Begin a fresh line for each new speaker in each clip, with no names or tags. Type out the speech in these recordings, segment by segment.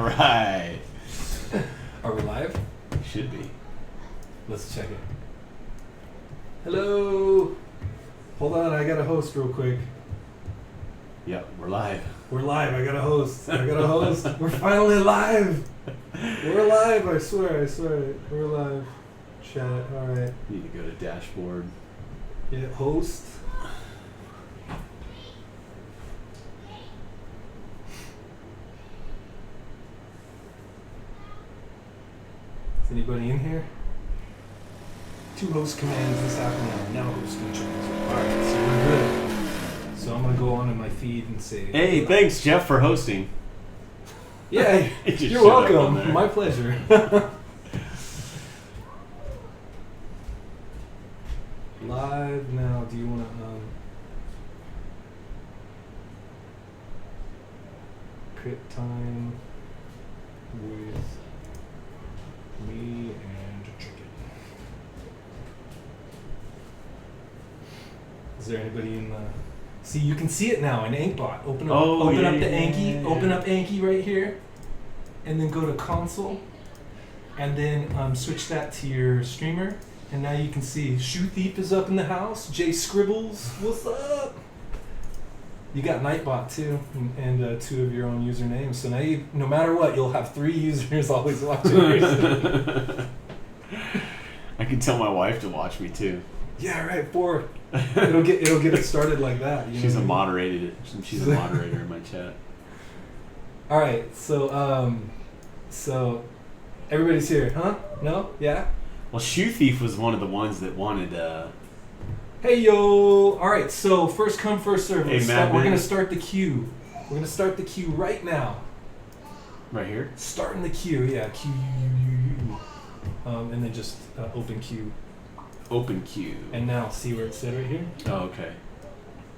right.
Are we live?
Should be.
Let's check it. Hello. Hold on, I got a host real quick.
Yep, we're live.
We're live. I got a host. We're finally live. We're live. I swear. We're live. Chat. All right.
Need to go to dashboard.
Yeah. Host. Is anybody in here? 2 host commands this afternoon. Now host controls. Alright, so we're good. So I'm gonna go on to my feed and say,
Hey, thanks Jeff for hosting.
Yeah,
Just
you're
showed up on
welcome.
there.
My pleasure. Live now. Do you wanna crit time with me and chicken? Is there anybody in the? See, you can see it now in Anchbot. Open up the Anki. Open up Anki right here, and then go to console, and then switch that to your streamer. And now you can see Shoe Thief is up in the house. Jay Scribbles, what's up? You got Nightbot too, and 2 of your own usernames. So now you, no matter what, you'll have 3 users always watching yours.
I can tell my wife to watch me too.
Yeah, right. 4. It'll get it started like that. You
She's
know
a
what I mean?
moderated. She's a moderator in my chat.
All right. So everybody's here, huh? No? Yeah.
Well, Shoe Thief was one of the ones that wanted.
Hey yo! All right. So first come, first serve.
Hey,
We're gonna start the queue. We're gonna start the queue right now.
Right here.
Starting the queue. Yeah. Queue. And then just open queue.
Open queue.
And now see where it said right here?
Oh, okay.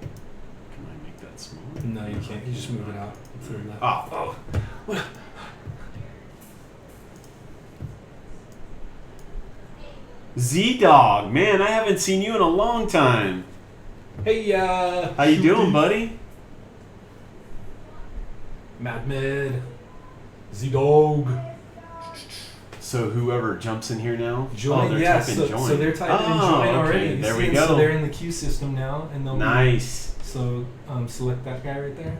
Can I make that smaller?
No, you can't. You just move it out to the left.
Oh.
What?
Z-Dog, man, I haven't seen you in a long time.
Hey,
How you doing, buddy?
Madmed. Z-Dog.
So whoever jumps in here now?
Join,
they're
yeah,
typing join.
so they're typing in join already.
Okay,
You
there
see
we
them?
go.
So they're in the queue system now, and they'll
Nice.
So select that guy right there.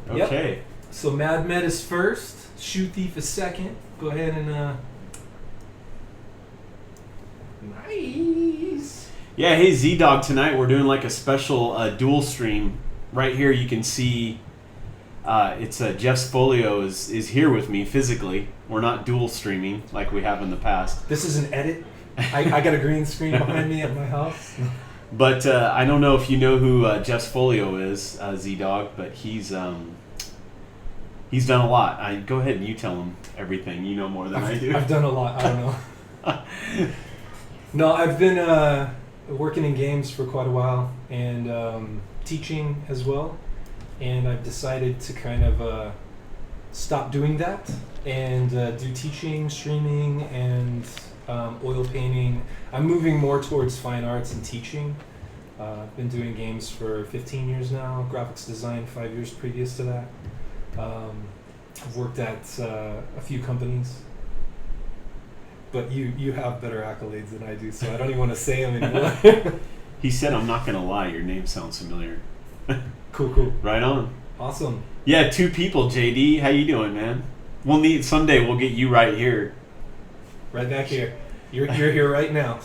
Okay.
Yep. So Madmed is first. Shoe Thief is second. Go ahead and nice.
Yeah, hey Z-Dog, tonight we're doing like a special dual stream. Right here you can see it's Jeff's Folio is here with me physically. We're not dual streaming like we have in the past.
This is an edit. I got a green screen behind me at my house.
But I don't know if you know who Jeff's Folio is, Z-Dog, but he's done a lot. Go ahead and you tell him everything. You know more than I do.
I've done a lot. I don't know. No, I've been working in games for quite a while and teaching as well. And I've decided to kind of stop doing that and do teaching, streaming, and oil painting. I'm moving more towards fine arts and teaching. I've been doing games for 15 years now, graphics design 5 years previous to that. I've worked at a few companies. But you have better accolades than I do, so I don't even want to say them anymore.
He said, I'm not going to lie, your name sounds familiar.
Cool.
Right on.
Awesome.
Yeah, 2 people, JD. How you doing, man? Someday we'll get you right here.
Right back here. You're here right now.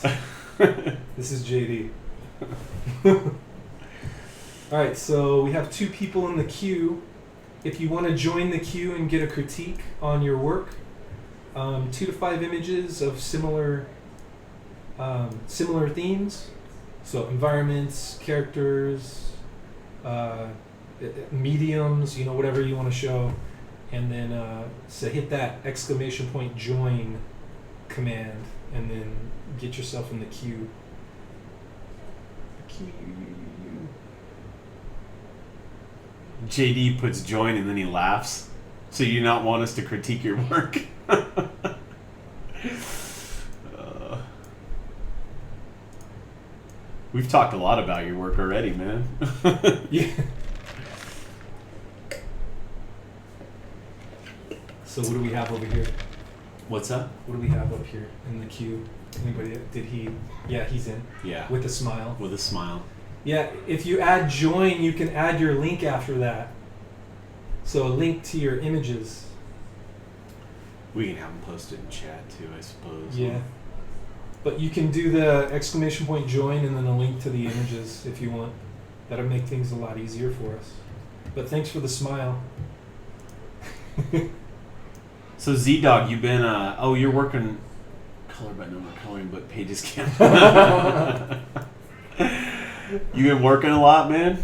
This is JD. All right, so we have 2 people in the queue. If you want to join the queue and get a critique on your work, 2 to 5 images of similar themes. So environments, characters, mediums, whatever you want to show. And then so hit that ! join command and then get yourself in the queue.
JD puts join and then he laughs. So you not want us to critique your work? We've talked a lot about your work already, man.
Yeah. So what do we have over here?
What's up?
What do we have up here in the queue? Anybody? Did he? Yeah, he's in
Yeah.
with a smile.
With a smile.
Yeah, if you add join, you can add your link after that. So a link to your images.
We can have them posted in chat too, I suppose.
Yeah. But you can do the exclamation point join and then a link to the images if you want. That'll make things a lot easier for us. But thanks for the smile.
So Z-Dog, you've been, you're working color by number coloring, but pages count. You've been working a lot, man?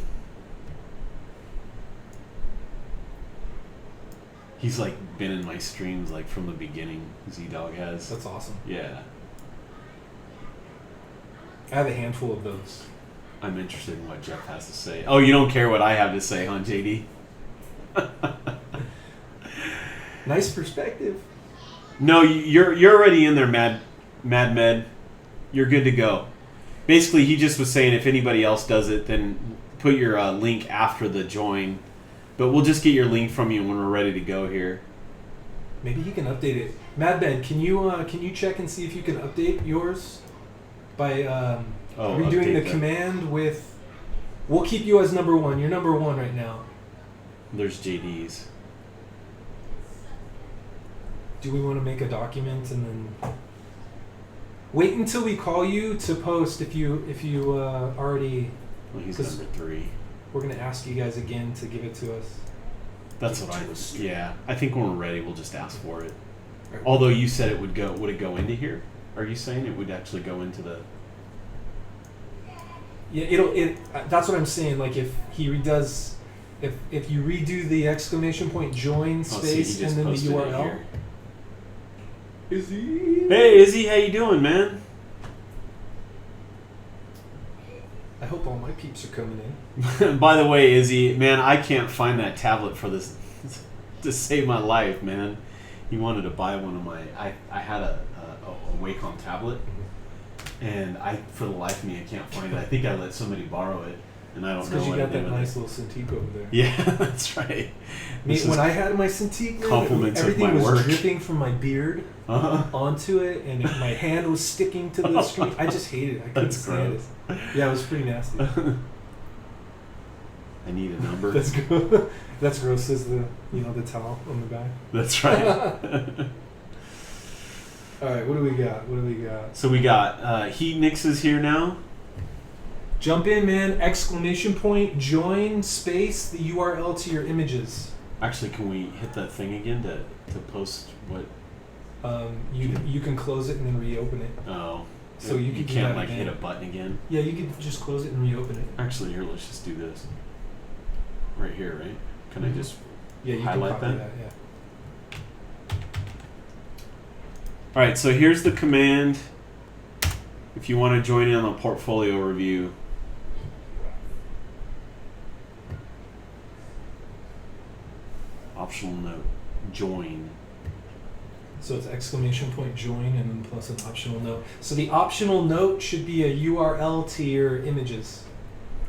He's like been in my streams like from the beginning. Z-Dog has.
That's awesome.
Yeah.
I have a handful of those.
I'm interested in what Jeff has to say. Oh, you don't care what I have to say, huh, JD?
Nice perspective.
No, you're already in there, Mad Med. You're good to go. Basically, he just was saying if anybody else does it, then put your link after the join. But we'll just get your link from you when we're ready to go here.
Maybe he can update it. Madman, can you check and see if you can update yours by redoing the command with? We'll keep you as number one. You're number one right now.
There's JD's.
Do we want to make a document and then wait until we call you to post if you already?
Well, he's number 3.
We're gonna ask you guys again to give it to us.
That's what I was. Yeah, I think when we're ready, we'll just ask for it. Although you said it would go. Would it go into here? Are you saying it would actually go into the?
Yeah, that's what I'm saying. Like if he redoes, if you redo the exclamation point join space and then the URL. Izzy.
Hey Izzy, how you doing, man?
I hope all my peeps are coming in.
By the way, Izzy, man, I can't find that tablet for this to save my life, man. He wanted to buy one of my. I had a Wacom tablet, and for the life of me, I can't find it. I think I let somebody borrow it, and I don't know.
Because you
what
got
I did
that
with
nice
it.
little Cintiq over there.
Yeah, that's right.
When I had my Cintiq,
compliments of
everything
my
was
work.
dripping from my beard onto it, and my hand was sticking to the screen. I just hated it. I couldn't stand it. Yeah, it was pretty nasty.
I need a number.
That's gross. That's gross. Says the towel on the back.
That's right.
All right, what do we got?
So we got Heat Nix is here now.
Jump in, man! Exclamation point join space the URL to your images.
Actually, can we hit that thing again to post what?
You can close it and then reopen it.
Oh.
So you could
can't like hit a button again.
Yeah, you could just close it and reopen it.
Actually, here, let's just do this. Right here, right? Can I just
you
highlight
can copy
that?
Yeah.
All right, so here's the command. If you want to join in on the portfolio review. Optional note, join.
So it's exclamation point join and then plus an optional note. So the optional note should be a URL to your images.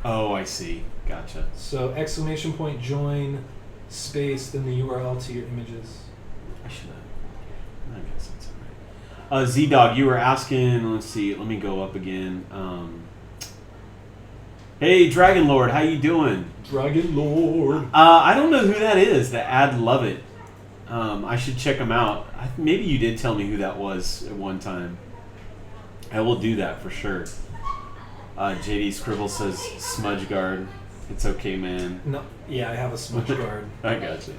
Oh, I see. Gotcha.
So exclamation point join space then the URL to your images.
I should have. I guess that's all right. Z-Dog, you were asking. Let's see. Let me go up again. Hey, Dragon Lord, how you doing?
Dragon Lord.
I don't know who that is. The ad love it. I should check him out. Maybe you did tell me who that was at one time. I will do that for sure. JD Scribble says smudge guard. It's okay, man.
No, yeah, I have a smudge guard.
I got you.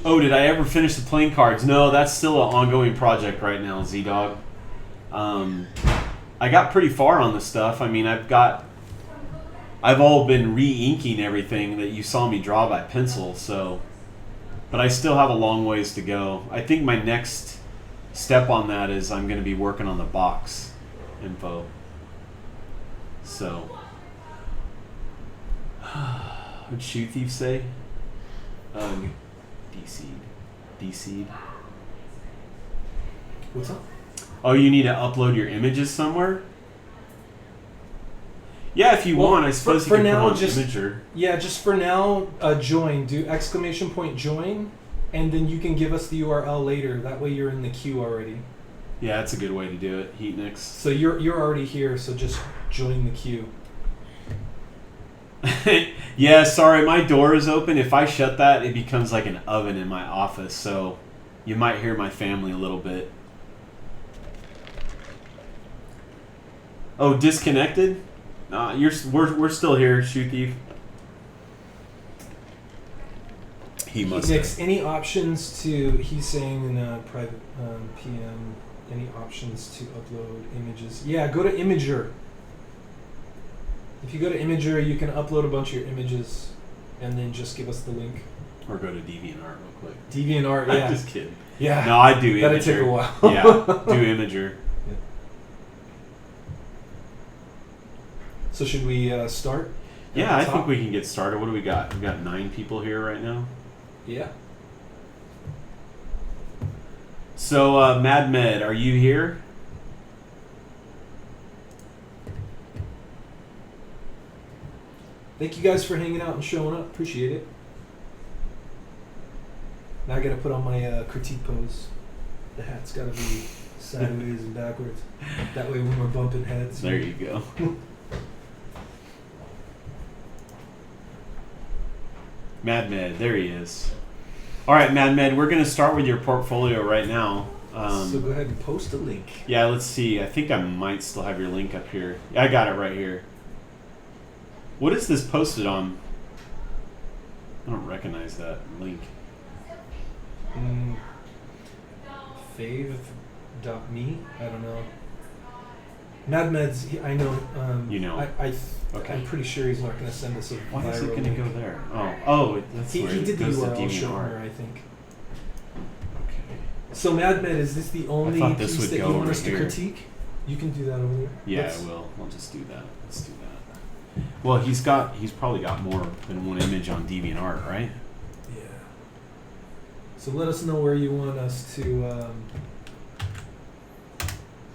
Oh, did I ever finish the playing cards? No, that's still an ongoing project right now, Z-Dog. I got pretty far on this stuff. I mean, I've all been re-inking everything that you saw me draw by pencil, so, but I still have a long ways to go. I think my next step on that is I'm going to be working on the box info. So, what'd Shoe Thief say? D-seed.
What's up?
Oh, you need to upload your images somewhere? Yeah, if you
Well,
want, I suppose
for
you can
now,
put on
just-
Imager.
Yeah, just for now, join. Do exclamation point join, and then you can give us the URL later. That way you're in the queue already.
Yeah, that's a good way to do it. Heatnix.
So you're already here. So just join the queue.
Yeah, sorry, my door is open. If I shut that, it becomes like an oven in my office, so you might hear my family a little bit. Oh, disconnected? We're still here, Shoe Thief. He must
Next,
have.
any options to? He's saying in a private PM. Any options to upload images? Yeah, go to Imager. If you go to Imager, you can upload a bunch of your images, and then just give us the link.
Or go to DeviantArt real quick.
DeviantArt,
I'm
yeah,
just kidding.
yeah.
No, I do
That'd
Imager.
take a while.
Yeah, do Imager.
So should we start?
Yeah,
At
I
the
think
top?
we can get started. What do we got? We got 9 people here right now.
Yeah.
So, MadMed, are you here?
Thank you guys for hanging out and showing up. Appreciate it. Now I gotta put on my critique pose. The hat's gotta be sideways and backwards. That way when we're bumping heads.
There you go. MadMed, there he is. All right, MadMed, we're going to start with your portfolio right now.
So go ahead and post a link.
Yeah, let's see. I think I might still have your link up here. I got it right here. What is this posted on? I don't recognize that link.
Fave.me? I don't know. MadMeds, I know.
You know. Okay.
I'm pretty sure he's not going to send us a
Why is it
viral
going to
link.
go there? Oh, that's
He
where it
did the
goes to
URL shortener,
DeviantArt.
I think.
Okay.
So MadMed, is this the only
thought this
piece
would
that
go
you want
over
us to
here.
critique? You can do that over there.
Yeah,
Let's-
I will. I'll just do that. Let's do that. Well, he's probably got more than one image on DeviantArt, right?
Yeah. So let us know where you want us to,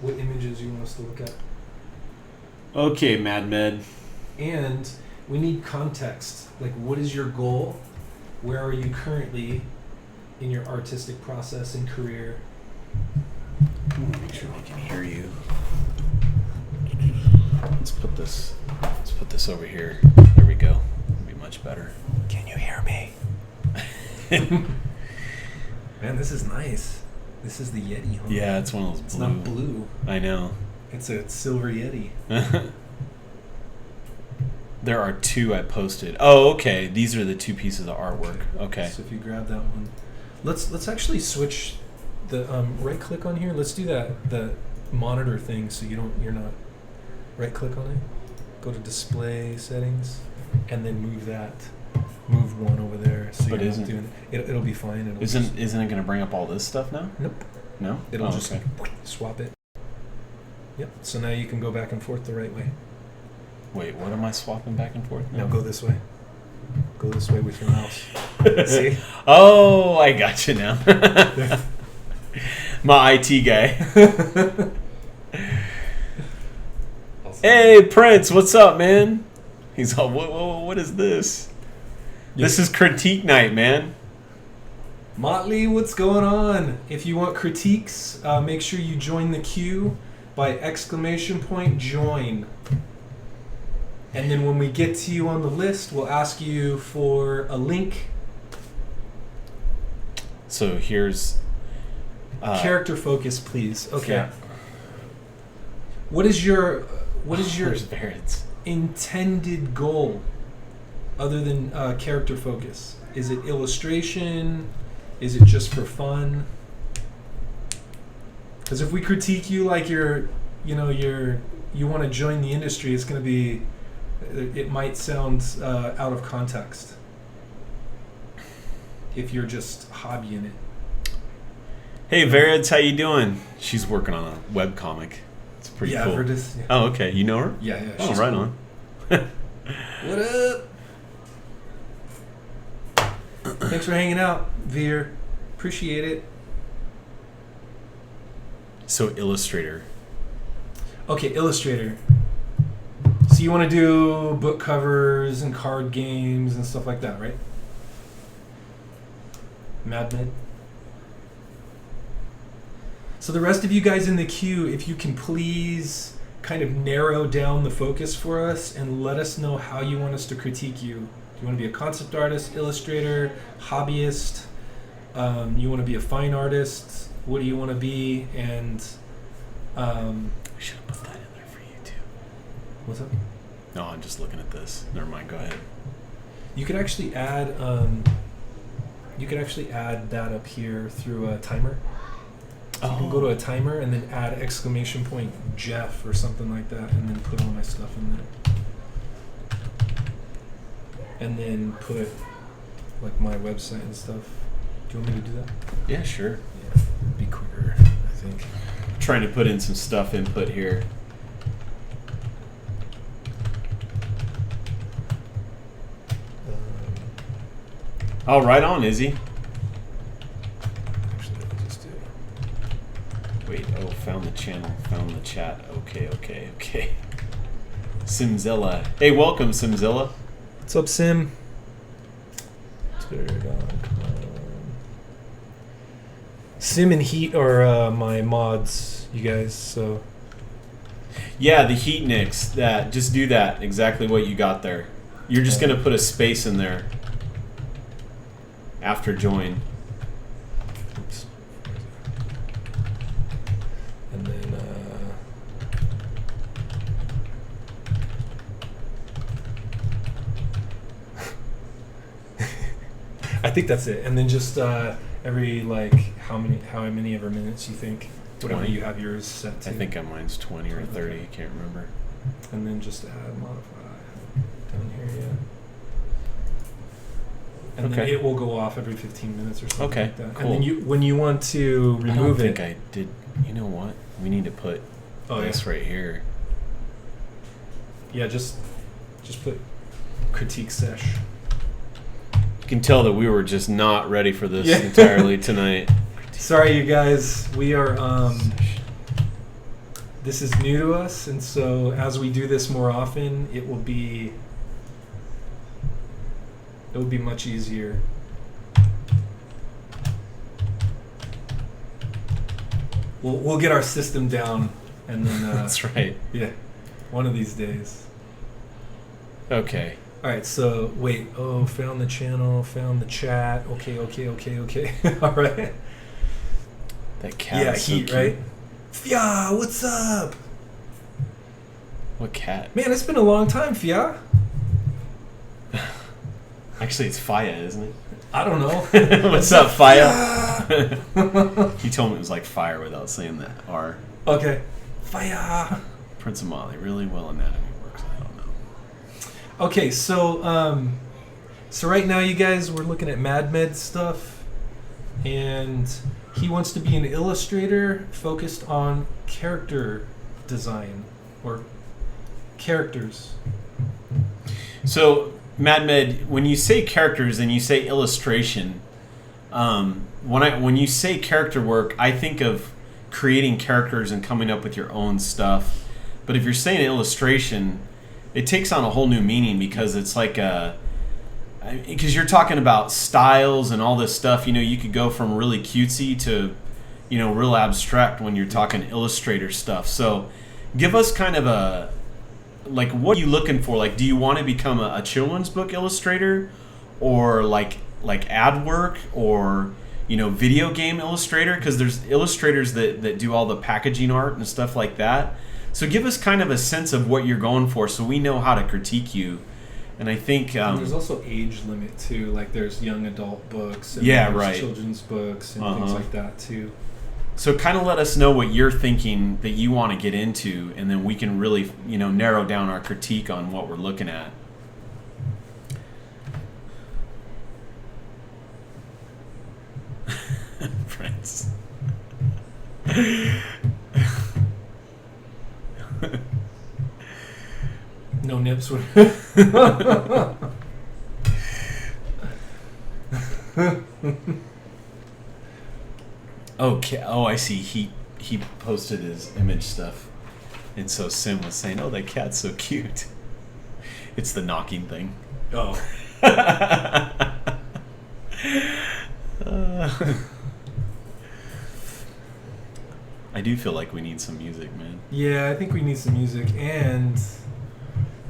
what images you want us to look at.
Okay, MadMed.
And we need context. Like, what is your goal? Where are you currently in your artistic process and career?
I want to make sure we can hear you. Let's put this over here. There we go. It'll be much better.
Can you hear me? Man, this is nice. This is the Yeti, huh?
Yeah, it's one of those
It's
blue.
not blue.
I know.
It's a silver Yeti.
There are 2 I posted. Oh, okay. These are the 2 pieces of artwork. Okay.
So if you grab that one, let's actually switch the right click on here. Let's do the monitor thing so you're not right click on it. Go to display settings and then move one over there. So
But
you're
isn't-
not doing it. It'll be fine. It'll
Isn't it going to bring up all this stuff now?
Nope.
No.
It'll
Oh,
just
okay.
swap it. Yep. So now you can go back and forth the right way.
Wait, what am I swapping back and forth?
Now go this way. Go this way with your mouse. See?
Oh, I got you now. My IT guy. Hey, Prince, what's up, man? He's all, what is this? This is critique night, man.
Motley, what's going on? If you want critiques, make sure you join the queue by !join. And then when we get to you on the list, we'll ask you for a link.
So here's
Character focus, please. Okay.
Yeah.
What is your
Where's Barrett's?
intended goal other than character focus? Is it illustration? Is it just for fun? Because if we critique you like you want to join the industry, it's going to be, it might sound out of context if you're just hobbying it.
Hey, Barrett's, how you doing? She's working on a webcomic. It's pretty
yeah,
cool.
we're just, yeah.
Oh, okay. You know her?
Yeah.
Oh,
she's
right
cool.
on.
What up? Thanks for hanging out, Veer. Appreciate it.
So Illustrator.
Okay, Illustrator. So you want to do book covers and card games and stuff like that, right? MadMed. So the rest of you guys in the queue, if you can please kind of narrow down the focus for us and let us know how you want us to critique you. Do you want to be a concept artist, illustrator, hobbyist? You want to be a fine artist? What do you want to be? And
We should have put that in there for you too.
what's up?
No, I'm just looking at this. Never mind. Go ahead.
You could actually add that up here through a timer. So you can go to a timer and then add exclamation point Jeff or something like that, and then put all my stuff in there. And then put like my website and stuff. Do you want me to do that?
Yeah, sure.
Yeah, it'd be quicker, I think.
Trying to put in some stuff input here. Oh, right on, Izzy.
Actually, let me just do.
Wait, found the channel, found the chat. Okay. Simzilla. Hey, welcome, Simzilla.
What's up, Sim? Twitter.com. Sim and Heat are my mods, you guys. So
Yeah, the Heatniks. Just do that. Exactly what you got there. You're just gonna put a space in there after join.
oops. And then I think that's it. And then just every like how many ever minutes you think, whatever
20.
you have yours set to.
I think mine's 20 or 30. I can't remember.
And then just add modify down here, yeah. And then
Okay.
it will go off every 15 minutes or something
Okay,
like that.
cool.
And then when you want to remove
I
it,
don't think I did. You know what? We need to put this right here.
yeah, just put critique sesh.
You can tell that we were just not ready for this
Yeah.
entirely tonight.
Sorry, you guys. We are this is new to us, and so as we do this more often, it will be much easier. We'll get our system down, and then
That's right.
yeah, one of these days.
Okay.
All right. So wait. Oh, found the channel. Found the chat. Okay. All right.
That cat.
Yeah,
is so
Heat,
cute.
right? Fia, what's up?
What cat?
Man, it's been a long time, Fia.
Actually, it's Faya, isn't it?
I don't know.
What's up, Faya? He told me it was like fire without saying the R.
Okay. Fia.
Prince of Mali, really well anatomy works. I don't know.
Okay, so right now, you guys, we're looking at MadMed stuff, and he wants to be an illustrator focused on character design or characters.
So, MadMed, when you say characters and you say illustration, when you say character work, I think of creating characters and coming up with your own stuff. But if you're saying illustration, it takes on a whole new meaning because it's like because you're talking about styles and all this stuff. You know, you could go from really cutesy to, real abstract when you're talking illustrator stuff. So, give us kind of like, what are you looking for? Like, do you want to become a children's book illustrator, or like ad work, or video game illustrator? Because there's illustrators that do all the packaging art and stuff like that. So give us kind of a sense of what you're going for, so we know how to critique you. And I think
And there's also age limit too. Like there's young adult books, and
Yeah,
there's
right.
children's books and things like that too.
so kind of let us know what you're thinking that you want to get into, and then we can really narrow down our critique on what we're looking at. Prince.
No nips would.
Okay. Oh, I see. He posted his image stuff, and so Sim was saying, "Oh, that cat's so cute." It's the knocking thing.
Oh.
I do feel like we need some music, man.
Yeah, I think we need some music, and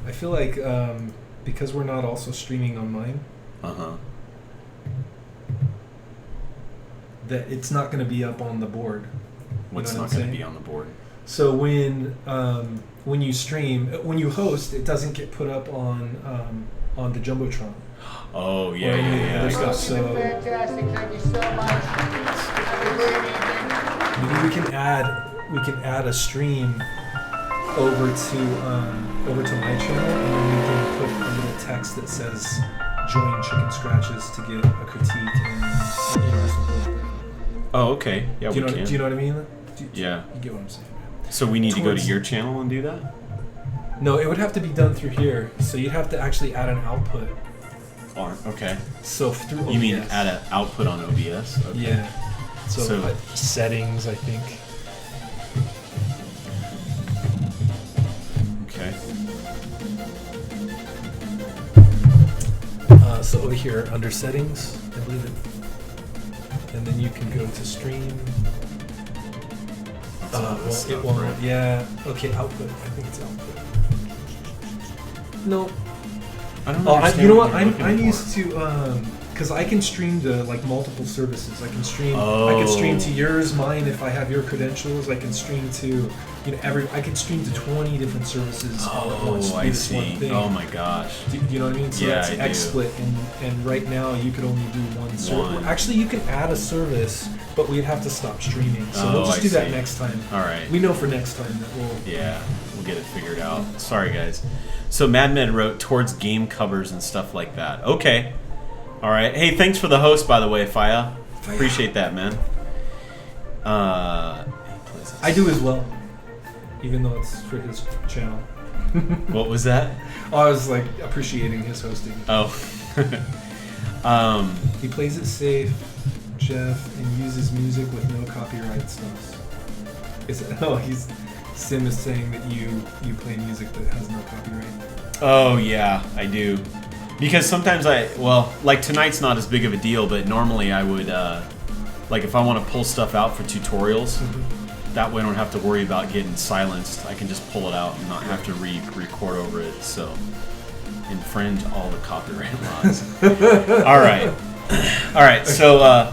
I feel like because we're not also streaming on mine, that it's not going to be up on the board.
What's
know
not
what I'm
going to
saying?
be on the board?
So when you stream, when you host, it doesn't get put up on the jumbotron.
Oh
Or
yeah,
any of the
yeah,
other
yeah.
stuff. So
Fantastic. Thank you so much. Have a great evening.
maybe we can add a stream over to my channel, and then we can put a little text that says "Join Chicken Scratches" to get a critique and something like that.
Oh, okay. Yeah,
Do you
we
know?
can.
Do you know what I mean?
Yeah.
You get what I'm saying?
So we need to go to
Towards-
your channel and do that?
No, it would have to be done through here. So you'd have to actually add an output.
Okay.
So through OBS.
You mean add an output on OBS? Okay.
Yeah. So,
So-
like, settings, I think.
Okay.
So over here under settings, I believe it, and then you can go to stream.
That's all this
Well,
stuff,
it won't.
right?
Yeah. Okay, output. I think it's output. No.
I don't
Oh,
understand
you know what?
you're
I'm
looking for.
used to because I can stream to like multiple services. I can stream. I can stream to
Oh.
yours, mine. If I have your credentials, I can stream to I can stream to 20 different services all at once.
Oh,
do
I
this one
see.
thing.
Oh my gosh.
Do you know what I mean? So
Yeah,
that's
I do.
XSplit, and right now you could only do one service.
One.
Actually, you can add a service, but we'd have to stop streaming. So we'll
Oh,
just
I
do that
see.
next time.
All right.
We know for next time that we'll.
Yeah, we'll get it figured out. Sorry, guys. So MadMed wrote towards game covers and stuff like that. Okay. All right. Hey, thanks for the host, by the way, Faya. Appreciate that, man.
I do as well, even though it's for his channel.
What was that?
I was like appreciating his hosting.
Oh.
He plays it safe, Jeff, and uses music with no copyright stuff. Sim is saying that you play music that has no copyright.
Oh yeah, I do. Because sometimes like tonight's not as big of a deal, but normally I would, like if I want to pull stuff out for tutorials, that way I don't have to worry about getting silenced. I can just pull it out and not have to record over it. So infringe all the copyright laws. All right. So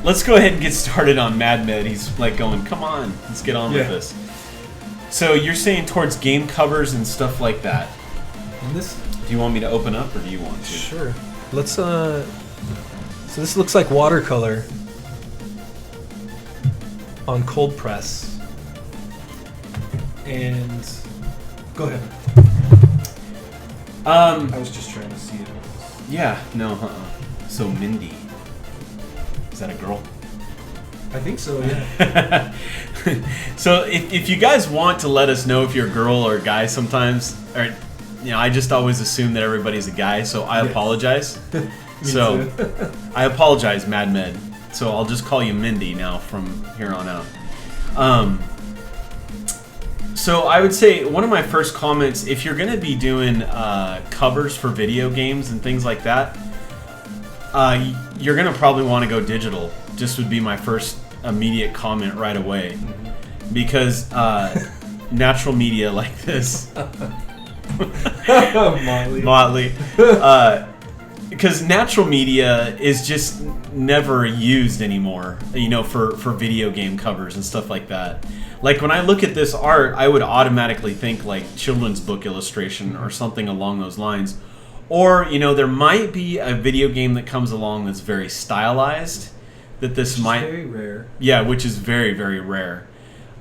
let's go ahead and get started on MadMed. He's like going, come on, let's get on with this. So you're saying towards game covers and stuff like that.
And this,
Do you want me to open up or do you want to?
sure. Let's So this looks like watercolor on cold press. And go ahead. I was just trying to see it.
Yeah, no, So Mindy. Is that a girl?
I think so, yeah.
So if you guys want to let us know if you're a girl or a guy sometimes, or I just always assume that everybody's a guy, so I
Yes.
apologize.
Me
So
too.
I apologize, MadMed. So I'll just call you Mindy now from here on out. So I would say one of my first comments, if you're going to be doing covers for video games and things like that, you're going to probably want to go digital. Just would be my first immediate comment right away. Because natural media like this... Motley. Because natural media is just never used anymore, for video game covers and stuff like that. Like when I look at this art, I would automatically think like children's book illustration or something along those lines. Or, there might be a video game that comes along that's very stylized that this might...
very rare.
Yeah, which is very, very rare.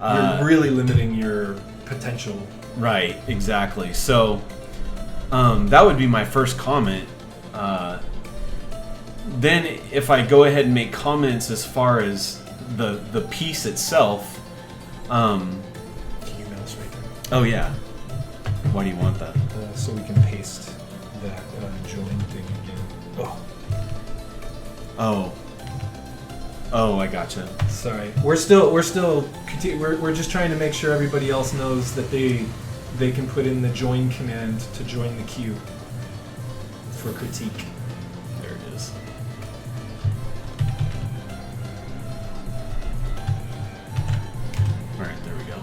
You're really limiting your potential.
Right, exactly. So that would be my first comment. Then if I go ahead and make comments as far as the piece itself,
Can you mouse right there?
oh yeah. Why do you want that?
So we can paste that join thing again.
Oh, I gotcha.
Sorry. We're just trying to make sure everybody else knows that they they can put in the join command to join the queue for critique.
There it is. All right, there we go.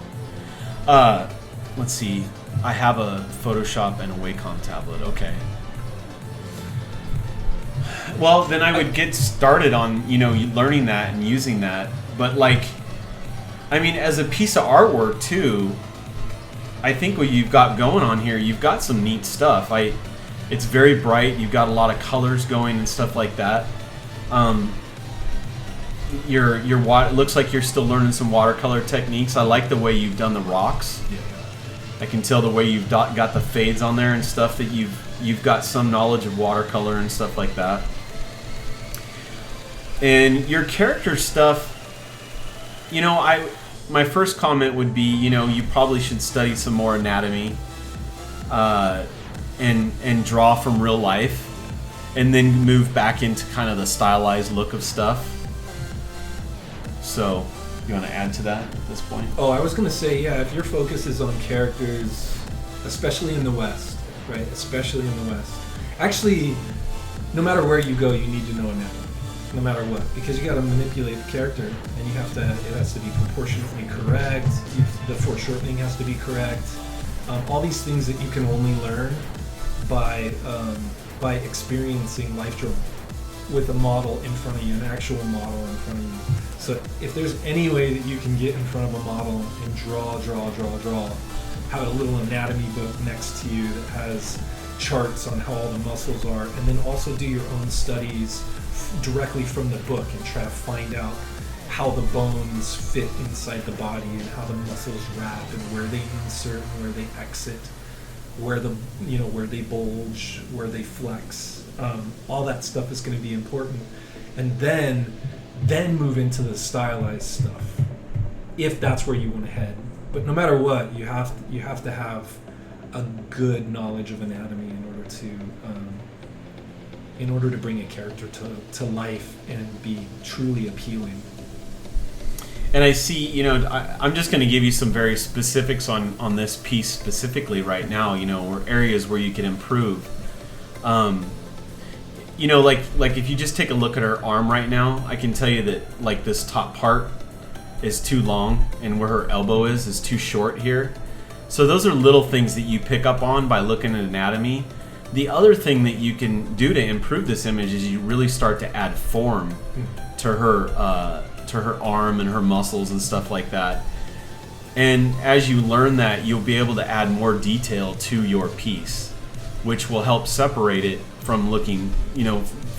Let's see. I have a Photoshop and a Wacom tablet. Okay. Well, then I would get started on, learning that and using that. But as a piece of artwork too, I think what you've got going on here, you've got some neat stuff. It's very bright. You've got a lot of colors going and stuff like that. It looks like you're still learning some watercolor techniques. I like the way you've done the rocks.
Yeah.
I can tell the way you've got the fades on there and stuff, that you've got some knowledge of watercolor and stuff like that. And your character stuff, my first comment would be, you probably should study some more anatomy, and draw from real life, and then move back into kind of the stylized look of stuff. So, you want to add to that at this point?
Oh, I was going to say, yeah, if your focus is on characters, especially in the West, right? Especially in the West. Actually, no matter where you go, you need to know anatomy. No matter what, because you got to manipulate the character, and it has to be proportionately correct. The foreshortening has to be correct. All these things that you can only learn by experiencing life drawing with a model in front of you, an actual model in front of you. So if there's any way that you can get in front of a model and draw, have a little anatomy book next to you that has charts on how all the muscles are, and then also do your own studies directly from the book and try to find out how the bones fit inside the body and how the muscles wrap and where they insert and where they exit, where they bulge, where they flex. All that stuff is going to be important, and then move into the stylized stuff if that's where you want to head. But no matter what, you have to have a good knowledge of anatomy in order to bring a character to life and be truly appealing.
And I see, I'm just going to give you some very specifics on this piece specifically right now, or areas where you can improve. Like if you just take a look at her arm right now, I can tell you that this top part is too long, and where her elbow is too short here. So those are little things that you pick up on by looking at anatomy. The other thing that you can do to improve this image is you really start to add form to her arm and her muscles and stuff like that. And as you learn that, you'll be able to add more detail to your piece, which will help separate it from looking,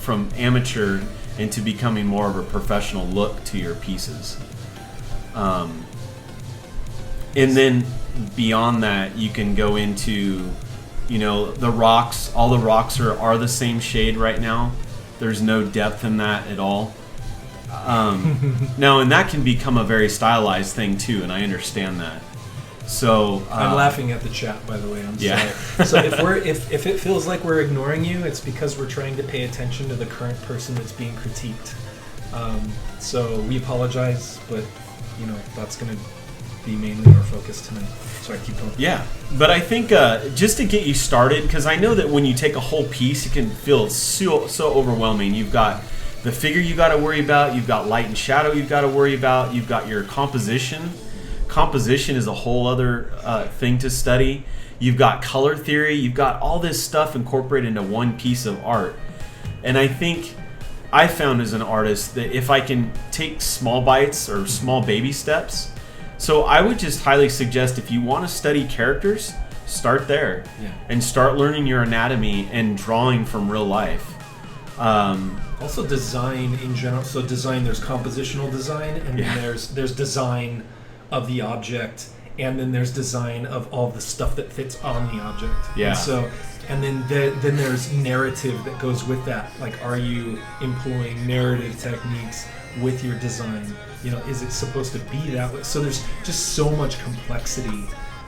from amateur into becoming more of a professional look to your pieces. And then beyond that, you can go into, the rocks. All the rocks are the same shade right now. There's no depth in that at all. Now, and that can become a very stylized thing too, and I understand that. So
I'm laughing at the chat, by the way. I'm
yeah.
sorry. So if it feels like we're ignoring you, it's because we're trying to pay attention to the current person that's being critiqued. So we apologize, but that's going to be mainly our focus tonight. Sorry, keep going.
Yeah, but I think just to get you started, because I know that when you take a whole piece, it can feel so overwhelming. You've got the figure you got to worry about. You've got light and shadow you've got to worry about. You've got your composition. Composition is a whole other thing to study. You've got color theory. You've got all this stuff incorporated into one piece of art. And I think I found as an artist that if I can take small bites or small baby steps, so I would just highly suggest if you want to study characters, start there.
Yeah.
And start learning your anatomy and drawing from real life.
Also design in general. So design, there's compositional design, and then there's design of the object, and then there's design of all the stuff that fits on the object.
Yeah.
And then there's narrative that goes with that. Like, are you employing narrative techniques with your design? Is it supposed to be that way? So there's just so much complexity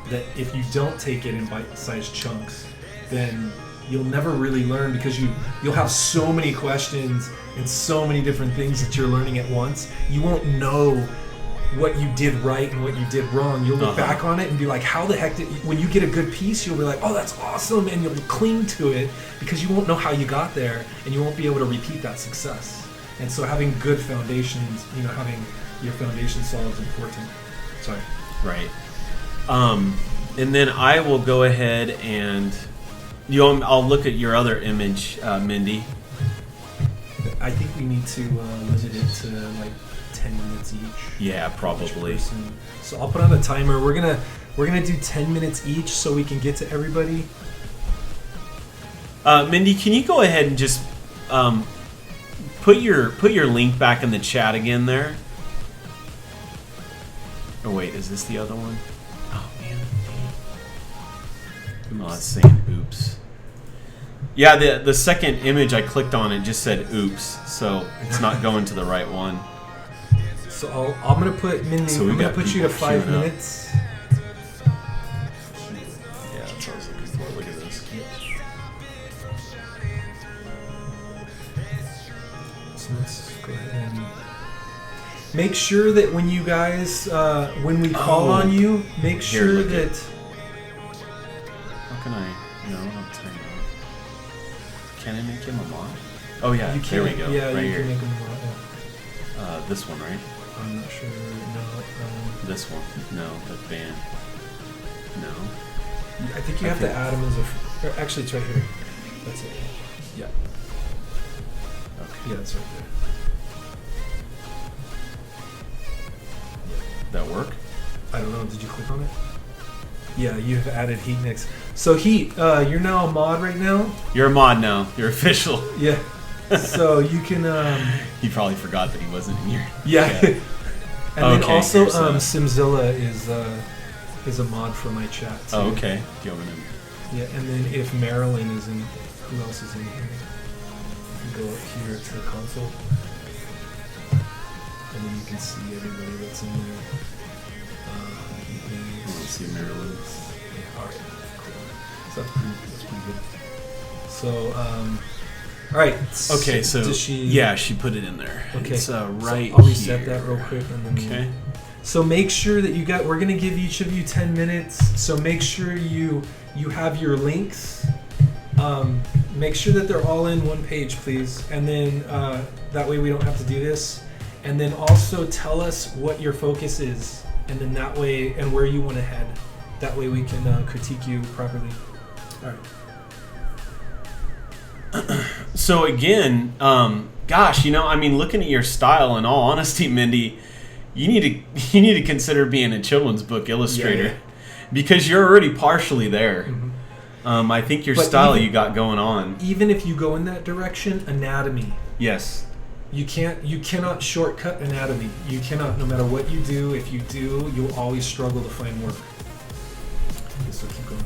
that if you don't take it in bite-sized chunks, then you'll never really learn, because you'll have so many questions and so many different things that you're learning at once. You won't know what you did right and what you did wrong. You'll look
Uh-huh.
back on it and be like, how the heck did when you get a good piece, you'll be like, oh, that's awesome, and you'll cling to it because you won't know how you got there, and you won't be able to repeat that success. And so having good foundations, having your foundation solid is important. Sorry.
Right. And then I will go ahead and I'll look at your other image, Mindy.
I think we need to limit it to like 10 minutes each.
Yeah,
Each
probably.
person. So I'll put on a timer. We're gonna do 10 minutes each so we can get to everybody.
Mindy, can you go ahead and just put your link back in the chat again there? Oh wait, is this the other one? Oh man. Oh, it's saying oops. Yeah, the second image I clicked on, it just said oops, so it's not going to the right one.
So I'm gonna put Mindy.
So we
I'm gonna
got
put you to
people
5
queuing up.
minutes.
Yeah, that's what I was looking for. Look at this.
So let's go ahead and make sure that when you guys, when we call
Oh.
on you, make
Here,
sure
look at-
that.
How can I? No, I'll turn it on. Can I make him a mod? Oh yeah,
You
there we
can,
go.
yeah,
right
you
here.
can make them.
This one, right?
I'm not sure. No.
This one. No, that's banned. No.
I think you
I
have to
think-
add them as a. Or actually, it's right here. That's it. Yeah.
Okay.
Yeah, it's right there.
That work?
I don't know. Did you click on it? Yeah, you have added Heat Mix. So Heat, you're now a mod right now.
You're a mod now. You're official.
Yeah. So you can.
He probably forgot that he wasn't in here.
Yeah.
Yeah.
And then
Okay,
also,
here's,
Simzilla is a mod for my chat too.
Oh, okay. Do you want me to-
Yeah, and then if Marilyn is in, who else is in here? You can go up here to the console, and then you can see everybody that's in there.
Let's see, Marilyn.
Yeah, all right, cool. So that's pretty good. So, all right.
Okay, so
does she?
yeah, she put it in there.
Okay.
It's
So
right
I'll reset
here.
that real quick, and then.
Okay.
So make sure that we're gonna give each of you 10 minutes. So make sure you have your links. Make sure that they're all in one page, please. And then that way we don't have to do this. And then also tell us what your focus is. And then that way, and where you want to head. That way we can critique you properly. All right.
So again, gosh, I mean, looking at your style, in all honesty, Mindy, you need to consider being a children's book illustrator,
Yeah.
because you're already partially there.
Mm-hmm.
I think your
But
style
even-
you got going on.
Even if you go in that direction, anatomy.
Yes.
You cannot shortcut anatomy. You cannot, no matter what you do, if you do, you'll always struggle to find work. Okay, so keep going.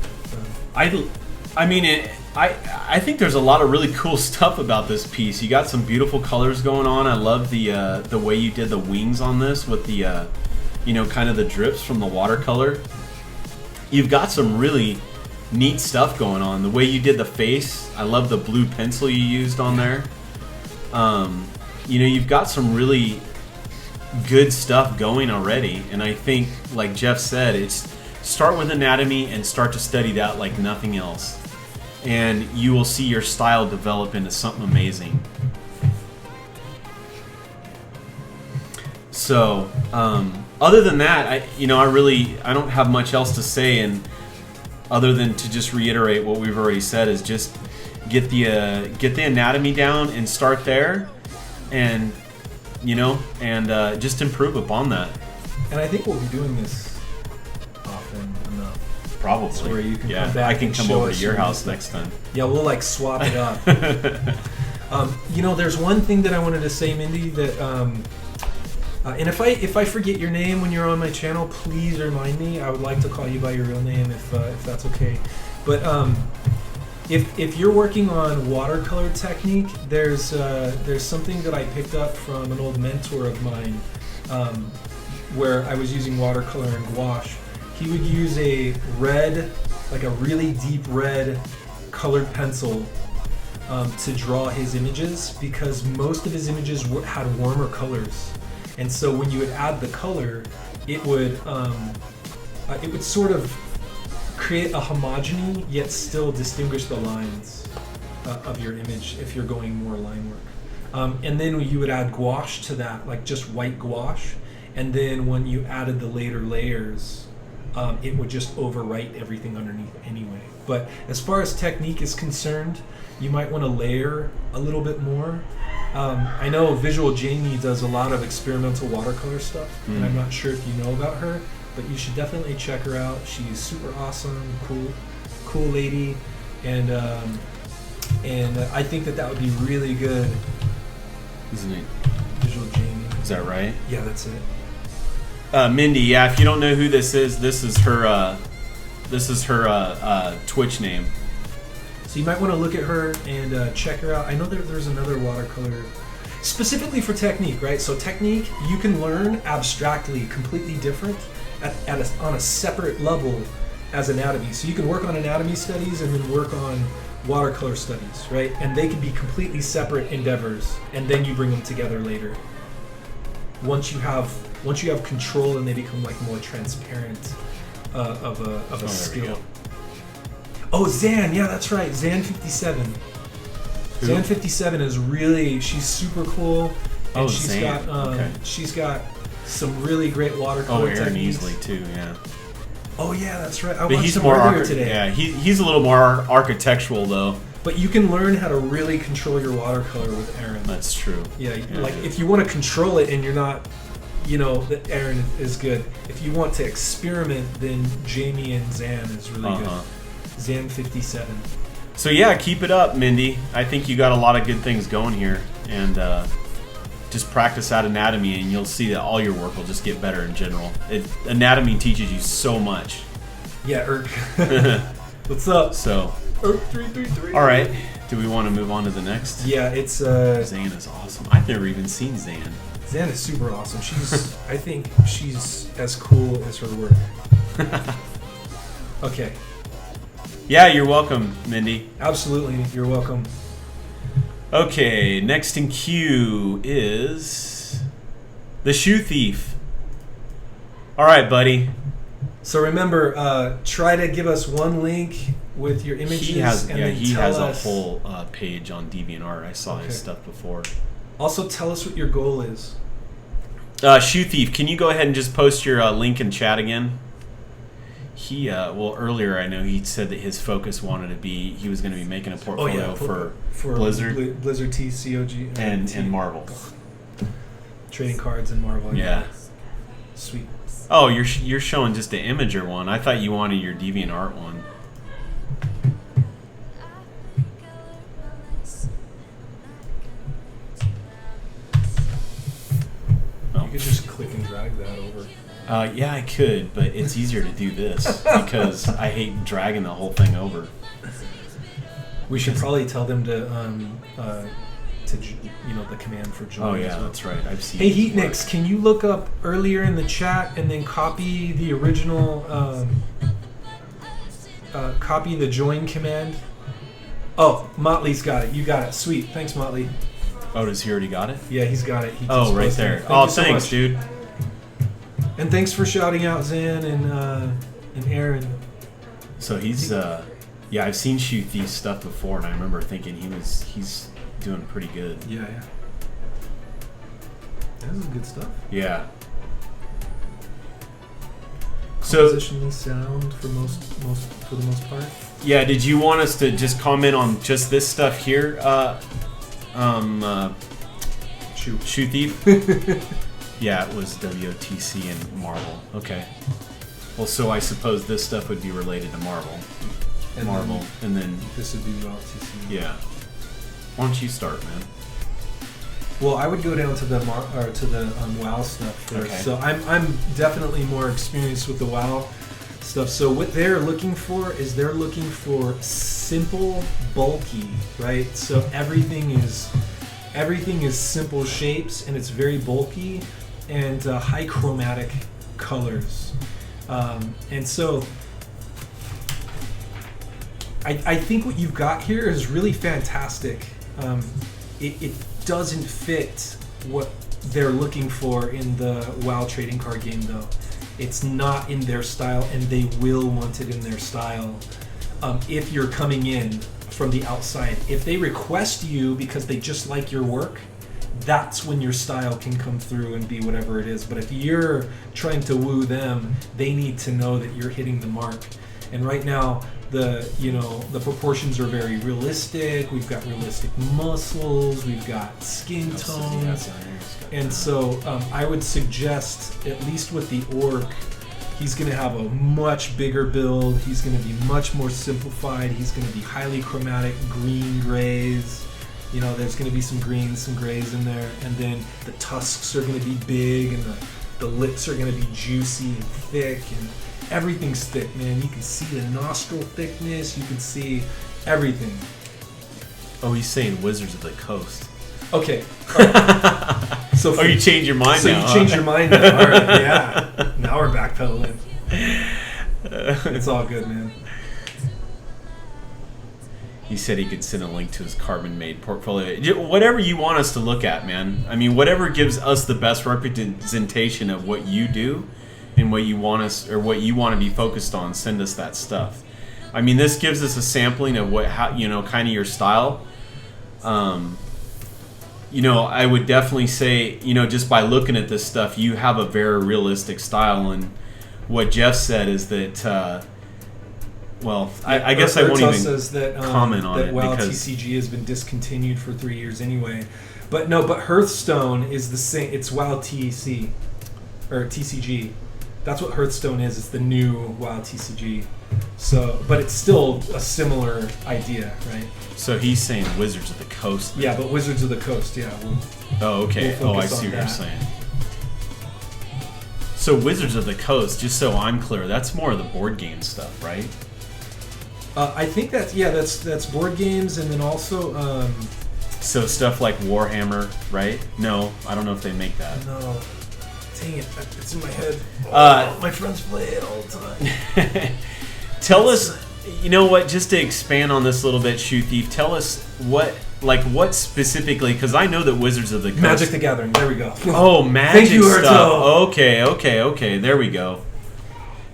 I think there's a lot of really cool stuff about this piece. You got some beautiful colors going on. I love the way you did the wings on this with the kind of the drips from the watercolor. You've got some really neat stuff going on. The way you did the face, I love the blue pencil you used on there. You've got some really good stuff going already, and I think, like Jeff said, it's start with anatomy and start to study that like nothing else, and you will see your style develop into something amazing. So, other than that, I don't have much else to say, and other than to just reiterate what we've already said, is just get the anatomy down and start there, and just improve upon that.
And I think we'll be doing this often enough.
Probably.
So where you can
yeah,
come back
I can
and
come
show
over to
us
your
your
house
stuff.
next time.
Yeah, we'll like swap it up. There's one thing that I wanted to say, Mindy, that and if I forget your name when you're on my channel, please remind me. I would like to call you by your real name if that's okay. But if you're working on watercolor technique, there's something that I picked up from an old mentor of mine, where I was using watercolor and gouache. He would use a red, like a really deep red colored pencil to draw his images, because most of his images had warmer colors. And so when you would add the color, it would sort of create a homogeny yet still distinguish the lines of your image if you're going more line work. And then you would add gouache to that, like just white gouache. And then when you added the later layers, it would just overwrite everything underneath anyway. But as far as technique is concerned, you might want to layer a little bit more. I know Visual Jamie does a lot of experimental watercolor stuff, and I'm not sure if you know about her, but you should definitely check her out. She's super awesome, cool lady, and I think that would be really good.
Isn't it?
Visual Jamie.
Is that right?
Yeah, that's it.
Mindy, yeah. If you don't know who this is her Twitch name.
So you might want to look at her and check her out. I know there's another watercolor specifically for technique, right? So technique you can learn abstractly, completely different on a separate level as anatomy. So you can work on anatomy studies and then work on watercolor studies, right? And they can be completely separate endeavors, and then you bring them together later. Once you have control and they become like more transparent of a skill. Oh, Zan, yeah, that's right, Zan 57.
Who?
Zan 57 is really, she's super cool. And
Zan.
She's got some really great watercolor
Aaron
techniques.
Easley too, yeah.
Oh yeah, that's right. I
But
watched
he's
him
more
earlier today.
Yeah, he's a little more architectural though.
But you can learn how to really control your watercolor with Aaron.
That's true.
Yeah, like if you want to control it and you're not, that Aaron is good. If you want to experiment, then Jamie and Zan is really good. Zan 57.
So yeah, keep it up, Mindy. I think you got a lot of good things going here, and just practice that anatomy, and you'll see that all your work will just get better in general. Anatomy teaches you so much.
Yeah, Irk. What's up?
So,
Irk 333.
all right. Do we want to move on to the next?
Yeah, it's
Zan is awesome. I've never even seen Zan.
Zan is super awesome. I think she's as cool as her work. Okay.
Yeah, you're welcome, Mindy.
Absolutely, you're welcome.
Okay, next in queue is the Shoe Thief. All right, buddy.
So remember, try to give us one link with your images.
He has
tell
a
us,
whole page on DeviantArt. I saw his stuff before.
Also, tell us what your goal is.
Shoe Thief, can you go ahead and just post your link in chat again? Earlier I know he said that his focus he was going to be making a portfolio for Blizzard,
Blizzard TCOG,
and Marvel.
Trading cards and Marvel.
Yeah.
Sweet.
Oh, you're showing just the Imager one. I thought you wanted your DeviantArt one.
You could just click and drag that over.
Yeah, I could, but it's easier to do this because I hate dragging the whole thing over.
We should probably tell them to the command for join.
Oh yeah,
as well.
that's right. I've seen.
Hey
his work.
Heatnix, can you look up earlier in the chat and then copy the original, copy the join command? Oh, Motley's got it. You got it. Sweet. Thanks, Motley.
Oh, does he already got it?
Yeah, he's got it.
Right there. Thanks, dude.
And thanks for shouting out Zan and Aaron.
So he's I've seen Shoe Thief stuff before, and I remember thinking he's doing pretty good.
Yeah. This is good stuff.
Yeah. So
Compositionally sound for the most part.
Yeah, did you want us to just comment on just this stuff here? Shoe Thief? Yeah, it was WOTC and Marvel. Okay. Well, so I suppose this stuff would be related to Marvel. And then
this would be WOTC.
Yeah. Why don't you start, man?
Well, I would go down to the WoW stuff first.
Okay.
So I'm definitely more experienced with the WoW stuff. So what they're looking for is simple, bulky, right? So everything is simple shapes, and it's very bulky and high chromatic colors. And so I think what you've got here is really fantastic. It doesn't fit what they're looking for in the WoW trading card game, though. It's not in their style, and they will want it in their style. If you're coming in from the outside, if they request you because they just like your work, that's when your style can come through and be whatever it is. But if you're trying to woo them, they need to know that you're hitting the mark. And right now, the proportions are very realistic. We've got realistic muscles. We've got skin tones. And so I would suggest, at least with the orc, he's going to have a much bigger build. He's going to be much more simplified. He's going to be highly chromatic, green, grays. There's going to be some greens, some grays in there. And then the tusks are going to be big, and the lips are going to be juicy and thick, and everything's thick, man. You can see the nostril thickness. You can see everything.
Oh, he's saying Wizards of the Coast.
Okay. Right. So
you changed your mind now.
So you changed your mind now. All right, yeah. Now we're backpedaling. It's all good, man.
He said he could send a link to his carbon-made portfolio. Whatever you want us to look at, man. I mean, whatever gives us the best representation of what you do and what you want us, or what you want to be focused on, send us that stuff. I mean, this gives us a sampling of kind of your style. I would definitely say, just by looking at this stuff, you have a very realistic style. And what Jeff said is that, I guess I won't even
says that,
comment on
that
it
WoW
because
TCG has been discontinued for 3 years anyway. But Hearthstone is the same. It's WoW TC or TCG. That's what Hearthstone is. It's the new WoW TCG. So, but it's still a similar idea, right?
So he's saying Wizards of the Coast.
Yeah, but Wizards of the Coast, yeah.
Okay.
We'll
I see what you're saying. So Wizards of the Coast, just so I'm clear, that's more of the board game stuff, right?
I think that's board games, and then also
so stuff like Warhammer, right? No, I don't know if they make that.
No. Dang it, it's in my head. My friends play it all the time.
Tell us, just to expand on this a little bit, Shoe Thief, tell us what specifically, because I know that Wizards of the Coast...
Magic the Gathering, there we go.
Oh, Magic
Thank you,
stuff. Okay, there we go.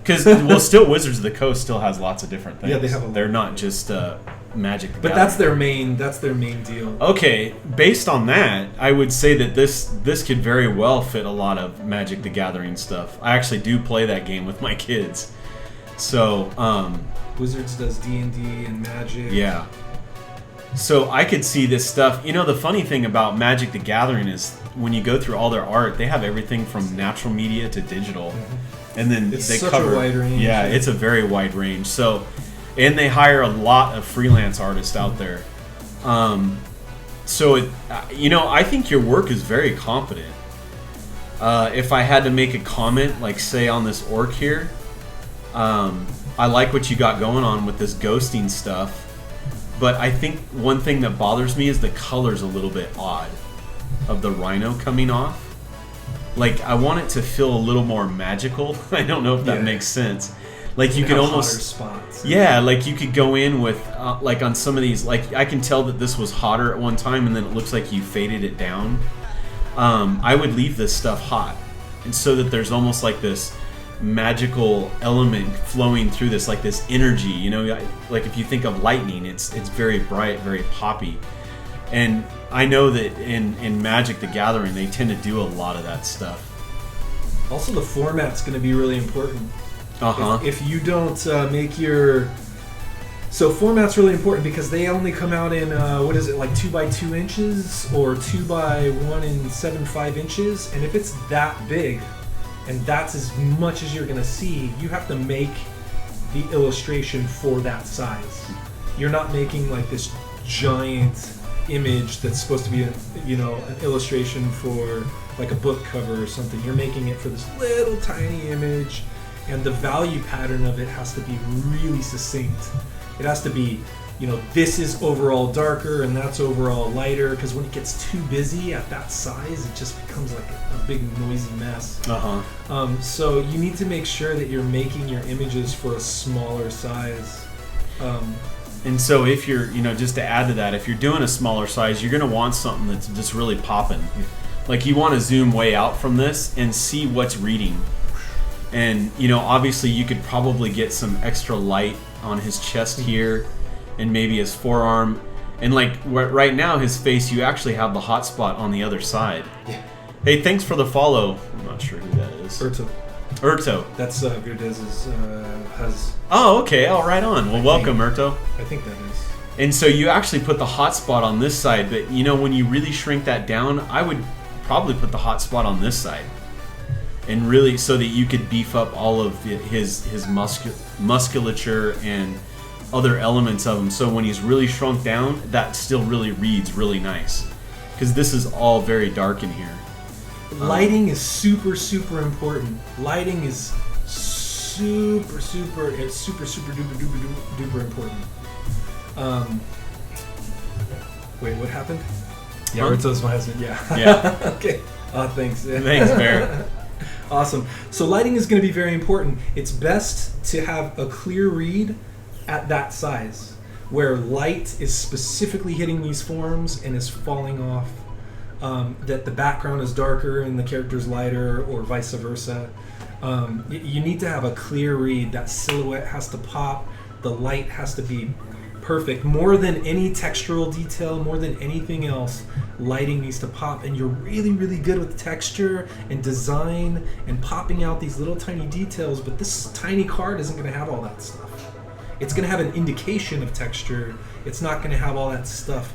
Because, still Wizards of the Coast still has lots of different things.
Yeah, they have a lot.
They're not just Magic the Gathering.
But that's their main deal.
Okay, based on that, I wod say that this could very well fit a lot of Magic the Gathering stuff. I actually do play that game with my kids. So,
Wizards does D&D and Magic.
Yeah. So I could see this stuff. The funny thing about Magic the Gathering is when you go through all their art, they have everything from natural media to digital. Mm-hmm. And then
it's
they
such
cover
a wide range.
Yeah, it's a very wide range. So, and they hire a lot of freelance artists out there. So I think your work is very competent. If I had to make a comment, like say on this orc here, I like what you got going on with this ghosting stuff, but I think one thing that bothers me is the color's a little bit odd of the rhino coming off. Like, I want it to feel a little more magical. I don't know if that makes sense. Like, you could almost...
spots.
Yeah, like you could go in with, like on some of these, like I can tell that this was hotter at one time and then it looks like you faded it down. I would leave this stuff hot. And so that there's almost like this magical element flowing through this, like this energy, like if you think of lightning, it's very bright, very poppy. And I know that in Magic the Gathering, they tend to do a lot of that stuff.
Also, the format's going to be really important.
Uh-huh.
If you don't make your... So format's really important because they only come out in, like 2 by 2 inches or 2 by 1 and 7/5 inches. And if it's that big, and that's as much as you're going to see, you have to make the illustration for that size. You're not making like this giant image that's supposed to be an illustration for like a book cover or something. You're making it for this little tiny image, and the value pattern of it has to be really succinct. It has to be, this is overall darker and that's overall lighter, because when it gets too busy at that size, it just becomes like a big noisy mess. So you need to make sure that you're making your images for a smaller size.
And so if you're, just to add to that, if you're doing a smaller size, you're going to want something that's just really popping. Like you want to zoom way out from this and see what's reading. And, you know, obviously you could probably get some extra light on his chest here and maybe his forearm. And like right now, his face, you actually have the hot spot on the other side.
Yeah.
Hey, thanks for the follow. I'm not sure who that is. Urto.
That's Verdez's has.
Oh, okay. Oh, right on. Well, welcome, Urto.
I think that is.
And so you actually put the hot spot on this side, but you know, when you really shrink that down, I would probably put the hot spot on this side. And really, so that you could beef up all of his musculature and other elements of him. So when he's really shrunk down, that still really reads really nice. Because this is all very dark in here.
Lighting is super, super important. Lighting is super duper important. Wait, what happened? Yeah, Urto's my husband. Yeah.
Yeah.
Okay. Thanks.
Thanks, Bear.
Awesome. So lighting is going to be very important. It's best to have a clear read at that size, where light is specifically hitting these forms and is falling off. That the background is darker and the character's lighter, or vice versa. You need to have a clear read. That silhouette has to pop. The light has to be perfect. More than any textural detail, more than anything else, lighting needs to pop. And you're really, really good with texture and design and popping out these little tiny details, but this tiny card isn't going to have all that stuff. It's going to have an indication of texture. It's not going to have all that stuff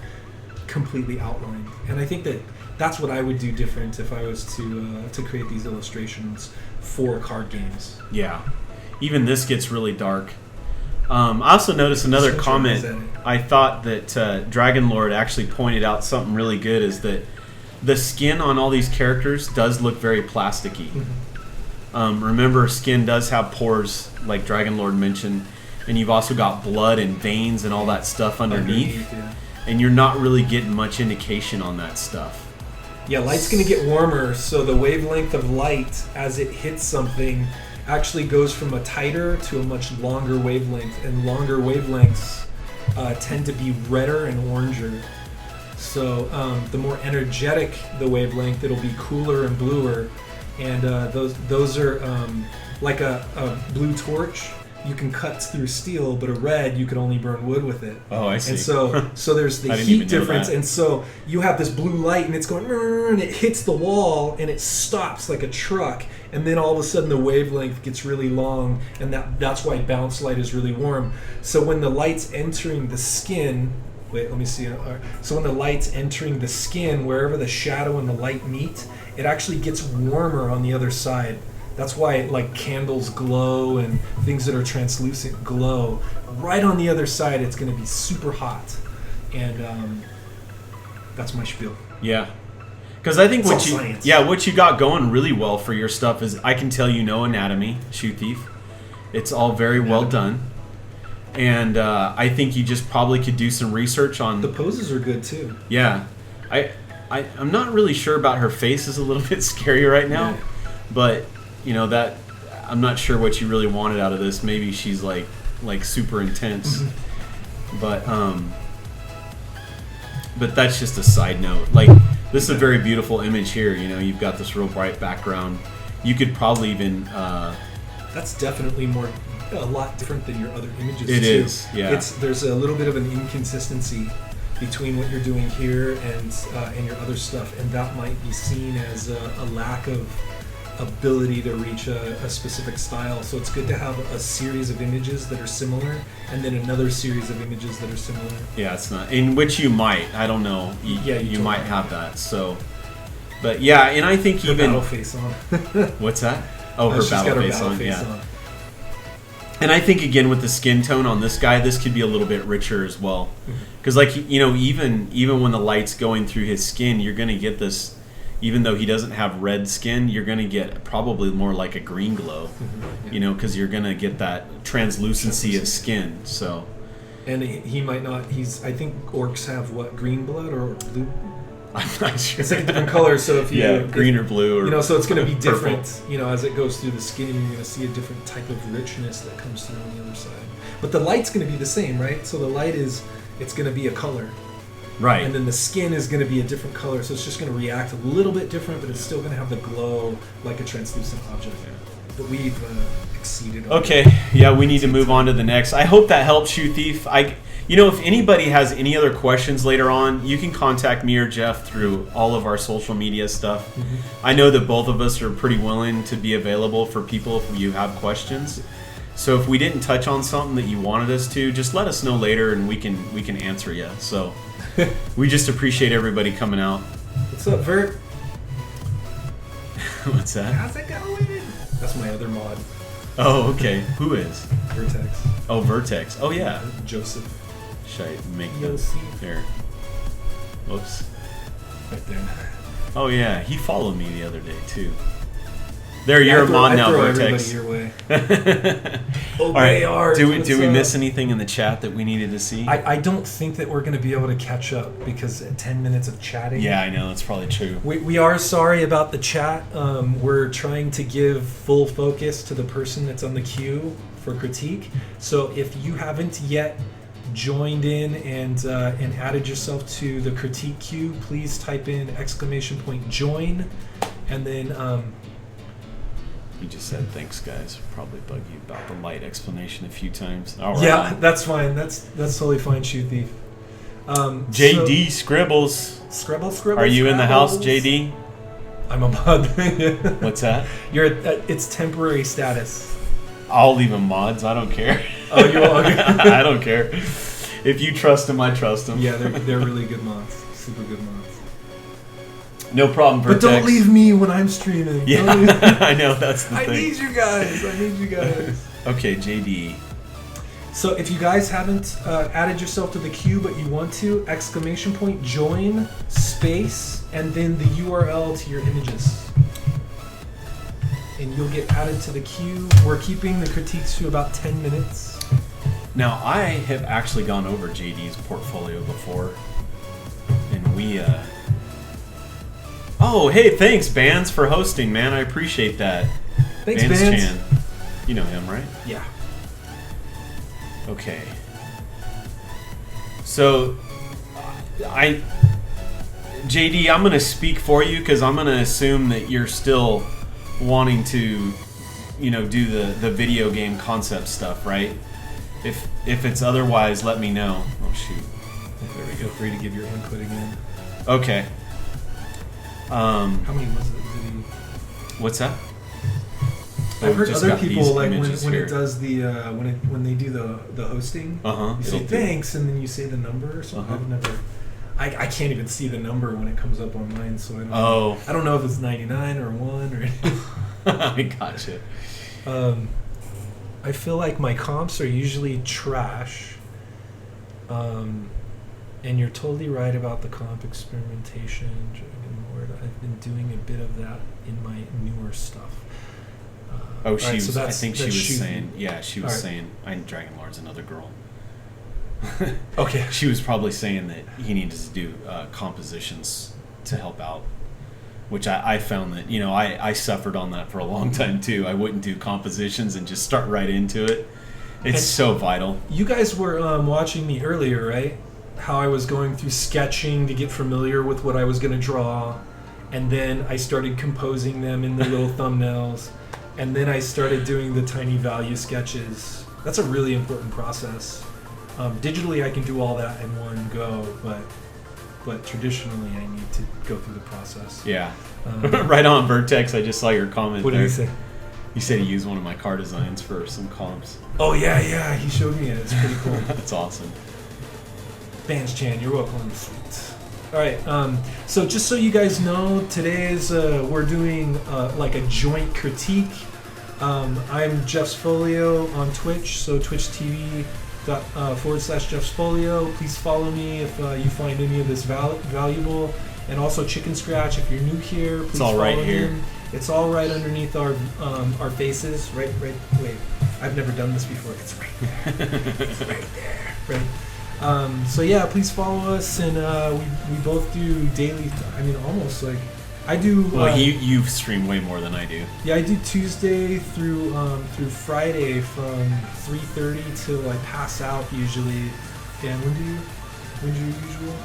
completely outlined. And I think that that's what I would do different if I was to create these illustrations for card games.
Yeah. Even this gets really dark. I also noticed another comment. I thought that Dragon Lord actually pointed out something really good, is that the skin on all these characters does look very plasticky. Mm-hmm. Remember, skin does have pores, like Dragon Lord mentioned, and you've also got blood and veins and all that stuff underneath. Yeah. And you're not really getting much indication on that stuff.
Yeah, light's going to get warmer, so the wavelength of light as it hits something actually goes from a tighter to a much longer wavelength, and longer wavelengths tend to be redder and oranger. So the more energetic the wavelength, it'll be cooler and bluer, and those are like a blue torch. You can cut through steel, but a red, you can only burn wood with it.
Oh, I see.
And so there's the heat difference, and so you have this blue light, and it's going, and it hits the wall, and it stops like a truck, and then all of a sudden the wavelength gets really long, and that's why bounce light is really warm. So when the light's entering the skin, wait, let me see. So when the light's entering the skin, wherever the shadow and the light meet, it actually gets warmer on the other side. That's why like candles glow and things that are translucent glow. Right on the other side, it's going to be super hot, and that's my spiel.
Yeah, because I think what you got going really well for your stuff is, I can tell you know anatomy, Shoe Thief. It's all very well done, and I think you just probably could do some research on
the poses are good too.
Yeah, I'm not really sure about her face. Is a little bit scary right now, but. You know, that I'm not sure what you really wanted out of this. Maybe she's like super intense, but that's just a side note. Like, this is a very beautiful image here. You know, you've got this real bright background. You could probably even
that's definitely a lot different than your other images.
It
too.
is, yeah.
There's a little bit of an inconsistency between what you're doing here and your other stuff, and that might be seen as a lack of ability to reach a specific style. So it's good to have a series of images that are similar, and then another series of images that are similar.
Yeah, it's not, in which you might, I don't know, you might have that. So, but yeah, and I think
her
even
battle face on.
What's that? Oh, her battle face on. Yeah.
On.
And I think again with the skin tone on this guy, this could be a little bit richer as well, because like, you know, even when the light's going through his skin, you're gonna get this. Even though he doesn't have red skin, you're going to get probably more like a green glow, you know, because you're going to get that translucency of skin. So,
and he might not. I think orcs have what, green blood or blue?
I'm not sure.
It's like a different color. So if you
green or blue, or
you know, so it's going to be different.
Purple.
You know, as it goes through the skin, you're going to see a different type of richness that comes through on the other side. But the light's going to be the same, right? So the light it's going to be a color.
Right.
And then the skin is going to be a different color, so it's just going to react a little bit different, but it's still going to have the glow like a translucent object. But we've exceeded.
Okay, yeah, we need to move on to the next. I hope that helps, Shoe Thief. If anybody has any other questions later on, you can contact me or Jeff through all of our social media stuff.
Mm-hmm.
I know that both of us are pretty willing to be available for people if you have questions. So if we didn't touch on something that you wanted us to, just let us know later and we can answer you. So we just appreciate everybody coming out.
What's up, Vert?
What's that?
How's it going? That's my other mod,
Oh, okay. Who is?
Vertex.
Oh, Vertex. Oh, yeah.
Joseph.
Should I make
You'll
the...
see.
There. Whoops.
Right there.
Oh, yeah. He followed me the other day, too. There, you're a mod now, Vertex.
Your way.
All right.
Art,
Do we
what's
miss
up?
anything in the chat that we needed to see?
I don't think that we're going to be able to catch up because 10 minutes of chatting.
Yeah, I know. That's probably true.
We are sorry about the chat. We're trying to give full focus to the person that's on the queue for critique. So if you haven't yet joined in and added yourself to the critique queue, please type in !join, and then
You just said thanks, guys. Probably bug you about the light explanation a few times. All right.
yeah, that's fine. That's totally fine, Shoe Thief.
JD Scribbles.
Scribble.
Are you in the house, JD?
I'm a mod.
What's that?
It's temporary status.
I'll leave him mods. I don't care.
Oh, you will? Okay.
I don't care. If you trust him, I trust him.
Yeah, they're really good mods. Super good mods.
No problem, Vertex.
But don't leave me when I'm streaming.
Yeah, I know, that's the thing.
I need you guys.
Okay, JD.
So if you guys haven't added yourself to the queue, but you want to, !join, space, and then the URL to your images. And you'll get added to the queue. We're keeping the critiques to about 10 minutes.
Now, I have actually gone over JD's portfolio before. And we, Oh, hey, thanks, Bands, for hosting, man. I appreciate that.
Thanks, Bands.
Chan. You know him, right?
Yeah.
Okay. So, JD, I'm going to speak for you because I'm going to assume that you're still wanting to, do the video game concept stuff, right? If it's otherwise, let me know. Oh, shoot.
There we go. Feel free to give your input again.
Okay.
How many was it?
What's that?
I've heard
just
other
got
people
these
like
images
when
here.
it does the when they do the hosting. You say
it'll do.
thanks and then you say the number or something. I've never. I can't even see the number when it comes up on mine, so I don't.
Oh.
I don't know if it's 99 or 1 or.
I gotcha.
I feel like my comps are usually trash. And you're totally right about the comp experimentation. Dragon Lord. I've been doing a bit of that in my newer stuff.
Oh, she
right,
was.
so
I think she was
shooting.
saying. Yeah, she was
All right.
saying. Dragon Lord's another girl.
Okay.
She was probably saying that he needed to do compositions to help out, which I found that I suffered on that for a long time too. I wouldn't do compositions and just start right into it. It's so vital.
You guys were watching me earlier, right? How I was going through sketching to get familiar with what I was going to draw, and then I started composing them in the little thumbnails, and then I started doing the tiny value sketches. That's a really important process. Digitally, I can do all that in one go, but traditionally, I need to go through the process.
Yeah. Right on, Vertex. I just saw your comment.
What did
there.
he say?
He said he used one of my car designs for some comps.
Oh yeah, he showed me it. It's pretty cool.
That's awesome.
Bands Chan, you're welcome. Sweet. All right. So just so you guys know, today is we're doing like a joint critique. I'm Jeff's Folio on Twitch, so twitch.tv/Jeff's Folio. Please follow me if you find any of this valuable. And also Chicken Scratch, if you're new here, please
all right
follow
here.
him. It's all right underneath our faces. Right. Wait, I've never done this before. It's right there. It's right there. Right. So yeah, please follow us, and we both do daily. Almost like I do.
Well, you stream way more than I do.
Yeah, I do Tuesday through Friday from 3:30 till I pass out usually. Dan, when do you usual?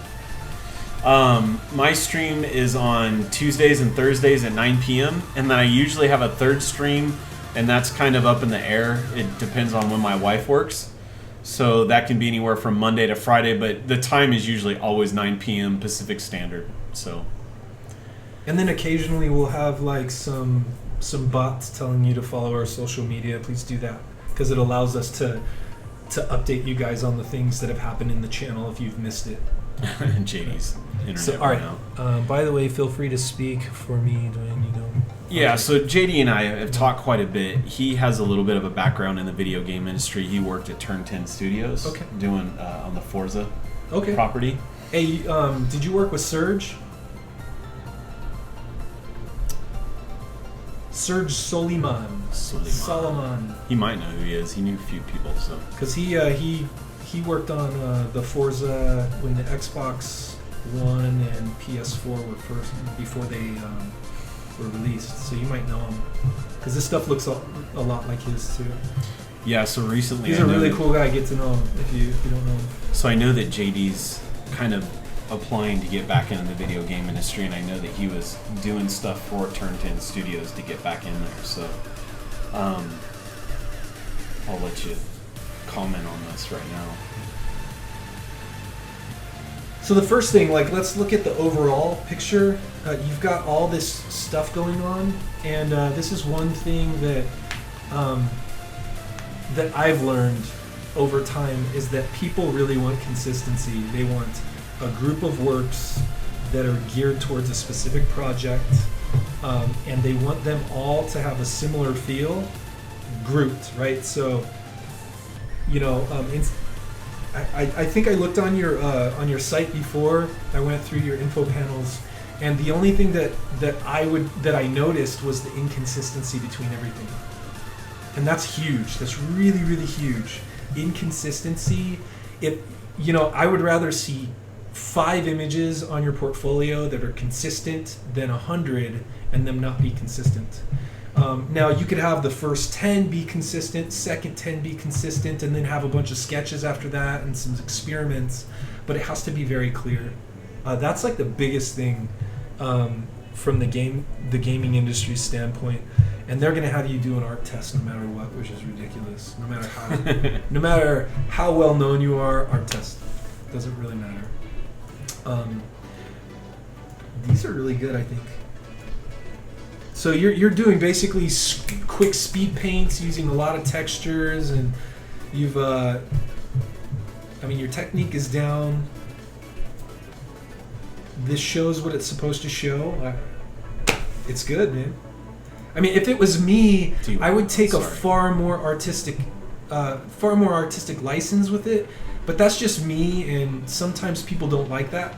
My stream is on Tuesdays and Thursdays at 9 p.m. and then I usually have a third stream, and that's kind of up in the air. It depends on when my wife works. So that can be anywhere from Monday to Friday, but the time is usually always 9 p.m. Pacific Standard. So,
And then occasionally we'll have like some bots telling you to follow our social media. Please do that because it allows us to update you guys on the things that have happened in the channel if you've missed it.
JD's internet
So, all right.
now.
By the way, feel free to speak for me, Dwayne. You know.
Yeah, so JD and I have talked quite a bit. He has a little bit of a background in the video game industry. He worked at Turn 10 Studios,
Okay.
doing on the Forza
Okay.
property.
Hey, did you work with Serge? Serge Soliman. Solomon.
He might know who he is. He knew a few people, so.
Because he worked on the Forza when the Xbox One and PS4 were first before they were released. So you might know him because this stuff looks a lot like his too.
Yeah, so recently
He's
I
a
know
really
that-
cool guy. Get to know him if you don't know him.
So I know that JD's kind of applying to get back into the video game industry, and I know that he was doing stuff for Turn 10 Studios to get back in there. So I'll let you comment on this right now.
So the first thing, like, let's look at the overall picture. You've got all this stuff going on, and this is one thing that that I've learned over time is that people really want consistency. They want a group of works that are geared towards a specific project, and they want them all to have a similar feel, grouped, right? So, you know, I think I looked on your site before. I went through your info panels, and the only thing that I noticed was the inconsistency between everything, and that's huge. That's really, really huge. Inconsistency. I would rather see 5 images on your portfolio that are consistent than 100 and them not be consistent. Now you could have the first 10 be consistent, second 10 be consistent, and then have a bunch of sketches after that and some experiments, but it has to be very clear. That's like the biggest thing from the gaming industry standpoint, and they're going to have you do an art test no matter what, which is ridiculous. No matter how well known you are, art test doesn't really matter. These are really good, I think. So you're doing basically quick speed paints using a lot of textures, and you've your technique is down. This shows what it's supposed to show. It's good, man. I mean, if it was me, I would take a far more artistic license with it. But that's just me, and sometimes people don't like that.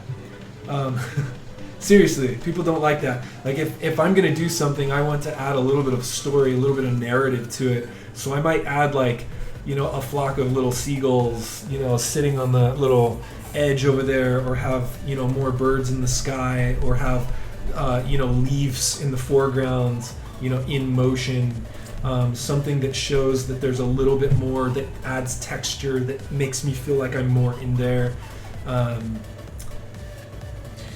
Seriously, people don't like that. Like if I'm gonna do something, I want to add a little bit of story, a little bit of narrative to it. So I might add a flock of little seagulls, sitting on the little edge over there, or have more birds in the sky, or have leaves in the foreground, in motion. Something that shows that there's a little bit more, that adds texture, that makes me feel like I'm more in there.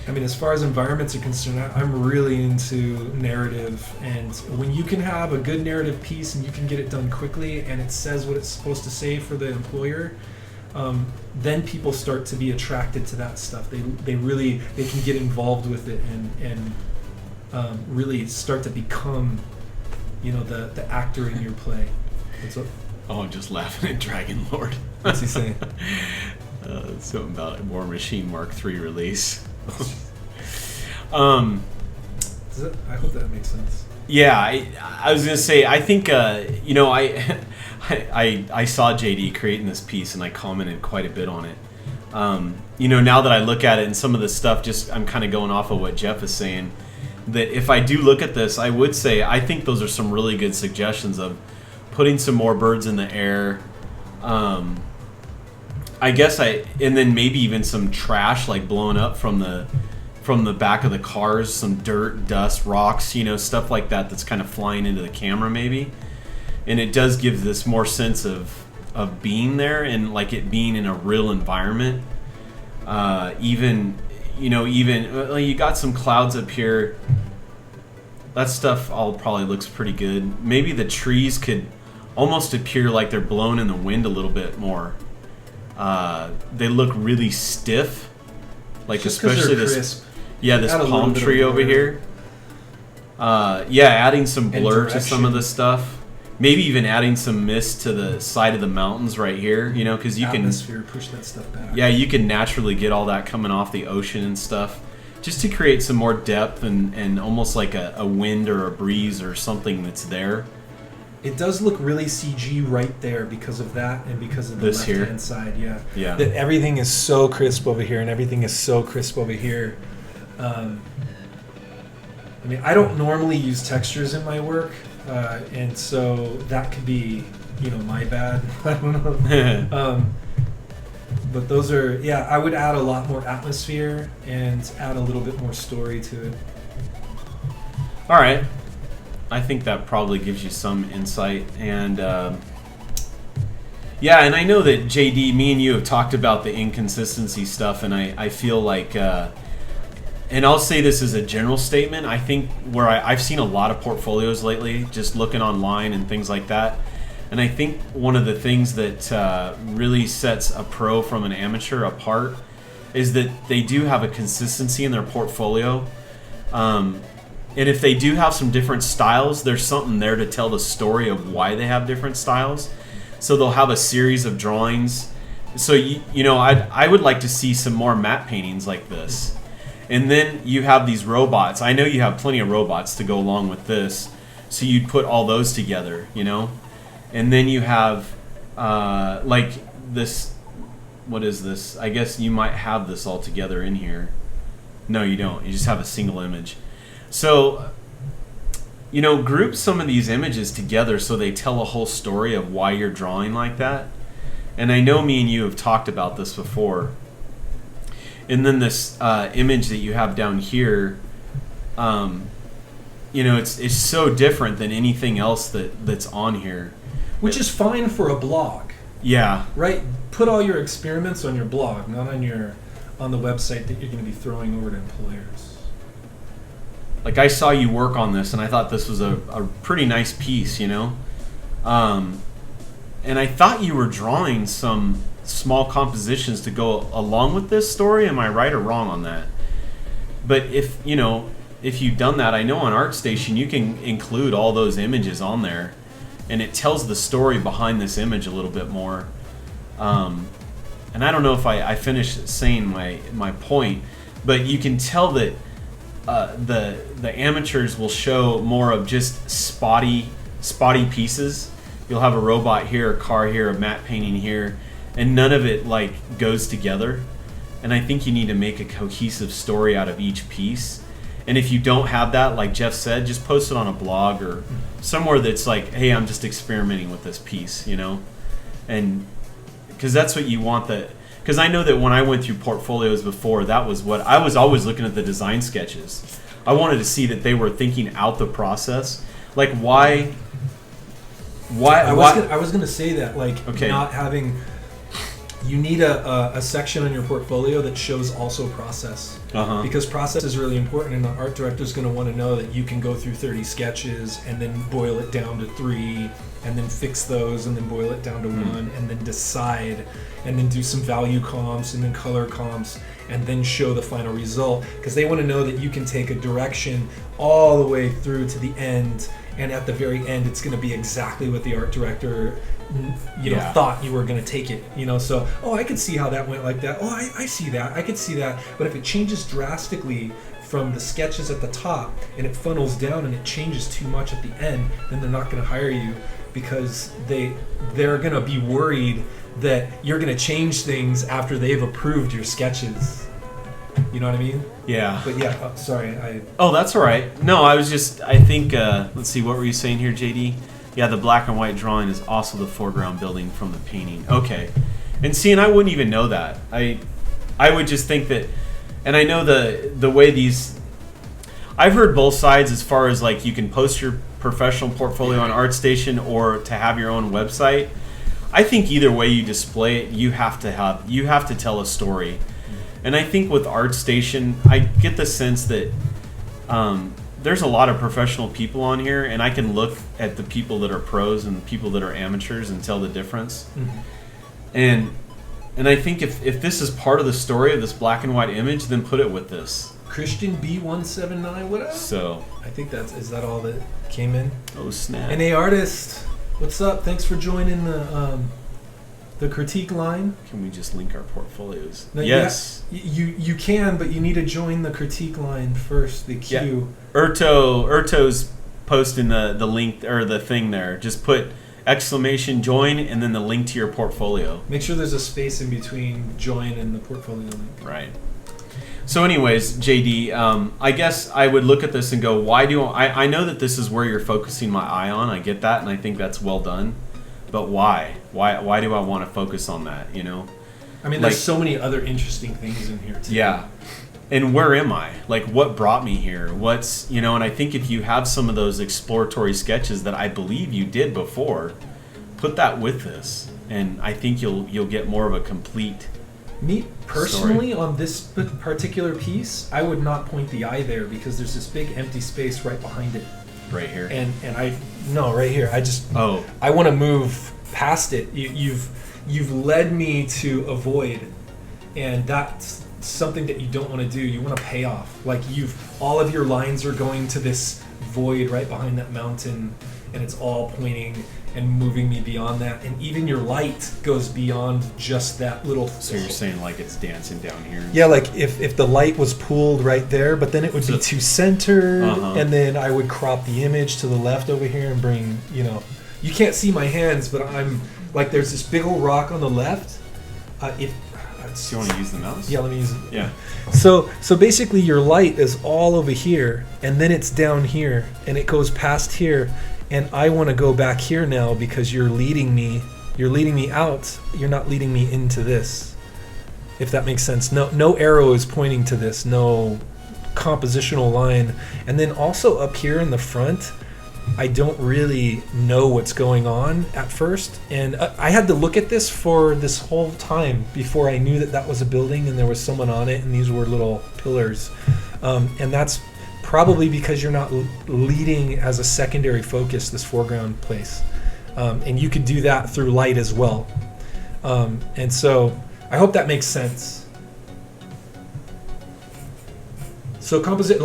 As far as environments are concerned, I'm really into narrative, and when you can have a good narrative piece and you can get it done quickly and it says what it's supposed to say for the employer, then people start to be attracted to that stuff. They can get involved with it and really start to become the actor in your play. What's up?
Oh, I'm just laughing at Dragon Lord.
What's he saying?
Something about a War Machine Mark III release.
I hope that makes sense.
Yeah, I was gonna say, I think I saw JD creating this piece and I commented quite a bit on it. Now that I look at it and some of the stuff, just I'm kind of going off of what Jeff is saying. That if I do look at this, I would say I think those are some really good suggestions of putting some more birds in the air. And then maybe even some trash like blowing up from the back of the cars, some dirt, dust, rocks, stuff like that that's kind of flying into the camera maybe. And it does give this more sense of being there and like it being in a real environment. Even you know, even you got some clouds up here. That stuff all probably looks pretty good. Maybe the trees could almost appear like they're blown in the wind a little bit more. They look really stiff, like
Just 'cause
especially
they're
this.
crisp.
Yeah, this
Add a little
palm
bit of
tree over
blur.
here. Yeah, adding some
And
blur to some of
direction.
the stuff. Maybe even adding some mist to the side of the mountains right here. You know, because you can.
Atmosphere, push that stuff back.
Yeah, you can naturally get all that coming off the ocean and stuff. Just to create some more depth and almost like a wind or a breeze or something that's there.
It does look really CG right there because of that and because of the
This here?
left-hand side. Yeah.
Yeah.
That everything is so crisp over here and everything is so crisp over here. I mean, I don't normally use textures in my work, and so that could be, you know, my bad. I don't know. But those are, yeah, I would add a lot more atmosphere and add a little bit more story to it.
All right. I think that probably gives you some insight. And yeah, and I know that JD, me and you have talked about the inconsistency stuff, and I feel like, and I'll say this as a general statement, I think where I've seen a lot of portfolios lately, just looking online and things like that. And I think one of the things that really sets a pro from an amateur apart is that they do have a consistency in their portfolio. And if they do have some different styles, there's something there to tell the story of why they have different styles. So they'll have a series of drawings. So, you know, I would like to see some more matte paintings like this. And then you have these robots. I know you have plenty of robots to go along with this. So you'd put all those together, you know? And then you have, like, this, what is this? I guess you might have this all together in here. No, you don't. You just have a single image. So, you know, group some of these images together so they tell a whole story of why you're drawing like that. And I know me and you have talked about this before. And then this image that you have down here, you know, it's so different than anything else that's on here.
Which is fine for a blog,
Yeah.
right? Put all your experiments on your blog, not on the website that you're going to be throwing over to employers.
Like, I saw you work on this, and I thought this was a pretty nice piece, you know? And I thought you were drawing some small compositions to go along with this story. Am I right or wrong on that? But if you've done that, I know on ArtStation you can include all those images on there, and it tells the story behind this image a little bit more. And I don't know if I finished saying my point, but you can tell that the amateurs will show more of just spotty pieces. You'll have a robot here, a car here, a matte painting here, and none of it like goes together. And I think you need to make a cohesive story out of each piece. And if you don't have that, like Jeff said, just post it on a blog or somewhere that's like, hey, I'm just experimenting with this piece, you know? And because that's what you want. Because I know that when I went through portfolios before, that was what I was always looking at, the design sketches. I wanted to see that they were thinking out the process. Like, why
I was gonna say that, like,
Okay.
not having. You need a section on your portfolio that shows also process.
Uh-huh.
Because process is really important, and the art director is going to want to know that you can go through 30 sketches and then boil it down to 3, and then fix those, and then boil it down to 1, and then decide, and then do some value comps, and then color comps, and then show the final result. Because they want to know that you can take a direction all the way through to the end, and at the very end, it's going to be exactly what the art director
Yeah.
thought you were going to take it, so I could see how that went like that. I see that, I could see that. But if it changes drastically from the sketches at the top and it funnels down and it changes too much at the end, then they're not going to hire you, because they're going to be worried that you're going to change things after they've approved your sketches. You know what I mean?
Yeah.
But yeah, sorry,
Oh, that's all right. No, I think, let's see, what were you saying here, JD? Yeah, the black and white drawing is also the foreground building from the painting. Okay. And see, and I wouldn't even know that. I would just think that, and I know the way these, I've heard both sides as far as like you can post your professional portfolio on ArtStation or to have your own website. I think either way you display it, you have to tell a story. And I think with ArtStation, I get the sense that there's a lot of professional people on here, and I can look at the people that are pros and the people that are amateurs and tell the difference. And I think if this is part of the story of this black and white image, then put it with this.
Christian B179, what up?
So,
I think is that all that came in?
oh snap.
NA Artist, what's up? Thanks for joining the critique line.
Can we just link our portfolios?
No,
Yes.
You can, but you need to join the critique line first, the queue.
Urto's posting the link or the thing there. Just put !join and then the link to your portfolio.
Make sure there's a space in between join and the portfolio link.
Right. So anyways, JD, I guess I would look at this and go, why do I know that this is where you're focusing my eye on. I get that, and I think that's well done. But why? Why do I want to focus on that, you know?
I mean, there's so many other interesting things in here too.
Yeah. And where am I? Like, what brought me here? What's, you know, and I think if you have some of those exploratory sketches that I believe you did before, put that with this. And I think you'll get more of a complete
Me personally, on this particular piece, I would not point the eye there because there's this big empty space right behind it.
right here.
And right here.
Oh.
I want to move past it. You've led me to avoid, and that's something that you don't want to do. You want to pay off. Like all of your lines are going to this void right behind that mountain, and it's all pointing and moving me beyond that. And even your light goes beyond just that little.
So you're saying like it's dancing down here?
Yeah, like if the light was pooled right there, but then it would be too centered, and then I would crop the image to the left over here and bring, you can't see my hands, but I'm like, there's this big old rock on the left.
Do you want to use the mouse?
Yeah, let me use it.
Yeah.
So basically your light is all over here, and then it's down here, and it goes past here, and I want to go back here now because you're leading me out. You're not leading me into this, if that makes sense. No arrow is pointing to this, no compositional line. And then also up here in the front, I don't really know what's going on at first, and I had to look at this for this whole time before I knew that was a building and there was someone on it and these were little pillars, and that's probably because you're not leading as a secondary focus this foreground place, and you could do that through light as well, and so I hope that makes sense. So composite,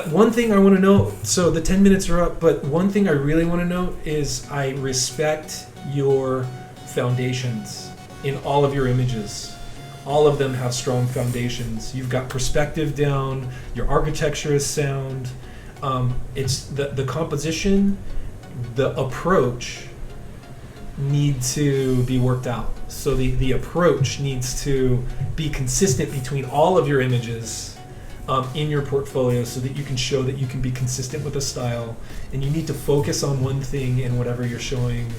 one thing I want to note, so the 10 minutes are up, but one thing I really want to note is I respect your foundations in all of your images. All of them have strong foundations. You've got perspective down, your architecture is sound. It's the composition, the approach need to be worked out. So the approach needs to be consistent between all of your images in your portfolio, so that you can show that you can be consistent with a style, and you need to focus on one thing in whatever you're showing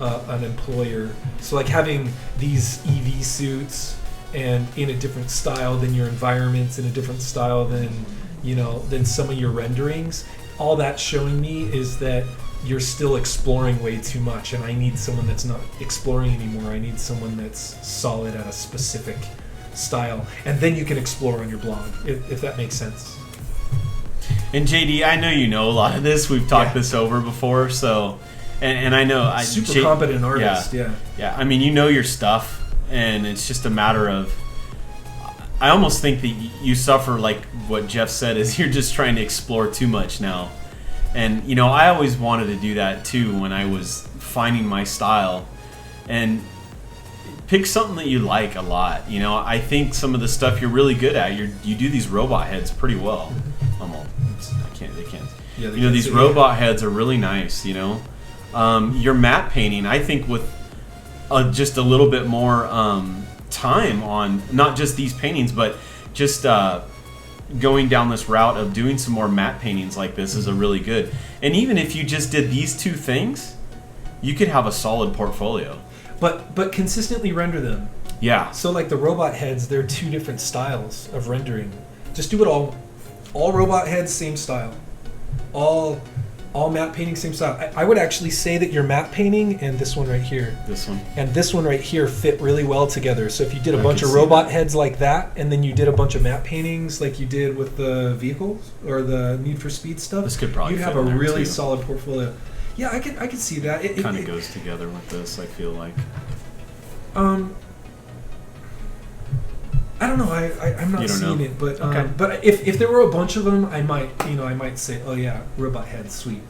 an employer. So like having these EV suits and in a different style than your environments, in a different style than some of your renderings, all that's showing me is that you're still exploring way too much, and I need someone that's not exploring anymore. I need someone that's solid at a specific style, and then you can explore on your blog, if that makes sense.
And JD, I know you know a lot of this. We've talked this over before, so and I know
super competent artist. Yeah.
I mean, you know your stuff, and it's just a matter of. I almost think that you suffer like what Jeff said, is you're just trying to explore too much now, and I always wanted to do that too when I was finding my style, and. Pick something that you like a lot. I think some of the stuff you're really good at, you do these robot heads pretty well. They can't. Yeah, these robot heads are really nice. Your matte painting, I think, with just a little bit more time on not just these paintings, but just going down this route of doing some more matte paintings like this is a really good. And even if you just did these two things, you could have a solid portfolio.
But consistently render them.
Yeah.
So like the robot heads, they're two different styles of rendering. Just do it all robot heads, same style. All all matte painting, same style. I would actually say that your matte painting and this one right here
This one.
and this one right here fit really well together. So if you did a
I
bunch
can
of
see
robot
that.
heads like that, and then you did a bunch of matte paintings like you did with the vehicles or the Need for Speed stuff,
This could probably
you'd have
fit
a
in there,
really
too.
solid portfolio. Yeah, I can see that. It
Kind of goes together with this, I feel like.
I don't know. I'm not
You don't
seeing
know?
it, but
Okay.
but if there were a bunch of them, I might say, oh yeah, robot head, sweet.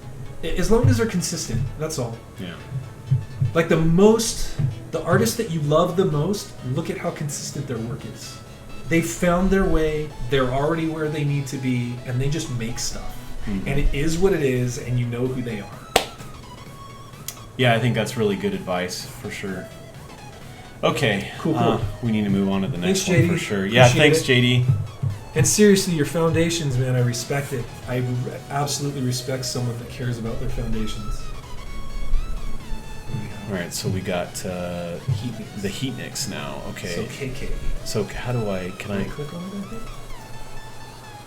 As long as they're consistent, that's all.
Yeah.
Like the artists that you love the most, look at how consistent their work is. They found their way. They're already where they need to be, and they just make stuff.
Mhm.
And it is what it is, and you know who they are.
Yeah, I think that's really good advice for sure. Okay.
Cool.
We need to move on to the next
Thanks,
one
JD.
for sure. Yeah,
Appreciate
thanks,
it.
JD.
And seriously, your foundations, man, I respect it. I absolutely respect someone that cares about their foundations.
All right, so we got
Heat mix.
the Heatniks now.
So
Okay.
KK.
So how do I? Can I?
Click on it, I think.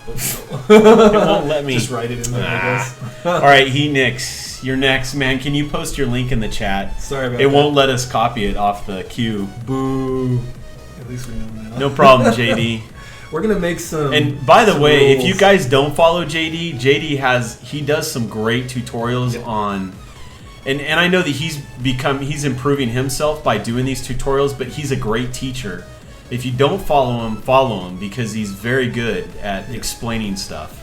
It won't let me.
Just write it in there, I guess.
All right, Heatniks, you're next, man. Can you post your link in the chat?
Sorry about
It
that.
won't let us copy it off the queue.
Boo. At least we know now.
No problem, JD.
We're gonna make some.
And by the
some
way, if
rules.
you guys don't follow JD, he does some great tutorials
Yep.
on, and I know that he's improving himself by doing these tutorials, but he's a great teacher. If you don't follow him because he's very good at explaining stuff.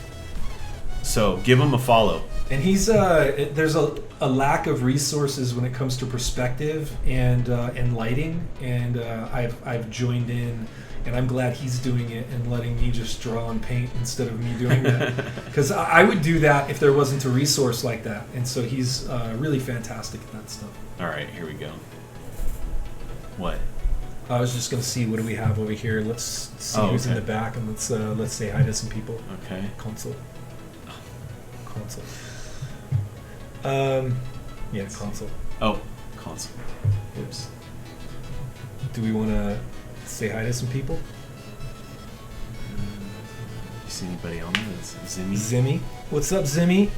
So give him a follow.
And he's there's a lack of resources when it comes to perspective and lighting, and I've joined in, and I'm glad he's doing it and letting me just draw and paint instead of me doing that, because I would do that if there wasn't a resource like that, and so he's really fantastic at that stuff.
All right, here we go. What?
I was just gonna see what do we have over here. Let's see who's in
okay.
the back, and let's say hi to some people.
Okay.
Console. Yeah, console.
Oh, console. Oops.
Do we want to say hi to some people?
You see anybody on there? That's Zimmy.
Zimmy. What's up, Zimmy?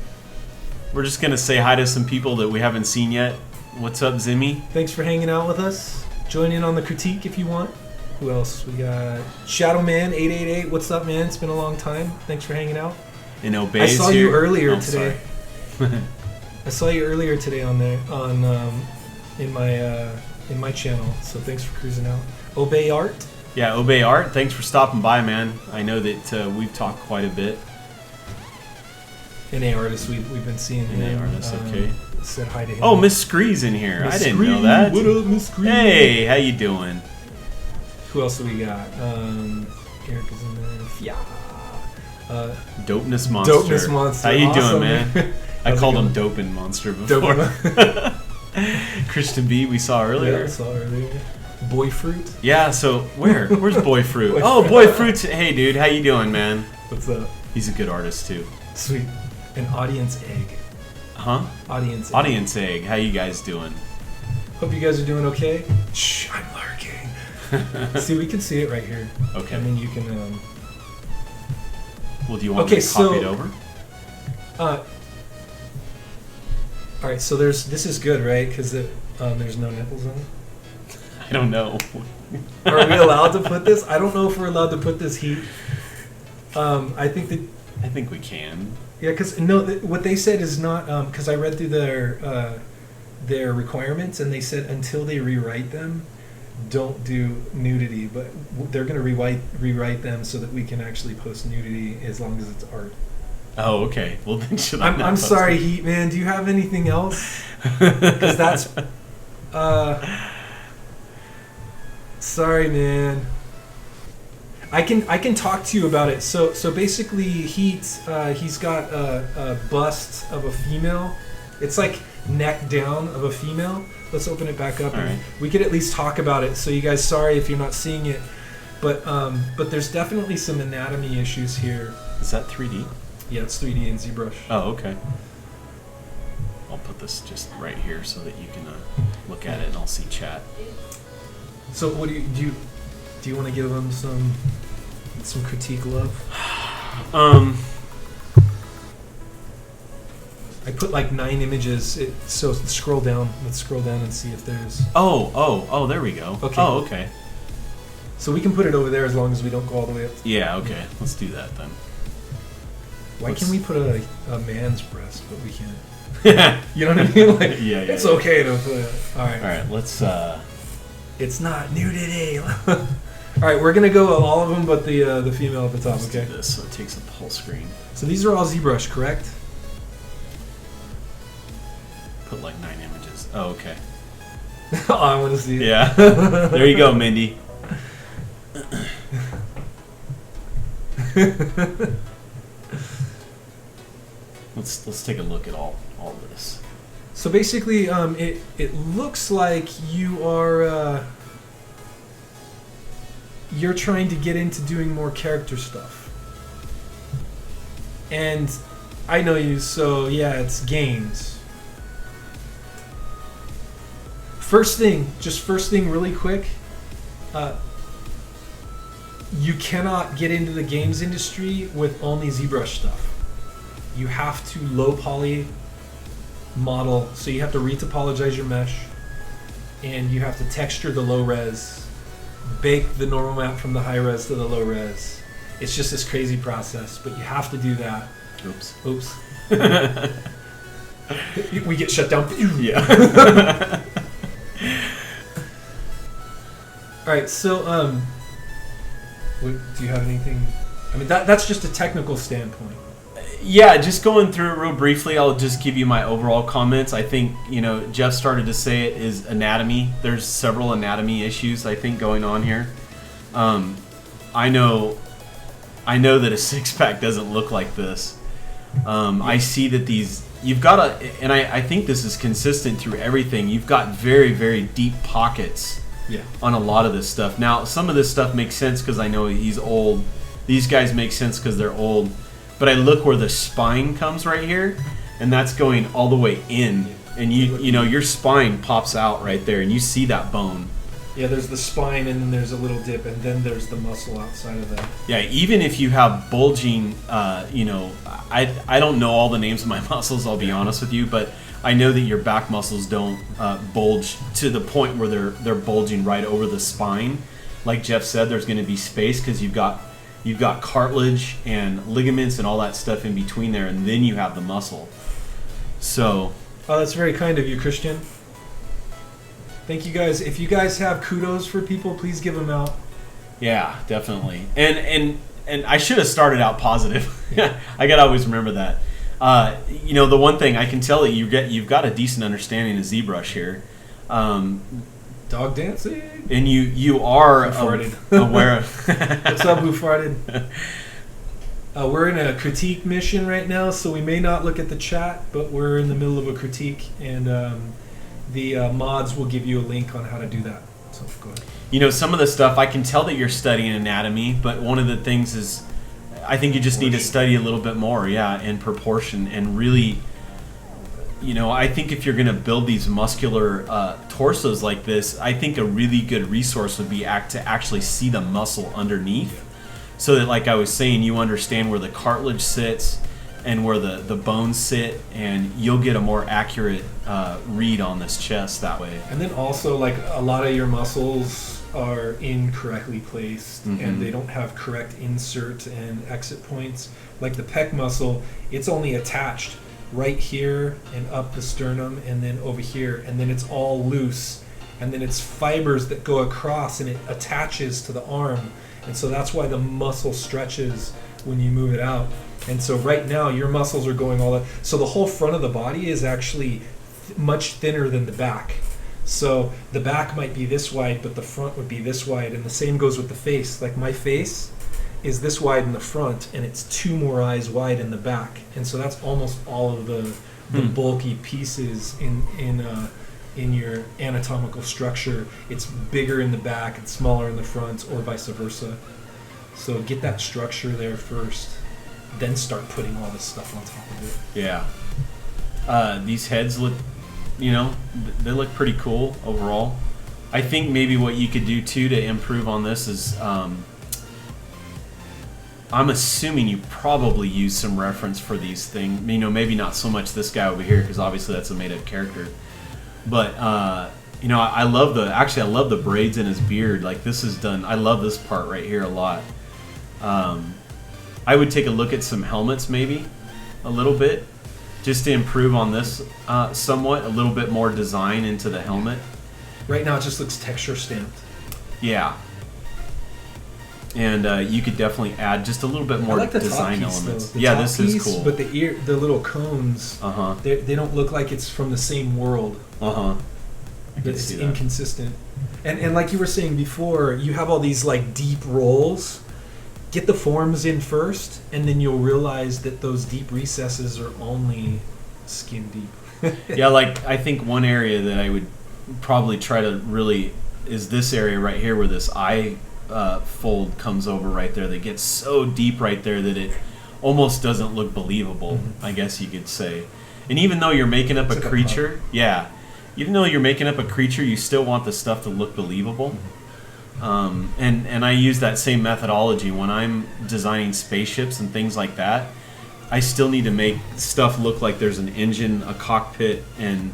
We're just gonna say hi to some people that we haven't seen yet. What's up, Zimmy?
Thanks for hanging out with us. Join in on the critique if you want. Who else? We got Shadowman888. What's up, man? It's been a long time. Thanks for hanging out.
And Obey's
I saw
here.
you earlier
Oh,
today.
sorry.
I saw you earlier today on there in my channel. So thanks for cruising out. Obey Art.
Yeah, Obey Art. Thanks for stopping by, man. I know that we've talked quite a bit.
NA Artist. We've been seeing him.
NA Artist, okay.
Said hi to him.
Oh, Miss Scree's in here.
Miss
I didn't
Scree.
know that.
What up, Miss Scree?
Hey, how you doing?
Who else do we got? Erica's in there. Yeah.
Dopeness Monster.
Dopeness Monster.
How you
Awesome,
doing, man? I
How's it
called him
going?
Dopin Monster before.
Dope.
Christian B, we saw
Yeah, I
earlier.
saw earlier. Boy Fruit.
Yeah, so where's Boy Fruit?
Boy
Oh,
Fruit.
Boy Fruit's. Hey, dude, how you doing, man?
What's up?
He's a good artist too.
Sweet. An audience egg.
Huh?
Audience egg.
Audience Egg, how you guys doing?
Hope you guys are doing okay. Shh, I'm lurking. See, we can see it right here.
Okay.
And then you can.
Well, do you want
Okay,
me to copy
so-
it over?
All right, so this is good, right? Because there's no nipples on it.
I don't know.
Are we allowed to put this? I don't know if we're allowed to put this heat. I think that.
I think we can.
Yeah, because what they said is not because I read through their requirements, and they said until they rewrite them, don't do nudity. But they're going to rewrite them so that we can actually post nudity as long as it's art.
Oh, okay. Well, then should I not
I'm
post
sorry,
it?
Heat Man. Do you have anything else? Because that's sorry, man. I can talk to you about it. So basically, Heat he's got a bust of a female. It's like neck down of a female. Let's open it back up.
All
And
right.
we could at least talk about it. So you guys, sorry if you're not seeing it, but there's definitely some anatomy issues here.
Is that 3D?
Yeah, it's 3D in ZBrush.
Oh, okay. I'll put this just right here so that you can look at it and I'll see chat.
So what do you want to give them some critique love? I put like 9 images. So scroll down. Let's scroll down and see if there's.
Oh, there we go.
Okay.
Oh, okay.
So we can put it over there as long as we don't go all the way up.
Yeah, okay. Let's do that then.
Why can we put a man's breast, but we can't? You know what I mean? Like,
Yeah,
it's
yeah.
okay to put it. All right.
All right, let's.
It's not nudity. All right, we're gonna go all of them, but the female at the top.
Let's
Okay.
do this so it takes up the whole screen.
So these are all ZBrush, correct?
Put like 9 images. Oh, okay.
Oh, I want to see it.
Yeah. There you go, Mindy. Let's take a look at all this.
So basically, it looks like you are you're trying to get into doing more character stuff, and I know you. So yeah, it's games. First thing, really quick. You cannot get into the games industry with only ZBrush stuff. You have to low poly model, so you have to retopologize your mesh, and you have to texture the low res, bake the normal map from the high res to the low res. It's just this crazy process, but you have to do that. Oops. We get shut down.
Yeah.
All right, so do you have anything? I mean, that's just a technical standpoint.
Yeah, just going through it real briefly, I'll just give you my overall comments. I think, Jeff started to say it is anatomy. There's several anatomy issues, I think, going on here. I know that a 6-pack doesn't look like this. I see that you've got and I think this is consistent through everything. You've got very, very deep pockets on a lot of this stuff. Now, some of this stuff makes sense because I know he's old. These guys make sense because they're old. But I look where the spine comes right here, and that's going all the way in. And your spine pops out right there, and you see that bone.
Yeah, there's the spine, and then there's a little dip, and then there's the muscle outside of that.
Yeah, even if you have bulging, I don't know all the names of my muscles, I'll be honest with you, but I know that your back muscles don't bulge to the point where they're bulging right over the spine. Like Jeff said, there's going to be space because you've got cartilage and ligaments and all that stuff in between there, and then you have the muscle. So.
Oh, that's very kind of you, Christian. Thank you guys. If you guys have kudos for people, please give them out.
Yeah, definitely. And I should have started out positive. I gotta always remember that. The one thing I can tell that you've got a decent understanding of ZBrush here.
Dog dancing.
And you are aware of.
What's up, who farted? We're in a critique mission right now, so we may not look at the chat, but we're in the middle of a critique, and the mods will give you a link on how to do that. So go ahead.
Some of the stuff, I can tell that you're studying anatomy, but one of the things is I think you just need to study a little bit more, in proportion, and really, I think if you're going to build these muscular torsos like this, I think a really good resource would be to actually see the muscle underneath, so that, like I was saying, you understand where the cartilage sits and where the bones sit, and you'll get a more accurate read on this chest that way.
And then also, like, a lot of your muscles are incorrectly placed, and they don't have correct insert and exit points. Like the pec muscle, it's only attached right here and up the sternum and then over here, and then it's all loose, and then it's fibers that go across and it attaches to the arm, and so that's why the muscle stretches when you move it out. And so right now your muscles are going all that, so the whole front of the body is actually much thinner than the back. So the back might be this wide, but the front would be this wide, and the same goes with the face. Like my face is this wide in the front, and it's 2 more eyes wide in the back, and so that's almost all of the bulky pieces in your anatomical structure. It's bigger in the back, it's smaller in the front, or vice versa. So get that structure there first, then start putting all this stuff on top of it.
Yeah. These heads look, they look pretty cool overall. I think maybe what you could do too to improve on this is I'm assuming you probably use some reference for these things. You know, maybe not so much this guy over here because obviously that's a made-up character. But you know, I love the braids in his beard. Like this is done. I love this part right here a lot. I would take a look at some helmets maybe a little bit just to improve on this somewhat. A little bit more design into the helmet.
Right now, it just looks texture stamped.
Yeah. And you could definitely add just a little bit more
I like the
design
top piece,
elements.
though. The
Yeah,
top
this
piece,
is cool.
But the little cones, they don't look like it's from the same world.
I can
It's
see that.
inconsistent. And like you were saying before, you have all these like deep rolls. Get the forms in first, and then you'll realize that those deep recesses are only skin deep.
Yeah, like I think one area that I would probably try to really is this area right here where this eye fold comes over right there. That gets so deep right there that it almost doesn't look believable. I guess you could say. And even though you're making up
It's
a
like a
creature, even though you're making up a creature, you still want the stuff to look believable. And I use that same methodology when I'm designing spaceships and things like that. I still need to make stuff look like there's an engine, a cockpit, and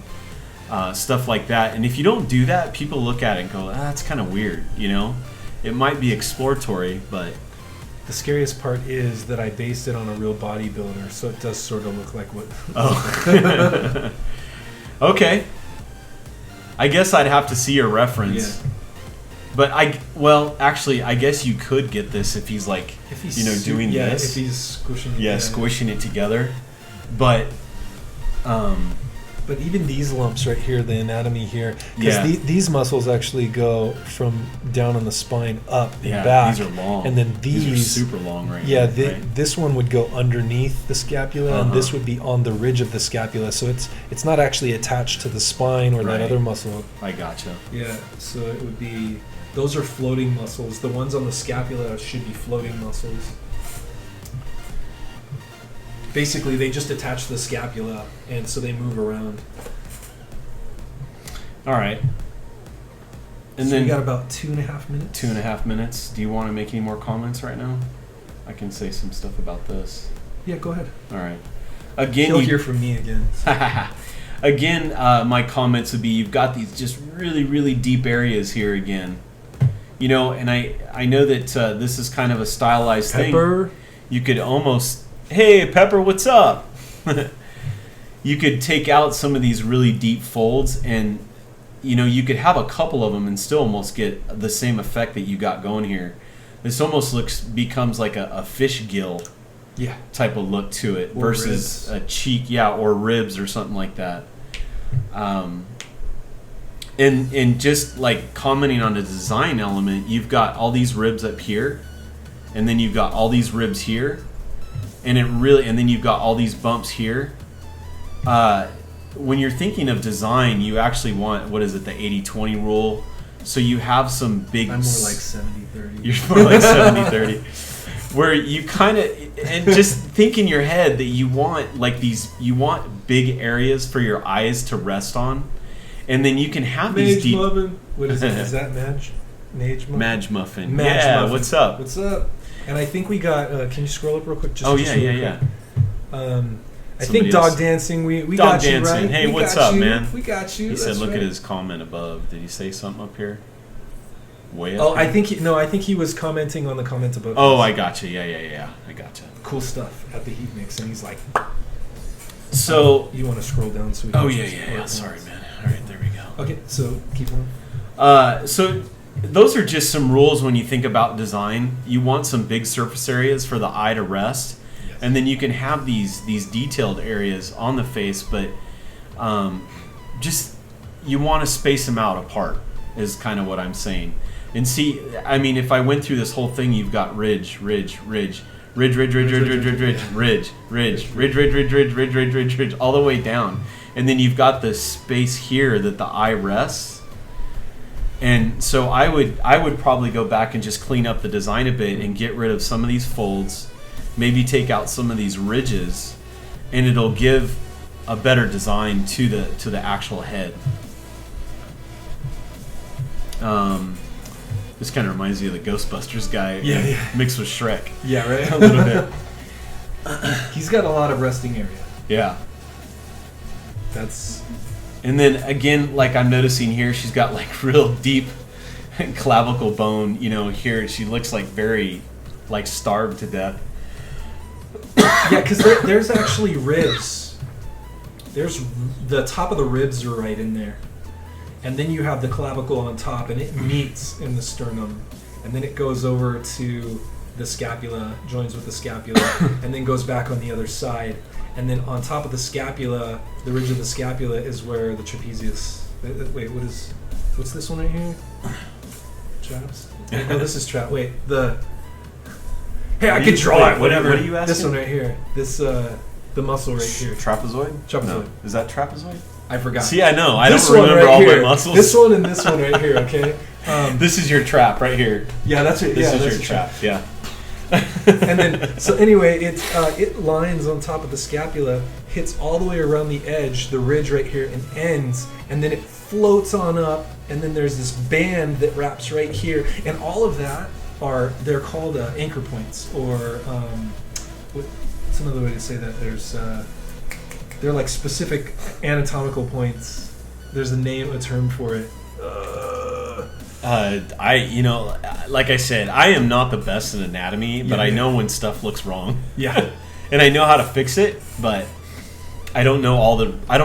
stuff like that. And if you don't do that, people look at it and go, that's kind of weird, you know? It might be exploratory, but...
The scariest part is that I based it on a real bodybuilder, so it does sort of look like what...
Oh. Okay. I guess I'd have to see your reference.
Yeah.
But actually, I guess you could get this if he's like,
If he's
doing this.
if he's squishing it.
Yeah, squishing it together. But,
But even these lumps right here, the anatomy here, because these muscles actually go from down on the spine up and back.
these are long.
And then
these are
these
super long right
Yeah,
here, right?
this one would go underneath the scapula, and this would be on the ridge of the scapula. So it's not actually attached to the spine or
Right.
that other muscle.
I gotcha.
Yeah, so it would be... Those are floating muscles. The ones on the scapula should be floating muscles. Basically, they just attach to the scapula, and so they move around.
All right. And
So
then
we got about 2.5 minutes.
2.5 minutes. Do you want to make any more comments right now? I can say some stuff about this.
Yeah, go ahead.
All right. Again,
You'll hear from me again.
Again, my comments would be you've got these just really, really deep areas here again. You know, and I know that this is kind of a stylized
Pepper.
thing. You could almost, hey, Pepper, what's up? You could take out some of these really deep folds and, you know, you could have a couple of them and still almost get the same effect that you got going here. This almost becomes like a fish gill type of look to it
Or
versus
ribs.
a cheek, or ribs or something like that. And just like commenting on the design element, you've got all these ribs up here, and then you've got all these ribs here, and then you've got all these bumps here. When you're thinking of design, you actually want, what is it, the 80-20 rule? So you have some big...
I'm more like 70-30.
You're more like 70-30. Where you kind of, and just think in your head that you want like these, you want big areas for your eyes to rest on, and then you can have these
Mage
deep.
Muffin. What is it? Is that Madge? Mage Muffin?
Madge Muffin.
Madge
Yeah,
Muffin.
what's up?
What's up? And I think we got. Can you scroll up real quick?
Oh
just
yeah,
real
yeah,
quick.
yeah.
I
Somebody
think Dog
else.
Dancing. We
Dog
got you
Dancing.
right.
Hey,
We
what's
got
up,
you.
man?
We got you.
He said,
That's
"Look
right.
at his comment above." Did he say something up here? Way up.
Oh,
here?
I think he was commenting on the comment above.
Oh,
this.
I gotcha. Yeah. I gotcha.
Cool stuff at the heat mix, and he's like,
So.
"You want to scroll down so we
Oh
can
yeah,
choose
yeah,
the
yeah.
right
Sorry,
ones."
man. All right, there we go.
Okay, so keep on.
So those are just some rules when you think about design. You want some big surface areas for the eye to rest,
Yes.
and then you can have these detailed areas on the face, but just you want to space them out apart is kind of what I'm saying. And see, I mean, if I went through this whole thing, you've got ridge, all the way down, and then you've got this space here that the eye rests. And so I would probably go back and just clean up the design a bit and get rid of some of these folds, maybe take out some of these ridges, and it'll give a better design to the actual head. This kind of reminds me of the Ghostbusters guy.
Yeah.
Mixed with Shrek.
Yeah, right.
A little bit.
He's got a lot of resting area.
Yeah.
That's
And then again, like I'm noticing here, she's got like real deep clavicle bone, here. She looks like very, like starved to death.
yeah, because there's actually ribs. There's the top of the ribs are right in there, and then you have the clavicle on top, and it meets in the sternum, and then it goes over to the scapula, joins with the scapula, and then goes back on the other side, and then on top of the scapula, the ridge of the scapula is where the trapezius. Wait, what's this one right here? Traps? No, this is trap. Wait, Hey, I can draw it. Whatever.
What are you asking?
This one right here. This the muscle right here.
Trapezoid?
Trapezoid.
No. Is that trapezoid?
I forgot.
See, I know. I
This
don't
one
remember
right
all
here.
my muscles.
This one and this one right here. Okay.
This is your trap right here.
Yeah, that's it.
This
Yeah,
is
that's
your
a
trap. Yeah.
And then, so anyway, it lines on top of the scapula, hits all the way around the edge, the ridge right here, and ends, and then it floats on up, and then there's this band that wraps right here, and all of that they're called anchor points, or what's another way to say that? They're like specific anatomical points. There's a term for it.
Like I said, I am not the best in anatomy, but I know when stuff looks wrong.
Yeah.
And I know how to fix it, but I don't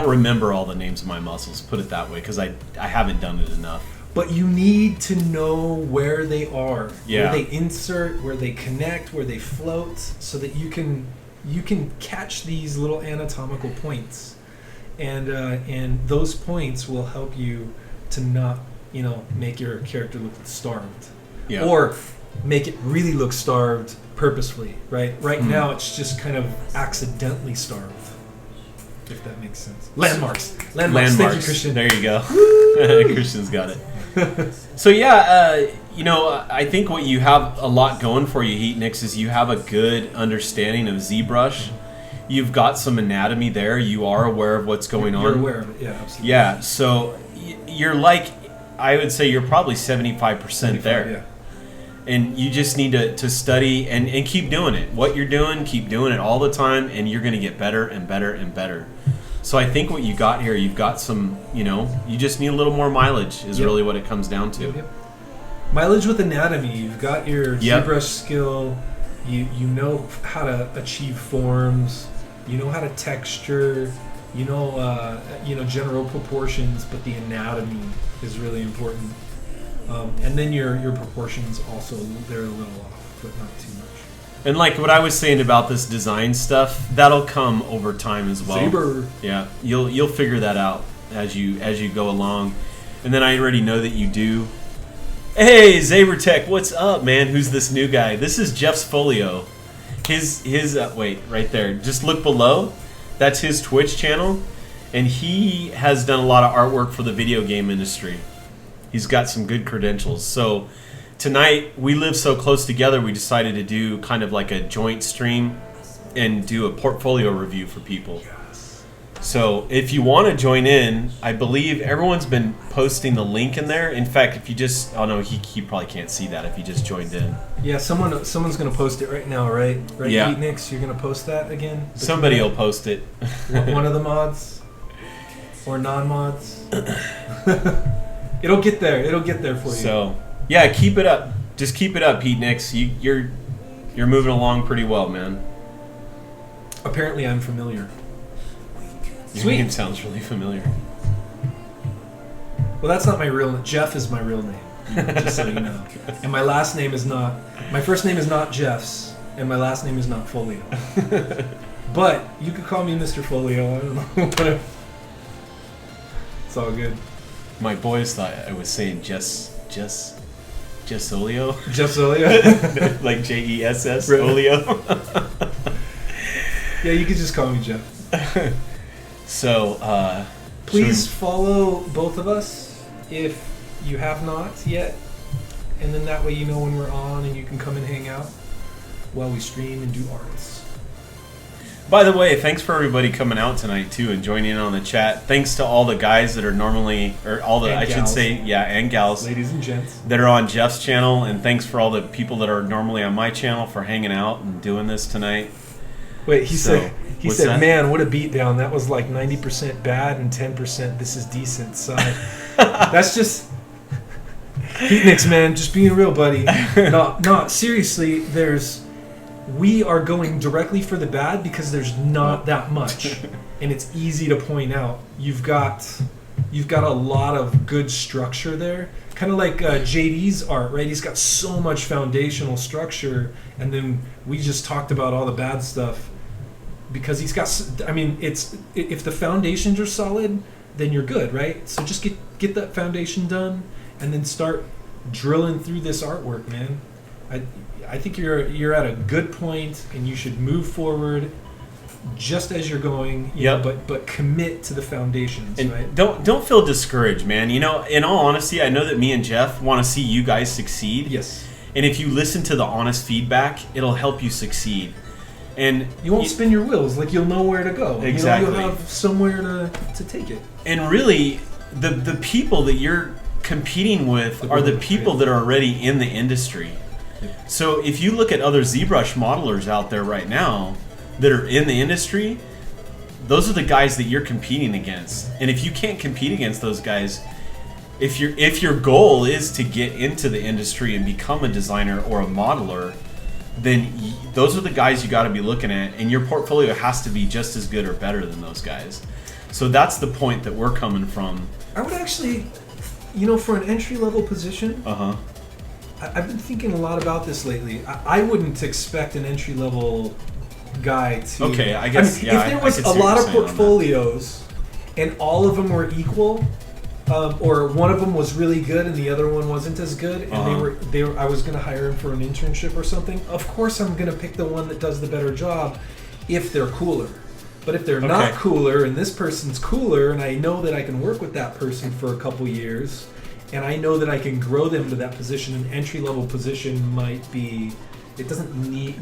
remember all the names of my muscles, put it that way, because I haven't done it enough.
But you need to know where they are,
Yeah.
where they insert, where they connect, where they float, so that you can catch these little anatomical points, and those points will help you to not make your character look starved,
Yeah.
or make it really look starved purposefully. Right now it's just kind of accidentally starved. If that makes sense. Landmarks. Thank you, Christian.
There you go. Christian's got it. So yeah, I think what you have a lot going for you, Heatnix, is you have a good understanding of ZBrush. You've got some anatomy there. You are aware of what's going on.
You're aware of it, yeah, absolutely.
Yeah, so you're I would say you're probably 75% there.
Yeah.
And you just need to study and keep doing it. What you're doing, keep doing it all the time, and you're going to get better and better and better. So I think what you got here, you've got some, you just need a little more mileage is really what it comes down to.
Yep. Mileage with anatomy. You've got your ZBrush skill. You know how to achieve forms. You know how to texture. You know general proportions, but the anatomy is really important. And then your proportions also, they're a little off, but not too much.
And like what I was saying about this design stuff, that'll come over time as well.
Saber.
Yeah, you'll figure that out as you go along. And then I already know that you do. Hey, Zabertech, what's up, man? Who's this new guy? This is Jeff's Folio. His wait, right there. Just look below. That's his Twitch channel, and he has done a lot of artwork for the video game industry. He's got some good credentials. So tonight, we live so close together, we decided to do kind of like a joint stream and do a portfolio review for people. So if you want to join in, I believe everyone's been posting the link in there. In fact, if you just, oh no, he probably can't see that if you just joined in.
Yeah, someone's going to post it right now, right? Right,
Yeah.
Heatnix, you're going to post that again?
Somebody will post it.
One of the mods? Or non-mods? It'll get there. It'll get there for you.
So, yeah, keep it up. Just keep it up, Heatnix. You're moving along pretty well, man.
Apparently I'm familiar.
Your
Sweet.
name sounds really familiar.
Well, that's not my real name. Jeff is my real name, just so you know. And my last name is not... My first name is not Jeff's, and my last name is not Folio. But you could call me Mr. Folio. I don't know. Whatever. It's all good.
My boys thought I was saying Jessolio.
Jeff Folio?
Like JESS
Right.
Folio.
Yeah, you could just call me Jeff.
So,
Please follow both of us if you have not yet. And then that way you know when we're on and you can come and hang out while we stream and do arts.
By the way, thanks for everybody coming out tonight too and joining in on the chat. Thanks to all the guys that are normally, or all the,
And
I should
gals.
say, yeah, and gals
Ladies and gents.
that are on Jeff's channel, and thanks for all the people that are normally on my channel for hanging out and doing this tonight.
Wait, he
So,
said,
what's that?
man, what a beatdown. That was like 90% bad and 10% this is decent side. That's just Heatniks, man, just being real, buddy. No, seriously, we are going directly for the bad because there's not that much, and it's easy to point out. You've got a lot of good structure there, kind of like JD's art, right? He's got so much foundational structure, and then we just talked about all the bad stuff because he's got. I mean, if the foundations are solid, then you're good, right? So just get that foundation done, and then start drilling through this artwork, man. I think you're at a good point, and you should move forward just as you're going. You
Yep.
know, but commit to the foundations,
And
right?
don't feel discouraged, man. You know, in all honesty, I know that me and Jeff want to see you guys succeed.
Yes.
And if you listen to the honest feedback, it'll help you succeed. And
You won't spin your wheels. Like, you'll know where to go.
Exactly.
You'll have somewhere to take it.
And really, the people that you're competing with are the people that are already in the industry. So if you look at other ZBrush modelers out there right now that are in the industry, those are the guys that you're competing against. And if you can't compete against those guys, if your goal is to get into the industry and become a designer or a modeler, then those are the guys you got to be looking at, and your portfolio has to be just as good or better than those guys. So that's the point that we're coming from.
I would actually, for an entry-level position,
Uh-huh.
I've been thinking a lot about this lately. I wouldn't expect an entry-level guy to...
Okay, I guess,
mean,
yeah,
if there
I
was
could
a
see what
lot
you're
of
saying on that.
portfolios and all of them were equal, or one of them was really good and the other one wasn't as good, and they were I was going to hire him for an internship or something, of course I'm going to pick the one that does the better job if they're cooler. But if they're not
Okay.
cooler and this person's cooler, and I know that I can work with that person for a couple years, and I know that I can grow them to that position, an entry-level position might be... It doesn't need...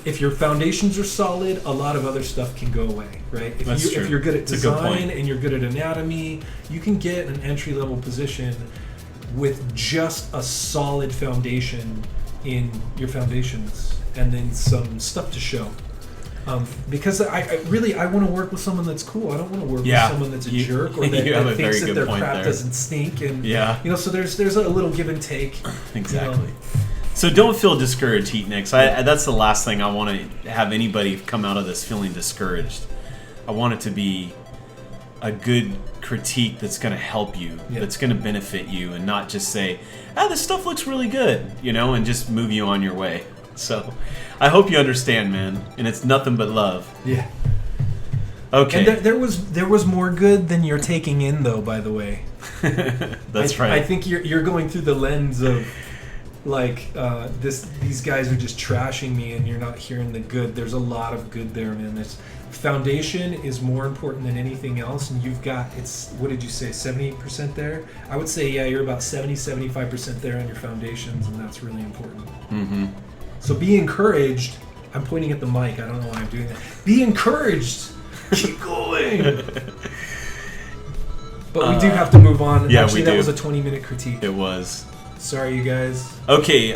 If your foundations are solid, a lot of other stuff can go away, right?
That's true.
If you're good at
It's a good
design
point.
and you're good at anatomy, you can get an entry-level position with just a solid foundation in your foundations and then some stuff to show. Because I want to work with someone that's cool. I don't want to work
Yeah.
with someone that's a
You-
jerk or
you
that,
have
that
a
thinks
very
that
good
their
point
crap
there.
doesn't stink. And
Yeah.
so there's a little give and take.
Exactly. So don't feel discouraged, Heatniks. That's the last thing I want to have anybody come out of this feeling discouraged. I want it to be a good critique that's going to help you, that's going to benefit you, and not just say, this stuff looks really good, and just move you on your way. So I hope you understand, man. And it's nothing but love.
Yeah.
Okay.
And there was more good than you're taking in, though. By the way,
That's right.
I think you're going through the lens of like these guys are just trashing me, and you're not hearing the good. There's a lot of good there, man. This foundation is more important than anything else, and you've got what did you say, 70% there? I would say you're about 70-75% there on your foundations, and that's really important.
Mm-hmm.
So be encouraged. I'm pointing at the mic. I don't know why I'm doing that. Be encouraged. Keep going. But we do have to move on.
Yeah,
Actually,
we
that
do.
was a 20-minute critique.
It was.
Sorry, you guys.
Okay,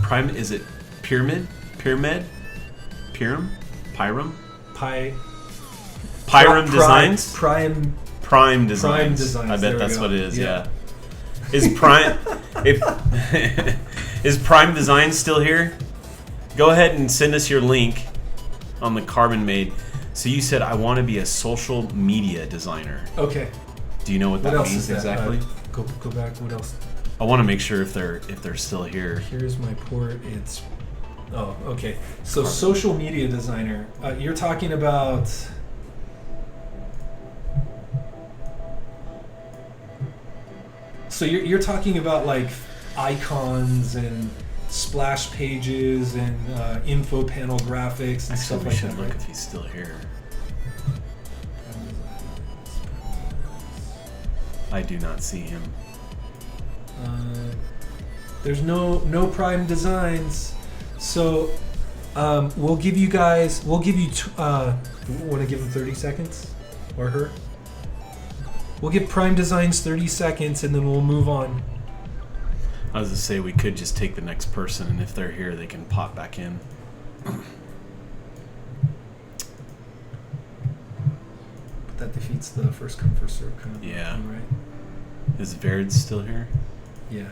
Prime, is it Pyramid? Pyram? Pyram Designs? Prime Designs.
Designs,
I
there
bet
we
that's
go.
what it is,
Yeah.
yeah. Is Prime is Prime Design still here? Go ahead and send us your link on the Carbon Made. So you said I want to be a social media designer.
Okay.
Do you know what
What
that
else
means
is that?
exactly?
Go back. What else?
I want to make sure if they're still here.
Here's my port. It's... Oh, okay. So
Carbon.
social media designer. You're talking about... So you're talking about like icons and splash pages and info panel graphics and
Actually,
stuff
we
like
should
that,
look
right?
if he's still here. I do not see him.
There's no Prime Designs. So We'll give you guys. We'll give you. Want to give them 30 seconds, or her? We'll give Prime Designs 30 seconds, and then we'll move on.
I was to say we could just take the next person, and if they're here, they can pop back in.
But that defeats the first come first serve kind of
Yeah.
thing, right?
Is Verd still here?
Yeah.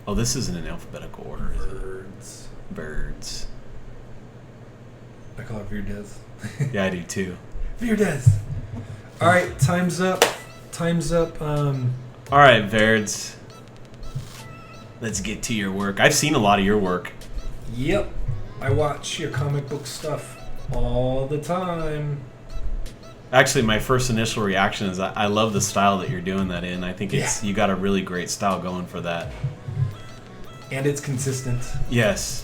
Oh, this isn't in alphabetical order, is it?
Birds.
Birds.
I call it Virdez.
Yeah, I do too.
Virdez. All right, time's up. Time's up.
All right, Verds. Let's get to your work. I've seen a lot of your work.
Yep. I watch your comic book stuff all the time.
Actually, my first initial reaction is I love the style that you're doing that in. I think it's you got a really great style going for that.
And it's consistent.
Yes.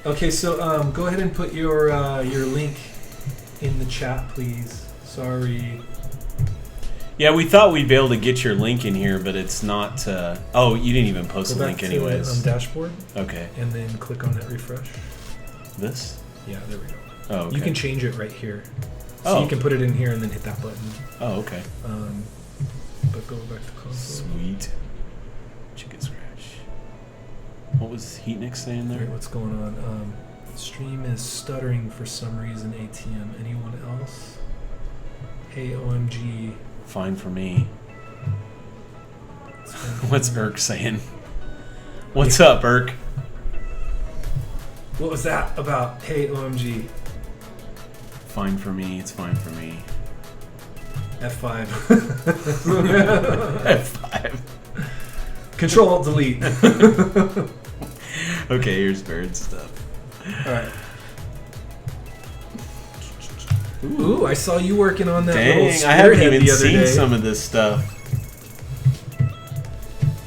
Okay, so go ahead and put your link in the chat, please. Sorry.
Yeah, we thought we'd be able to get your link in here, but it's not. Oh, you didn't even post
Go
the
back
link
to
anyways.
dashboard,
Okay.
and then click on that refresh.
This?
Yeah, there we go.
Oh, okay.
You can change it right here. So
Oh.
you can put it in here and then hit that button.
Oh, okay.
But go back to console.
Sweet. Chicken scratch. What was Heatnik saying
Wait,
there?
what's going on? Stream is stuttering for some reason. ATM. Anyone else? Hey, OMG.
Fine for me. What's Irk saying? What's up, Irk?
What was that about? Hey, OMG.
Fine for me. It's fine for me.
F5.
F5.
Control Alt Delete.
Okay, here's bird stuff.
All right. Ooh, I saw you working on that little
Dang, I haven't
spearhead
even
the other
seen
day.
some of this stuff.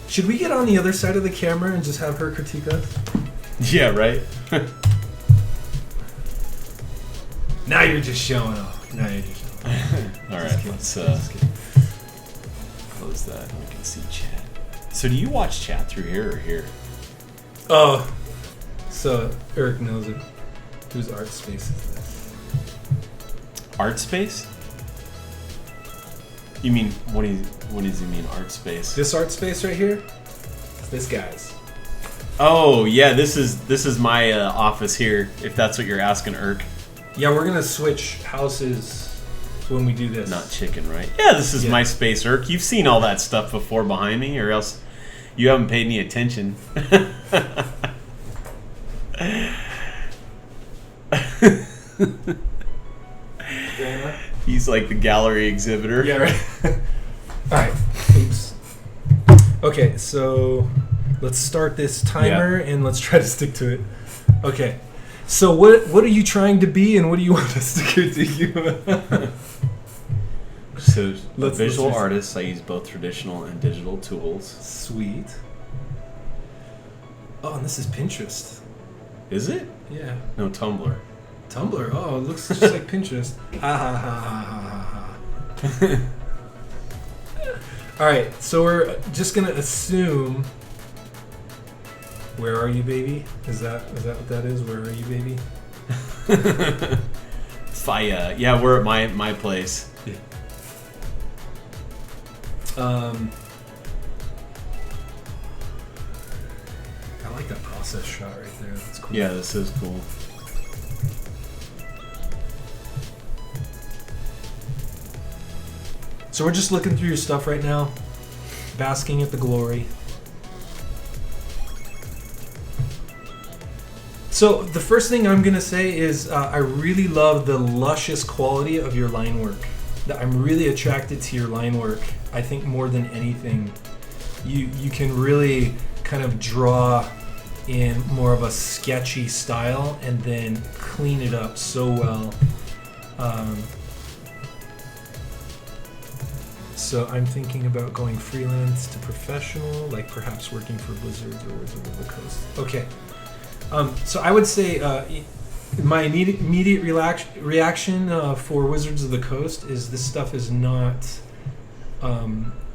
Should we get on the other side of the camera and just have her critique us?
Yeah, right?
Now you're just showing off. Now you're just showing off.
Alright, let's close that and we can see chat. So do you watch chat through here or here?
Oh, so Eric knows it. Whose art space is this?
Art space? You mean what does he mean art space?
This art space right here? It's this guy's.
Oh yeah, this is my office here. If that's what you're asking, Irk.
Yeah, we're gonna switch houses when we do this.
Not chicken, right? Yeah, this is
Yeah.
my space, Irk. You've seen all that stuff before behind me, or else you haven't paid any attention.
Grandma?
He's like the gallery exhibitor.
Yeah, right. Alright. Oops. Okay, so let's start this timer and let's try to stick to it. Okay. So what are you trying to be and what do you want us to critique you?
So,
Let's
visual
just-
artist, I use both traditional and digital tools.
Sweet. Oh, and this is Pinterest.
Is it?
Yeah.
No, Tumblr.
Tumblr. Oh, it looks just like Pinterest. Ha ha ha ha ha ha. All right, so we're just gonna assume. Where are you, baby? Is that what that is? Where are you, baby?
Fire. Yeah, we're at my place.
Yeah. I like that process shot right there. That's cool.
Yeah, this is cool.
So we're just looking through your stuff right now, basking at the glory. So the first thing I'm gonna say is I really love the luscious quality of your line work. I'm really attracted to your line work. I think more than anything, you can really kind of draw in more of a sketchy style and then clean it up so well. So I'm thinking about going freelance to professional, like perhaps working for Blizzards or Wizards of the Coast. Okay. So I would say my immediate reaction for Wizards of the Coast is this stuff is not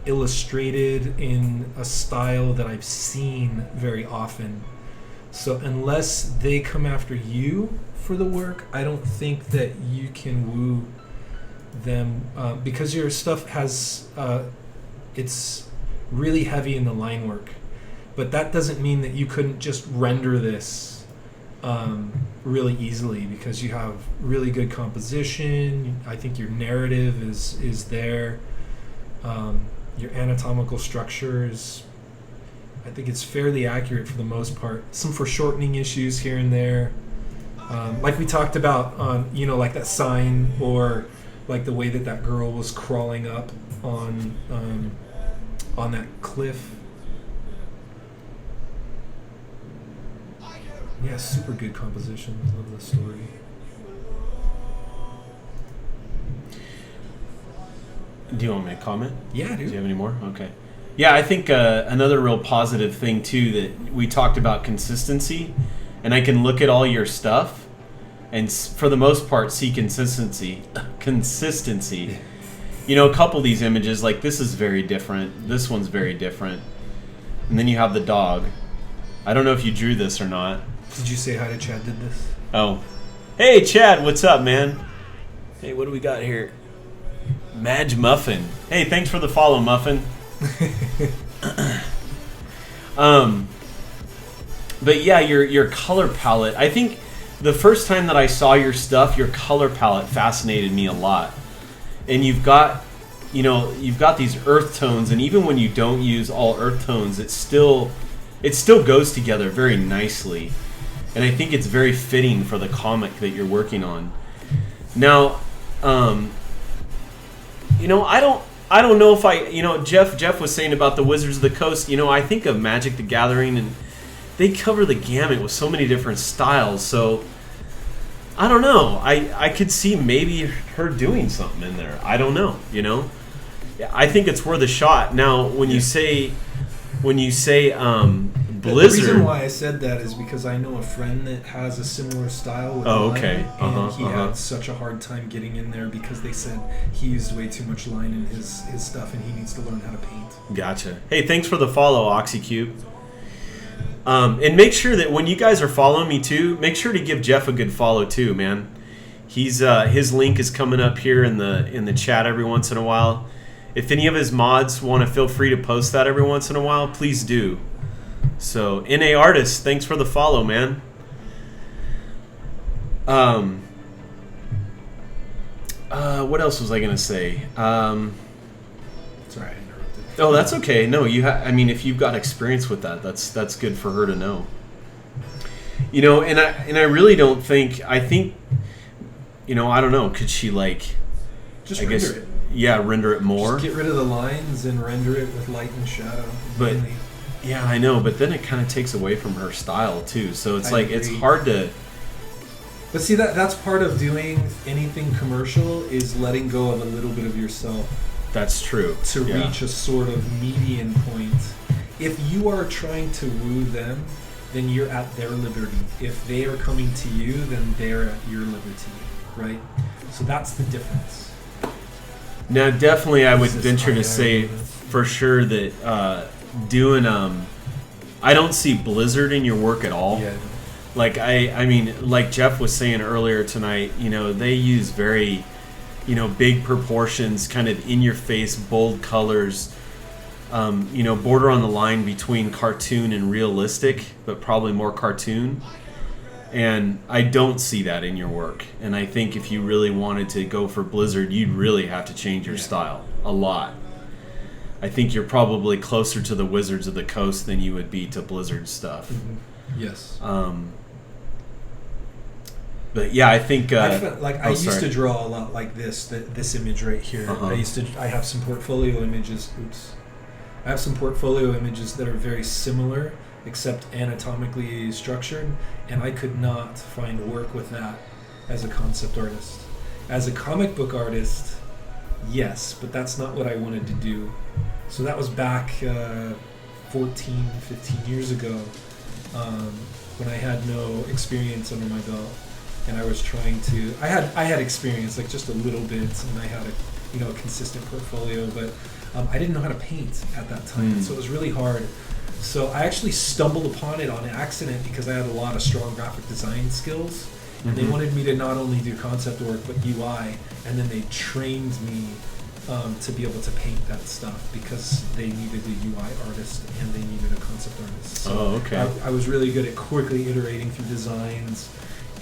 illustrated in a style that I've seen very often. So unless they come after you for the work, I don't think that you can woo them because your stuff has it's really heavy in the line work. But that doesn't mean that you couldn't just render this really easily, because you have really good composition. I think your narrative is there. Your anatomical structures, I think it's fairly accurate for the most part. Some foreshortening issues here and there, like we talked about on, like that sign, or like the way that girl was crawling up on that cliff. Yeah, super good composition. Love the story.
Do you want me to comment?
Yeah,
Do
dude.
you have any more? Okay. Yeah, I think another real positive thing too, that we talked about consistency, and I can look at all your stuff and for the most part see consistency. A couple of these images, like this is very different, this one's very different, and then you have the dog. I don't know if you drew this or not.
Did you say hi to Chad did this?
Oh. Hey Chad, what's up, man? Hey, what do we got here? Madge Muffin. Hey, thanks for the follow, Muffin. But yeah, your color palette. I think the first time that I saw your stuff, your color palette fascinated me a lot. And you've got these earth tones, and even when you don't use all earth tones, it still goes together very nicely. And I think it's very fitting for the comic that you're working on. Now, I don't know if Jeff was saying about the Wizards of the Coast. I think of Magic the Gathering, and they cover the gamut with so many different styles. So I don't know. I could see maybe her doing something in there. I don't know. I think it's worth a shot. Now, when you say Blizzard.
The reason why I said that is because I know a friend that has a similar style with line, and he had such a hard time getting in there because they said he used way too much line in his stuff, and he needs to learn how to paint.
Gotcha. Hey, thanks for the follow, OxyCube. And make sure that when you guys are following me too, make sure to give Jeff a good follow too, man. He's his link is coming up here in the chat every once in a while. If any of his mods want to, feel free to post that every once in a while, please do. So, NA Artist, thanks for the follow, man. What else was I gonna say?
Sorry, I interrupted.
Oh, that's okay. No, if you've got experience with that, that's good for her to know. And I really don't think. I think, I don't know. Could she
just render it?
Yeah, render it more.
Just get rid of the lines and render it with light and shadow.
But yeah, I know. But then it kind of takes away from her style too. So it's it's hard to.
But see, that's part of doing anything commercial, is letting go of a little bit of yourself.
That's true.
To reach a sort of median point. If you are trying to woo them, then you're at their liberty. If they are coming to you, then they're at your liberty, right? So that's the difference.
Now, definitely, I would venture to say for sure that doing I don't see Blizzard in your work at all.
Yeah.
Like like Jeff was saying earlier tonight, they use very, big proportions, kind of in your face, bold colors, border on the line between cartoon and realistic, but probably more cartoon. And I don't see that in your work. And I think if you really wanted to go for Blizzard, you'd really have to change your style a lot. I think you're probably closer to the Wizards of the Coast than you would be to Blizzard stuff.
Mm-hmm. Yes.
But yeah, I think
I used to draw a lot like this image right here. I have some portfolio images. I have some portfolio images that are very similar, except anatomically structured, and I could not find work with that as a concept artist. As a comic book artist, yes, but that's not what I wanted to do. So that was back 14, 15 years ago, when I had no experience under my belt, and I was trying to. I had experience, like just a little bit, and I had a consistent portfolio, but I didn't know how to paint at that time, so it was really hard So I actually stumbled upon it on accident because I had a lot of strong graphic design skills. And they wanted me to not only do concept work, but UI. And then they trained me to be able to paint that stuff because they needed a UI artist and they needed a concept artist. So I was really good at quickly iterating through designs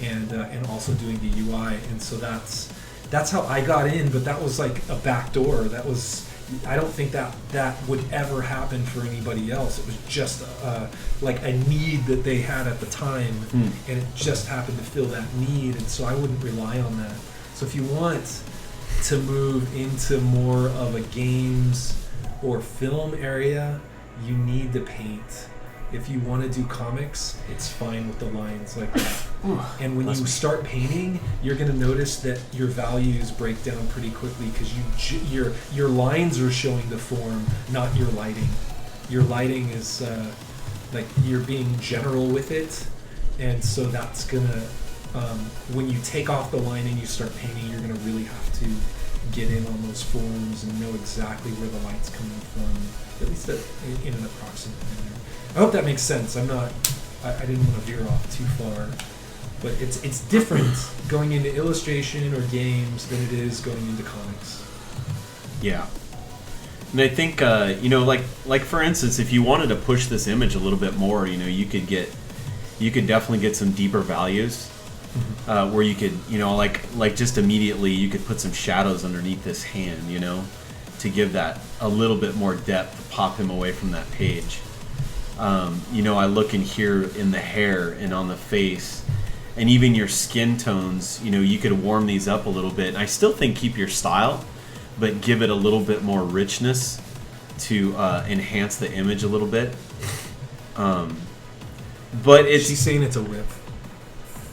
and also doing the UI. And so that's how I got in, but that was like a back door. That was, I don't think that would ever happen for anybody else. It was just like a need that they had at the time, and it just happened to fill that need, and so I wouldn't rely on that. So if you want to move into more of a games or film area, you need to paint. If you want to do comics, it's fine with the lines like that. And when you start painting, you're going to notice that your values break down pretty quickly because your lines are showing the form, not your lighting. Your lighting is like you're being general with it, and so that's gonna when you take off the line and you start painting, you're gonna really have to get in on those forms and know exactly where the light's coming from, at least in an approximate manner. I hope that makes sense. I didn't want to veer off too far, but it's different going into illustration or games than it is going into comics.
Yeah. And I think like for instance, if you wanted to push this image a little bit more, you could definitely get some deeper values, where you could like just immediately you could put some shadows underneath this hand, to give that a little bit more depth, pop him away from that page. I look in here in the hair and on the face, and even your skin tones. You could warm these up a little bit. And I still think keep your style, but give it a little bit more richness to enhance the image a little bit. But
She's saying it's a whip.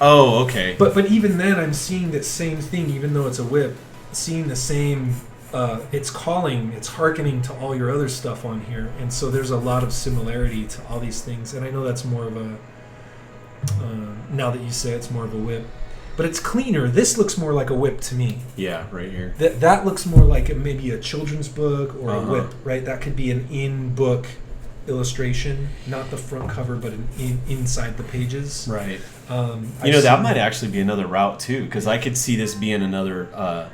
Oh, okay.
But even then, I'm seeing that same thing, even though it's a whip. Seeing the same, it's hearkening to all your other stuff on here, and so there's a lot of similarity to all these things. And I know that's more of a. Now that you say it's more of a whip. But it's cleaner. This looks more like a whip to me.
Yeah, right here.
That looks more like maybe a children's book or a whip, right? That could be an in-book illustration, not the front cover, but inside the pages.
Right. That might actually be another route too, because I could see this being another.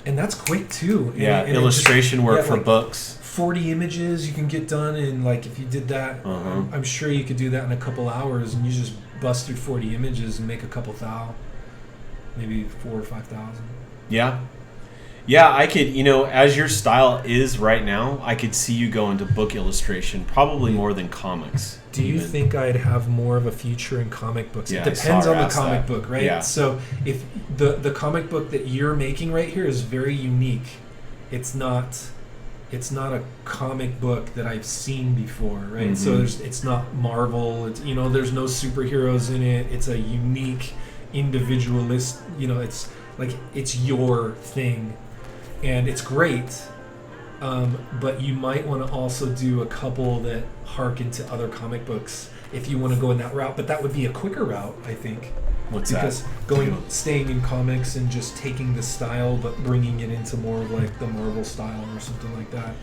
And that's quick too. And
illustration work for
like
books.
40 images you can get done in, like, if you did that, I'm sure you could do that in a couple hours, and you just bust through 40 images and make a couple thou. Maybe 4,000 or 5,000.
Yeah. I could, as your style is right now, I could see you go into book illustration, probably more than comics.
Do you think I'd have more of a future in comic books?
Yeah,
it depends on the comic book, right? Yeah. So if the comic book that you're making right here is very unique, it's not a comic book that I've seen before, right? So it's not Marvel. There's no superheroes in it. It's a unique, individualist. It's like it's your thing, and it's great. But you might want to also do a couple that harken to other comic books if you want to go in that route. But that would be a quicker route, I think.
What's
because
that?
Staying in comics and just taking the style but bringing it into more of like the Marvel style or something like that.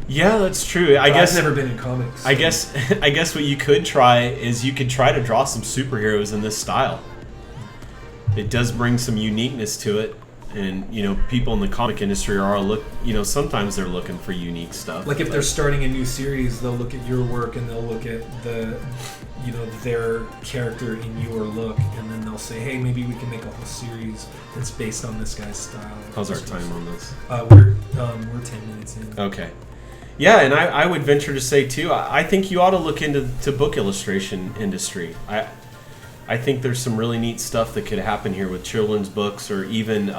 Yeah, that's true. I guess
I've never been in comics. So.
I guess what you could try is you could try to draw some superheroes in this style. It does bring some uniqueness to it, and people in the comic industry sometimes they're looking for unique stuff.
Like if they're starting a new series, they'll look at your work and they'll look at their character in your look, and then they'll say, hey, maybe we can make a whole series that's based on this guy's style.
How's our time on this?
We're 10 minutes in.
Okay. Yeah, and I would venture to say too, I think you ought to look into book illustration industry. I think there's some really neat stuff that could happen here with children's books, or even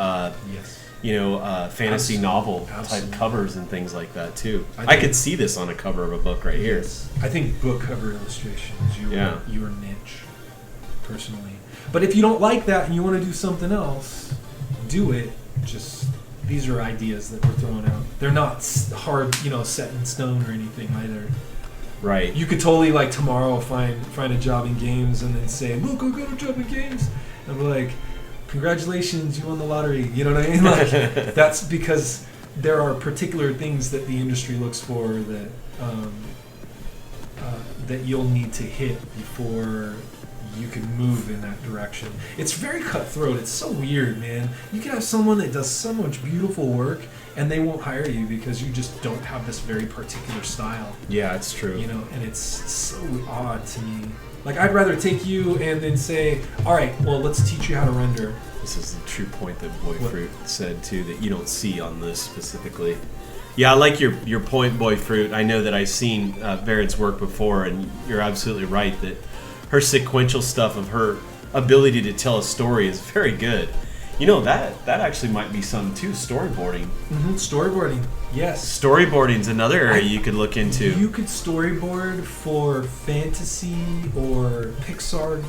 fantasy novel type covers and things like that too. I could see this on a cover of a book right here.
I think book cover illustration is your niche, personally. But if you don't like that and you want to do something else, do it. Just these are ideas that we're throwing out. They're not hard, set in stone or anything either.
Right.
You could totally tomorrow find a job in games and then say, look, I got a job in games. And be like, congratulations, you won the lottery. You know what I mean? That's because there are particular things that the industry looks for that that you'll need to hit before you can move in that direction. It's very cutthroat. It's so weird, man. You can have someone that does so much beautiful work and they won't hire you because you just don't have this very particular style.
Yeah, it's true.
You know, and it's so odd to me. Like, I'd rather take you and then say, all right, well, let's teach you how to render.
This is the true point that Boy
What?
Fruit said too, that you don't see on this specifically. Yeah, I like your point, Boy Fruit. I know that I've seen Verid's work before, and you're absolutely right that her sequential stuff of her ability to tell a story is very good. You know, that actually might be some too, storyboarding.
Storyboarding, yes.
Storyboarding's another area you could look into.
You could storyboard for fantasy or Pixar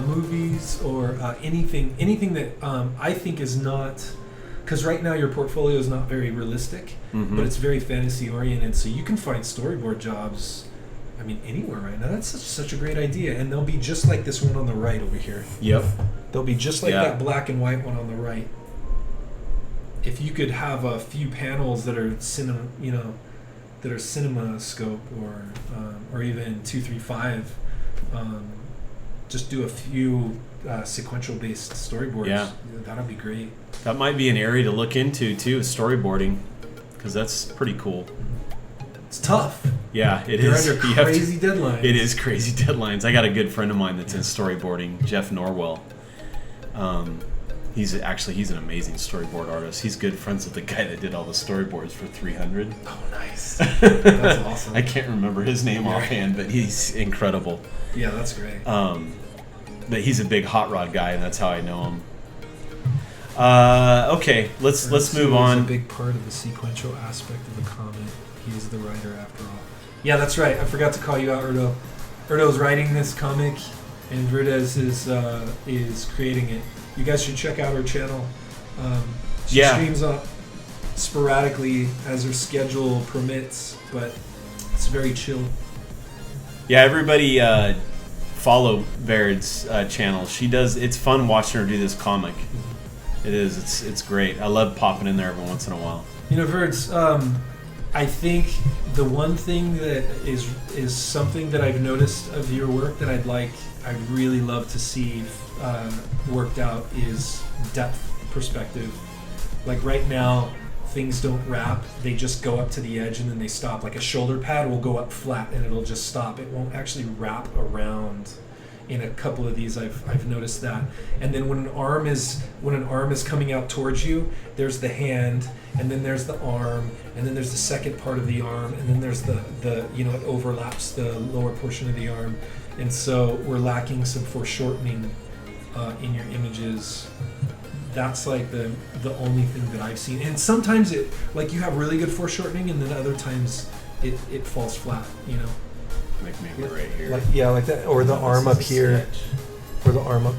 movies or anything that I think is not, because right now your portfolio is not very realistic, but it's very fantasy oriented. So you can find storyboard jobs, I mean, anywhere right now. That's such a great idea, and they'll be just like this one on the right over here.
Yep.
They'll be just like
Yeah.
that black and white one on the right. If you could have a few panels that are that are cinema scope or even 235, just do a few sequential based storyboards.
Yeah.
That'd be great.
That might be an area to look into too, is storyboarding, because that's pretty cool.
It's tough.
Yeah, it
They're
is.
under
You have to-
crazy deadlines.
It is crazy deadlines. I got a good friend of mine that's in storyboarding, Jeff Norwell. He's an amazing storyboard artist. He's good friends with the guy that did all the storyboards for 300.
Oh, nice. That's awesome.
I can't remember his name
Yeah.
offhand, but he's incredible.
Yeah, that's great.
But he's a big hot rod guy, and that's how I know him. Okay, let's move
Is
on.
a big part of the sequential aspect of the comic. He's the writer after all. Yeah, that's right. I forgot to call you out, Erdo. Erdo's writing this comic, and Verdes is creating it. You guys should check out her channel. She
Yeah.
streams up sporadically as her schedule permits, but it's very chill.
Yeah, everybody follow Verid's channel. She does. It's fun watching her do this comic. It is. It's great. I love popping in there every once in a while.
You know, Verds, I think the one thing that is something that I've noticed of your work that I'd really love to see worked out is depth perspective. Like right now, things don't wrap; they just go up to the edge and then they stop. Like a shoulder pad will go up flat and it'll just stop. It won't actually wrap around. In a couple of these, I've noticed that. And then when an arm is coming out towards you, there's the hand, and then there's the arm, and then there's the second part of the arm, and then there's the it overlaps the lower portion of the arm, and so we're lacking some foreshortening in your images. That's like the only thing that I've seen. And sometimes it like you have really good foreshortening, and then other times it falls flat. You know.
Like maybe right here.
Like that, or the arm up here, or the arm up,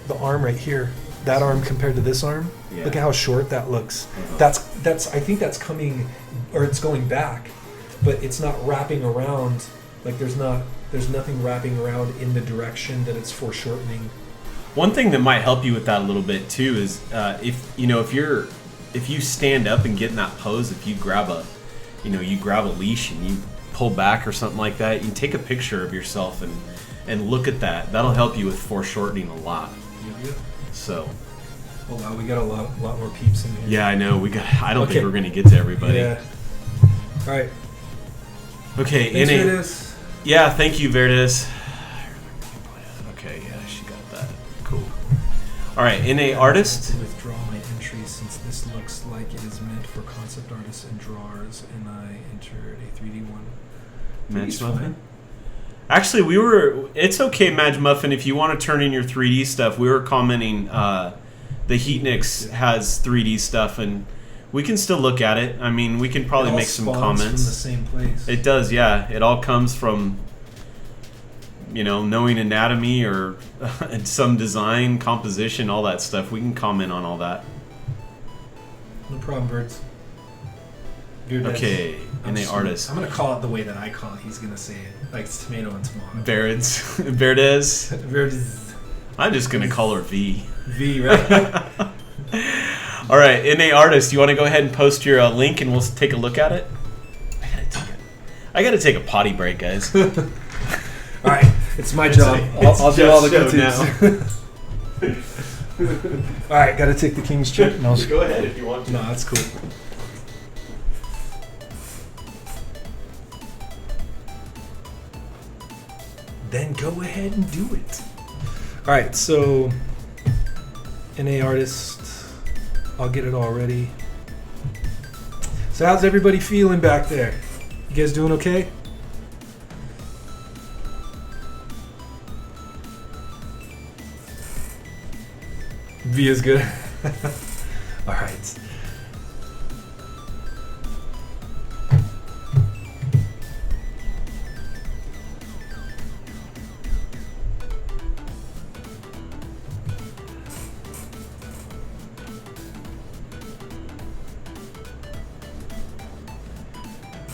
the arm right here. That arm compared to this arm.
Yeah.
Look at how short that looks.
Uh-huh.
That's. I think that's coming, or it's going back, but it's not wrapping around. Like there's nothing wrapping around in the direction that it's foreshortening.
One thing that might help you with that a little bit too is if you stand up and get in that pose, if you grab a leash and you pull back or something like that, you can take a picture of yourself and look at that. That'll help you with foreshortening a lot.
Yeah.
So.
Oh wow, we got a lot more peeps in here.
Yeah, I know. I don't
Okay.
think we're gonna get to everybody.
Yeah. All right.
Okay.
Thanks
NA
for this.
Yeah, thank you, Verdes. Okay, yeah, she got that. Cool. All right, NA artist.
To withdraw my entry since this looks like it is meant for concept artists and drawers, and I entered a 3D one.
Madge
3D's
Muffin.
fine.
Actually, it's okay, Madge Muffin, if you want to turn in your 3D stuff. We were commenting the Heatnix has 3D stuff, and we can still look at it. I mean, we can probably
It all
make some
spawns
comments.
from the same place.
It does, yeah. It all comes from, knowing anatomy or some design, composition, all that stuff. We can comment on all that.
No problem, Birds. You're
Okay,
I'm
NA
just
artist.
I'm gonna call it the way that I call it. He's gonna say it like it's tomato and tomato.
Verdes.
Verdes.
I'm just going to call her V.
V, right?
All right, NA artist, you want to go ahead and post your link and we'll take a look at it? I gotta take it. I got to take a potty break, guys.
All right, it's my
It's
job.
a- it's
I'll do all the
Jeff's show
critiques. All right, got to take the king's chip. No,
Go ahead if you want to.
no, that's cool. Then go ahead and do it. All right, so NA artist, I'll get it all ready. So how's everybody feeling back there? You guys doing okay? V is good. All right.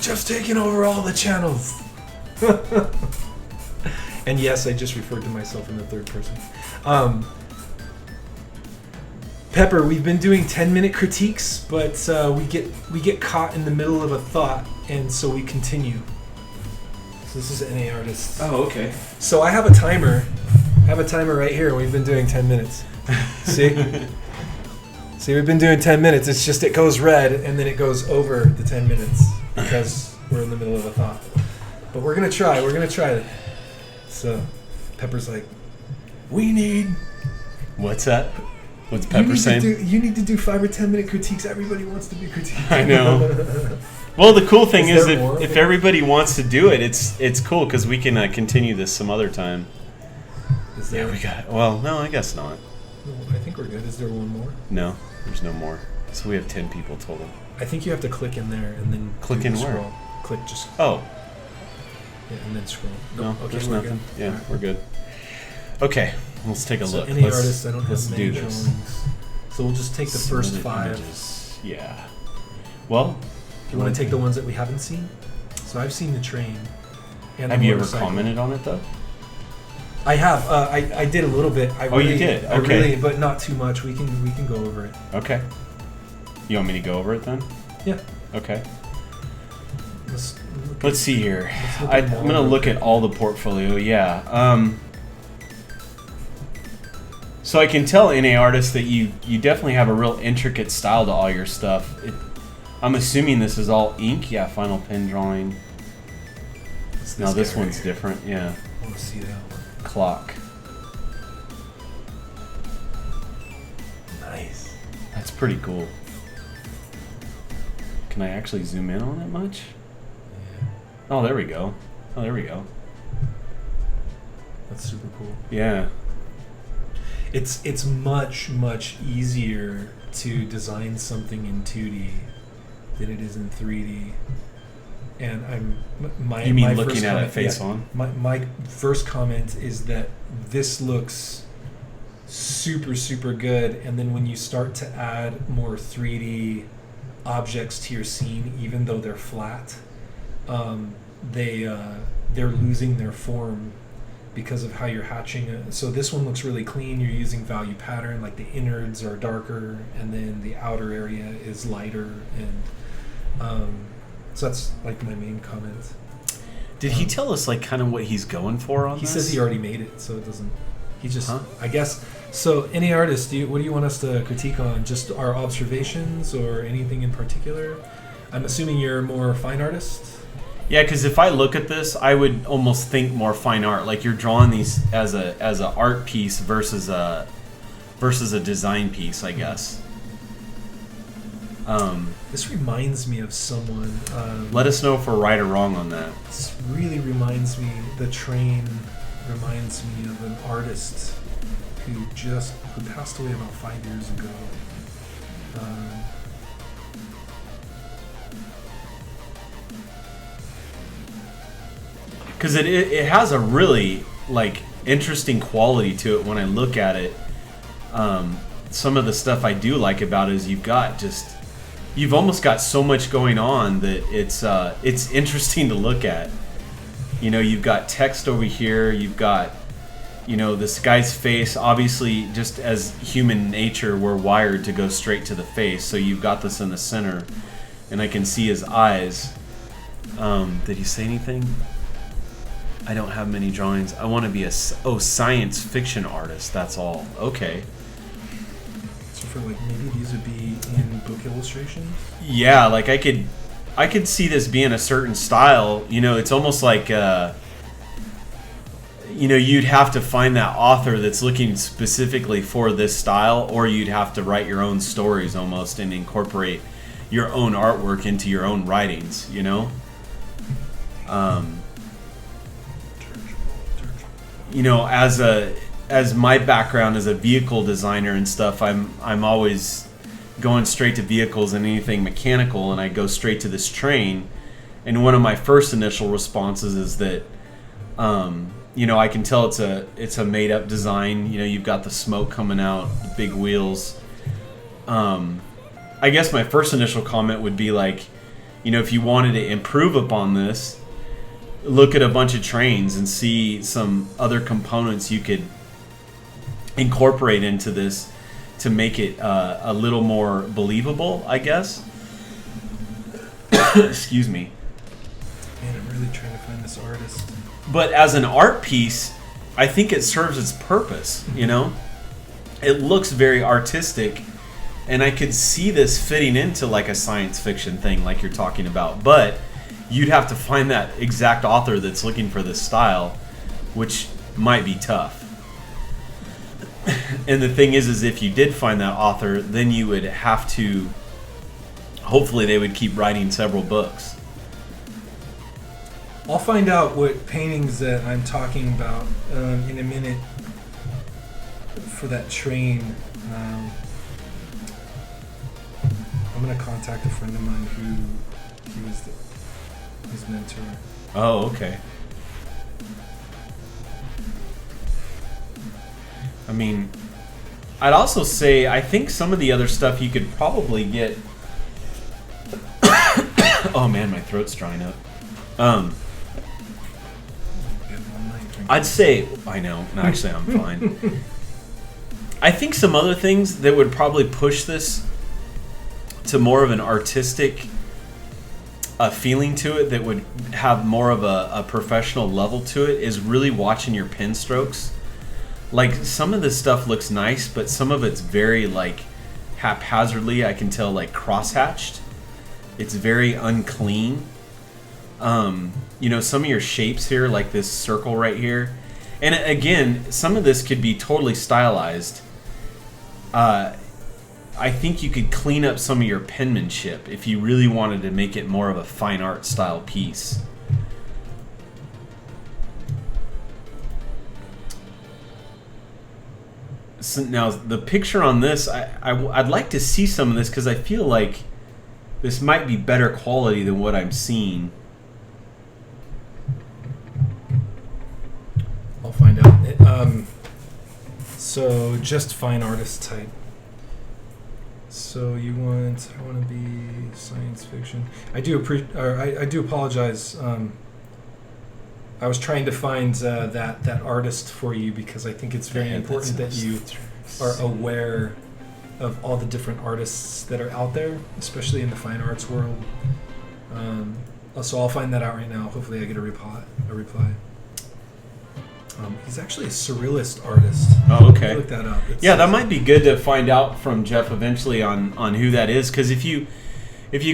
Just taking over all the channels. And yes, I just referred to myself in the third person. Pepper, we've been doing 10-minute critiques, but we get caught in the middle of a thought, and so we continue. So this is NA Artists.
Oh, okay.
So I have a timer. I have a timer right here. We've been doing 10 minutes. See? See, we've been doing 10 minutes. It's just it goes red, and then it goes over the 10 minutes because we're in the middle of a thought. But we're going to try. We're going to try it. So Pepper's like, we need...
What's that? What's Pepper saying?
You need to do 5 or 10 minute critiques. Everybody wants to be critiqued.
I know. Well, the cool thing
Is
is
there
that
more?
if everybody wants to do it, it's cool because we can continue this some other time.
Is there,
Yeah, we got. Well, no, I guess not.
No, I think we're good. Is there one more?
No, there's no more. So we have 10 people total.
I think you have to click in there and then
Click
do
in
the
where?
scroll. Click just
Oh,
and then scroll.
no,
okay,
there's
we're
nothing.
good.
Yeah,
Alright.
we're good. Okay, let's take a
So
look.
any
let's,
artists, I don't
let's
have
do
many
this.
drawings. So we'll just take the first
Submitted
5.
images. Yeah. Well,
You want to take the ones that we haven't seen? So I've seen the train. And the
have you ever
motorcycle.
commented on it though?
I have. I did a little bit. I
Oh, you
really,
did?
I
Okay.
really, but not too much. We can go over it.
Okay. You want me to go over it then?
Yeah.
Okay.
Let's look
Let's see here.
Let's look
I'm
at them all
gonna
real
look
quick.
at all the portfolio. Yeah. So I can tell NA artists that you definitely have a real intricate style to all your stuff. I'm assuming this is all ink. Yeah, final pen drawing.
What's
Now this
guy right
one's
here?
different. Yeah,
I want to see that one.
clock.
Nice.
That's pretty cool. Can I actually zoom in on it much?
Yeah,
Oh, there we go. Oh, there we go.
that's super cool.
Yeah.
It's much easier to design something in 2D than it is in 3D. And my
You mean
my
looking
first
at it
comment-
face
yeah,
on?
My first comment is that this looks super good, and then when you start to add more 3D objects to your scene, even though they're flat, they're losing their form because of how you're hatching it. So this one looks really clean. You're using value pattern, like the innards are darker, and then the outer area is lighter, and so that's like my main comment.
Did he tell us like kind of what he's going for on
He
this?
says he already made it, so it doesn't. He just,
Huh?
I guess. So, any artist, what do you want us to critique on? Just our observations or anything in particular? I'm assuming you're more fine artist.
Yeah, because if I look at this, I would almost think more fine art. Like you're drawing these as a art piece versus a design piece, I guess.
This reminds me of someone.
Let us know if we're right or wrong on that.
This really reminds me. The train reminds me of an artist who passed away about 5 years ago.
Because it has a really like interesting quality to it when I look at it. Some of the stuff I do like about it is you've almost got so much going on that it's interesting to look at. You know, you've got text over here, you've got, you know, this guy's face. Obviously, just as human nature, we're wired to go straight to the face. So you've got this in the center, and I can see his eyes. Did he say anything? I don't have many drawings. I want to be a science fiction artist. That's all. Okay.
So for like maybe these would be in book illustrations.
Yeah, like I could see this being a certain style. You know, it's almost like you know, you'd have to find that author that's looking specifically for this style, or you'd have to write your own stories almost and incorporate your own artwork into your own writings. You know. You know, as my background as a vehicle designer and stuff, I'm always going straight to vehicles and anything mechanical, and I go straight to this train. And one of my first initial responses is that, you know, I can tell it's a made up design. You know, you've got the smoke coming out, the big wheels. I guess my first initial comment would be like, you know, if you wanted to improve upon this, look at a bunch of trains and see some other components you could incorporate into this to make it a little more believable, I guess. Excuse me.
Man, I'm really trying to find this artist.
But as an art piece, I think it serves its purpose, you know? It looks very artistic, and I could see this fitting into like a science fiction thing like you're talking about, but you'd have to find that exact author that's looking for this style, which might be tough. And the thing is if you did find that author, then you would have to, hopefully they would keep writing several books.
I'll find out what paintings that I'm talking about in a minute for that train. I'm going to contact a friend of mine who he was his mentor.
Oh, okay. I mean, I'd also say I think some of the other stuff you could probably get. Oh man, my throat's drying up. I'd say I know. No, actually, I'm fine. I think some other things that would probably push this to more of an artistic feeling to it, that would have more of a professional level to it, is really watching your pen strokes. Like, some of this stuff looks nice, but some of it's very, like, haphazardly, I can tell, like, cross-hatched. It's very unclean. You know, some of your shapes here, like this circle right here. And again, some of this could be totally stylized. I think you could clean up some of your penmanship if you really wanted to make it more of a fine art style piece. So now the picture on this, I'd like to see some of this because I feel like this might be better quality than what I'm seeing.
I'll find out. So just fine artist type. So I want to be science fiction. I do apologize. I was trying to find that artist for you because I think it's very important that you are aware of all the different artists that are out there, especially in the fine arts world. So I'll find that out right now. Hopefully I get a reply. He's actually a surrealist artist.
Oh, okay.
Look that up.
Yeah, that might be good to find out from Jeff eventually on who that is, because if you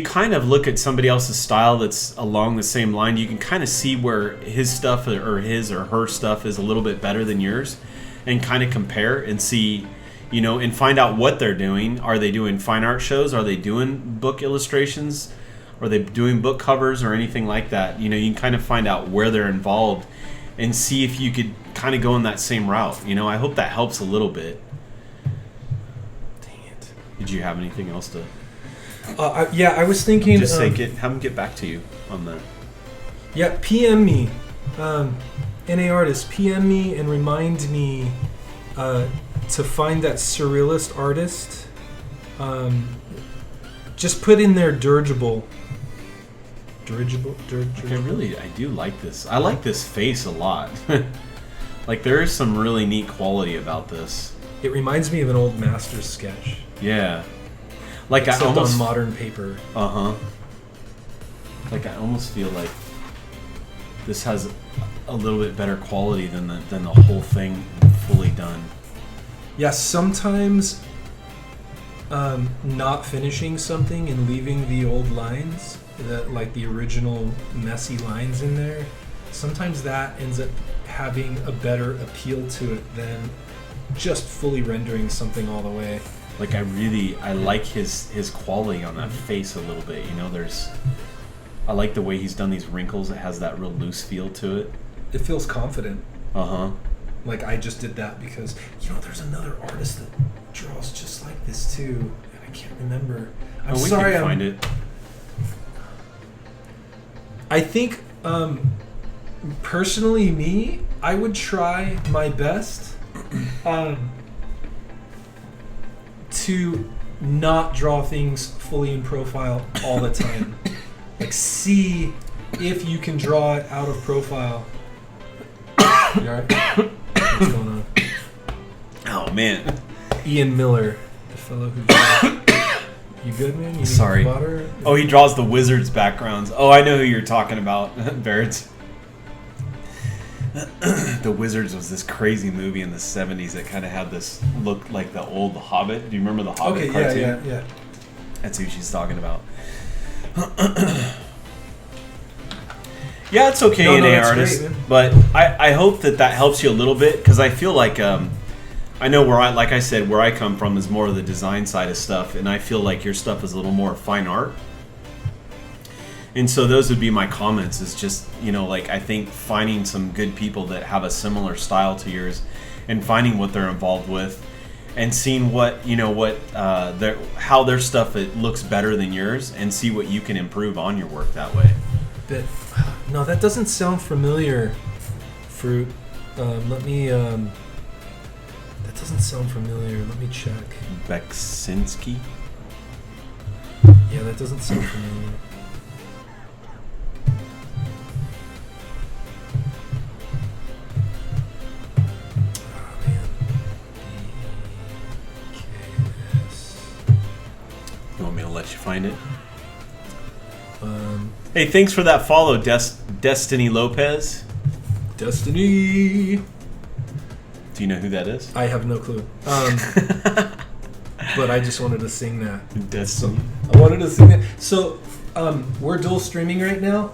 kind of look at somebody else's style that's along the same line, you can kind of see where his stuff or his or her stuff is a little bit better than yours, and kind of compare and see, you know, and find out what they're doing. Are they doing fine art shows? Are they doing book illustrations? Are they doing book covers or anything like that? You know, you can kind of find out where they're involved and see if you could kind of go in that same route. You know, I hope that helps a little bit.
Dang it.
Did you have anything else to...
I was thinking...
Just say, have them get back to you on that.
Yeah, PM me. NA artist, PM me and remind me to find that surrealist artist. Just put in there dirigible. Dirigible.
I do like this. I like this face a lot. Like, there is some really neat quality about this.
It reminds me of an old master's sketch.
Yeah. Like,
Except
I almost...
on modern paper.
Uh-huh. Like, I almost feel like this has a little bit better quality than the whole thing fully done.
Yeah, sometimes not finishing something and leaving the old lines, like the original messy lines in there, sometimes that ends up having a better appeal to it than just fully rendering something all the way.
Like, I like his quality on that face a little bit. You know, I like the way he's done these wrinkles. It has that real loose feel to it.
It feels confident.
Uh-huh.
Like, I just did that because, there's another artist that draws just like this too, and I can't remember. I'm
we
sorry.
can find it.
I think, personally, I would try my best to not draw things fully in profile all the time. Like, see if you can draw it out of profile. You alright? What's going on?
Oh, man.
Ian Miller, the fellow who draws. You good, man? You need
Sorry.
water?
Oh, he draws the Wizards backgrounds. Oh, I know who you're talking about, Barrett. The Wizards was this crazy movie in the 70s that kind of had this look like the old Hobbit. Do you remember the Hobbit cartoon?
Yeah.
That's who she's talking about. Yeah, it's okay,
No,
NA
that's
artist,
great, man.
but I hope that helps you a little bit, because I feel like I know like I said, where I come from is more of the design side of stuff, and I feel like your stuff is a little more fine art. And so those would be my comments, is just, like, I think finding some good people that have a similar style to yours and finding what they're involved with and seeing how their stuff it looks better than yours, and see what you can improve on your work that way.
No, that doesn't sound familiar, Fruit. That doesn't sound familiar. Let me check.
Beksinski?
Yeah, that doesn't sound familiar. Oh, man. BKS.
You want me to let you find it?
Um,
Hey, thanks for that follow, Destiny Lopez.
Destiny.
Do you know who that is?
I have no clue. But I just wanted to sing that.
Destiny.
I wanted to sing that. So, we're dual streaming right now.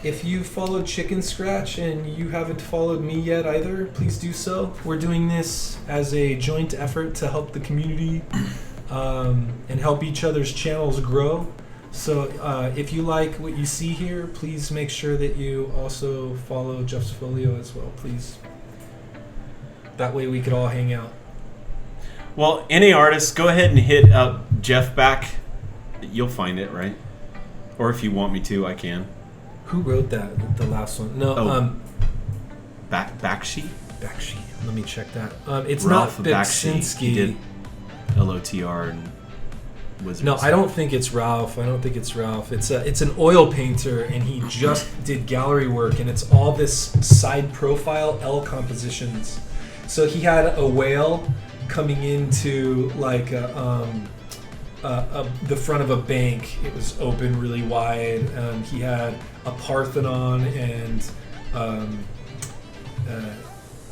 If you followed Chicken Scratch and you haven't followed me yet either, please do so. We're doing this as a joint effort to help the community and help each other's channels grow. So if you like what you see here, please make sure that you also follow Jeff's Folio as well, please. That way we could all hang out.
Well, NA artists, go ahead and hit up Jeff back. You'll find it, right? Or if you want me to, I can.
Who wrote that? The last one? No.
Oh. Bakshi?
Bakshi. Let me check that. It's
Ralph
not Beksinski.
He did LOTR and Wizards.
No, I don't think it's Ralph. It's an oil painter, and he just did gallery work, and it's all this side profile L compositions. So he had a whale coming into like the front of a bank. It was open really wide. He had a Parthenon, and I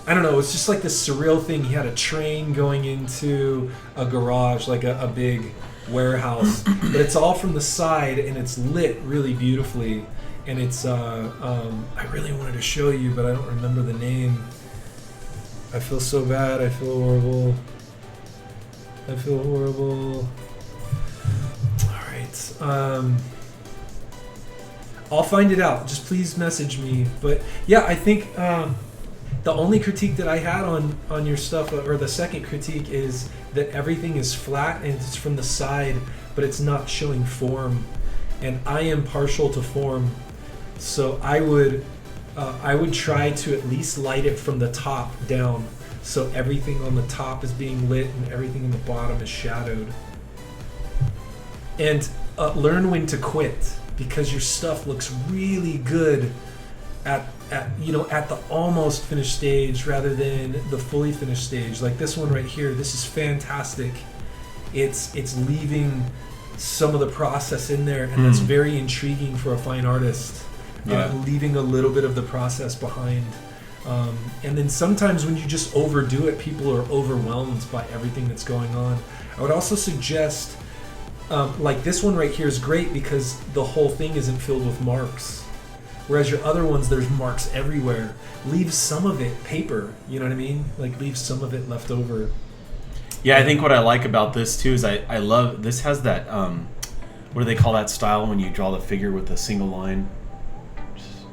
don't know. It was just like this surreal thing. He had a train going into a garage, like a big warehouse, but it's all from the side, and it's lit really beautifully. And it's I really wanted to show you, but I don't remember the name. I feel so bad. I feel horrible. All right. I'll find it out. Just please message me. But yeah, I think the only critique that I had on your stuff, or the second critique, is that everything is flat and it's from the side, but it's not showing form. And I am partial to form, so I would try to at least light it from the top down, so everything on the top is being lit and everything in the bottom is shadowed. And learn when to quit, because your stuff looks really good at the almost finished stage rather than the fully finished stage. Like this one right here, this is fantastic. It's leaving some of the process in there, and that's very intriguing for a fine artist.
Yeah.
Leaving a little bit of the process behind. And then sometimes when you just overdo it, people are overwhelmed by everything that's going on. I would also suggest, like this one right here is great because the whole thing isn't filled with marks. Whereas your other ones, there's marks everywhere. Leave some of it paper, you know what I mean? Like leave some of it left over.
Yeah, I think what I like about this too is I love this has that what do they call that style when you draw the figure with a single line?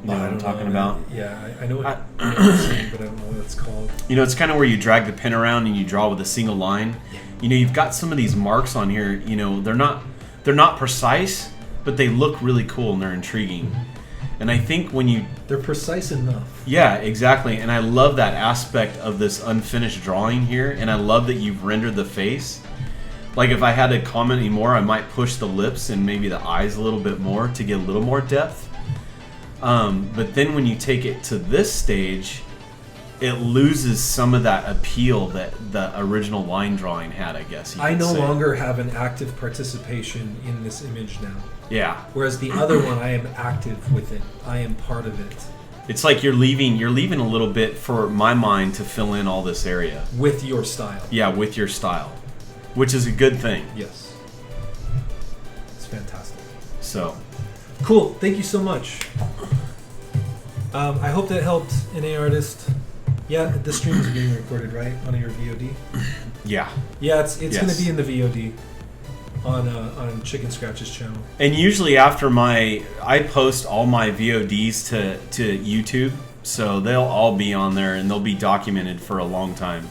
You know what I'm talking about?
Yeah, I know what you're saying, but I don't know what it's called.
You know, it's kind of where you drag the pen around and you draw with a single line. You know, you've got some of these marks on here. You know, they're not precise, but they look really cool and they're intriguing. And I think when you
They're precise enough.
yeah, exactly. And I love that aspect of this unfinished drawing here. And I love that you've rendered the face. Like if I had to comment any more, I might push the lips and maybe the eyes a little bit more to get a little more depth. But then when you take it to this stage, it loses some of that appeal that the original line drawing had, I guess. You
I
could
no
say.
longer have an active participation in this image now.
Yeah.
Whereas the other one, I am active with it. I am part of it.
It's like you're leaving a little bit for my mind to fill in all this area.
With your style.
Yeah, with your style, which is a good thing.
Yes. It's fantastic.
So,
Cool. Thank you so much. I hope that helped an artist. Yeah, the stream is being recorded, right? On your VOD?
yeah.
Yeah, it's
Yes.
going to be in the VOD on Chicken Scratch's channel.
And usually after I post all my VODs to YouTube, so they'll all be on there and they'll be documented for a long time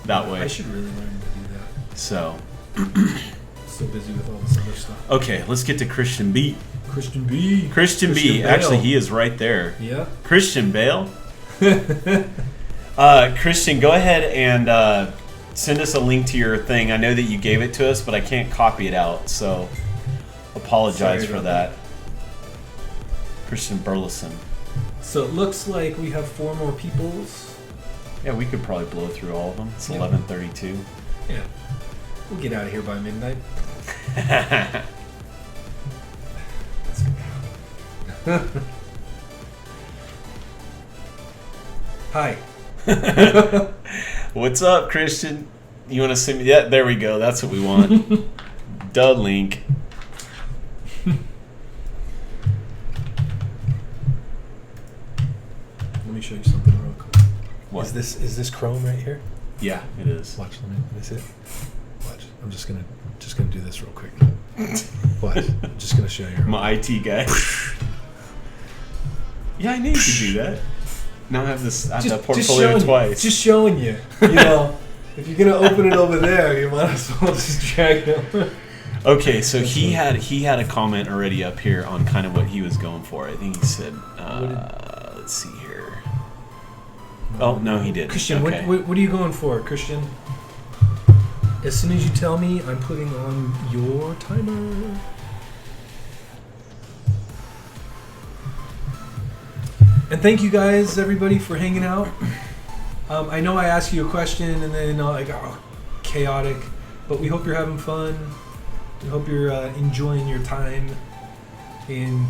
that way.
I should really learn to do that.
So,
So busy with all this other stuff.
okay, let's get to Christian B.
Christian B.
Christian B.
Bale.
Actually, he is right there.
Yeah.
Christian Bale. Christian, go ahead and send us a link to your thing. I know that you gave it to us, but I can't copy it out, so apologize
Sorry
for
about
that. Christian Burleson.
So it looks like we have 4 more peoples.
Yeah, we could probably blow through all of them. It's
Yeah.
11:32.
Yeah. We'll get out of here by midnight. Hi.
What's up, Christian? You want to send me? Yeah, there we go. That's what we want. Duh, link.
Let me show you something real quick.
What?
Is this Chrome right here?
Yeah, it is.
Watch, let me see it. Watch. I'm just gonna do this real quick. Watch. I'm just gonna show you.
My IT guy. Yeah, I knew you could do that. Now I have this. I have that portfolio
showing,
twice.
Just showing you. You know, if you're gonna open it over there, you might as well just drag it.
Okay, so he had a comment already up here on kind of what he was going for. I think he said, let's see here. Oh no, he didn't.
Christian,
okay.
what are you going for, Christian? As soon as you tell me, I'm putting on your timer. And thank you guys, everybody, for hanging out. I know I asked you a question and then chaotic, but we hope you're having fun. We hope you're enjoying your time in,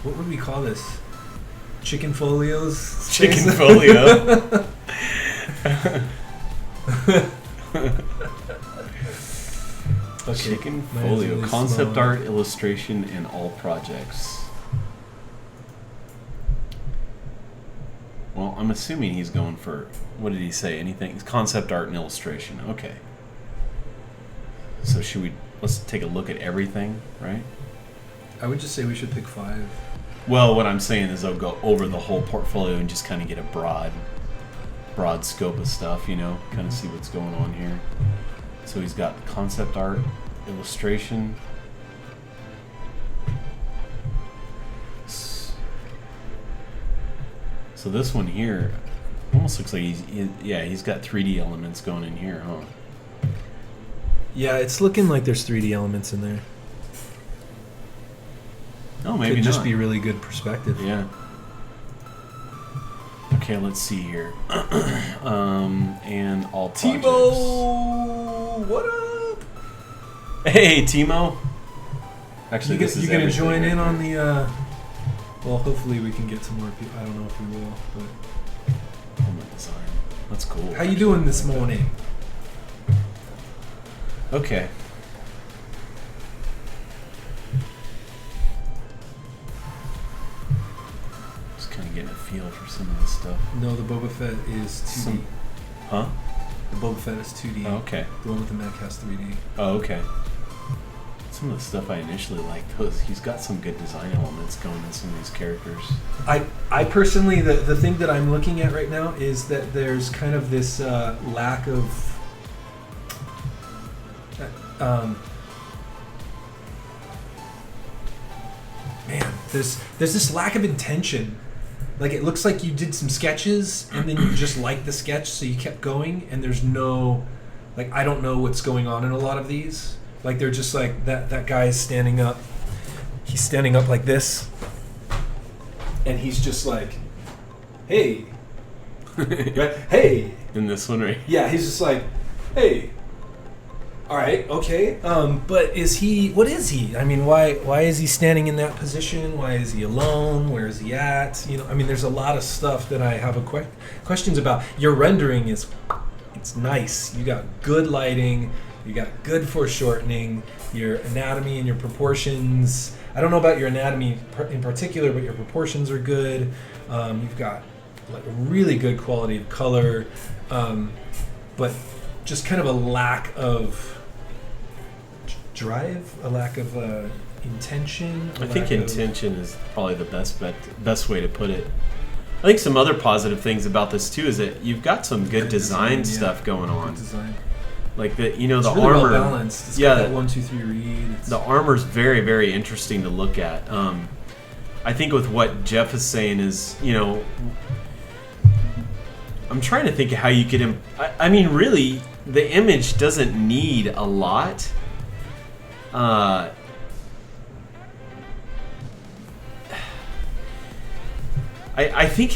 what would we call this? Chicken folios?
Chicken folio.
Okay,
Chicken
mine's
folio.
really
Concept
small.
art, illustration, and all projects. Well, I'm assuming he's going for, what did he say? Anything? Concept art and illustration. Okay. So let's take a look at everything, right?
I would just say we should pick 5.
Well, what I'm saying is I'll go over the whole portfolio and just kind of get a broad scope of stuff, you know, kind of see what's going on here. So he's got concept art, illustration. So this one here almost looks like he's got 3D elements going in here, huh?
Yeah, it's looking like there's 3D elements in there.
Oh, maybe
Could just
not.
be really good perspective.
Yeah. Okay, let's see here. And all projects.
Timo, what up?
Hey, Timo. Actually, this is
you gonna
everything
join
right
in on
here.
the? Well, hopefully we can get some more people. I don't know if we will, but
Helmet design. That's cool.
how you doing this morning?
Okay. Just kind of getting a feel for some of this stuff.
No, the Boba Fett is 2D.
Some- Huh?
The Boba Fett is 2D.
Oh, okay.
The one with the Madcast 3D.
Oh, okay. Some of the stuff I initially liked, he's got some good design elements going in some of these characters.
I personally, the thing that I'm looking at right now is that there's kind of this lack of man, there's this lack of intention. Like, it looks like you did some sketches and then you just liked the sketch, so you kept going, and there's no, like, I don't know what's going on in a lot of these. Like, they're just like, that guy is standing up. He's standing up like this. And he's just like, hey. Right? Hey.
In this one, right?
Yeah, he's just like, hey. All right, okay. But what is he? I mean, why is he standing in that position? Why is he alone? Where is he at? You know, I mean, there's a lot of stuff that I have questions about. Your rendering it's nice. You got good lighting. You got good foreshortening. Your anatomy and your proportions. I don't know about your anatomy in particular, but your proportions are good. You've got like a really good quality of color, but just kind of a lack of drive, a lack of intention.
I think intention is probably the best way to put it. I think some other positive things about this too is that you've got some good design stuff going on.
Good design.
Like the the
It's really
armor,
well balanced. It's
yeah,
got that 1, 2, 3 read.
the armor's very, very interesting to look at. I think with what Jeff is saying is, I'm trying to think of how you could. I mean, really, the image doesn't need a lot. I think,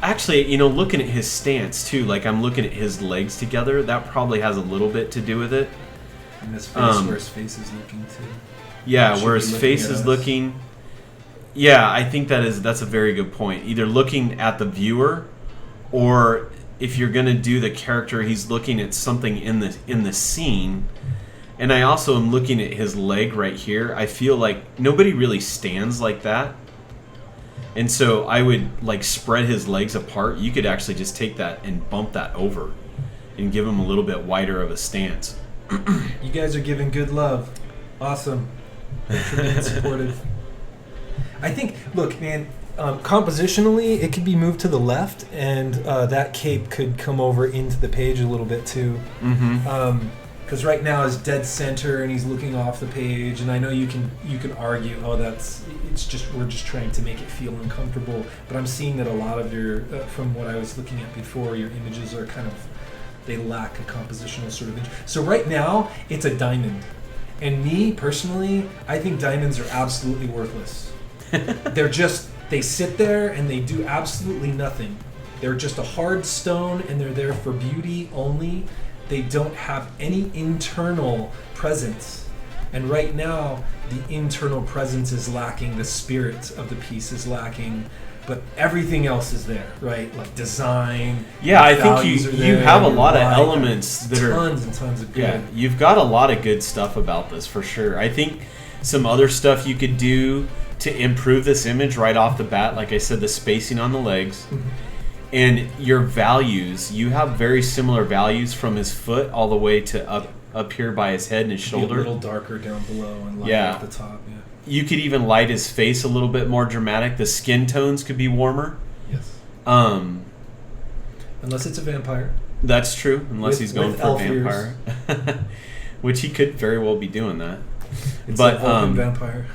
actually, looking at his stance too, like I'm looking at his legs together, that probably has a little bit to do with it.
And his face, where his face is looking to.
Yeah,
Should
where
be
his
looking
face
at
is
us.
looking. Yeah, I think that's a very good point. Either looking at the viewer, or if you're going to do the character, he's looking at something in the scene. And I also am looking at his leg right here. I feel like nobody really stands like that. And so I would like spread his legs apart. You could actually just take that and bump that over and give him a little bit wider of a stance.
You guys are giving good love. Awesome. Thanks for being supportive. I think, look, man, compositionally, it could be moved to the left, and that cape could come over into the page a little bit too.
Mm-hmm.
Because right now is dead center, and he's looking off the page. And I know you can argue, we're just trying to make it feel uncomfortable. But I'm seeing that a lot of your, from what I was looking at before, your images are kind of, they lack a compositional sort of interest. So right now, it's a diamond. And me, personally, I think diamonds are absolutely worthless. They sit there and they do absolutely nothing. They're just a hard stone, and they're there for beauty only. They don't have any internal presence. And right now, the internal presence is lacking, the spirit of the piece is lacking, but everything else is there, right? Like design.
Yeah, I think
values are
you
there,
have a
your
lot of
life,
elements that are
tons and tons of good.
Yeah, you've got a lot of good stuff about this for sure. I think some other stuff you could do to improve this image right off the bat, like I said, the spacing on the legs and your values. You have very similar values from his foot all the way to up here by his head and his
Be
shoulder.
a little darker down below and lighter
Yeah.
at the top. Yeah.
You could even light his face a little bit more dramatic. The skin tones could be warmer.
Yes.
Um,
Unless it's a vampire.
that's true, unless
With-
he's going
with
for a
elf ears.
vampire, which he could very well be doing that.
It's
But,
a Vulcan vampire.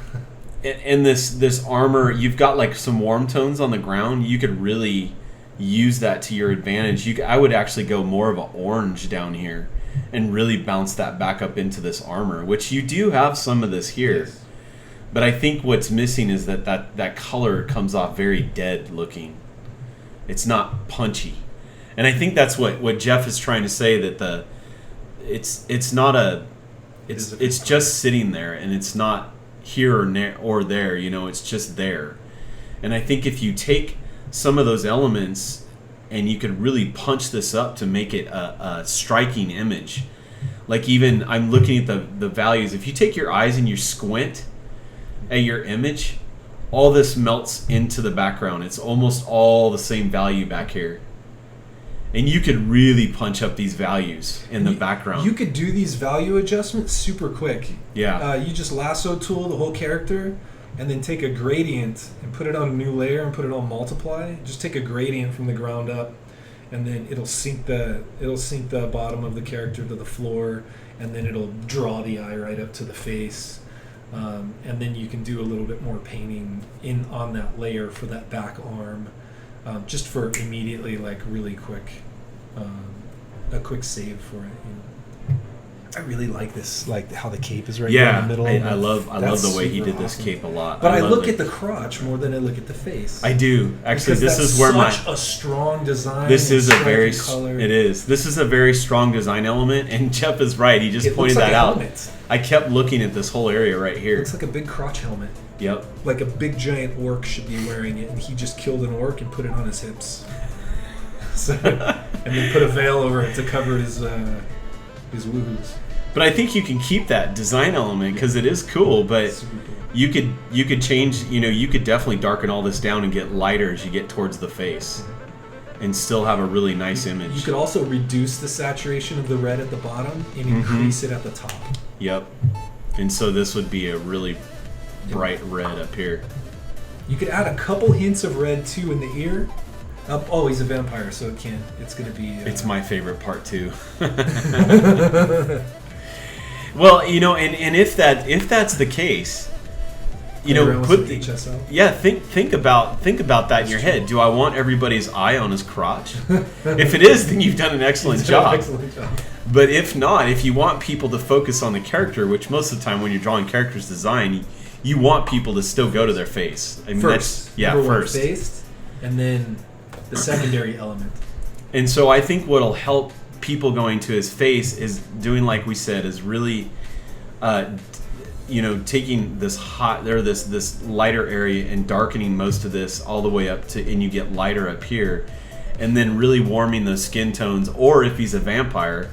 In this armor, you've got like some warm tones on the ground. You could really use that to your advantage. I would actually go more of an orange down here and really bounce that back up into this armor, which you do have some of this here.
Yes.
But I think what's missing is that color comes off very dead looking. It's not punchy. And I think that's what Jeff is trying to say, that it's just sitting there, and it's not here or there. You know, it's just there. And I think if you take some of those elements and you could really punch this up to make it a striking image. Like even I'm looking at the values. If you take your eyes and you squint at your image, all this melts into the background. It's almost all the same value back here. And you could really punch up these values in the background.
You could do these value adjustments super quick.
Yeah.
You just lasso tool the whole character, and then take a gradient and put it on a new layer and put it on multiply. Just take a gradient from the ground up, and then it'll sink the bottom of the character to the floor, and then it'll draw the eye right up to the face. And then you can do a little bit more painting on that layer for that back arm, just for immediately, like, really quick, a quick save for it. You know. I really like this, like how the cape is right there in the middle.
I love the way he did this cape a lot.
But I look at the crotch more than I look at the face.
I do actually.
Because
this is where
such a strong design.
This is a very
color.
It is. This is a very strong design element, and Jeff is right. He just pointed that out.
Helmet.
I kept looking at this whole area right here.
It looks like a big crotch helmet.
Yep.
Like a big giant orc should be wearing it, and he just killed an orc and put it on his hips. So, and then put a veil over it to cover his woohoos.
But I think you can keep that design element because it is cool. But you could change. You know, you could definitely darken all this down and get lighter as you get towards the face, and still have a really nice image.
You could also reduce the saturation of the red at the bottom and increase it at the top.
Yep. And so this would be a really bright red up here.
You could add a couple hints of red too in the ear. Oh, he's a vampire, so it can't. It's gonna be.
It's my favorite part too. Well, you know, and if that's the case, you know, put the HSL. Yeah, think about that in your head. Do I want everybody's eye on his crotch? If it is, then you've done an excellent job. But if not, if you want people to focus on the character, which most of the time when you're drawing characters design, you want people to still go to their face. I mean,
first,
first,
face, and then the secondary element. And
so I think what'll help people going to his face is doing, like we said, is really, you know, taking this this lighter area and darkening most of this all the way up to, and you get lighter up here, and then really warming those skin tones. Or if he's a vampire,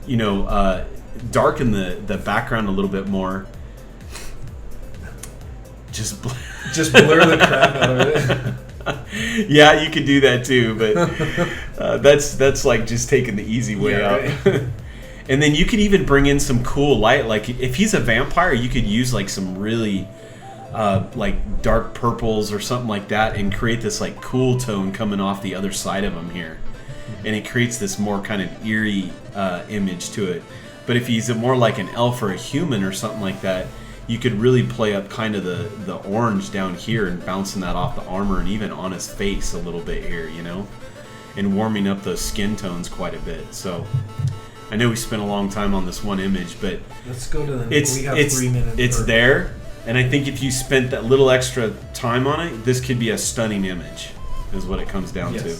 you know, darken the background a little bit more. Just blur the crap out of it. Yeah, you could do that too, but that's like just taking the easy way out. Right. And then you could even bring in some cool light. Like if he's a vampire, you could use like some really like dark purples or something like that, and create this like cool tone coming off the other side of him here, and it creates this more kind of eerie image to it. But if he's more like an elf or a human or something like that, you could really play up kind of the orange down here and bouncing that off the armor and even on his face a little bit here, you know, and warming up those skin tones quite a bit. So I know we spent a long time on this one image, but
let's go to we have 3 minutes.
It's there, and I think if you spent that little extra time on it, this could be a stunning image, is what it comes down to.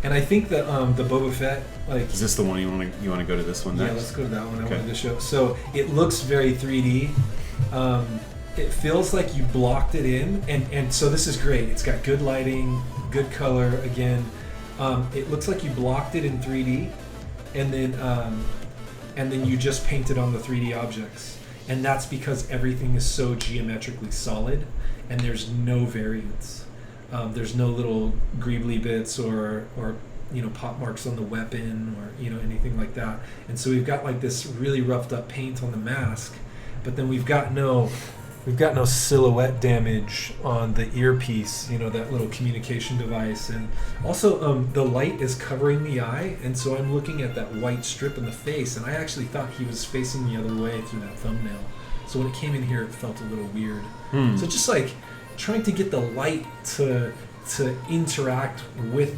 And I think that the Boba Fett, like,
is this the one you want to go to this one next?
Yeah, let's go to that one. I wanted to show. So it looks very 3D. It feels like you blocked it in, and so this is great. It's got good lighting, good color. Again, it looks like you blocked it in 3D, and then you just painted on the 3D objects, and that's because everything is so geometrically solid, and there's no variance. There's no little greebly bits or you know, pop marks on the weapon or, you know, anything like that. And so we've got like this really roughed up paint on the mask, but then we've got no silhouette damage on the earpiece, you know, that little communication device. And also the light is covering the eye, and so I'm looking at that white strip in the face, and I actually thought he was facing the other way through that thumbnail. So when it came in here, it felt a little weird. So just like trying to get the light to interact with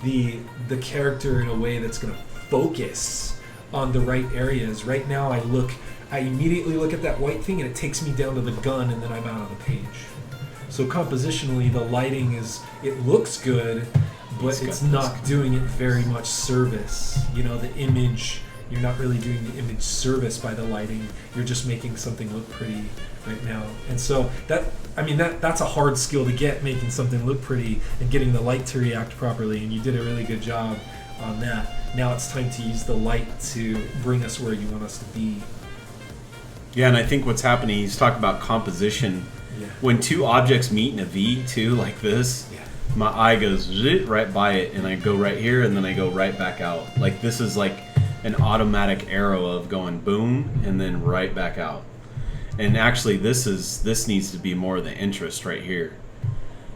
the character in a way that's going to focus on the right areas. Right now I immediately look at that white thing and it takes me down to the gun, and then I'm out of the page. So compositionally, the lighting it looks good, but it's not doing it very much service. You know, the image you're not really doing the image service by the lighting. You're just making something look pretty right now. And so that's a hard skill to get, making something look pretty and getting the light to react properly. And you did a really good job on that. Now it's time to use the light to bring us where you want us to be.
Yeah, and I think what's happening, he's talking about composition.
Yeah.
When two objects meet in a V, too, like this,
Yeah.
my eye goes zit right by it, and I go right here, and then I go right back out. Like, this is like an automatic arrow of going boom, and then right back out. And actually, this needs to be more of the interest right here.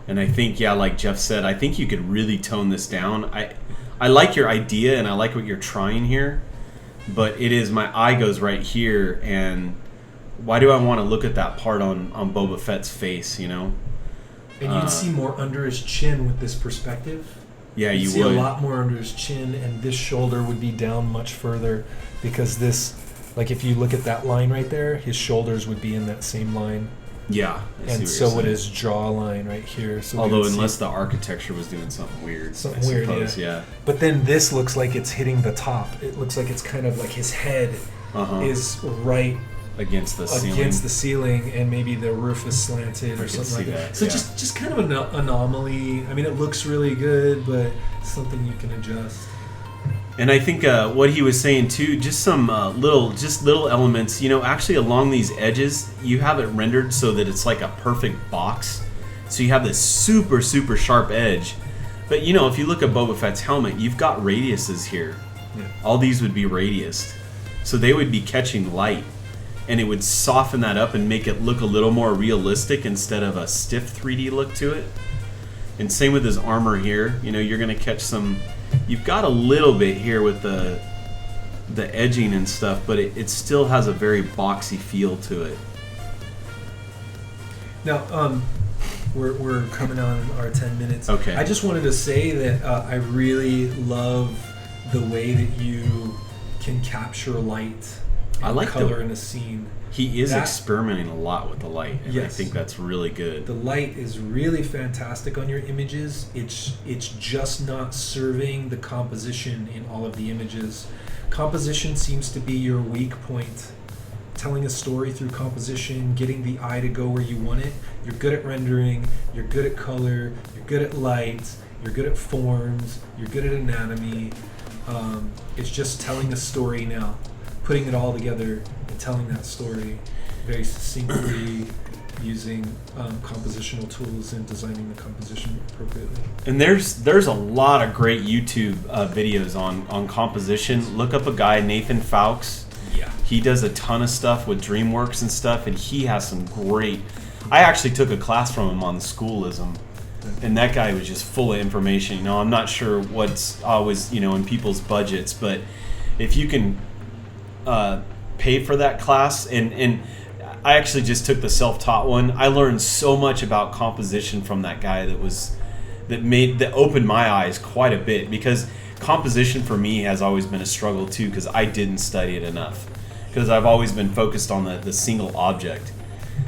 And I think, yeah, like Jeff said, I think you could really tone this down. I like your idea, and I like what you're trying here, but it is, my eye goes right here, and why do I want to look at that part on Boba Fett's face, you know?
And you'd see more under his chin with this perspective.
Yeah,
You'd
you
see
would.
a lot more under his chin, and this shoulder would be down much further because this, like if you look at that line right there, his shoulders would be in that same line.
Yeah. I see
And
what
so
you're
would
saying.
his jawline right here. So we
Although
would see-
unless the architecture was doing something weird.
Something
I
weird,
suppose,
yeah. But then this looks like it's hitting the top. It looks like it's kind of like his head
Uh-huh.
is right
Against the ceiling.
against the ceiling, and maybe the roof is slanted
I
or
can
something
see
like that.
that,
So
yeah.
just kind of an anomaly. I mean, it looks really good, but something you can adjust.
And I think what he was saying too, just some little elements. You know, actually along these edges, you have it rendered so that it's like a perfect box. So you have this super sharp edge. But you know, if you look at Boba Fett's helmet, you've got radiuses here.
Yeah.
All these would be radiused, so they would be catching light, and it would soften that up and make it look a little more realistic instead of a stiff 3D look to it. And same with his armor here. You know, you're gonna catch some. You've got a little bit here with the edging and stuff, but it still has a very boxy feel to it.
Now, we're coming on our 10 minutes.
Okay.
I just wanted to say that I really love the way that you can capture light and
I like
color in a scene.
He is
That-
experimenting a lot with the light, and I
Yes.
think that's really good.
The light is really fantastic on your images. It's just not serving the composition in all of the images. Composition seems to be your weak point. Telling a story through composition, getting the eye to go where you want it. You're good at rendering, you're good at color, you're good at light, you're good at forms, you're good at anatomy. It's just telling a story now, putting it all together and telling that story very succinctly using compositional tools and designing the composition appropriately.
And there's a lot of great YouTube videos on composition. Look up a guy, Nathan Fowkes.
Yeah.
He does a ton of stuff with DreamWorks and stuff, and he has some great. I actually took a class from him on schoolism, and that guy was just full of information. You know, I'm not sure what's always, you know, in people's budgets, but if you can pay for that class, and I actually just took the self-taught one. I learned so much about composition from that guy that opened my eyes quite a bit, because composition for me has always been a struggle too, because I didn't study it enough, because I've always been focused on the single object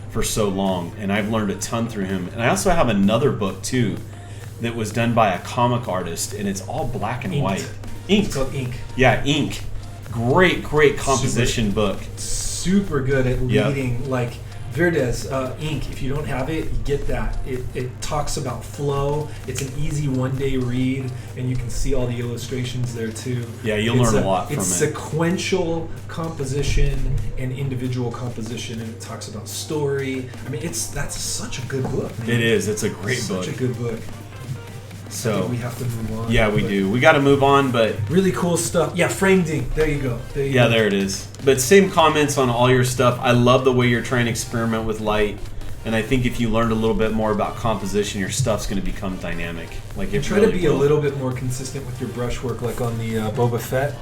for so long, and I've learned a ton through him. And I also have another book too that was done by a comic artist, and it's all black and
Inked.
white.
It's called Ink.
Yeah, Ink. Great composition book.
Super good at
Yeah.
leading, like Verdes, Ink. If you don't have it, you get that. It talks about flow. It's an easy one-day read, and you can see all the illustrations there too.
Yeah, you'll learn a lot from
It's
it.
sequential composition and individual composition, and it talks about story. I mean, that's such a good book, man.
It is. It's a great book.
Such a good book. I
So
think we have to move on.
yeah, we
but
do. We got to move on, but
Really cool stuff. Yeah, framed ink. There you go.
yeah, there it is. But same comments on all your stuff. I love the way you're trying to experiment with light, and I think if you learned a little bit more about composition, your stuff's going to become dynamic. Like it
Try
really
to be a
will.
little bit more consistent with your brushwork, like on the Boba Fett.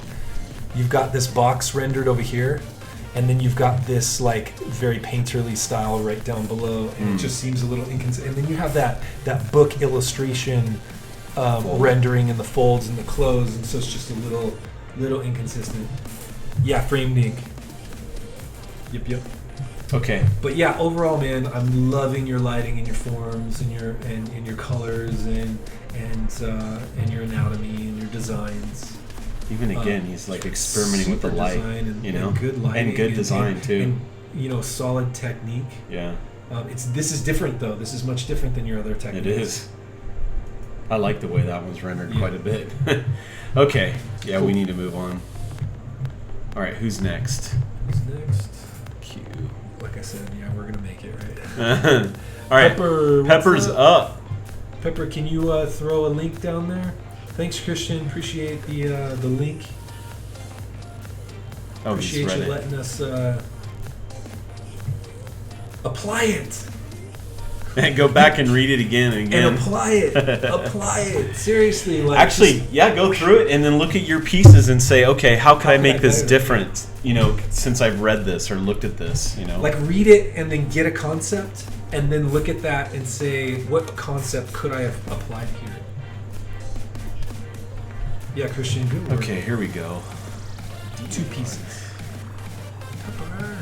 You've got this box rendered over here, and then you've got this like very painterly style right down below, and it just seems a little inconsistent. And then you have that book illustration rendering in the folds and the clothes, and so it's just a little inconsistent. Yeah, framed ink. Yep.
Okay.
But yeah, overall, man, I'm loving your lighting and your forms and your colors and your anatomy and your designs.
Even again, he's like experimenting with the
super
light,
design and,
you know,
and good lighting
and good design too.
And, solid technique.
Yeah,
This is different though. This is much different than your other techniques.
it is. I like the way that one's rendered
Yeah.
quite a bit. Okay, yeah,
Cool.
we need to move on. All right, who's next?
Who's next?
Q.
Like I said, yeah, we're gonna make it right.
All right,
Pepper, what's
Pepper's up.
Pepper, can you throw a link down there? Thanks, Christian. Appreciate the link.
Oh, he's
Appreciate
read
you
it.
letting us apply it
Go back and read it again and again.
and apply it. Apply it. Seriously, like
Actually, yeah, go through it and then look at your pieces and say, okay, how could I
can
make
I
this
better?
different? You know, since I've read this or looked at this, you know.
like read it and then get a concept and then look at that and say what concept could I have applied here. Yeah, Christian, good work.
Okay, here we go.
2 pieces. Pepper.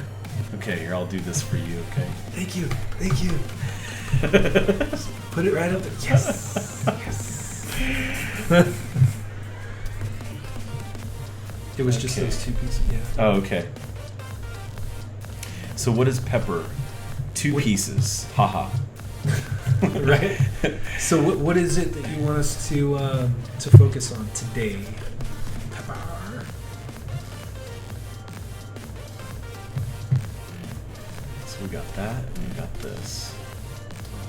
Okay, here, I'll do this for you, okay?
Thank you. Thank you. Put it right up there. Yes. Yes. It was just
Okay.
those 2 pieces. Yeah.
Oh, okay. So what is Pepper? 2
What-
pieces. Haha.
Right. So what is it that you want us to focus on today? Pepper.
So we got that and we got this.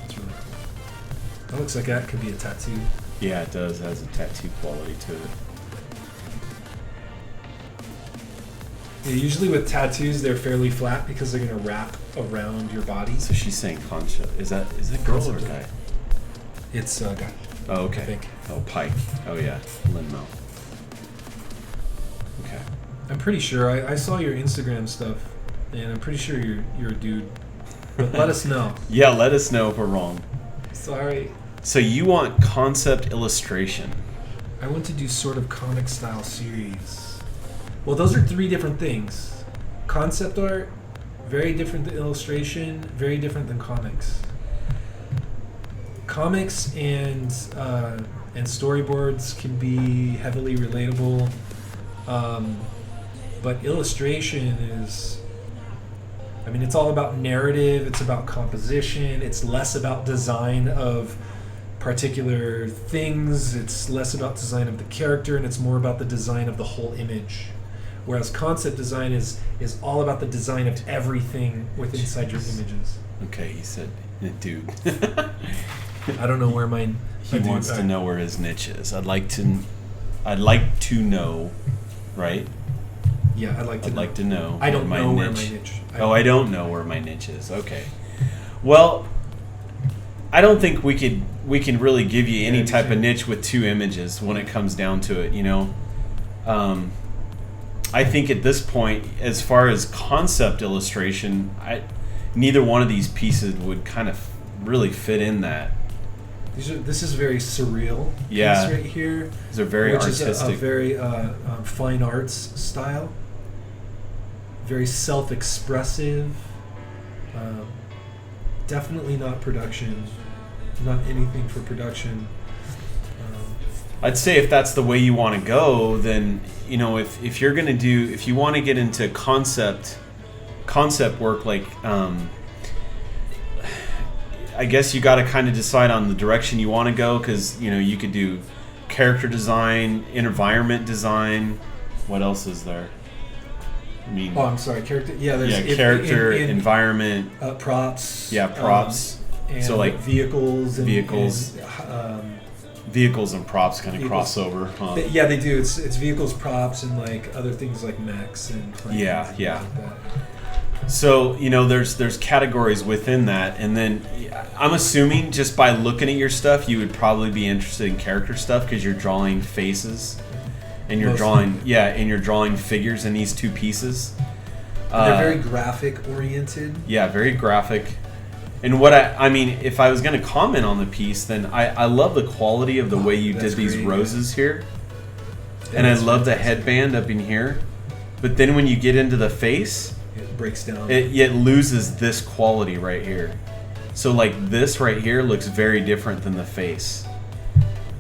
That's really cool. That looks like that could be a tattoo.
Yeah, it does. It has a tattoo quality to it.
Yeah, usually with tattoos, they're fairly flat because they're gonna wrap around your body.
So she's saying Concha. Is that girl or
Concha.
guy?
It's guy.
Oh, okay.
I think.
Oh, Pike. Oh, yeah. Linmo. Okay.
I'm pretty sure I saw your Instagram stuff, and I'm pretty sure you're a dude. But let us know.
Yeah, let us know if we're wrong.
Sorry.
So you want concept illustration.
I want to do sort of comic style series. Well, those are 3 different things. Concept art, very different than illustration, very different than comics. Comics and storyboards can be heavily relatable, but illustration is, I mean, it's all about narrative, it's about composition, it's less about design of particular things, it's less about design of the character, and it's more about the design of the whole image. Whereas concept design is all about the design of everything within inside your images.
Okay, he said, dude.
I don't know where mine.
He wants to know where his niche is. I'd like to know, right?
Yeah, I'd like to.
I'd like to know.
I don't know where
niche.
my niche.
I don't know where my niche is. Okay. Well, I don't think we can really give you any
Yeah,
type of
sure.
niche with 2 images when it comes down to it. You know, I think at this point, as far as concept illustration, neither one of these pieces would kind of really fit in that.
This is very surreal.
Yeah.
Piece right here,
These are very
which
artistic.
is a very fine arts style. Very self-expressive. Definitely not production. Not anything for production.
I'd say if that's the way you want to go, then you know if you're gonna if you want to get into concept work, like I guess you got to kind of decide on the direction you want to go, because you know you could do character design, environment design. What else is there? I mean,
Oh, I'm sorry. Character. Yeah, there's
character, environment.
props.
Yeah, props.
And
So, like,
vehicles. And,
vehicles.
And,
Vehicles and props kind of
Vehicles.
cross over. Huh?
yeah, they do. It's vehicles, props, and like other things like mechs and planes.
Yeah,
and
yeah.
things like that.
So you know, there's categories within that, and then I'm assuming just by looking at your stuff, you would probably be interested in character stuff because you're drawing faces, and you're
Mostly.
drawing figures in these 2 pieces.
They're very graphic oriented.
Yeah, very graphic. And what I mean, if I was going to comment on the piece, then I love the quality of the way you did
That's
these
great.
roses here,
Yeah,
and I
that's
love the
fantastic.
headband up in here. But then when you get into the face,
It breaks down.
it loses this quality right here. So like this right here looks very different than the face.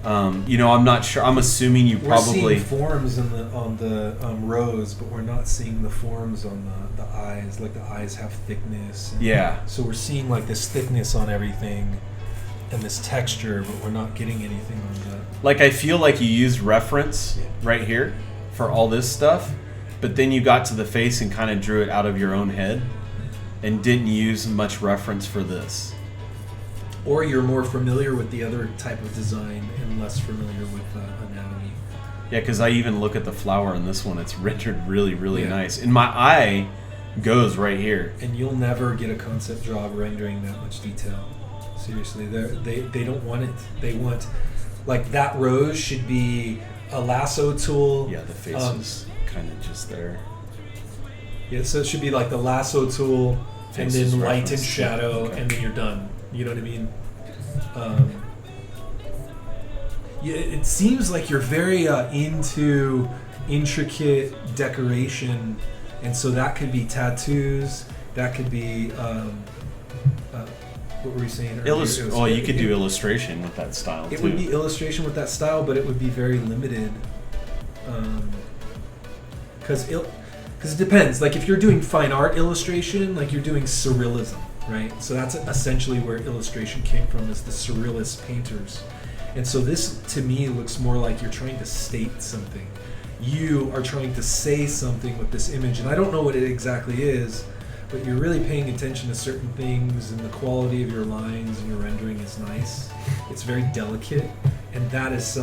I'm not sure. I'm assuming you
We're
probably.
seeing forms on the rows, but we're not seeing the forms on the eyes. Like the eyes have thickness.
Yeah.
So we're seeing like this thickness on everything, and this texture, but we're not getting anything on the.
Like I feel like you used reference right here for all this stuff, but then you got to the face and kind of drew it out of your own head, and didn't use much reference for this.
Or you're more familiar with the other type of design and less familiar with anatomy.
Yeah, because I even look at the flower in this one; it's rendered really, really
Yeah.
nice. And my eye goes right here.
And you'll never get a concept job rendering that much detail. Seriously, they don't want it. They want, like, that rose should be a lasso tool.
Yeah, the face is kind of just there.
Yeah, so it should be like the lasso tool, and
Face is
then light and
referenced.
shadow,
Okay.
and then you're done. You know what I mean? Yeah, it seems like you're very into intricate decoration, and so that could be tattoos. That could be what were you saying? earlier?
Well, you could do illustration with that style
It
too.
would be illustration with that style, but it would be very limited. Because it depends. Like if you're doing fine art illustration, like you're doing surrealism, right? So that's essentially where illustration came from, is the surrealist painters. And so this, to me, looks more like you're trying to state something. You are trying to say something with this image, and I don't know what it exactly is, but you're really paying attention to certain things, and the quality of your lines and your rendering is nice. It's very delicate, and that is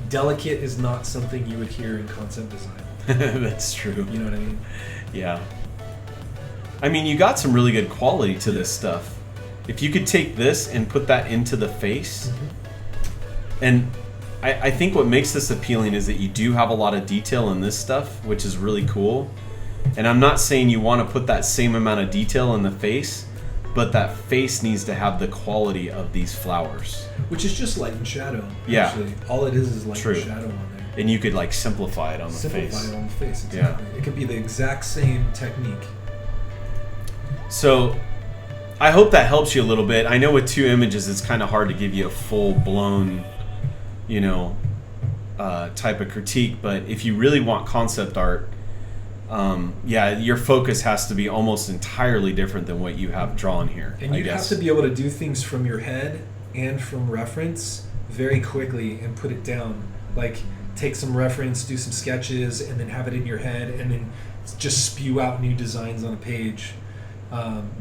delicate is not something you would hear in concept design.
That's true.
You know what I mean?
Yeah. I mean, you got some really good quality to this stuff. If you could take this and put that into the face, and I think what makes this appealing is that you do have a lot of detail in this stuff, which is really cool. And I'm not saying you want to put that same amount of detail in the face, but that face needs to have the quality of these flowers.
Which is just light and shadow.
Yeah.
Actually. All it is light
True.
and shadow on there.
And you could like simplify it on the
Simplify
face.
it on the face, exactly. It could be the exact same technique.
So I hope that helps you a little bit. I know with two images it's kind of hard to give you a full-blown, type of critique, but if you really want concept art, your focus has to be almost entirely different than what you have drawn here.
And you have to be able to do things from your head and from reference very quickly and put it down. Like, take some reference, do some sketches, and then have it in your head, and then just spew out new designs on a page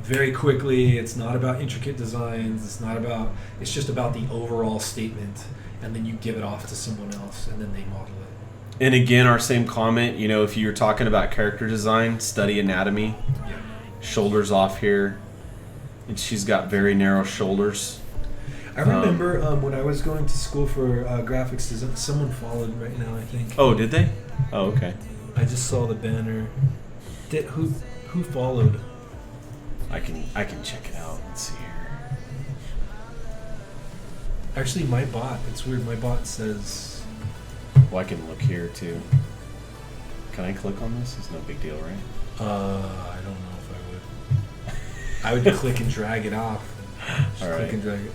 very quickly. It's not about intricate designs. It's just about the overall statement, and then you give it off to someone else, and then they model it.
And again, our same comment, if you're talking about character design, study anatomy.
Yeah.
Shoulders off here. And she's got very narrow shoulders.
I remember when I was going to school for graphics design, someone followed right now, I think.
Oh, did they? Oh, okay.
I just saw the banner. Who followed?
I can check it out. Let's see here.
Actually, my bot. It's weird. My bot says.
Well, I can look here too. Can I click on this? It's no big deal, right?
I don't know if I would. I would click and drag it off. Just
All right.
click and drag it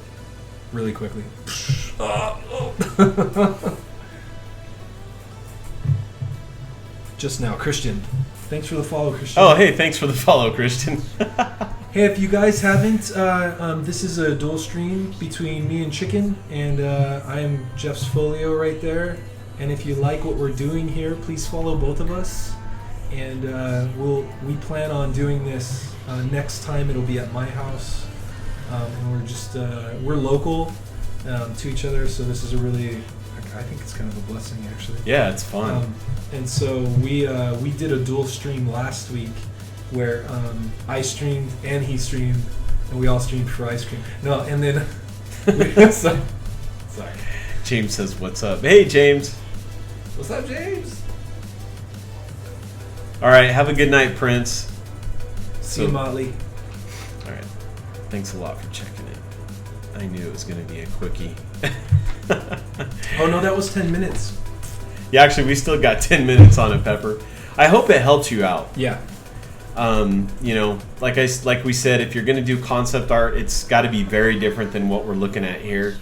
really quickly. Just now, Christian. Thanks for the follow, Christian.
Oh, hey, thanks for the follow, Christian.
Hey, if you guys haven't, this is a dual stream between me and Chicken, and I am Jeff's Folio right there. And if you like what we're doing here, please follow both of us. And we plan on doing this next time. It'll be at my house, and we're local to each other, so this is I think it's kind of a blessing, actually.
Yeah, it's fun.
And so we did a dual stream last week where I streamed and he streamed, and we all streamed for ice cream. No, and then sorry.
James says, "What's up?" Hey, James.
What's up, James?
All right, have a good night, Prince.
See you, Motley.
All right, thanks a lot for checking it. I knew it was going to be a quickie.
Oh no, that was 10 minutes.
Yeah, actually, we still got 10 minutes on it, Pepper. I hope it helps you out.
Yeah.
Like we said, if you're going to do concept art, it's got to be very different than what we're looking at here.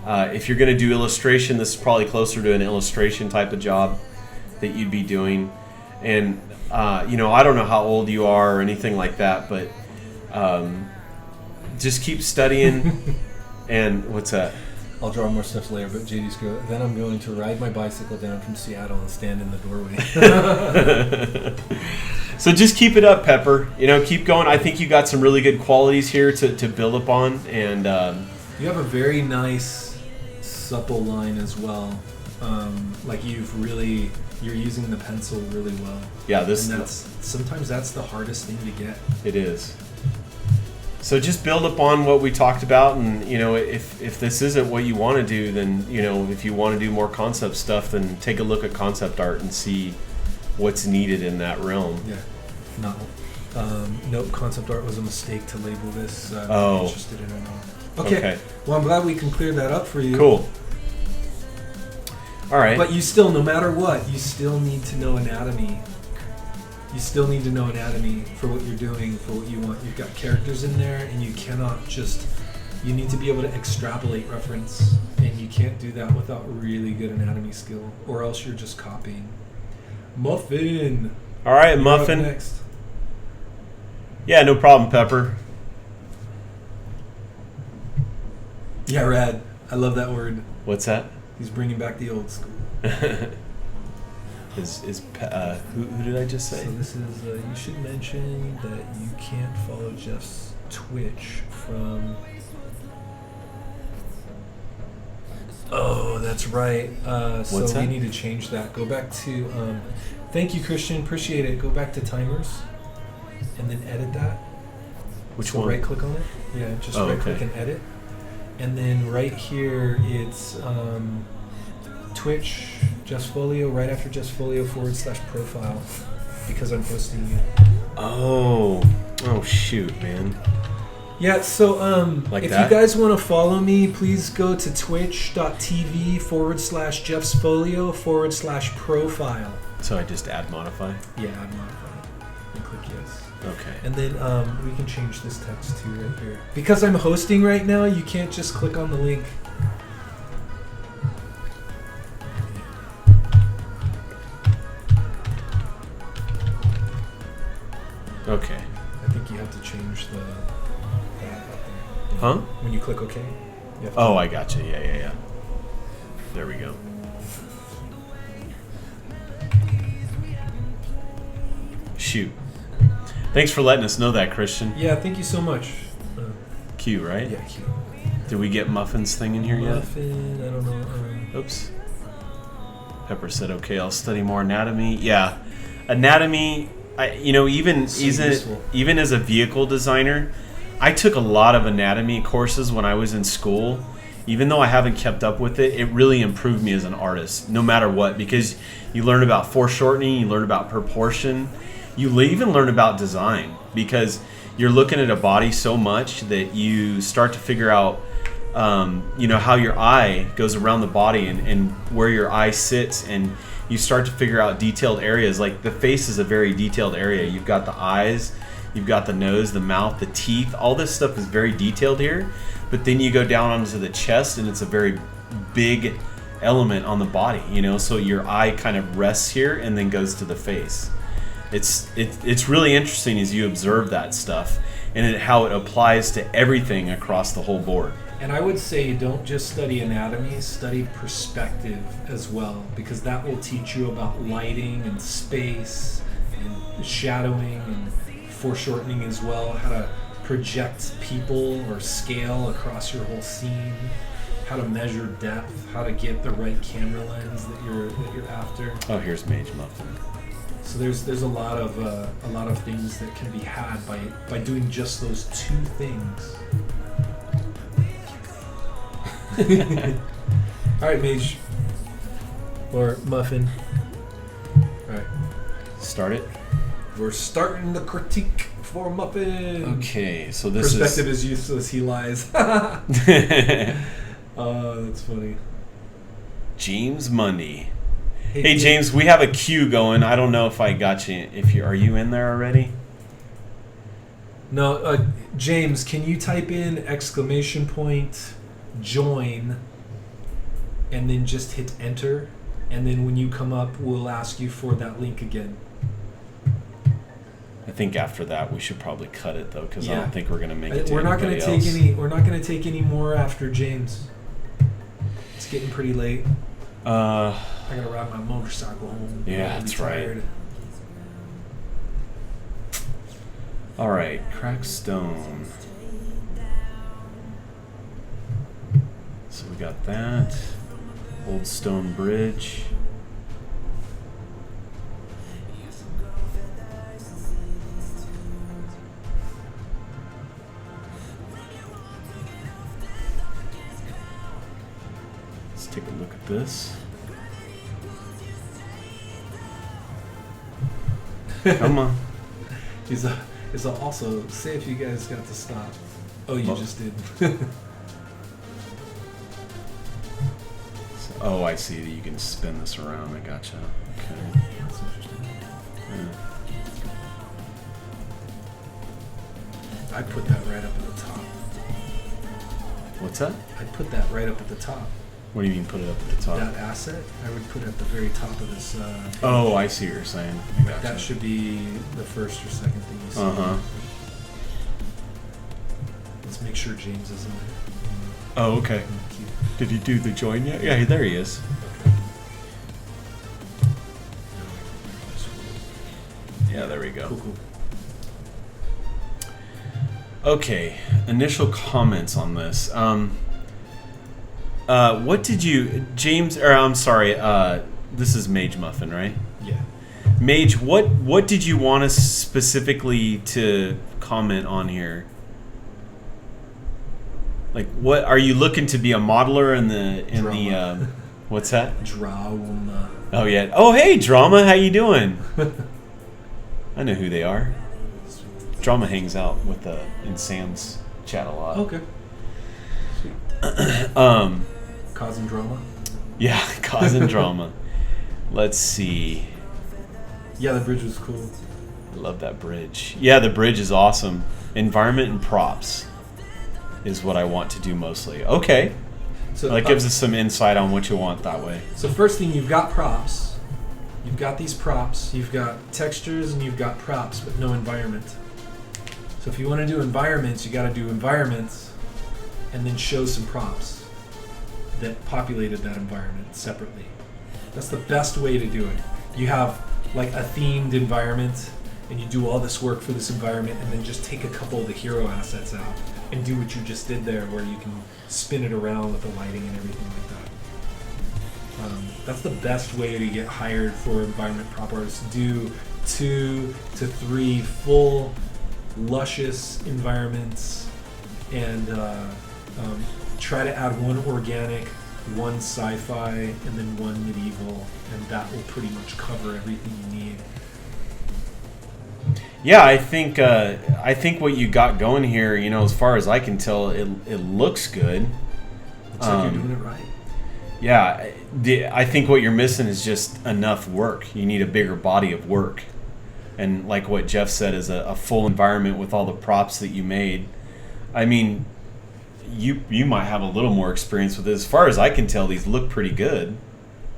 If you're going to do illustration, this is probably closer to an illustration type of job that you'd be doing. And, I don't know how old you are or anything like that, but just keep studying. And what's that?
I'll draw more stuff later, but JD's go. Then I'm going to ride my bicycle down from Seattle and stand in the doorway.
So just keep it up, Pepper. Keep going. I think you got some really good qualities here to build upon. And
you have a very nice, supple line as well. Like you're using the pencil really well.
Yeah,
and sometimes that's the hardest thing to get.
It is. So just build upon what we talked about, and if this isn't what you want to do, then if you want to do more concept stuff, then take a look at concept art and see what's needed in that realm.
Yeah. No. Nope. Concept art was a mistake to label this. I'm
Oh.
interested in it all. Okay. Well, I'm glad we can clear that up for you.
Cool. All right.
But you still, no matter what, you still need to know anatomy. You still need to know anatomy for what you're doing, for what you want. You've got characters in there, and you cannot just... You need to be able to extrapolate reference, and you can't do that without really good anatomy skill, or else you're just copying. Muffin!
All right,
You're
Muffin.
up next.
Yeah, no problem, Pepper.
Yeah, rad. I love that word.
What's that?
He's bringing back the old school.
Who did I just say?
So this is, you should mention that you can't follow Jeff's Twitch from... Oh, that's right.
What's
So
that?
we need to change that. Go back to... thank you, Christian. Appreciate it. Go back to timers and then edit that.
Which
So
one?
right click on it. Yeah, just
Oh,
right click
okay.
and edit. And then right here it's Twitch, Just Folio, right after Just Folio /profile, because I'm posting you.
Oh shoot, man.
Yeah, so
Like
if
that?
you guys want to follow me, please go to twitch.tv /JeffsFolio /profile.
So I just add modify.
Yeah, I'm modifying. And click yes.
Okay.
And then we can change this text too right here. Because I'm hosting right now, you can't just click on the link.
Okay.
I think you have to change that up there.
Huh?
When you click OK. You have to
Oh, I gotcha. Yeah. There we go. Shoot. Thanks for letting us know that, Christian.
Yeah, thank you so much.
Q, right?
Yeah, cute.
Did we get Muffin's thing in here yet?
Muffin, I don't know.
Oops. Pepper said, "Okay, I'll study more anatomy." Yeah, anatomy. Even
So useful.
even as a vehicle designer, I took a lot of anatomy courses when I was in school. Even though I haven't kept up with it, it really improved me as an artist, no matter what, because you learn about foreshortening, you learn about proportion, you even learn about design, because you're looking at a body so much that you start to figure out how your eye goes around the body and where your eye sits, and you start to figure out detailed areas. Like the face is a very detailed area. You've got the eyes, you've got the nose, the mouth, the teeth. All this stuff is very detailed here. But then you go down onto the chest, and it's a very big element on the body. So your eye kind of rests here and then goes to the face. It's really interesting as you observe that stuff and how it applies to everything across the whole board.
And I would say don't just study anatomy, study perspective as well, because that will teach you about lighting and space and shadowing and foreshortening as well, how to project people or scale across your whole scene, how to measure depth, how to get the right camera lens that you're after.
Oh, here's Mage Muffin.
So there's a lot of things that can be had by doing just those two things. All right, Mage or Muffin. All right,
Start it.
we're starting the critique for Muffin.
Okay, so this
Perspective is useless. He lies.
is
That's funny.
James Mundy. Hey James, we have a queue going. I don't know if I got you. Are you in there already?
No, James, can you type in !join and then just hit enter, and then when you come up, we'll ask you for that link again.
I think after that we should probably cut it though, because I
Yeah.
don't think we're gonna make it.
We're not going to take
else.
any. We're not going to take any more after James. It's getting pretty late. I gotta ride my motorcycle home.
Yeah,
I'm
that's right.
tired.
All right, cracked stone. So we got that old stone bridge. Let's take a look at this. Come on.
Is also say if you guys got to stop. Oh, you
Well-
just did.
Oh, I see that you can spin this around. I gotcha. Okay.
That's interesting.
Yeah.
I put that right up at the top.
What's that?
I put that right up at the top.
What do you mean put it up at the top?
That asset, I would put at the very top of this.
Oh, I see what you're saying. I gotcha.
That should be the first or second thing you see.
Uh-huh.
Let's make sure James is in there.
Oh, okay.
Thank you.
Did he do the join yet? Yeah, there he is. Yeah, there we go.
Cool, cool.
Okay, initial comments on this. What did you, James? Or I'm sorry. This is Mage Muffin, right?
Yeah.
Mage, what did you want us specifically to comment on here? Like, what are you looking to be a modeler in the
Drama.
what's that?
Drama.
Oh yeah. Oh hey, Drama, how you doing? I know who they are. Drama hangs out with in Sam's chat a lot.
Okay. Causing drama.
Yeah, causing drama. Let's see.
Yeah, the bridge was cool.
I love that bridge. Yeah, the bridge is awesome. Environment and props is what I want to do mostly. Okay.
So
That gives us some insight on what you want that way.
So first thing, you've got props. You've got these props. You've got textures and you've got props, but no environment. So if you want to do environments, you got to do environments and then show some props that populated that environment separately. That's the best way to do it. You have like a themed environment and you do all this work for this environment and then just take a couple of the hero assets out and do what you just did there where you can spin it around with the lighting and everything like that. That's the best way to get hired for environment prop artists. Do 2 to 3 full luscious environments and try to add 1 organic, 1 sci-fi, and then 1 medieval, and that will pretty much cover everything you need.
Yeah, I think what you got going here, you know, as far as I can tell, it looks good.
Looks like you're doing it right.
Yeah, I think what you're missing is just enough work. You need a bigger body of work. And like what Jeff said, is a full environment with all the props that you made. I mean, you might have a little more experience with this. As far as I can tell, these look pretty good.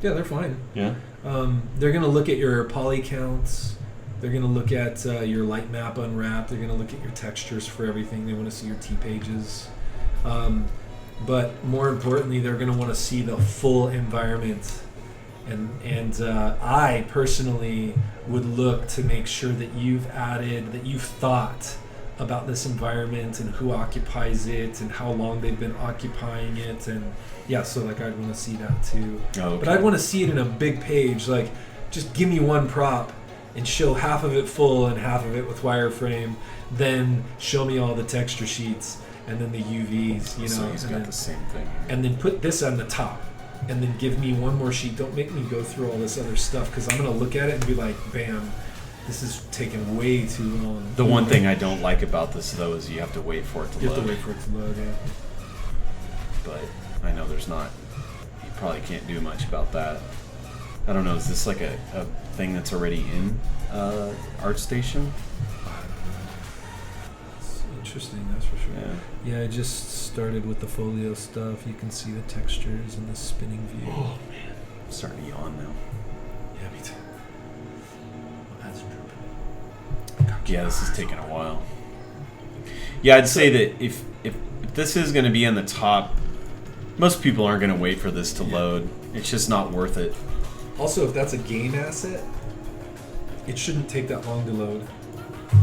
Yeah, they're fine.
Yeah.
They're going to look at your poly counts. They're going to look at your light map unwrapped. They're going to look at your textures for everything. They want to see your T pages. But more importantly, they're going to want to see the full environment. And I personally would look to make sure that you've thought about this environment and who occupies it and how long they've been occupying it. And yeah, so like I'd want to see that too.
Oh, okay.
But I'd want to see it in a big page. Like, just give me 1 prop and show half of it full and half of it with wireframe. Then show me all the texture sheets and then the UVs, you know.
So he's
and
got
then-
the same thing.
and then put this on the top and then give me 1 more sheet. Don't make me go through all this other stuff because I'm going to look at it and be like, bam, this is taking way too long.
The one thing I don't like about this, though, is you have to wait for it to
You
load.
have to wait for it to load, yeah.
But I know there's not. You probably can't do much about that. I don't know. Is this like a thing that's already in ArtStation?
interesting. That's for sure.
Yeah.
Yeah, I just started with the folio stuff. You can see the textures and the spinning view.
Oh man, I'm starting to yawn now.
Yeah, me too. That's drooping.
Yeah, this is taking a while. Yeah, I'd say that if this is going to be on the top, most people aren't going to wait for this to load. It's just not worth it.
Also, if that's a game asset, it shouldn't take that long to load.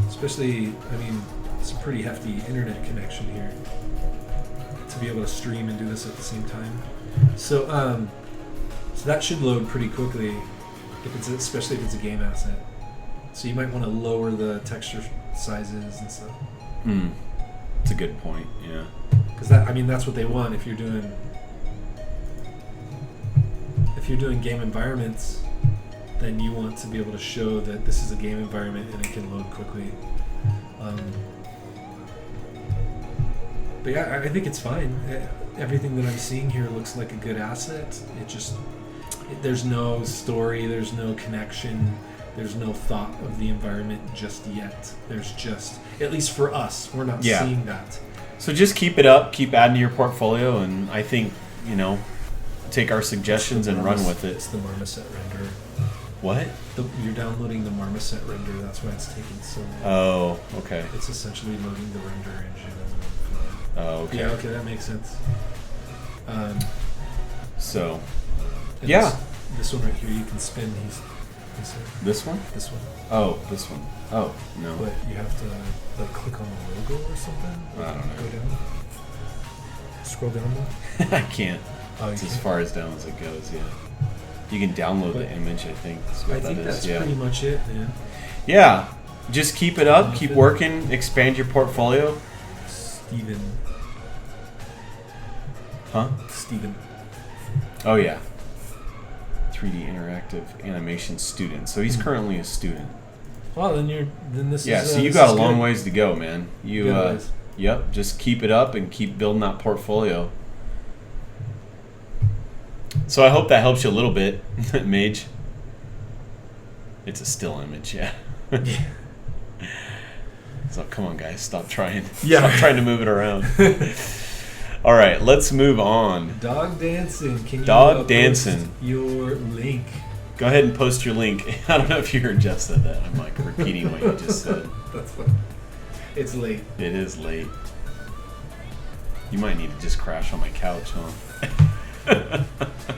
Especially, I mean, it's a pretty hefty internet connection here to be able to stream and do this at the same time. So, so that should load pretty quickly, especially if it's a game asset. So you might want to lower the texture sizes and stuff.
That's a good point. Yeah.
Because that's what they want if you're doing game environments. Then you want to be able to show that this is a game environment and it can load quickly. But yeah, I think it's fine. Everything that I'm seeing here looks like a good asset. There's no story, there's no connection, there's no thought of the environment just yet. There's just, at least for us, we're not seeing that.
So just keep it up, keep adding to your portfolio, and I think, take our suggestions and run with it.
It's the Marmoset render.
What?
You're downloading the Marmoset render, that's why it's taking so long.
Oh, okay.
It's essentially loading the render engine.
Oh, okay.
Yeah, okay, that makes sense.
So,
and
yeah.
This one right here, you can spin these.
This one?
This one.
Oh, this one. Oh, no.
But you have to click on the logo or something?
I don't know.
Go down. Scroll down more.
I can't.
Oh,
It's as far as down as it goes, yeah. You can download the image, I think.
I think that's pretty much it, man.
Yeah. Just keep it up, keep working, expand your portfolio.
Steven.
Huh?
Steven.
Oh, yeah. 3D interactive animation student. So he's currently a student.
Well, then this is...
Yeah, so you got a long ways to go, man. Yep, just keep it up and keep building that portfolio. So I hope that helps you a little bit, Mage. It's a still image, yeah. So come on, guys, stop trying.
Yeah.
Stop trying to move it around. All right, let's move on.
Dog dancing. Can you
Dog dancing.
Post your link?
Go ahead and post your link. I don't know if you heard Jeff said that. I'm like repeating what you just said.
That's fine. It's late.
It is late. You might need to just crash on my couch, huh?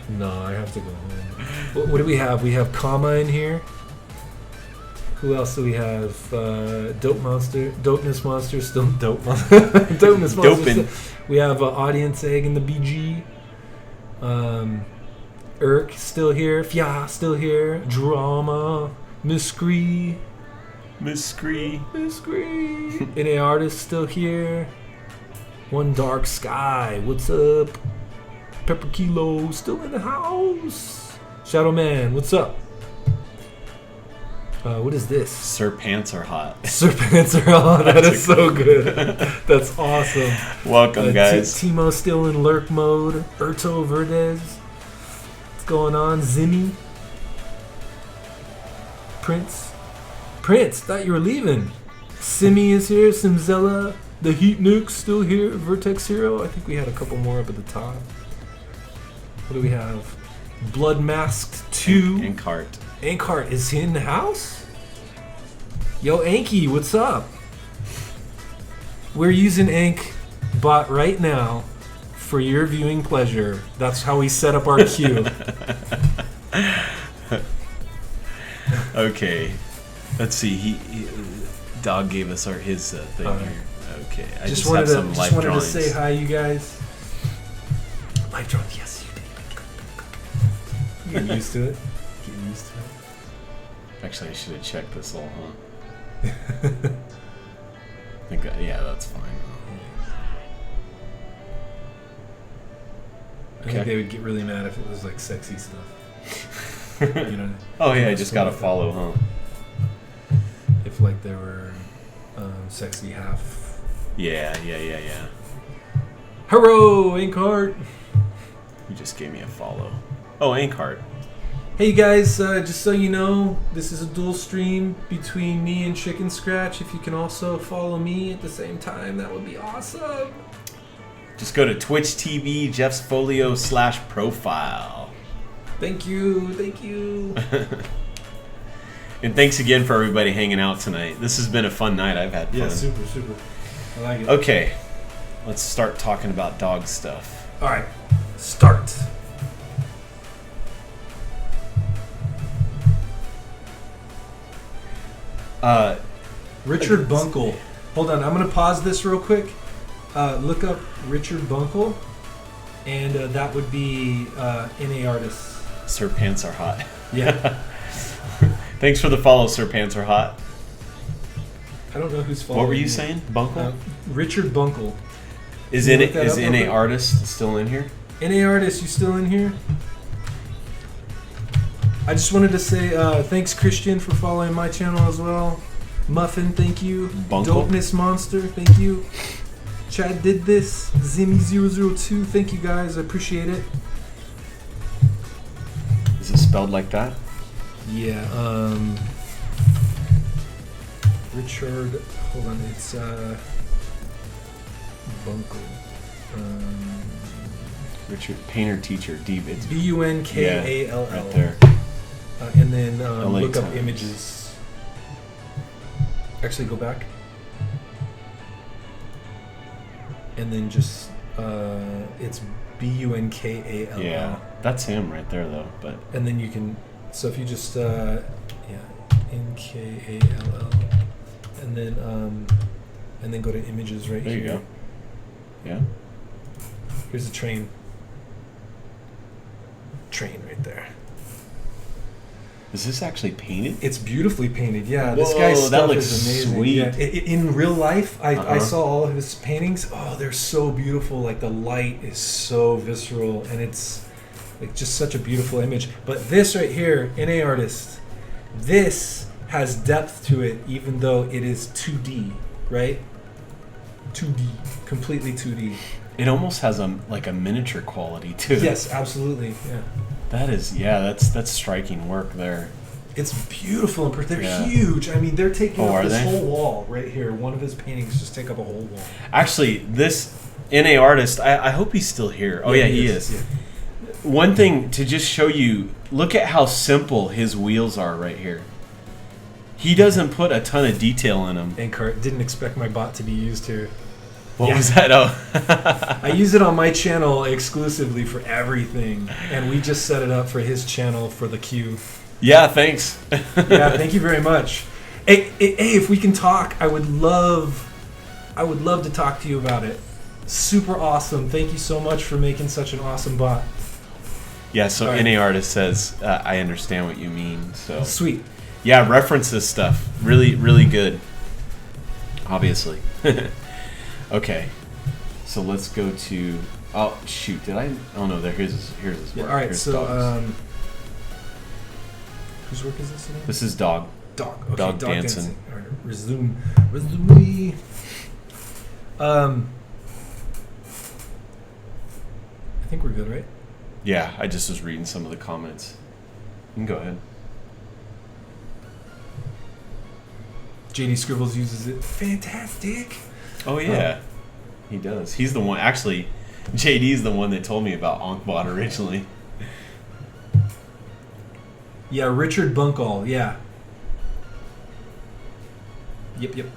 No, I have to go home. What do we have? We have Comma in here. Who else do we have? Dopeness Monster, still Dope Monster. Dopeness Monster.
Dopin'.
We have Audience Egg in the BG. Irk still here. Fia still here. Drama. Miss Scree. NA Artist still here. One Dark Sky. What's up? Pepper Kilo still in the house. Shadow Man, what's up? What is this?
Sir Pants are hot.
Sir Pants are hot. That is so good. That's awesome.
Welcome, guys.
Timo still in lurk mode. Erto Verdez. What's going on? Zimmy. Prince, thought you were leaving. Simi is here. Simzella. The Heat Nuke's still here. Vertex Hero. I think we had a couple more up at the top. What do we have? Blood Masked 2.
Inkheart.
Inkheart is he in the house? Yo, Anky, what's up? We're using Ink Bot right now for your viewing pleasure. That's how we set up our queue.
Okay. Let's see. Dog gave us his thing here. Okay. I just
wanted
have some live
wanted
drawings.
to say hi, you guys. Live drawings, yes. Getting used to it.
Actually, I should have checked this all, huh? I think yeah, that's fine.
I think they would get really mad if it was like sexy stuff. You know?
Oh yeah, I just got to follow, huh?
If like there were sexy half.
Yeah.
Hello, Inkheart.
You just gave me a follow. Oh, Inkheart.
Hey guys, just so you know, this is a dual stream between me and Chicken Scratch. If you can also follow me at the same time, that would be awesome.
Just go to Twitch TV, Jeff's Folio /profile.
Thank you, thank you.
And thanks again for everybody hanging out tonight. This has been a fun night. I've had fun.
Yeah, super, super. I like it.
Okay, let's start talking about dog stuff.
All right, start. Richard Bunkle. Hold on, I'm gonna pause this real quick. Look up Richard Bunkle, and that would be NA artist.
Sir Pants Are Hot.
Yeah.
Thanks for the follow, Sir Pants Are Hot.
I don't know who's following.
What were you
me.
saying? Bunkle?
Richard Bunkle.
Is
Can you
NA
look that up real
NA
quick?
artist still in here?
NA artist, you still in here? I just wanted to say thanks, Christian, for following my channel as well. Muffin, thank you.
Bunkle?
Dopeness Monster, thank you. Chad did this. Zimmy002, thank you guys. I appreciate it.
Is it spelled like that?
Yeah, Richard, hold on, it's Bunkle.
Richard Painter Teacher. Deep. It's
Bunkall.
right there.
And then
LA
look up
Times.
images. Actually, go back. And then just, it's Bunkall.
Yeah, that's him right there though. But
And then you can, so if you just, yeah, Nkall. And then go to images right
there
here.
you go. Yeah.
Here's a train. Train right there.
Is this actually painted?
It's beautifully painted. Yeah, this
Whoa,
guy's
that
stuff
looks
is amazing.
sweet.
Yeah, in real life, I
Uh-huh.
saw all of his paintings. Oh, they're so beautiful. Like the light is so visceral, and it's like just such a beautiful image. But this right here, NA artist, this has depth to it, even though it is 2D, right? 2D, completely 2D.
It almost has a miniature quality to it.
Yes, absolutely. Yeah.
That is, that's striking work there.
It's beautiful and they're
Yeah.
huge. I mean, they're taking
Oh,
up
are
this
they?
whole wall right here. One of his paintings just take up a whole wall.
Actually, this NA artist, I hope he's still here. Oh yeah, he is.
Yeah.
One thing to just show you, look at how simple his wheels are right here. He doesn't put a ton of detail in them.
And Kurt, didn't expect my bot to be used here.
What
Yeah.
was that? Oh.
I use it on my channel exclusively for everything, and we just set it up for his channel for the queue.
Yeah, thanks.
Yeah, thank you very much. Hey, if we can talk, I would love to talk to you about it. Super awesome. Thank you so much for making such an awesome bot.
Yeah, so
All right.
NA artist says, I understand what you mean. So
Sweet.
yeah, reference this stuff. Really, really good. Obviously. Okay, so let's go to. Oh shoot! Did I? Oh no! Here's his
Yeah,
work.
all right,
Here's
so
dogs.
whose work is this again?
This is dog.
Dog. Okay,
Dog dancing.
All right, resume. I think we're good, right?
Yeah, I just was reading some of the comments. You can go ahead.
JD Scribbles uses it. Fantastic.
Oh yeah, he does. He's the one. Actually, JD's the one that told me about Onkbot originally.
Yeah, Richard Bunkall. Yeah. Yep.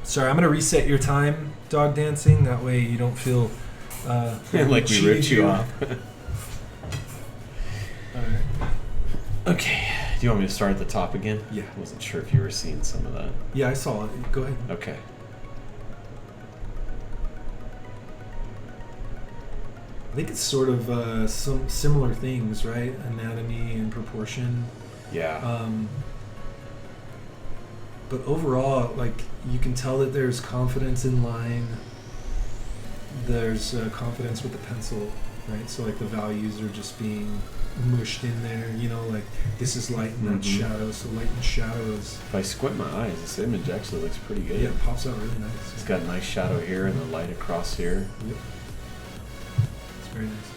Sorry, I'm gonna reset your time, dog dancing. That way you don't feel
Like we
cheated
ripped you off.
All right.
Okay. Do you want me to start at the top again?
Yeah.
I wasn't sure if you were seeing some of that.
Yeah, I saw it. Go ahead.
Okay.
I think it's sort of some similar things, right? Anatomy and proportion.
Yeah.
But overall, like, you can tell that there's confidence in line. There's confidence with the pencil, right? So like the values are just being mushed in there, you know, like this is light and that's
Mhm.
shadow. So light and shadows.
If I squint my eyes, this image actually looks pretty good.
Yeah, it pops out really nice.
It's got a nice shadow here and the light across here.
Yep. It's very nice.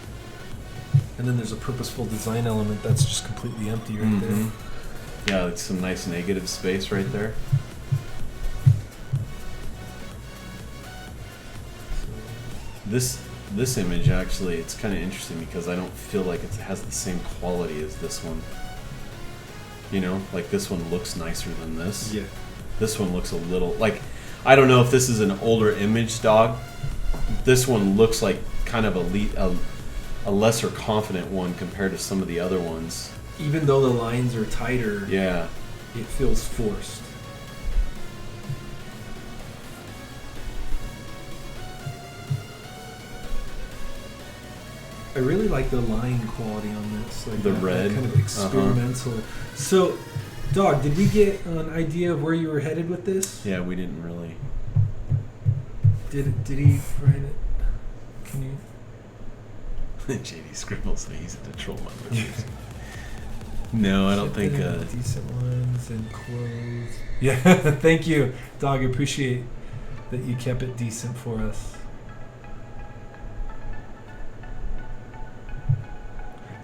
And then there's a purposeful design element that's just completely empty right there.
Yeah, it's some nice negative space right there. This image actually, it's kind of interesting because I don't feel like it has the same quality as this one. You know, like this one looks nicer than this.
Yeah.
This one looks a little like, I don't know if this is an older image, dog. This one looks like kind of a lesser confident one compared to some of the other ones.
Even though the lines are tighter,
Yeah.
it feels forced. I really like the line quality on this, like
The
that
red.
kind of experimental. So, Dog, did we get an idea of where you were headed with this?
Yeah, we didn't really.
Did he write it? Can you?
JD scribbles that he's to troll my movies. No, I don't think.
Decent ones and clothes. Yeah, thank you, Dog. I appreciate that you kept it decent for us.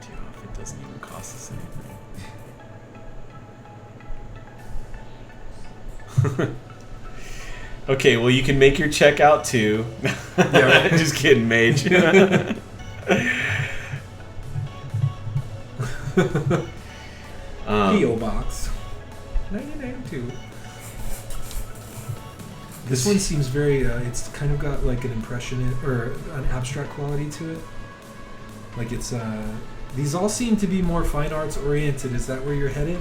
Too off, it doesn't even cost us anything. Okay, well you can make your check out too.
Yeah, right.
Just kidding, Mage.
P.O. Box 992. This one seems very. It's kind of got like an impression or an abstract quality to it. Like it's. These all seem to be more fine arts oriented. Is that where you're headed?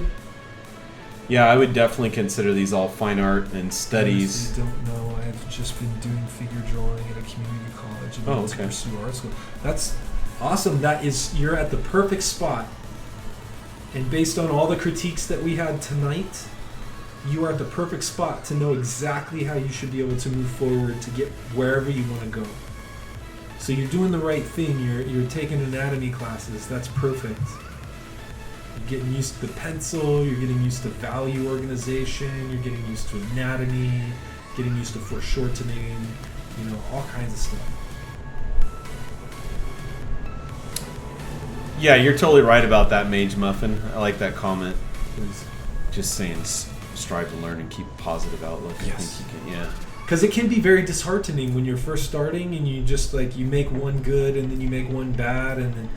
Yeah, I would definitely consider these all fine art and studies.
I don't know. I've just been doing figure drawing at a community college and wanted to pursue art school. That's awesome. That is, you're at the perfect spot. And based on all the critiques that we had tonight, you are at the perfect spot to know exactly how you should be able to move forward to get wherever you want to go. So you're doing the right thing. You're taking anatomy classes. That's perfect. You're getting used to the pencil, you're getting used to value organization, you're getting used to anatomy, getting used to foreshortening, you know, all kinds of stuff.
Yeah, you're totally right about that, Mage Muffin. I like that comment.
Because
Just saying, strive to learn and keep a positive outlook. I
Yes.
think you can, yeah.
it can be very disheartening when you're first starting and you just like, you make one good and then you make one bad, and then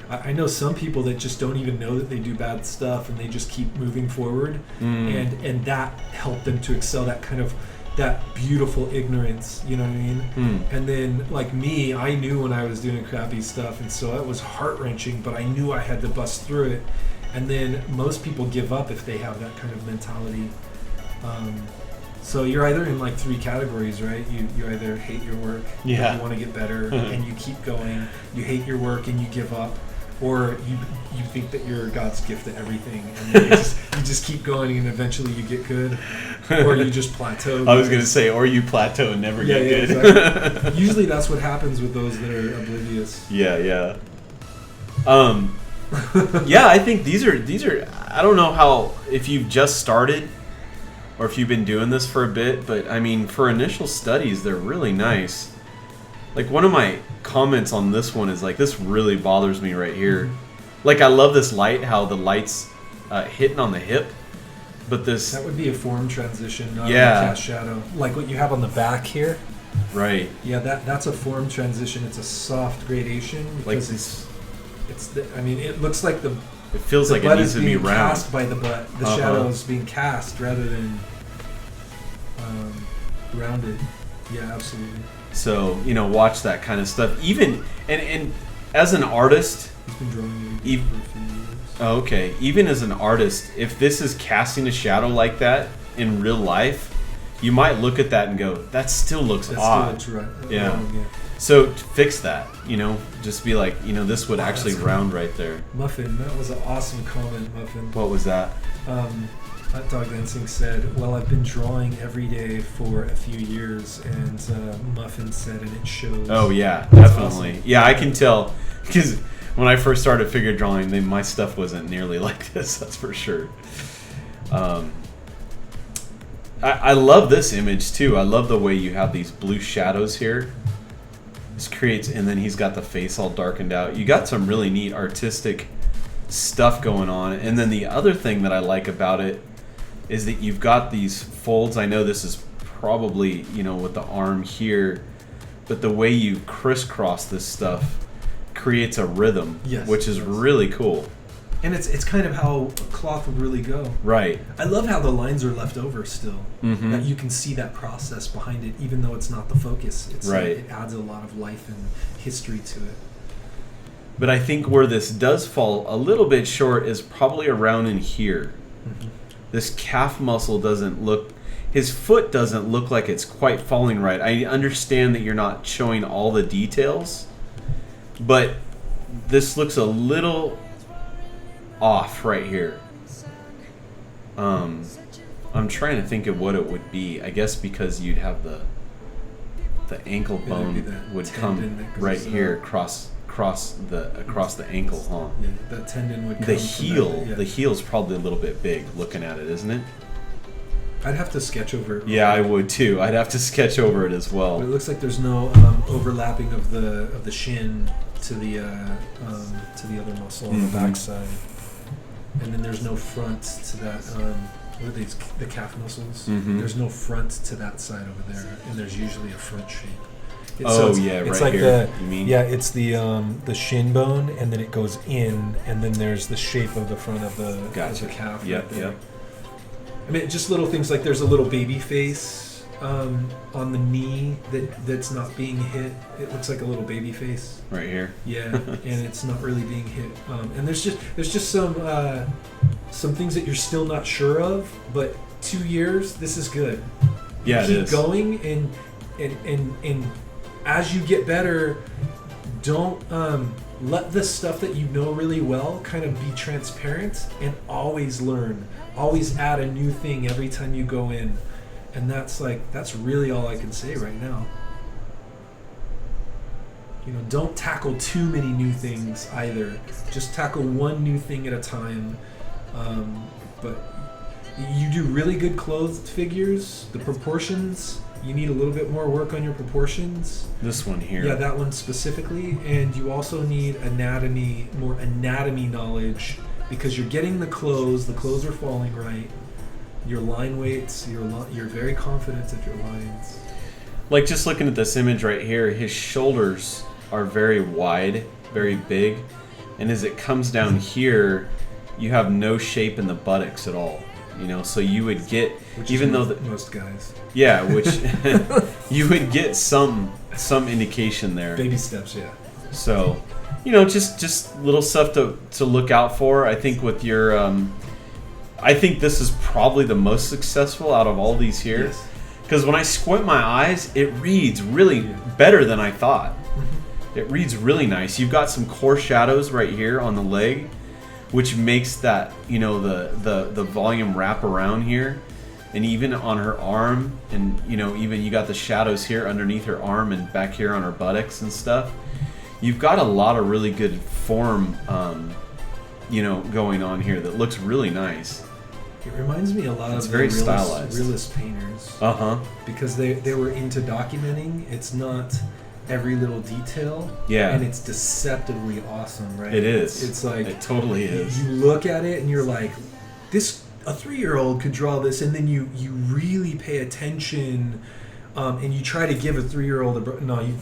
I know some people that just don't even know that they do bad stuff and they just keep moving forward, and that helped them to excel, that kind of that beautiful ignorance, you know what I mean? And then like me, I knew when I was doing crappy stuff, and so it was heart-wrenching, but I knew I had to bust through it. And then most people give up if they have that kind of mentality. So you're either in like three categories, right? You either hate your work,
Yeah.
you want to get better, and you keep going. You hate your work and you give up, or you think that you're God's gift to everything, and then you just keep going, and eventually you get good, or you just plateau.
I was going to say, or you plateau and never get good.
Exactly. Usually that's what happens with those that are oblivious.
Yeah. Yeah, I think these are. I don't know how, if you've just started or if you've been doing this for a bit, but I mean, for initial studies, they're really nice. Like, one of my comments on this one is like, this really bothers me right here. Like, I love this light, how the light's hitting on the hip, but this,
That would be a form transition, not
Yeah.
a cast shadow, like what you have on the back here.
right?
Yeah, that's a form transition. It's a soft gradation
Like
because
this,
I mean, it looks like the
it feels like it
butt
needs
is
to be
being
round.
cast by the butt. The
Uh-huh.
shadow is being cast rather than rounded. Yeah, absolutely.
So, you know, watch that kind of stuff. Even and as an artist,
He's been drawing
Eve-
for a few years.
oh, okay, even as an artist, if this is casting a shadow like that in real life, you might look at that and go, that still looks
That
odd.
still looks right.
Yeah.
wrong, yeah.
So fix that, you know, just be like, you know, this would
Wow,
actually
that's cool.
round right there.
Muffin, that was an awesome comment, Muffin.
What was that?
Hot Dog Dancing said, well, I've been drawing every day for a few years, and Muffin said, and it shows.
Oh yeah,
That's
definitely.
awesome.
Yeah, I can tell because when I first started figure drawing, my stuff wasn't nearly like this. That's for sure. I love this image too. I love the way you have these blue shadows here. Just creates, and then he's got the face all darkened out. You got some really neat artistic stuff going on. And then the other thing that I like about it is that you've got these folds. I know this is probably, with the arm here, but the way you crisscross this stuff creates a rhythm,
Yes,
which is
yes.
really cool.
And it's kind of how cloth would really go.
Right.
I love how the lines are left over still.
Mhm.
That you can see that process behind it, even though it's not the focus. It's
Right.
it adds a lot of life and history to it.
But I think where this does fall a little bit short is probably around in here.
Mm-hmm.
This calf muscle doesn't look, his foot doesn't look like it's quite falling right. I understand that you're not showing all the details, but this looks a little off right here. I'm trying to think of what it would be. I guess because you'd have the ankle
Yeah, there'd be
bone
that
would
tendon
come
that goes
right
up.
here across the ankle, huh?
Yeah, that tendon would come
The
from
heel,
that, yeah.
the heel's probably a little bit big looking at it, isn't it?
I'd have to sketch over it.
Yeah, I would too. I'd have to sketch over it as
But it
well.
looks like there's no overlapping of the shin to the other muscle on
Mhm.
the backside, and then there's no front to that. What are these? The calf muscles.
Mhm.
There's no front to that side over there, and there's usually a front shape.
It's right here. You mean?
it's the shin bone, and then it goes in, and then there's the shape of the front of the,
Gotcha.
of the calf.
Yep,
right there.
yep.
I mean, just little things like there's a little baby face on the knee that's not being hit. It looks like a little baby face.
Right here.
Yeah, and it's not really being hit. And there's just some things that you're still not sure of, but 2 years, this is good.
Yeah, it
Keep
is.
going, and as you get better, don't let the stuff that you know really well kind of be transparent, and always learn. Always add a new thing every time you go in, and that's really all I can say right now. Don't tackle too many new things either. Just tackle one new thing at a time. But you do really good clothed figures. The proportions, you need a little bit more work on your proportions.
This one here.
Yeah, that one specifically. And you also need more anatomy knowledge, because you're getting the clothes are falling right. Your line weights, you're very confident at your lines.
Like just looking at this image right here, his shoulders are very wide, very big, and as it comes down here, you have no shape in the buttocks at all. So you would get,
Which
even
is
though
most guys.
yeah, which you would get some indication there.
Baby steps, yeah.
So, just little stuff to look out for. I think with your, I think this is probably the most successful out of all these here.
Yes.
Because when I squint my eyes, it reads really better than I thought.
Mm-hmm.
It reads really nice. You've got some core shadows right here on the leg, which makes that, the volume wrap around here. And even on her arm, and, even you got the shadows here underneath her arm and back here on her buttocks and stuff. You've got a lot of really good form, going on here that looks really nice.
It reminds me a lot
It's
of
very
the
stylized.
realist painters.
Uh-huh.
Because they were into documenting. It's not every little detail.
Yeah.
And it's deceptively awesome, right?
It is.
It's like
It totally is.
you look at it and you're like, a 3-year-old could draw this, and then you really pay attention, and you try to give a 3-year-old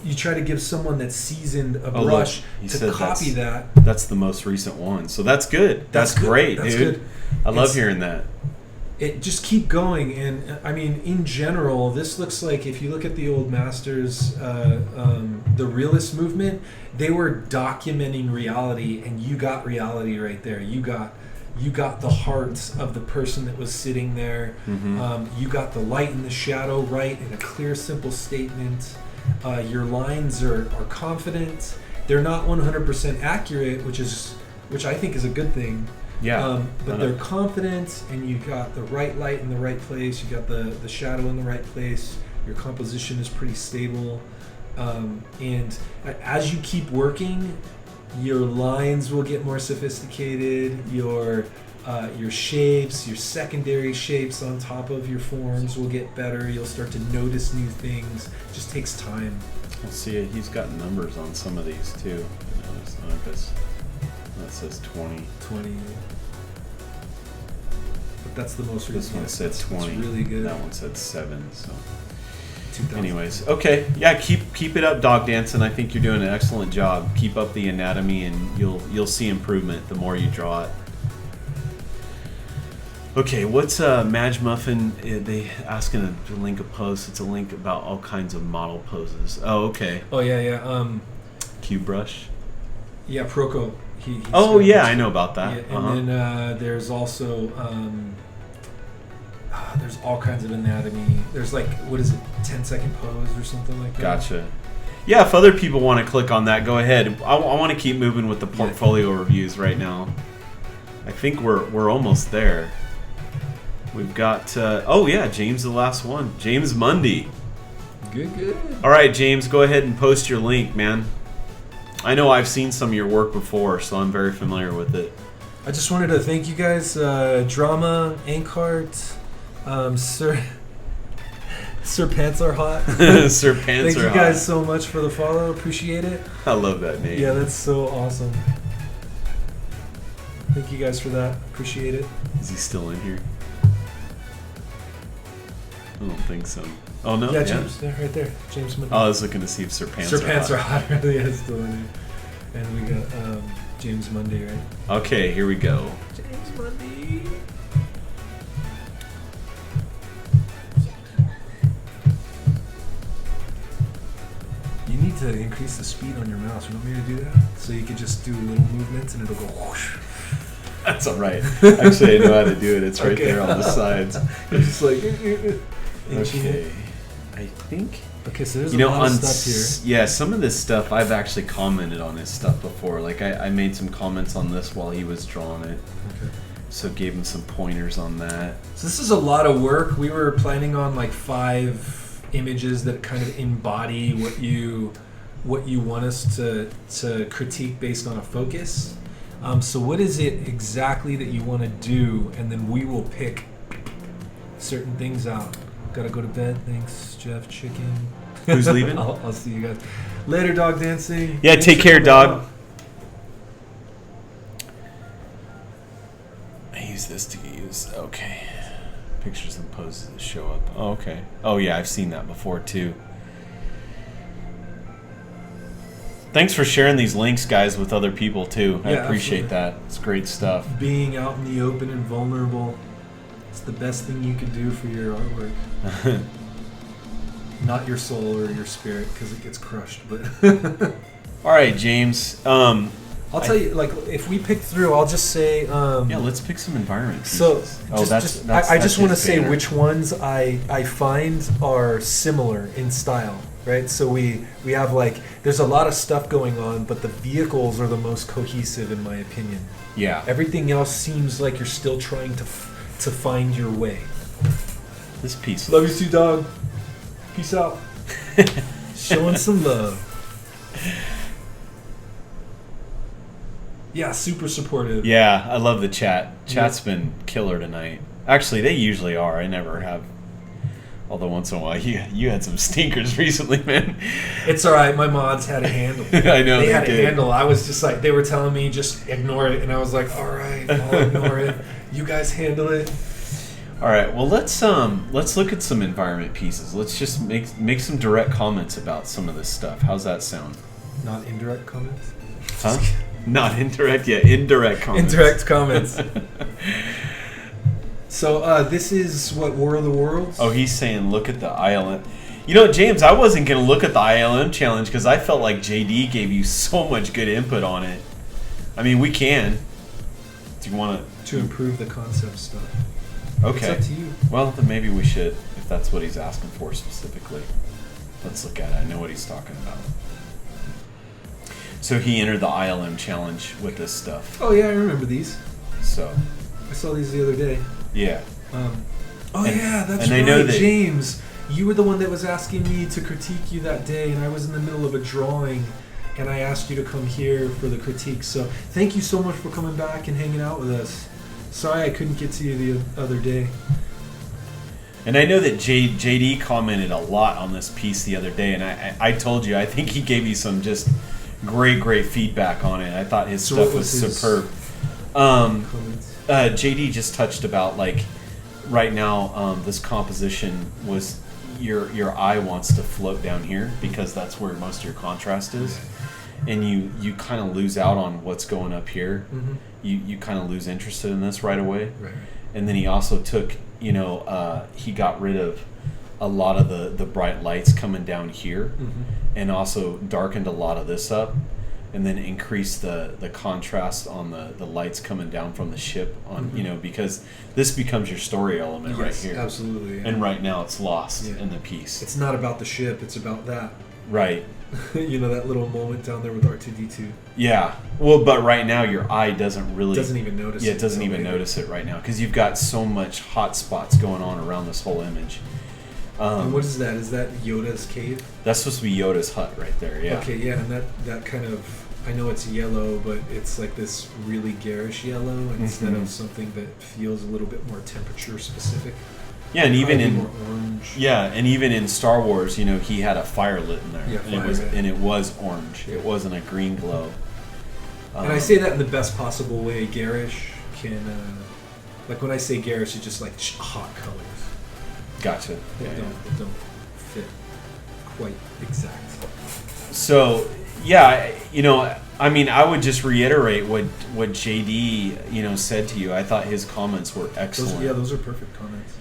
you try to give someone that's seasoned a
Oh,
brush
look, he
to
said
copy that.
That's the most recent one. So that's good. That's
good.
great,
That's
dude.
good.
I love
It's-
hearing that.
It just keep going, and I mean, in general, this looks like, if you look at the old masters, the realist movement, they were documenting reality, and you got reality right there. You got the heart of the person that was sitting there.
Mhm.
You got the light and the shadow right in a clear, simple statement. Your lines are confident. They're not 100% accurate, which I think is a good thing.
Yeah.
But they're confident, and you got the right light in the right place. You got the shadow in the right place. Your composition is pretty stable, and as you keep working, your lines will get more sophisticated. Your shapes, your secondary shapes on top of your forms will get better. You'll start to notice new things. It just takes time.
We'll see. He's got numbers on some of these too. Notice Olympus. That says 20.
20. But that's the most recent.
This one said 20.
It's really good.
That one said 7. So,
2000.
anyways, okay, yeah, keep it up, Dog Dancing. I think you're doing an excellent job. Keep up the anatomy, and you'll see improvement the more you draw it. Okay, what's Madge Muffin? They asking to link a post. It's a link about all kinds of model poses. Oh, okay.
Oh yeah.
Cube brush.
Yeah, Proco. He's
Oh
got
yeah,
this-
I know about that.
Yeah, and then there's also there's all kinds of anatomy. There's like, what is it, 10-second pose or something like that.
Gotcha. Yeah, if other people want to click on that, go ahead. I want to keep moving with the portfolio reviews right now. I think we're almost there. We've got oh yeah, James, the last one. James Mundy.
Good.
All right, James, go ahead and post your link, man. I know I've seen some of your work before, so I'm very familiar with it.
I just wanted to thank you guys, Drama, Ankart, Sir Pants Are Hot.
Sir Pants
Thank
Are
you
Hot.
guys so much for the follow. Appreciate it.
I love that name.
Yeah, that's so awesome. Thank you guys for that. Appreciate it.
Is he still in here? I don't think so. Oh no.
Yeah, James, there, right there. James Mundy.
Oh, I was looking to see if Sir Pants
Sir
Are
Pants
Hot.
Are Hot. Really is still in there. And we got James Mundy, right?
Okay, here we go.
James Mundy. You need to increase the speed on your mouse. You want me to do that? So you could just do little movements and it'll go whoosh.
That's all right. Actually, I know how to do it. It's right
Okay.
there on the sides.
It's just like inching
Okay.
it.
I think.
Okay, so there's
You know,
a lot
on
of stuff here.
yeah, some of this stuff I've actually commented on his stuff before. Like I made some comments on this while he was drawing it,
Okay.
so gave him some pointers on that.
So this is a lot of work. We were planning on like 5 images that kind of embody what you want us to critique based on a focus. So what is it exactly that you want to do, and then we will pick certain things out. Gotta go to bed. Thanks, Jeff Chicken.
Who's leaving?
I'll see you guys later. Dog dancing.
Yeah,
Thanks
take
for
care,
coming
dog.
out.
I use this to use. Okay. Pictures and poses that show up. Oh, okay. Oh, yeah, I've seen that before, too. Thanks for sharing these links, guys, with other people, too. I
Yeah,
appreciate
absolutely.
that. It's great stuff.
Being out in the open and vulnerable, it's the best thing you can do for your artwork. Not your soul or your spirit, because it gets crushed. But
All right, James.
I'll tell you, like, if we pick through, I'll just say.
Yeah, let's pick some environment pieces.
So,
that's
I just want to
his
say
banner.
which ones I find are similar in style, right? So we have like, there's a lot of stuff going on, but the vehicles are the most cohesive in my opinion.
Yeah.
Everything else seems like you're still trying to find your way.
This piece.
Love you too, dog. Peace out. Showing some love. Yeah, super supportive.
Yeah, I love the chat. Chat's been killer tonight. Actually, they usually are. I never have. Although once in a while, you had some stinkers recently, man.
It's all right. My mods had a handle.
I know
they
they
had
did.
a handle. I was just like, they were telling me just ignore it, and I was like, all right, I'll ignore it. You guys handle it.
All right. Well, let's look at some environment pieces. Let's just make some direct comments about some of this stuff. How's that sound?
Not indirect comments.
Huh? Not indirect yet. Indirect comments.
Indirect comments. So this is what War of the Worlds.
Oh, he's saying look at the ILM. You know, James, I wasn't going to look at the ILM challenge because I felt like JD gave you so much good input on it. I mean, we can. Do you want
to improve the concept stuff.
Okay.
It's up to you.
Well, then maybe we should, if that's what he's asking for specifically. Let's look at it. I know what he's talking about. So he entered the ILM challenge with this stuff.
Oh yeah, I remember these.
So,
I saw these the other day.
yeah.
Oh
And-
yeah, that's
and I
right,
know that-
James. You were the one that was asking me to critique you that day, and I was in the middle of a drawing, and I asked you to come here for the critique. So thank you so much for coming back and hanging out with us. Sorry I couldn't get to you the other day.
And I know that JD commented a lot on this piece the other day, and I told you, I think he gave you some just great feedback on it. I thought his
So
stuff
what
was
was his
superb.
Comments?
JD just touched about, like, right now, this composition was your eye wants to float down here because that's where most of your contrast is. And you kind of lose out on what's going up here.
Mm-hmm.
You kind of lose interest in this right away.
Right.
And then he also took, he got rid of a lot of the bright lights coming down here,
Mm-hmm.
and also darkened a lot of this up, and then increased the contrast on the lights coming down from the ship on,
Mm-hmm.
Because this becomes your story element right
Yes,
here.
absolutely. Yeah.
And right now it's lost
Yeah.
in the piece.
It's not about the ship; it's about that.
Right.
That little moment down there with R2D2.
Yeah. Well, but right now your eye doesn't really
Doesn't even notice.
Yeah, it doesn't even notice it right now because you've got so much hot spots going on around this whole image.
And what is that? Is that Yoda's cave?
That's supposed to be Yoda's hut right there. Yeah.
Okay, yeah, and that kind of, I know it's yellow, but it's like this really garish yellow instead
Mhm.
of something that feels a little bit more temperature specific.
Yeah, and even
Probably
in
more orange.
and even in Star Wars, he had a fire lit in there,
Yeah,
and it was orange. It wasn't a green glow.
And I say that in the best possible way. Garish can, like when I say garish, it's just like hot colors.
Gotcha.
That don't fit quite exact.
So yeah, I would just reiterate what JD said to you. I thought his comments were excellent.
Those are perfect comments.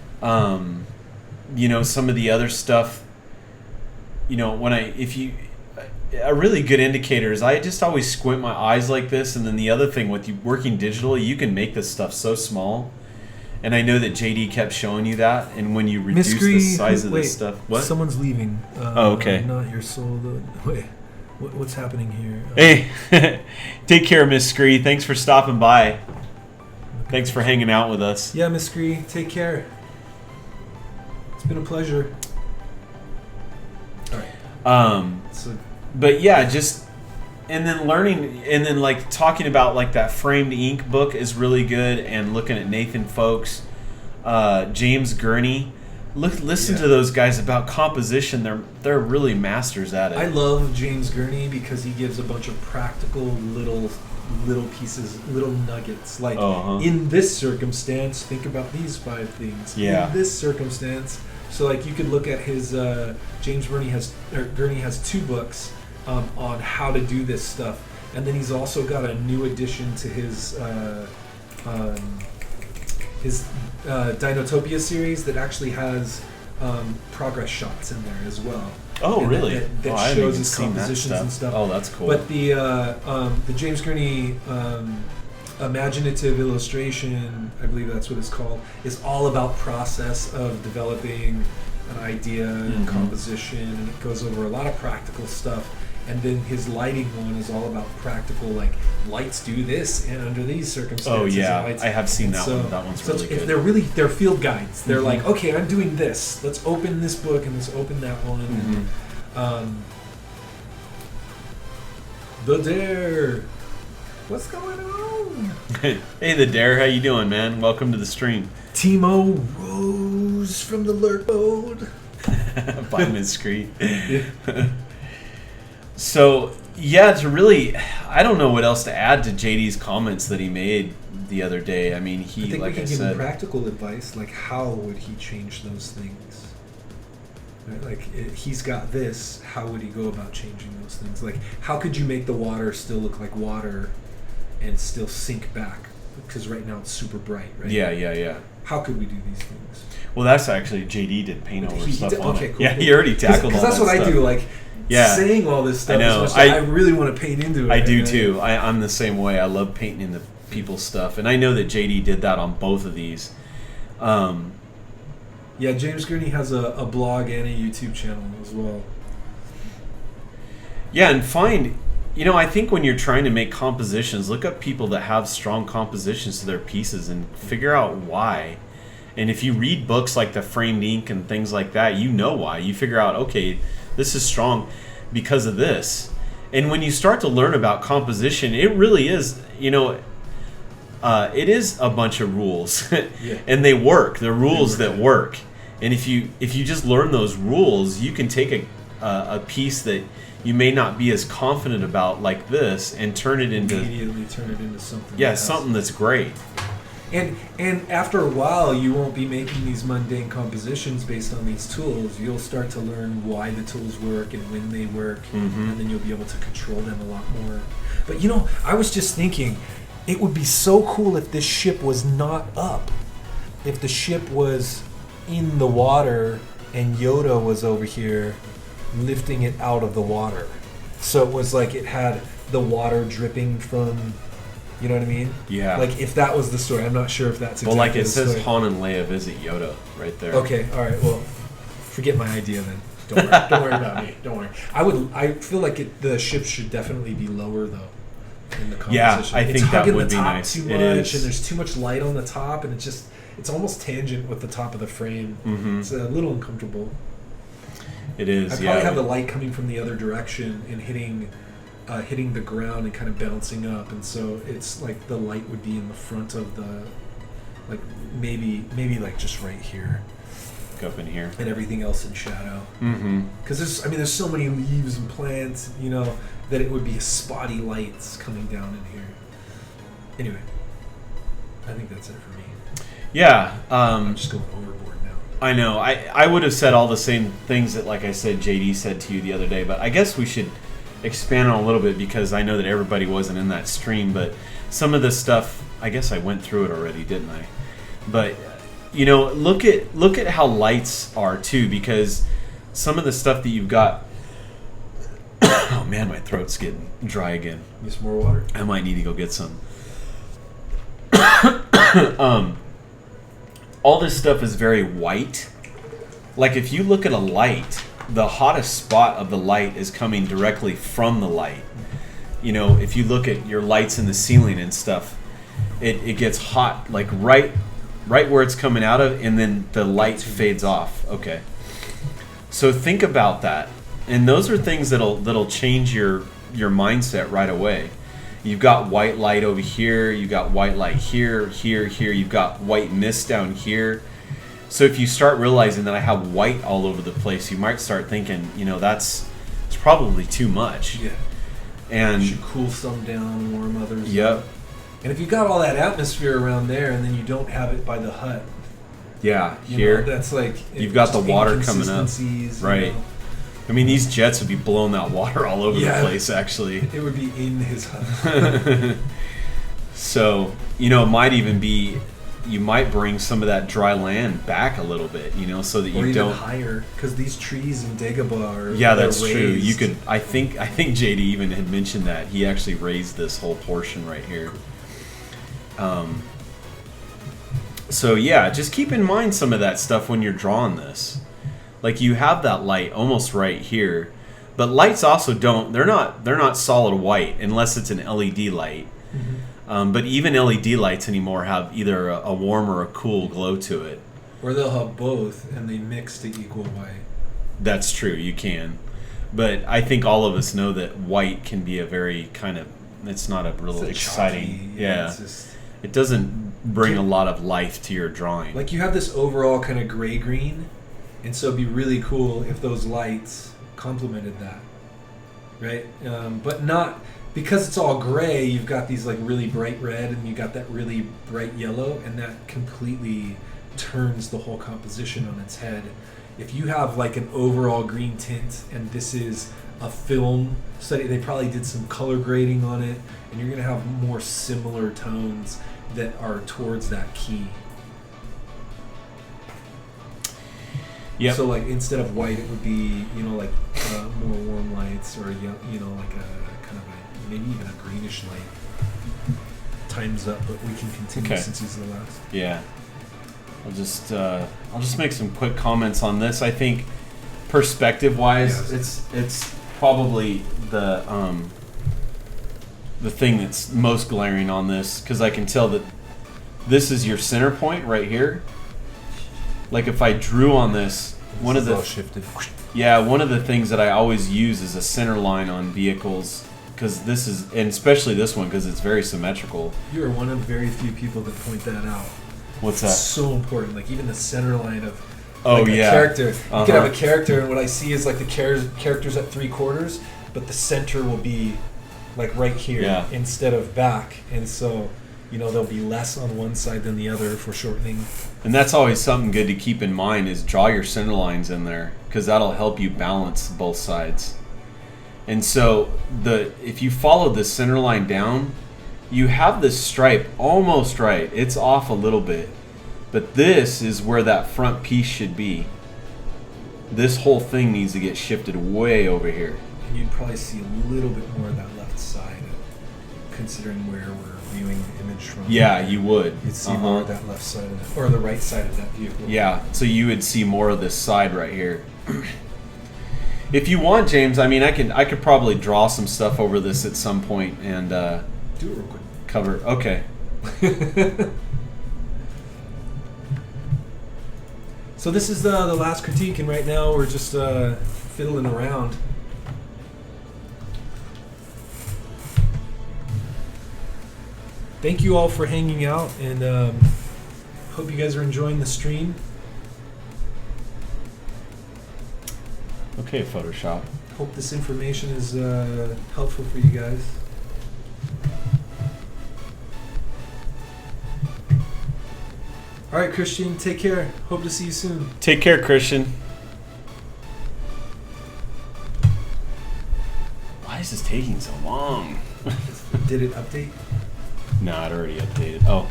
Some of the other stuff, a really good indicator is I just always squint my eyes like this, and then the other thing with you working digitally, you can make this stuff so small. And I know that JD kept showing you that, and when you reduce the size of this stuff, what?
Someone's leaving.
Oh, okay.
Not your soul. Wait, what's happening here?
Hey, take care, Miss Scree. Thanks for stopping by. Thanks for hanging out with us.
Yeah, Miss Scree, take care. It's been a pleasure. All right. So,
But yeah, just and then learning and then like talking about like that framed ink book is really good, and looking at Nathan Folks, James Gurney. Listen to those guys about composition. They're really masters at it.
I love James Gurney because he gives a bunch of practical little pieces, little nuggets. Like in this circumstance, think about these 5 things.
Yeah.
In this circumstance, so like you could look at his James Gurney has 2 books on how to do this stuff, and then he's also got a new addition to his Dinotopia series that actually has progress shots in there as well.
Oh,
and
really?
That
I haven't
shows
even
his
seen that
compositions and stuff.
Oh, that's cool.
But the James Gurney imaginative illustration, I believe that's what it's called, is all about process of developing an idea and composition, and it goes over a lot of practical stuff. And then his lighting one is all about practical, like lights do this and under these circumstances.
Oh yeah,
lights.
I have seen that
So-
one. That one's
So
really good.
they're field guides. They're like, okay, I'm doing this. Let's open this book and let's open that one. The Dare. What's going on?
Hey, the Dare, how you doing, man? Welcome to the stream.
Timo rose from the lurk mode.
By Ms. Scree. So yeah, I don't know what else to add to JD's comments that he made the other day. I mean,
I think
like
we can
I
give
said,
him practical advice, like how would he change those things? Right? Like he's got this. How would he go about changing those things? Like how could you make the water still look like water and still sink back? Because right now it's super bright, right?
Yeah.
How could we do these things?
Well, that's actually JD did paint over
He
stuff
did-
on
okay,
it.
cool,
Yeah,
cool.
he already tackled all
Because that's
that
what
stuff.
I do. Like saying all this stuff.
I know.
As much as I really want to paint into it.
I do
and
too. I'm the same way. I love painting in the people's stuff, and I know that JD did that on both of these.
Yeah, James Gurney has a blog and a YouTube channel as well.
Yeah, and I think when you're trying to make compositions, look up people that have strong compositions to their pieces and figure out why. And if you read books like The Framed Ink and things like that, you know why. You figure out, okay, this is strong because of this. And when you start to learn about composition, it really is, it is a bunch of rules.
Yeah.
And they work. They're rules that work. And if you just learn those rules, you can take a piece that you may not be as confident about like this and
immediately turn it into something.
Something that's great.
And after a while, you won't be making these mundane compositions based on these tools. You'll start to learn why the tools work and when they work, and then you'll be able to control them a lot more. But I was just thinking, it would be so cool if this ship was not up. If the ship was in the water and Yoda was over here lifting it out of the water. So it was like it had the water dripping from... You know what I mean?
Yeah.
Like, if that was the story, I'm not sure if that's exactly
well, like it
the
says
story.
Han and Leia visit Yoda right there.
Okay, all right. Well, forget my idea then. Don't worry about me. Don't worry. I feel like the ship should definitely be lower though. In the composition.
Yeah, I think
it's
that
hugging
would
the
be
top
nice.
too
It
much,
is.
and there's too much light on the top, and it's almost tangent with the top of the frame.
Mm-hmm.
It's a little uncomfortable.
It is.
I probably have the light coming from the other direction and hitting the ground and kind of bouncing up, and so it's like the light would be in the front of the, like maybe like just right here,
up in here,
and everything else in shadow.
Mm-hmm.
Because there's so many leaves and plants, that it would be spotty lights coming down in here. Anyway, I think that's it for me.
Yeah.
I'm just going overboard now.
I know. I would have said all the same things that, like I said, JD said to you the other day, but I guess we should expand on a little bit because I know that everybody wasn't in that stream, but some of this stuff, I guess I went through it already, didn't I? But look at how lights are too, because some of the stuff that you've got. Oh man, my throat's getting dry again.
Need some more water?
I might need to go get some. All this stuff is very white. Like if you look at a light, the hottest spot of the light is coming directly from the light. If you look at your lights in the ceiling and stuff, it gets hot like right where it's coming out of, and then the light fades off. Okay. So think about that. And those are things that'll change your mindset right away. You've got white light over here, you've got white light here, you've got white mist down here. So if you start realizing that I have white all over the place, you might start thinking, it's probably too much.
Yeah.
And
you should cool some down, warm others.
Yep.
And if you've got all that atmosphere around there, and then you don't have it by the hut.
Yeah, here.
That's like
you've got the water coming up. Right. I mean, these jets would be blowing that water all over the place, actually.
It would be in his hut.
So, it might even be, you might bring some of that dry land back a little bit, so that you
even
don't
higher, because these trees in Dagobah are
that's
raised.
true. You could. I think JD even had mentioned that he actually raised this whole portion right here. So yeah, just keep in mind some of that stuff when you're drawing this. Like you have that light almost right here, but lights also don't. They're not solid white unless it's an LED light.
Mm-hmm.
But even LED lights anymore have either a warm or a cool glow to it.
Or they'll have both, and they mix to equal white.
That's true. You can, but I think all of us know that white can be a very kind of. It's not a real exciting.
Chalky,
yeah.
It's just,
it doesn't bring a lot of life to your drawing.
like you have this overall kind of gray-green, and so it'd be really cool if those lights complemented that, right? But not because it's all gray. You've got these like really bright red, and you got that really bright yellow, and that completely turns the whole composition on its head. If you have like an overall green tint, and this is a film study, they probably did some color grading on it, and you're gonna have more similar tones that are towards that key.
Yep.
So like instead of white, it would be like more warm lights, or like a kind of maybe even a greenish light. Time's up, but we can continue since he's the last.
Yeah. I'll just make some quick comments on this. I think perspective-wise, it's probably the thing that's most glaring on this, because I can tell that this is your center point right here. Like if I drew on this, one of the things that I always use is a center line on vehicles, because this is, and especially this one, because it's very symmetrical.
You are one of very few people that point that out.
What's
It's
that?
so important. Like even the center line of
Oh,
like a
yeah.
character. You
Uh-huh.
could have a character, and what I see is like the characters at 3/4, but the center will be like right here
Yeah.
instead of back, and so there'll be less on one side than the other for shortening.
And that's always something good to keep in mind is draw your center lines in there because that'll help you balance both sides. And so if you follow the center line down, you have this stripe almost right. It's off a little bit. But this is where that front piece should be. This whole thing needs to get shifted way over here.
And you'd probably see a little bit more of that left side, considering where we're viewing the image from.
Yeah, you would.
You'd see more of that left side of that, or the right side of that vehicle.
Yeah, so you would see more of this side right here. If you want, James, I mean, I could probably draw some stuff over this at some point and
Do it real quick.
cover. Okay.
So this is the last critique, and right now we're just fiddling around. Thank you all for hanging out, and hope you guys are enjoying the stream.
Okay, Photoshop.
Hope this information is helpful for you guys. All right, Christian, take care. Hope to see you soon.
Take care, Christian. Why is this taking so long?
Did it update?
No, it already updated. Oh,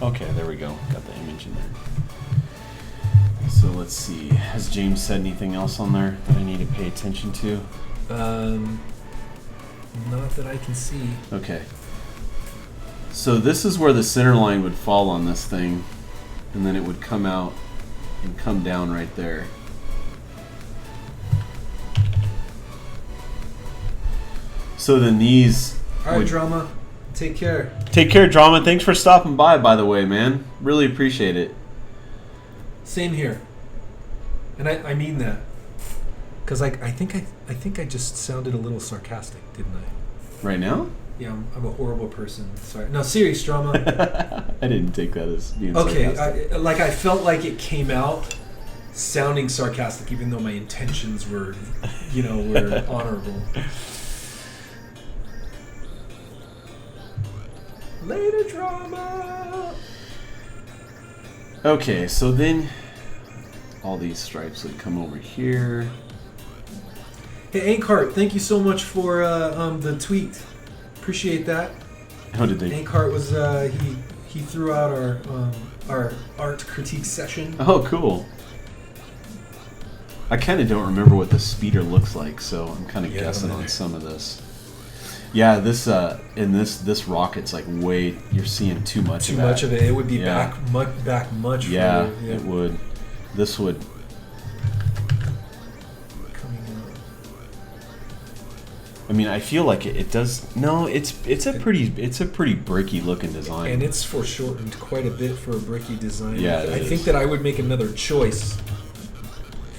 okay, there we go. Got the image in there. So let's see. Has James said anything else on there that I need to pay attention to?
Not that I can see.
Okay. So this is where the center line would fall on this thing, and then it would come out and come down right there. So then these
All right,
would
drama. Take care.
take care, Drama. Thanks for stopping by the way, man. Really appreciate it.
Same here. And I mean that. Because I think I just sounded a little sarcastic, didn't I?
Right now?
Yeah, I'm a horrible person. Sorry. No, serious drama.
I didn't take that as being
Okay,
sarcastic.
I felt like it came out sounding sarcastic, even though my intentions were, were honorable. Later, drama.
Okay, so then all these stripes would come over here.
Hey, Ankhart, thank you so much for the tweet. Appreciate that.
How did they?
Ankhart was he threw out our art critique session.
Oh, cool. I kind of don't remember what the speeder looks like, so I'm kind of guessing on some of this. Yeah, this in this rocket's like way. You're seeing too much.
Too much of it. It would be
Yeah.
back much.
Yeah,
further.
it would. This would.
Coming out.
I mean, I feel like it does. No, it's a pretty bricky looking design.
And it's foreshortened quite a bit for a bricky design.
Yeah,
I
it
think
is.
that I would make another choice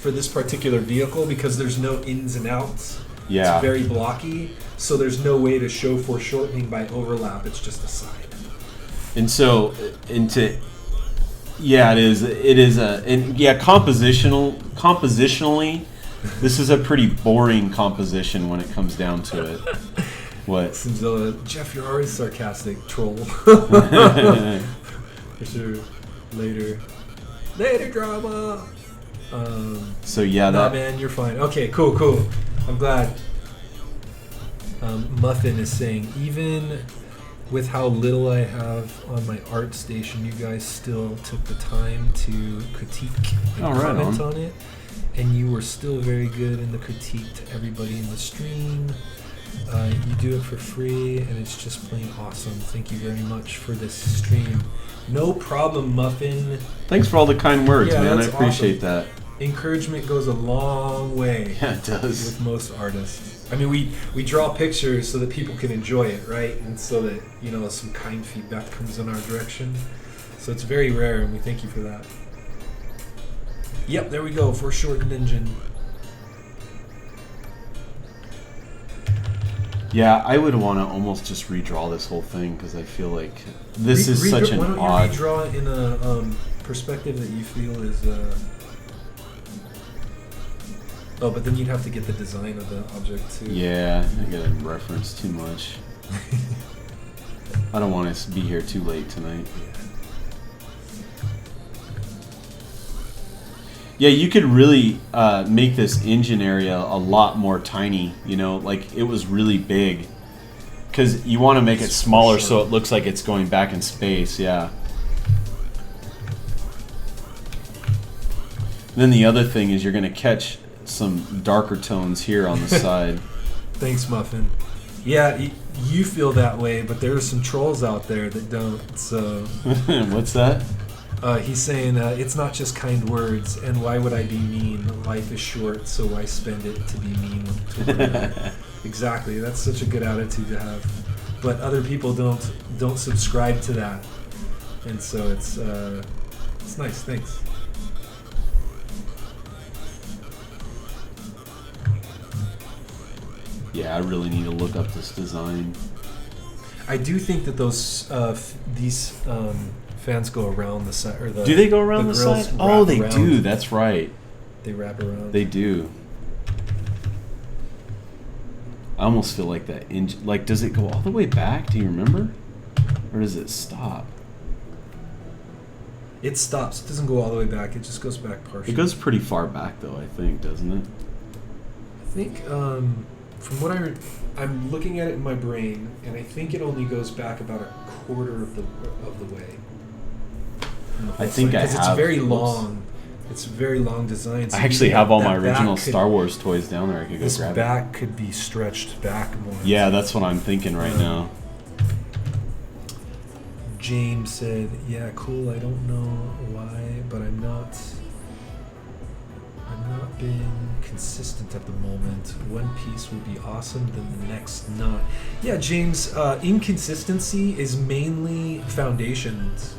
for this particular vehicle because there's no ins and outs.
Yeah.
It's very blocky, so there's no way to show foreshortening by overlap. It's just a side.
And so, yeah, it is compositionally, this is a pretty boring composition when it comes down to it. What?
Seems, Jeff, you're always sarcastic, troll. For sure. Later drama.
So yeah,
Nah,
that.
man, you're fine. Okay, cool. I'm glad. Muffin is saying, even with how little I have on my art station, you guys still took the time to critique and
Oh, right
comment
on.
on it. And you were still very good in the critique to everybody in the stream. You do it for free, and it's just plain awesome. Thank you very much for this stream. No problem, Muffin.
Thanks for all the kind words,
Yeah,
man. I
that's
appreciate
awesome. Encouragement goes a long way.
that. Yeah, it does.
With most artists. I mean, we draw pictures so that people can enjoy it, right? And so that, some kind feedback comes in our direction. So it's very rare, and we thank you for that. Yep, there we go, foreshortened engine.
Yeah, I would want to almost just redraw this whole thing because I feel like this is such an
Why don't
odd.
you redraw it in a perspective that you feel is Oh, but then you'd have to get the design of the object too.
Yeah, I gotta reference too much. I don't want to be here too late tonight. Yeah, you could really make this engine area a lot more tiny, you know, like it was really big. Because you want to make it smaller so it looks like it's going back in space, yeah. Then the other thing is you're going to catch some darker tones here on the side.
Thanks, Muffin. Yeah, you feel that way, but there are some trolls out there that don't, so...
What's that?
He's saying, it's not just kind words, and why would I be mean? Life is short, so why spend it to be mean to one another? Exactly, that's such a good attitude to have. But other people don't subscribe to that. And so it's nice, thanks.
Yeah, I really need to look up this design.
I do think that these fans go around the side, or the.
Do they go around the
grills
side?
wrap
Oh, they
around.
do. That's right.
They wrap around.
They do. I almost feel like that engine. Like, does it go all the way back? Do you remember, or does it stop?
It stops. It doesn't go all the way back. It just goes back partially.
It goes pretty far back, though. I think, doesn't it?
I think from what I'm looking at it in my brain, and I think it only goes back about a quarter of the way.
I think I have.
Because it's very
those.
long. It's a very long design. So
I actually have all my
that
original
back could-
Star Wars toys down there. I could go
This
grab
back could be stretched back more.
it. Yeah, that's what I'm thinking right now.
James said, "Yeah, cool. I don't know why, but I'm not being consistent at the moment. One piece would be awesome, then the next not." Yeah, James. Inconsistency is mainly foundations.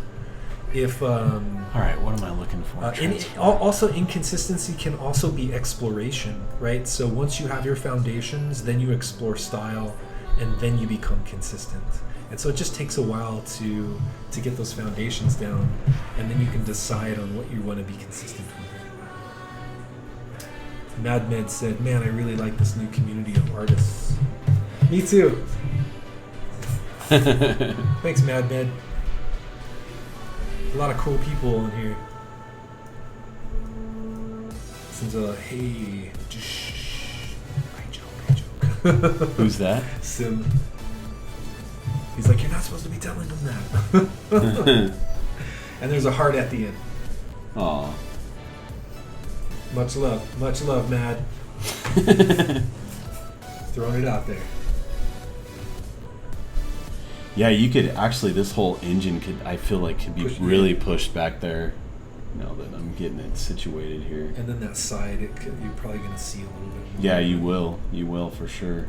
If
All right, what am I looking for?
also inconsistency can also be exploration, right? So once you have your foundations, then you explore style, and then you become consistent. And so it just takes a while to get those foundations down, and then you can decide on what you want to be consistent with. MadMed said, "Man, I really like this new community of artists." Me too. Thanks, MadMed. A lot of cool people in here. Since hey, I joke.
Who's that?
Sim. He's like, "You're not supposed to be telling them that." And there's a heart at the end.
Aw.
Much love, Mad. Throwing it out there.
Yeah, you could actually. This whole engine I feel like, could be
Push-
really pushed back there. Now that I'm getting it situated here.
And then that side, you're probably gonna see a little bit more.
Yeah, you will. You will for sure.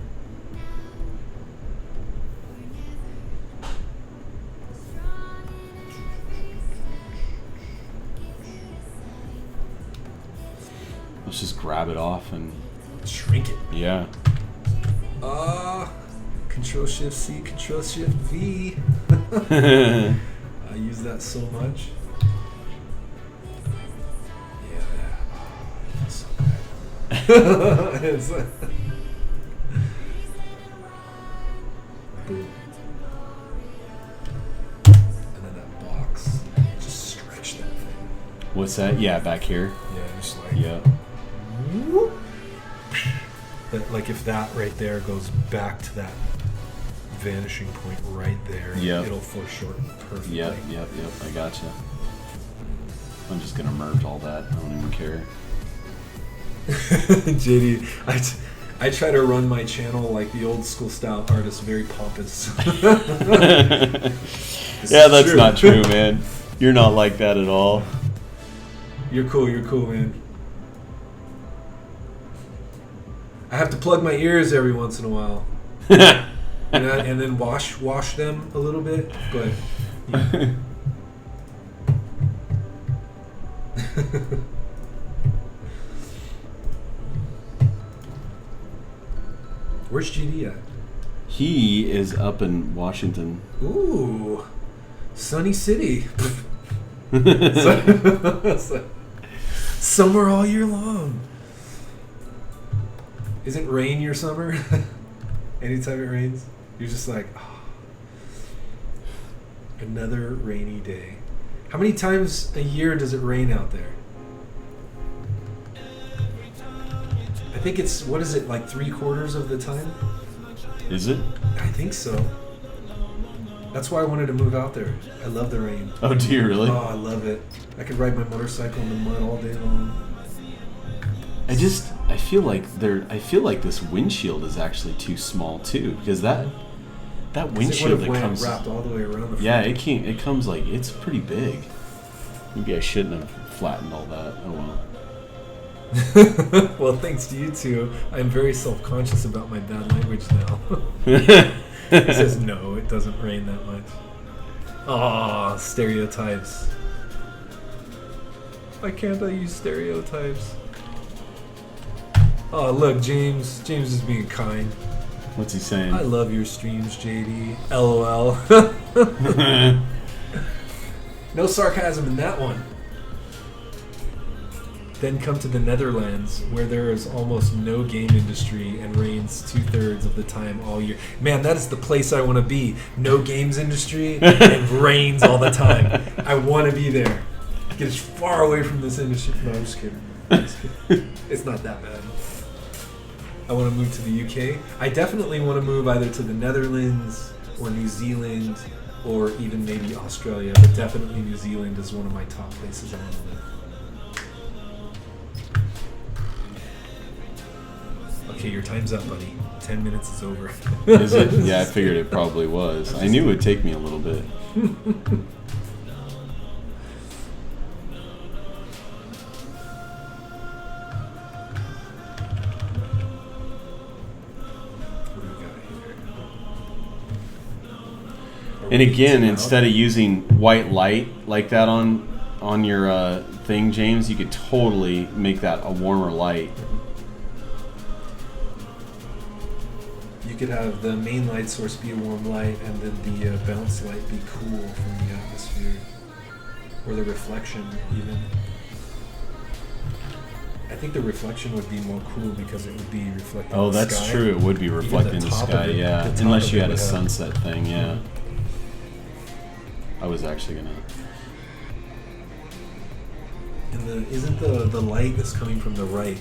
Let's just grab it off and
Shrink it.
yeah.
Control Shift C, Control Shift V. I use that so much. Yeah. That's so good. It's like- Boom. And then that box. Just stretch that thing.
What's that? Yeah, back here.
Yeah, just like.
Yeah.
Whoop. But like if that right there goes back to that vanishing point right there,
Yep.
it'll foreshorten perfectly.
Yep. I gotcha. I'm just gonna merge all that. I don't even care.
JD, I try to run my channel like the old school style artist, very pompous.
Yeah, that's not true, man. You're not like that at all.
You're cool, man. I have to plug my ears every once in a while. And then wash them a little bit, but yeah. Where's GD at?
He is up in Washington.
Ooh, sunny city. Summer all year long. Isn't rain your summer? Anytime it rains, you're just like, oh, another rainy day. How many times a year does it rain out there? I think it's, what is it, like 3/4 of the time?
Is it?
I think so. That's why I wanted to move out there. I love the rain.
Oh, do you really?
Oh, I love it. I could ride my motorcycle in the mud all day long.
I feel like this windshield is actually too small too, because that windshield that comes
wrapped all the way around the front.
Yeah, it comes like, it's pretty big. Maybe I shouldn't have flattened all that. Oh well.
Well, thanks to you two, I'm very self-conscious about my bad language now. He says, no, it doesn't rain that much. Aw, stereotypes. Why can't I use stereotypes? Oh, look, James. James is being kind.
What's he saying?
I love your streams, JD. LOL. No sarcasm in that one. Then come to the Netherlands, where there is almost no game industry and rains 2/3 of the time all year. Man, that is the place I want to be. No games industry and rains all the time. I want to be there. Get as far away from this industry. No, I'm just kidding. It's not that bad. I want to move to the UK. I definitely want to move either to the Netherlands or New Zealand or even maybe Australia, but definitely New Zealand is one of my top places I want to live. Okay, your time's up, buddy. 10 minutes is over.
Is it? Yeah, I figured it probably was. I knew it would take me a little bit. And again, instead of using white light like that on your thing, James, you could totally make that a warmer light.
You could have the main light source be a warm light, and then the bounce light be cool from the atmosphere, or the reflection even. I think the reflection would be more cool because it would be reflecting.
Oh,
the
that's
sky.
true. It would be reflecting the
top
sky,
of it-
yeah.
the top
Unless
of
you
it
had a
would have-
sunset thing, yeah. I was actually gonna.
And isn't the light that's coming from the right?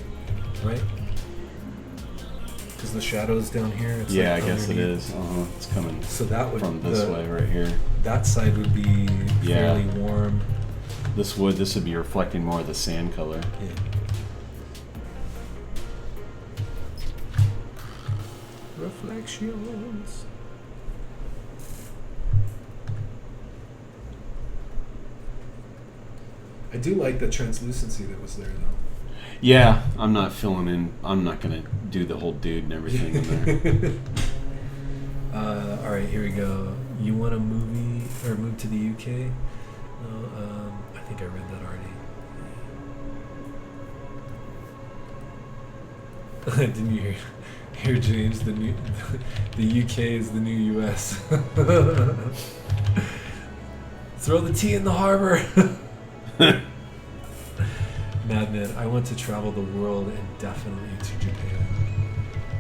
Because the shadow's down here. It's
Yeah,
like
I guess it
underneath.
is. It's coming
So that would
from this way right here.
That side would be
Yeah.
fairly warm.
This would be reflecting more of the sand color.
Yeah. Reflections. I do like the translucency that was there, though.
Yeah, I'm not filling in. I'm not gonna do the whole dude and everything in there.
All right, here we go. You want a movie or move to the UK? No, I think I read that already. Didn't you hear James? The UK is the new US. Throw the tea in the harbor. Madman, I want to travel the world and definitely to Japan.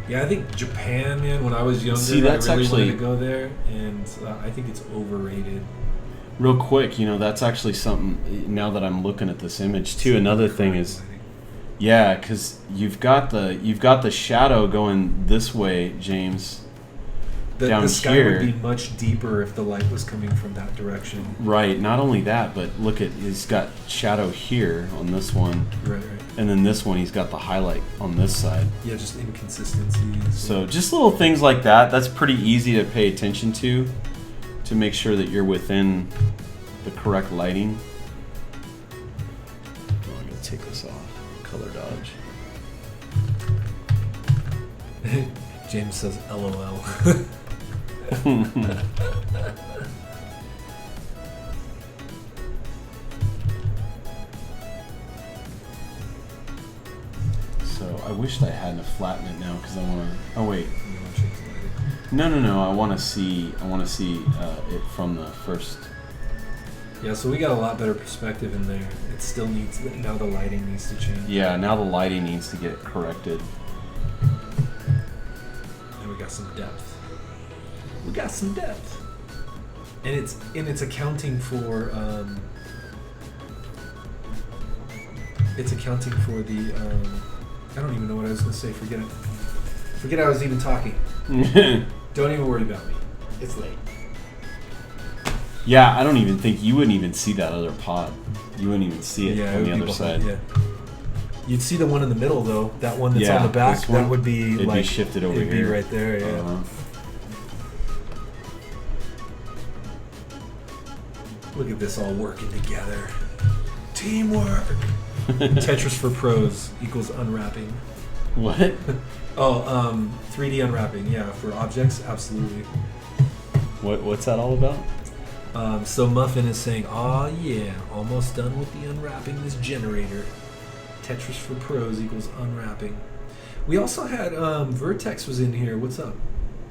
Yeah, I think Japan, man, when I was younger,
See, that's
I really
actually-
wanted to go there, and I think it's overrated.
Real quick, that's actually something. Now that I'm looking at this image too, another thing is, yeah, because you've got the shadow going this way, James. down
the sky
here-
would be much deeper if the light was coming from that direction.
Right. Not only that, but look at he's got shadow here on this one,
Right.
and then this one he's got the highlight on this side.
Yeah, just inconsistencies.
So just little things like that. That's pretty easy to pay attention to make sure that you're within the correct lighting. Oh, I'm gonna take this off. Color dodge.
James says LOL.
So I wished I hadn't flattened it now because I want to. Oh wait.
You wanna change the lighting?
No. I want to see. It from the first.
Yeah, so we got a lot better perspective in there. It still needs, now the lighting needs to change.
Yeah. Now the lighting needs to get corrected.
and we got some depth. We got some depth. And it's accounting for the I don't even know what I was gonna say. Forget it. Forget I was even talking. Don't even worry about me. It's late.
Yeah, I don't even think you wouldn't even see that other pod. You wouldn't even see it on
would
the
be
other
behind,
side.
Yeah. You'd see the one in the middle though. That one that's
Yeah,
on the back.
this one,
That would be
it'd be
like
shifted over
it'd
here.
be right there. Yeah.
Uh-huh.
Look at this all working together. Teamwork. Tetris for Pros equals unwrapping.
What?
Oh, 3D unwrapping. Yeah, for objects, absolutely.
What's that all about?
So Muffin is saying, "Aw, yeah, almost done with the unwrapping this generator." Tetris for Pros equals unwrapping. We also had Vertex was in here. What's up?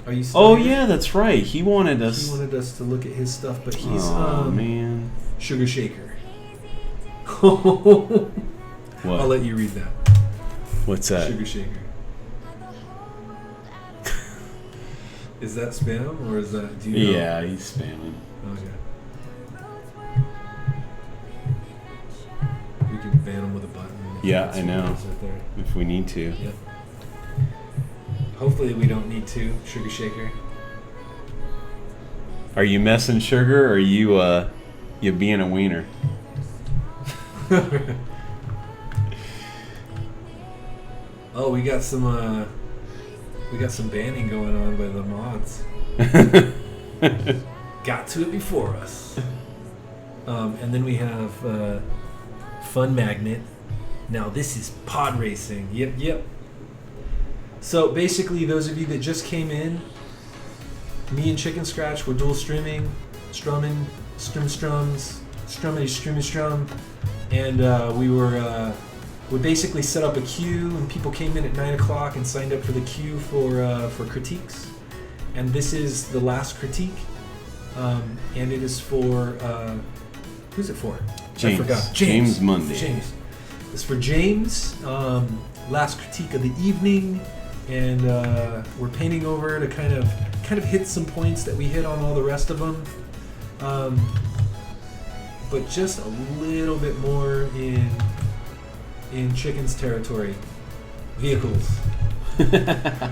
Are you? Still
Oh
here?
yeah, that's right. He wanted us.
He wanted us to look at his stuff, but he's
Oh man.
Sugar Shaker. I'll
What?
let you read that.
What's that?
Sugar Shaker. Is that spam or is that? Do you know?
Yeah, he's spamming.
Okay. We can ban him with a button.
Yeah, I know.
Right there.
If we need to.
Yep. Hopefully we don't need to. Sugar Shaker.
Are you messing sugar, or are you being a wiener?
Oh, we got some banning going on by the mods. Got to it before us. And then we have Fun Magnet. Now this is pod racing. Yep. So basically, those of you that just came in, me and Chicken Scratch were dual strumming, and we basically set up a queue, and people came in at 9 o'clock and signed up for the queue for critiques. And this is the last critique, and it is for who's it for?
James.
I forgot.
James Monday.
James. It's for James. Last critique of the evening, and we're painting over to kind of hit some points that we hit on all the rest of them, but just a little bit more in Chicken's territory. Vehicles.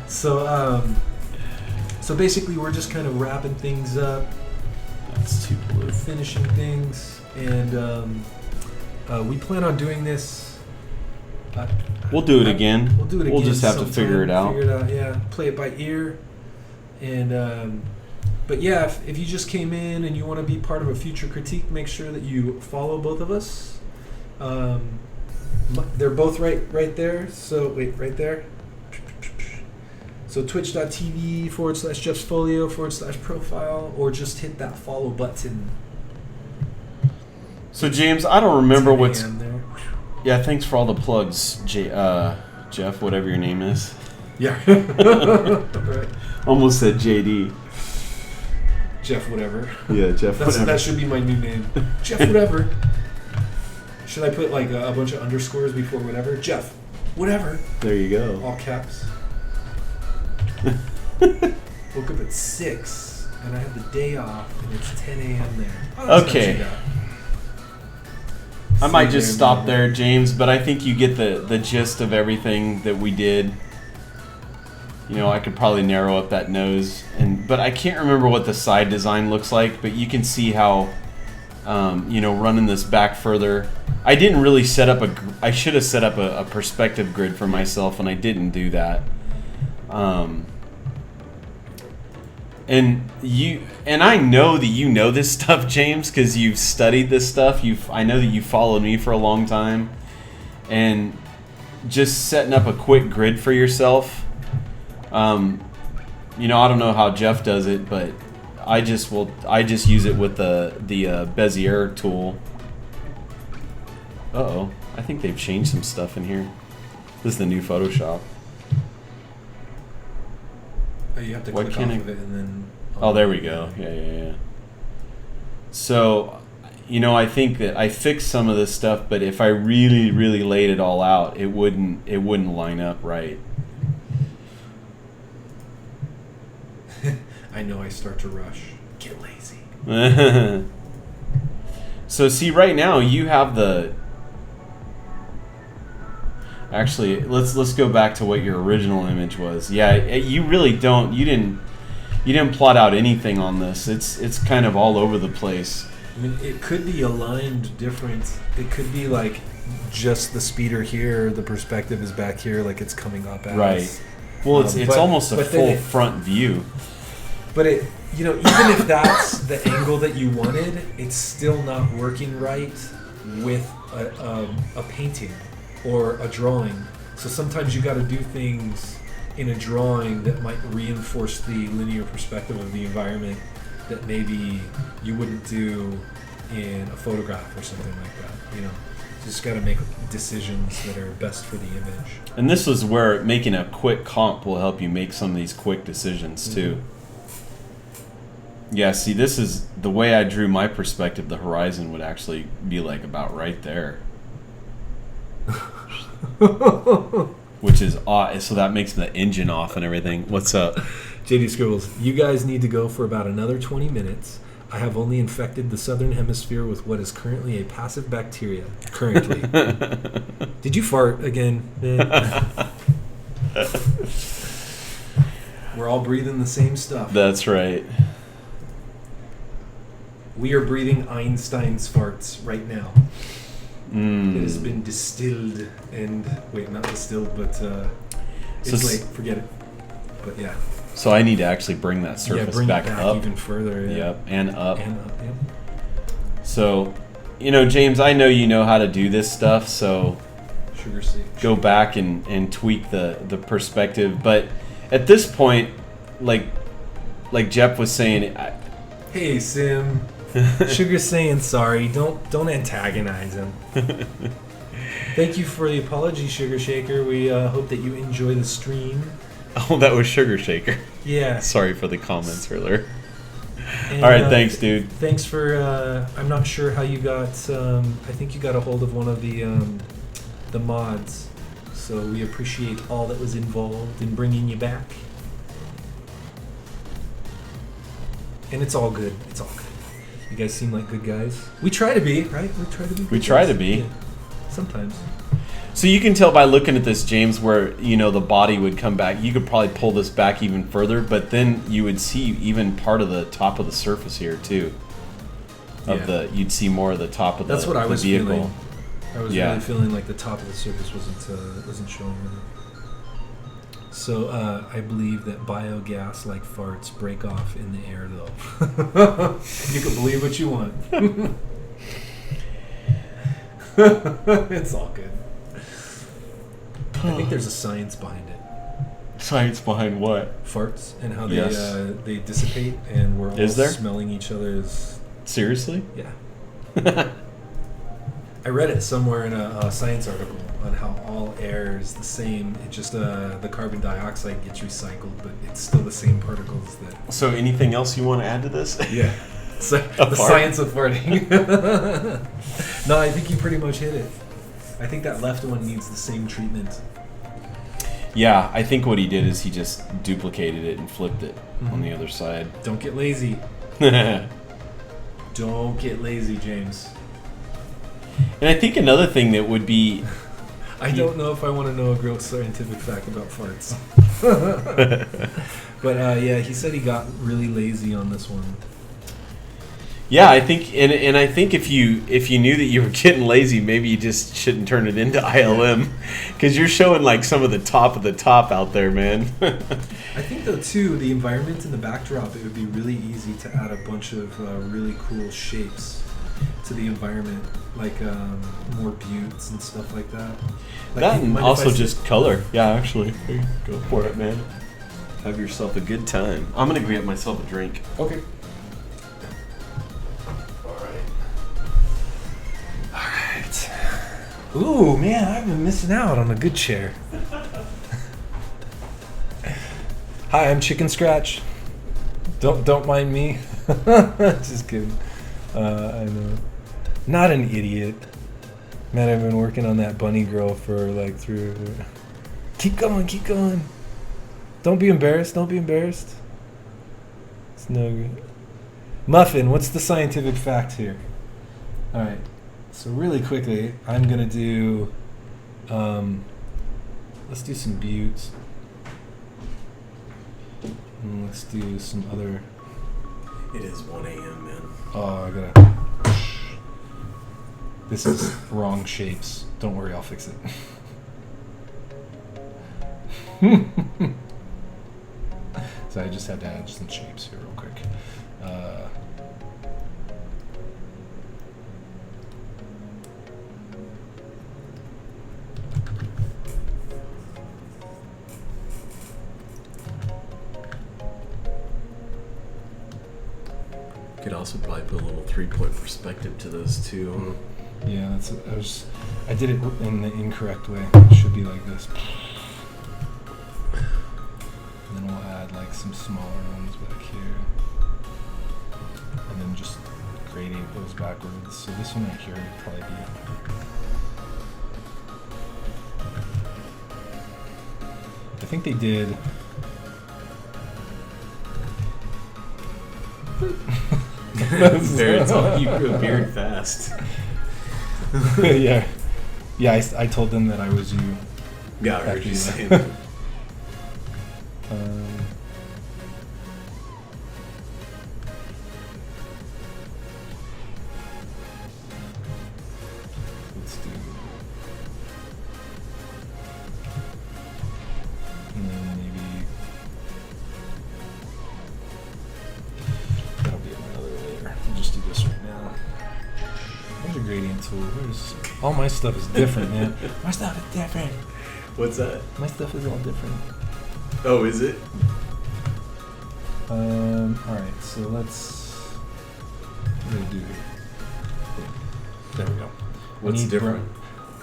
So basically we're just kind of wrapping things up,
That's too blue.
finishing things, and we plan on doing this.
We'll do it again.
We'll do it again.
We'll just have to
sometime.
figure it out.
Figure it out, yeah. Play it by ear, and but yeah, if you just came in and you want to be part of a future critique, make sure that you follow both of us. They're both right there. So wait, right there. So twitch.tv/JeffsFolio/profile, or just hit that follow button.
So James, I don't remember
10
what's.
a.m. there.
Yeah, thanks for all the plugs, Jeff, whatever your name is.
Yeah. Right.
Almost said JD.
Jeff, whatever.
Yeah, Jeff.
That should be my new name. Jeff, whatever. Should I put like a bunch of underscores before whatever? Jeff, whatever.
There you go.
All caps. Woke up at 6 and I had the day off and it's 10 a.m. there. Oh, that's
Okay.
not too bad.
I might
See
just
there,
stop
man.
there, James, but I think you get the gist of everything that we did. You know, I could probably narrow up that nose, but I can't remember what the side design looks like, but you can see how, running this back further. I didn't really set up I should have set up a perspective grid for myself, and I didn't do that. And I know that you know this stuff, James, because you've studied this stuff. I know that you followed me for a long time, and just setting up a quick grid for yourself. I don't know how Jeff does it, but I just use it with the Bezier tool. Uh-oh, I think they've changed some stuff in here. This is the new Photoshop.
Oh, you have to
Why
click
can't
off
I-
of it and then.
Oh, there we go. Yeah. So, I think that I fixed some of this stuff, but if I really, really laid it all out, it wouldn't line up right.
I know I start to rush. Get lazy.
So see, right now you have the. Actually, let's go back to what your original image was. Yeah, you really don't. You didn't plot out anything on this. It's kind of all over the place.
I mean, it could be aligned different. It could be like just the speeder here, the perspective is back here, like it's coming up at
Right.
us.
Well, it's almost a
but
full
then
front view.
But it, even if that's the angle that you wanted, it's still not working right with a painting or a drawing. So sometimes you got to do things in a drawing that might reinforce the linear perspective of the environment that maybe you wouldn't do in a photograph or something like that. You just got to make decisions that are best for the image.
And this is where making a quick comp will help you make some of these quick decisions too. Yeah, see, this is the way I drew my perspective. The horizon would actually be like about right there, which is odd. So that makes the engine off and everything. What's up?
JD Scribbles, you guys need to go for about another 20 minutes. I have only infected the southern hemisphere with what is currently a passive bacteria. Currently. Did you fart again, man? We're all breathing the same stuff.
That's right.
We are breathing Einstein's farts right now. It has been distilled and... Wait, not distilled, but... it's late. Forget it. But yeah.
So I need to actually bring that surface
bring
back
it back
up.
even further. Yeah.
Yep, and up.
And up, yep.
So, James, I know you know how to do this stuff, so
Sugar safe.
go back and tweak the perspective. But at this point, like Jeff was saying,
Hey, Sim. Sugar's saying sorry. Don't antagonize him. Thank you for the apology, Sugar Shaker. We hope that you enjoy the stream.
oh, that was Sugar Shaker.
Yeah.
Sorry for the comments earlier.
And,
All right, thanks, dude.
Thanks for. I'm not sure how you got. I think you got a hold of one of the mods. So we appreciate all that was involved in bringing you back. And it's all good. It's all good. You guys seem like good guys. We try to be, right? We try to be.
We try to be.
Yeah. Sometimes.
So you can tell by looking at this, James, where the body would come back. You could probably pull this back even further, but then you would see even part of the top of the surface here too. You'd see more of the top of
That's what I was
vehicle.
feeling. I was really feeling like the top of the surface wasn't showing really. So I believe that biogas like farts break off in the air though. You can believe what you want. It's all good. I think there's a science behind it.
Science behind what?
Farts and how
Yes.
they dissipate, and we're all
Is there?
smelling each other's.
Seriously?
Yeah. I read it somewhere in a science article on how all air is the same. It just the carbon dioxide gets recycled, but it's still the same particles that.
So anything else you want to add to this?
Yeah. So, the
fart?
science of farting. No, I think you pretty much hit it. I think that left one needs the same treatment.
Yeah, I think what he did is he just duplicated it and flipped it on the other side.
Don't get lazy.
And
Don't get lazy, James.
I think another thing that would be...
I don't know if I want to know a gross scientific fact about farts. But yeah, he said he got really lazy on this one.
Yeah, I think, and I think if you knew that you were getting lazy, maybe you just shouldn't turn it into ILM, because you're showing like some of the top out there, man.
I think though too, the environment and the backdrop, it would be really easy to add a bunch of really cool shapes to the environment, like more buttes and stuff like that. Like,
That and
mind if
also
I
just color. Yeah, actually, go for it, man. Have yourself a good time. I'm gonna go get myself a drink.
Okay. Ooh, man, I've been missing out on a good chair. Hi, I'm Chicken Scratch. Don't mind me. Just kidding. I know. Not an idiot. Man, I've been working on that bunny girl for like 3 Keep going, keep going. Don't be embarrassed. Don't be embarrassed. It's no good. Muffin, what's the scientific fact here? All right. So really quickly, I'm gonna do. Let's do some buttes. And let's do some other.
It is 1 a.m., man.
Oh, I gotta. This is wrong shapes. Don't worry, I'll fix it. So I just had to add some shapes here real quick.
Could also probably put a little 3-point perspective to those too.
Yeah, I did it in the incorrect way. It should be like this. And then we'll add like some smaller ones back here. And then just gradient those backwards. So this one right here would probably be. I think they did.
You grew a beard fast.
Yeah. Yeah, I told them that I was you.
Yeah, I heard you saying
that.
that.
Let's do. And then maybe. That'll be another layer. We'll just do this right now. Where's the gradient tool? All my stuff is different, man. My stuff is different.
What's that?
My stuff is all different.
Oh, is it?
Alright, so let's. What do we do here? There we go.
What's different?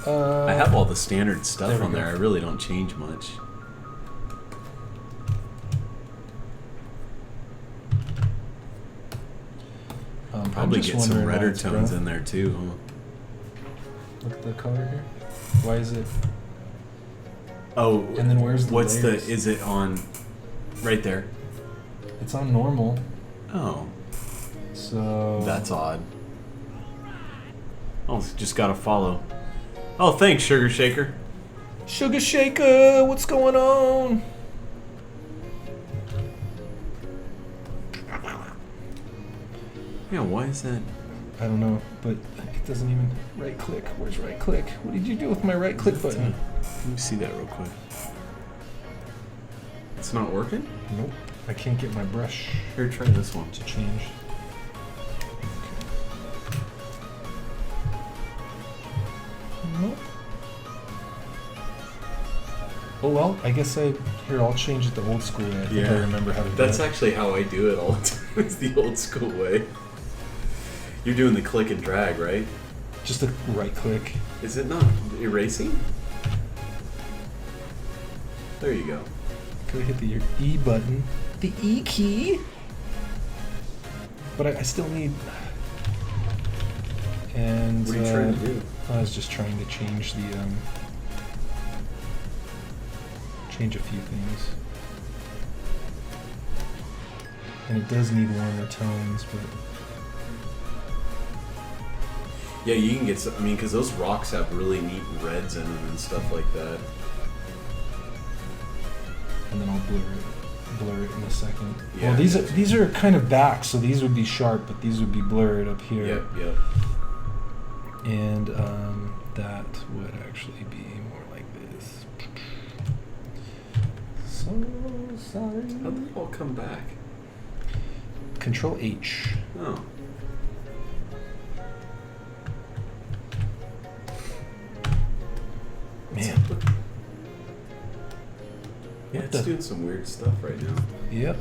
I have all the standard stuff
there we
on there.
go.
I really don't change much. Probably get some redder tones in there too. Huh?
Look at the color here. Why is it?
Oh,
And then where's the
what's
layers?
the? Is it on? Right there.
It's on normal,
Oh,
so
that's odd. Oh, just gotta follow. Oh, thanks, Sugar Shaker.
Sugar Shaker, what's going on?
Yeah, why is that?
I don't know, but it doesn't even right click. Where's right click? What did you do with my right click button?
Let me see that real quick. It's not working?
Nope, I can't get my brush
Here, try this one.
to change. Nope. Oh well, I guess I'll change it the old school way. I think I remember how to do
That's
it.
actually how I do it all the time. It's the old school way. You're doing the click and drag, right?
Just a right click.
Is it not erasing? There you go.
Could hit the E button. The E key? But I still need... And...
What are you trying to do?
I was just trying to change the... change a few things. And it does need warmer tones, but...
Yeah, you can get some, I mean, because those rocks have really neat reds in them and stuff like that.
And then I'll blur it in a second.
Yeah.
Well, these are kind of back, so these would be sharp, but these would be blurred up here.
Yep.
And that would actually be more like this. So sorry.
How'd they all come back?
Control H.
Oh.
Man.
Yeah,
What
it's
the-
doing some weird stuff right now.
Yep.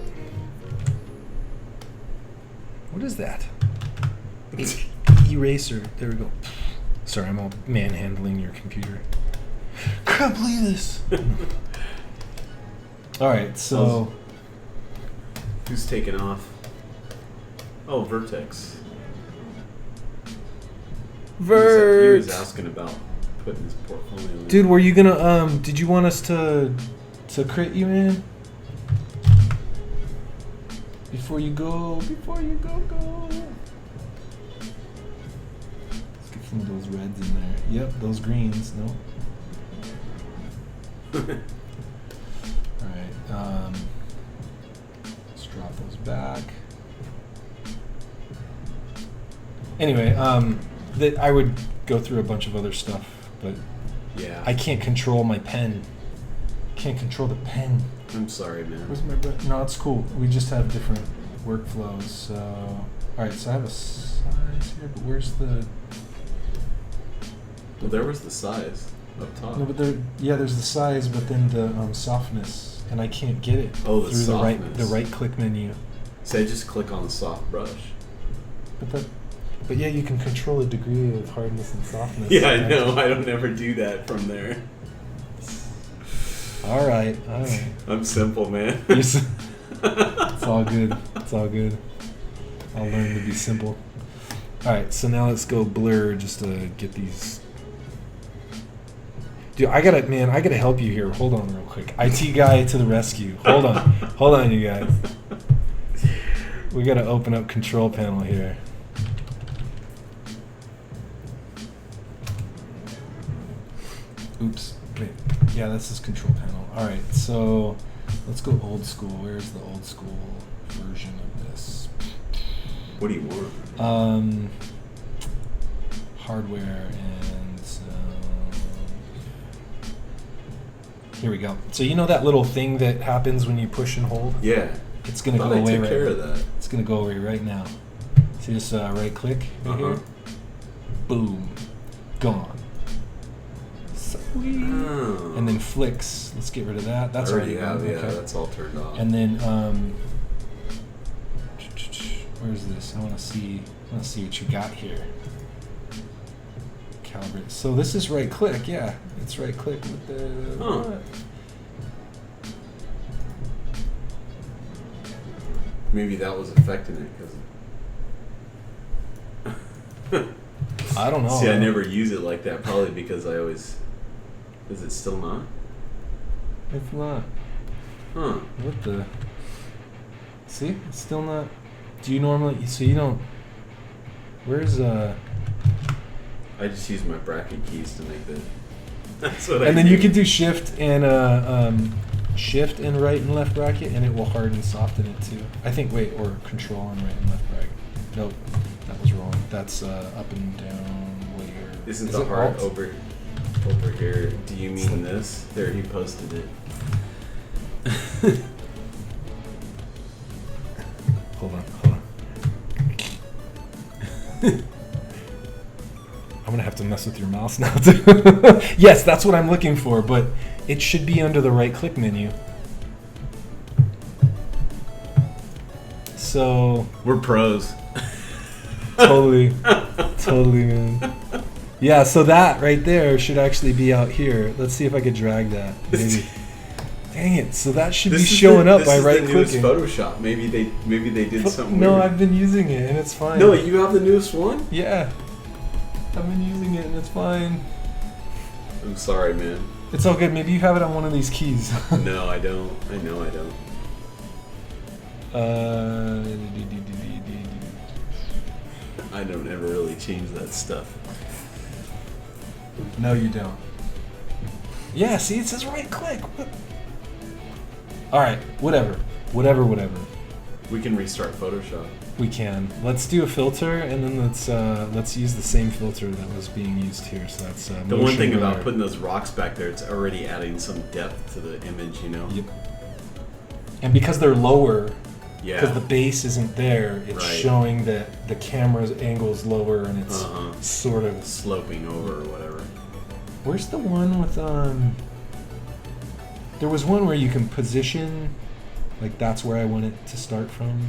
What is that? Eraser. There we go. Sorry, I'm all manhandling your computer. Can't believe this. All right, so
Who's taking off? Oh, Vertex. He was asking about putting his portfolio in.
dude, were you gonna Did you want us to crit you, man? Before you go, go. Let's get some of those reds in there. Yep, those greens. No. Alright, let's drop those back. Anyway, I would go through a bunch of other stuff, but
Yeah.
I can't control my pen. Can't control the pen.
I'm sorry, man.
Where's my breath? No, it's cool. We just have different workflows. So, all right. So I have a size here, but where's the?
Well, there was the size up top.
No, but there's the size, but then the softness, and I can't get it
Oh, the
through
softness.
the right click menu.
Say just click on the soft brush.
But yeah, you can control a degree of hardness and softness.
Yeah, I know. I don't ever do that from there.
All right.
I'm simple, man.
It's all good. It's all good. I'll learn to be simple. All right, so now let's go blur just to get these. Dude, I gotta help you here. Hold on, real quick. IT guy to the rescue. Hold on, you guys. We gotta open up control panel here. Oops. Wait. Yeah, this is control panel. All right, so let's go old school. Where's the old school version of this?
What do you want?
Hardware and here we go. So you know that little thing that happens when you push and hold?
Yeah.
It's gonna
Thought
go
I
away
took
right.
care of that.
It's gonna go away right now. See this right click right
Uh-huh.
here? Boom, gone. Sweet.
Oh.
And then flicks. Let's get rid of that. That's
I already
gone.
have, yeah,
Okay.
that's all turned off.
And then where's this? I want to see what you got here. Calibrate. So this is right click. Yeah, it's right click with the.
Huh.
What?
Maybe that was affecting it because.
I don't know.
See, I never use it like that. Probably because I always. Is it still not?
It's not.
Huh.
What the? See, it's still not. Do you normally? So you don't. Where's
I just use my bracket keys to make that. That's what I.
And then
do.
you can do shift and right and left bracket, and it will harden and soften it too. I think. Wait, or control and right and left bracket. Nope, that was wrong. That's up and down. Where
Isn't
is
the
it
heart
alt?
over here? Do you mean this? There, he posted it.
Hold on. I'm gonna have to mess with your mouse now too. Yes, that's what I'm looking for, but it should be under the right click menu. So
We're pros.
totally, man. Yeah, so that right there should actually be out here. Let's see if I could drag that. Maybe. Dang it! So that should be showing up by right clicking.
Photoshop. Maybe they did something.
No,
weird.
I've been using it and it's fine.
No, you have the newest one.
Yeah, I've been using it and it's fine.
I'm sorry, man.
It's all good. Maybe you have it on one of these keys.
No, I don't. I know I don't. I don't ever really change that stuff.
No, you don't. Yeah, see, it says right click. What? All right, whatever.
We can restart Photoshop.
We can. Let's do a filter, and then let's use the same filter that was being used here. So that's
The one thing
motion
about
blur.
putting those rocks back there, it's already adding some depth to the image, you know?
Yep. And because they're lower,
Yeah.
because the base isn't there, it's
Right.
showing that the camera's angle is lower, and it's
Uh-huh.
sort of.
Sloping over or whatever.
Where's the one with There was one where you can position, like that's where I want it to start from.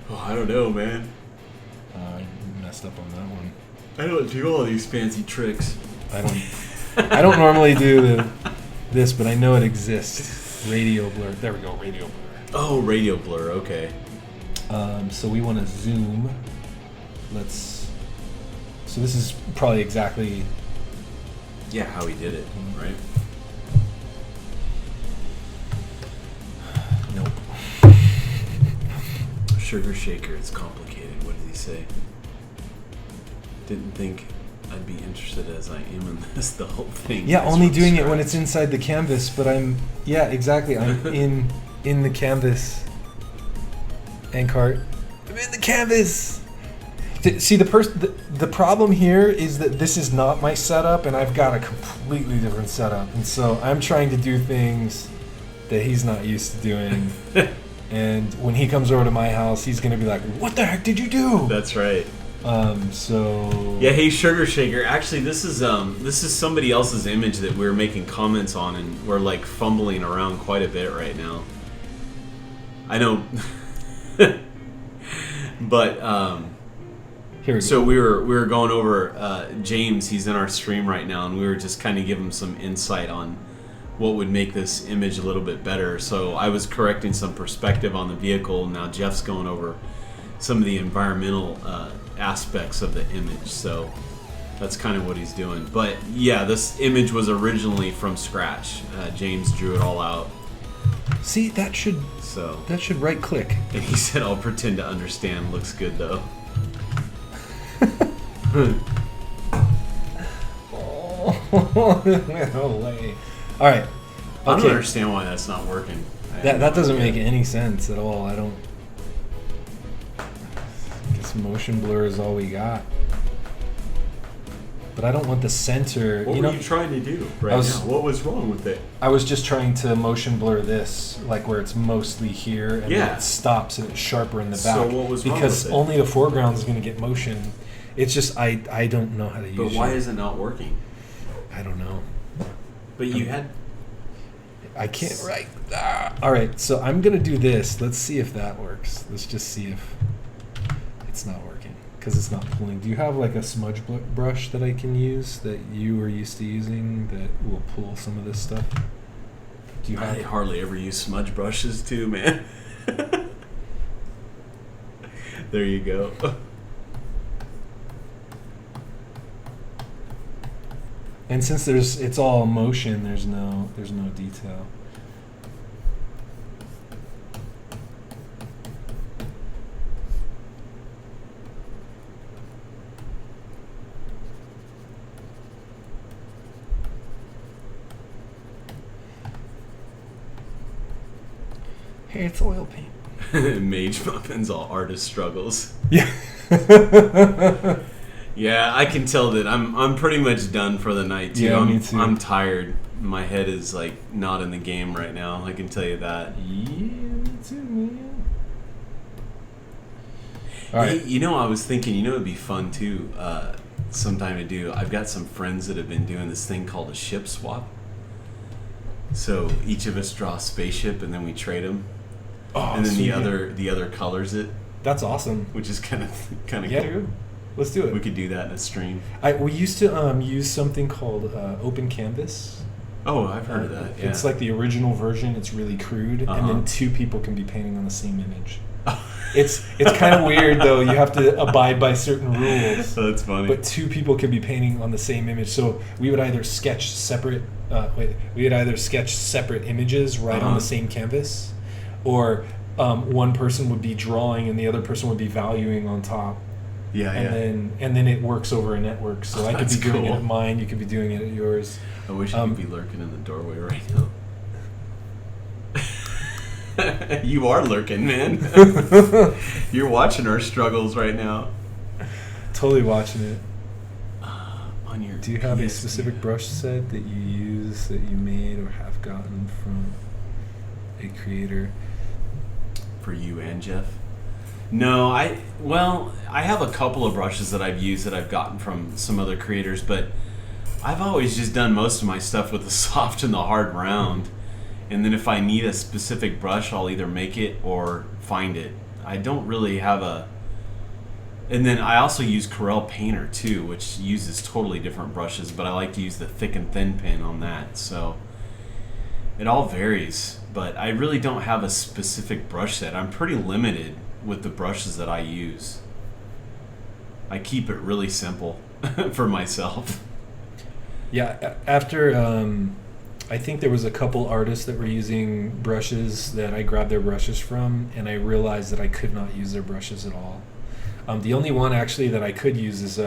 Oh, I don't know, man.
I messed up on that one.
I don't do all these fancy tricks.
I don't normally do this, but I know it exists. Radio blur. There we go. Radio blur.
Oh, radio blur. Okay.
So we want to zoom. So this is probably exactly.
Yeah, how he did it, right?
Nope.
Sugar shaker. It's complicated. What did he say? Didn't think I'd be interested as I am in this. The whole thing.
Yeah,
is
only
from
doing it when
scratch.
it's inside the canvas. But exactly. I'm in the canvas. And cart. I'm in the canvas. See, the problem here is that this is not my setup, and I've got a completely different setup, and so I'm trying to do things that he's not used to doing. And when he comes over to my house, he's gonna be like, "What the heck did you do?"
That's right.
So
Yeah, hey Sugar Shaker. Actually, this is somebody else's image that we're making comments on, and we're like fumbling around quite a bit right now. I know, but
here we go.
so we were going over James. He's in our stream right now, and we were just kind of giving him some insight on what would make this image a little bit better. So I was correcting some perspective on the vehicle. Now Jeff's going over some of the environmental aspects of the image. So that's kind of what he's doing. But yeah, this image was originally from scratch. James drew it all out.
See, that should
So
right click.
and he said, "I'll pretend to understand." Looks good though.
No way. All right.
I don't
Okay.
understand why that's not working. I have
That
no
doesn't
idea.
make any sense at all. I don't. Guess motion blur is all we got. But I don't want the center.
What were you trying to do right
I was-
now? What was wrong with it?
I was just trying to motion blur this, like where it's mostly here, and
Yeah.
then it stops and it's sharper in the
So
back.
what was wrong
because
with it?
only the foreground is going to get motion. It's just I don't know how to use.
But why
it.
is it not working?
I don't know.
But you had.
I can't write. All right, so I'm gonna do this. Let's see if that works. Let's just see if it's not working because it's not pulling. Do you have like a smudge brush that I can use that you were used to using that will pull some of this stuff? Do you
I
have?
hardly ever use smudge brushes too, man. There you go.
And since it's all motion, there's no detail. Hey, it's oil paint.
Mage Muffins, all artist struggles.
Yeah.
Yeah, I can tell that I'm pretty much done for the night too.
Yeah, me too.
I'm tired. My head is like not in the game right now. I can tell you that.
Yeah, me too, man. All right.
Hey, I was thinking, it'd be fun too, sometime to do. I've got some friends that have been doing this thing called a ship swap. So each of us draw a spaceship, and then we trade them,
Oh,
and then
sweet.
the other colors it,
That's awesome.
which is kind of
Yeah,
cool.
dude. Let's do it.
We could do that in a stream.
We used to use something called Open Canvas.
Oh, I've heard of that. Yeah.
It's like the original version. It's really crude, and
Uh-huh.
then two people can be painting on the same image. It's kind of weird though. You have to abide by certain rules.
So that's funny.
But two people can be painting on the same image. So we would either sketch separate. Images right on
Uh-huh.
the same canvas, or one person would be drawing and the other person would be valuing on top.
yeah,
And then it works over a network. So I could be
That's
doing it
cool.
at mine. You could be doing it at yours.
I wish I could be lurking in the doorway right now. You are lurking, man. You're watching our struggles right now.
Totally watching it.
On your
Do you have a
PSP.
specific brush set that you use, that you made or have gotten from a creator?
For you and Jeff? No, I have a couple of brushes that I've used that I've gotten from some other creators, but I've always just done most of my stuff with the soft and the hard round. And then if I need a specific brush, I'll either make it or find it. I don't really have a... And then I also use Corel Painter too, which uses totally different brushes, but I like to use the thick and thin pen on that. So it all varies, but I really don't have a specific brush set. I'm pretty limited with the brushes that I use. I keep it really simple for myself.
Yeah, after I think there was a couple artists that were using brushes that I grabbed their brushes from, and I realized that I could not use their brushes at all. The only one actually that I could use is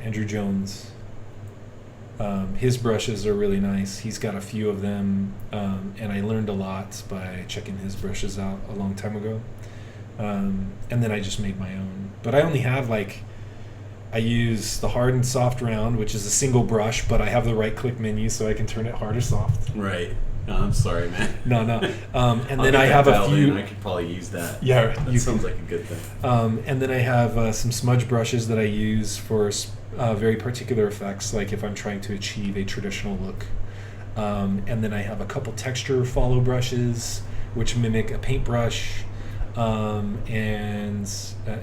Andrew Jones. His brushes are really nice. He's got a few of them, and I learned a lot by checking his brushes out a long time ago. And then I just made my own. But I only have I use the hard and soft round, which is a single brush, but I have the right click menu so I can turn it hard or soft.
Right. No, I'm sorry, man.
No. And
I'll
then
get
I
that
have a
dialed
few.
in. I could probably use that.
Yeah,
That sounds like a good thing.
And then I have some smudge brushes that I use for very particular effects, like if I'm trying to achieve a traditional look. And then I have a couple texture follow brushes, which mimic a paintbrush, and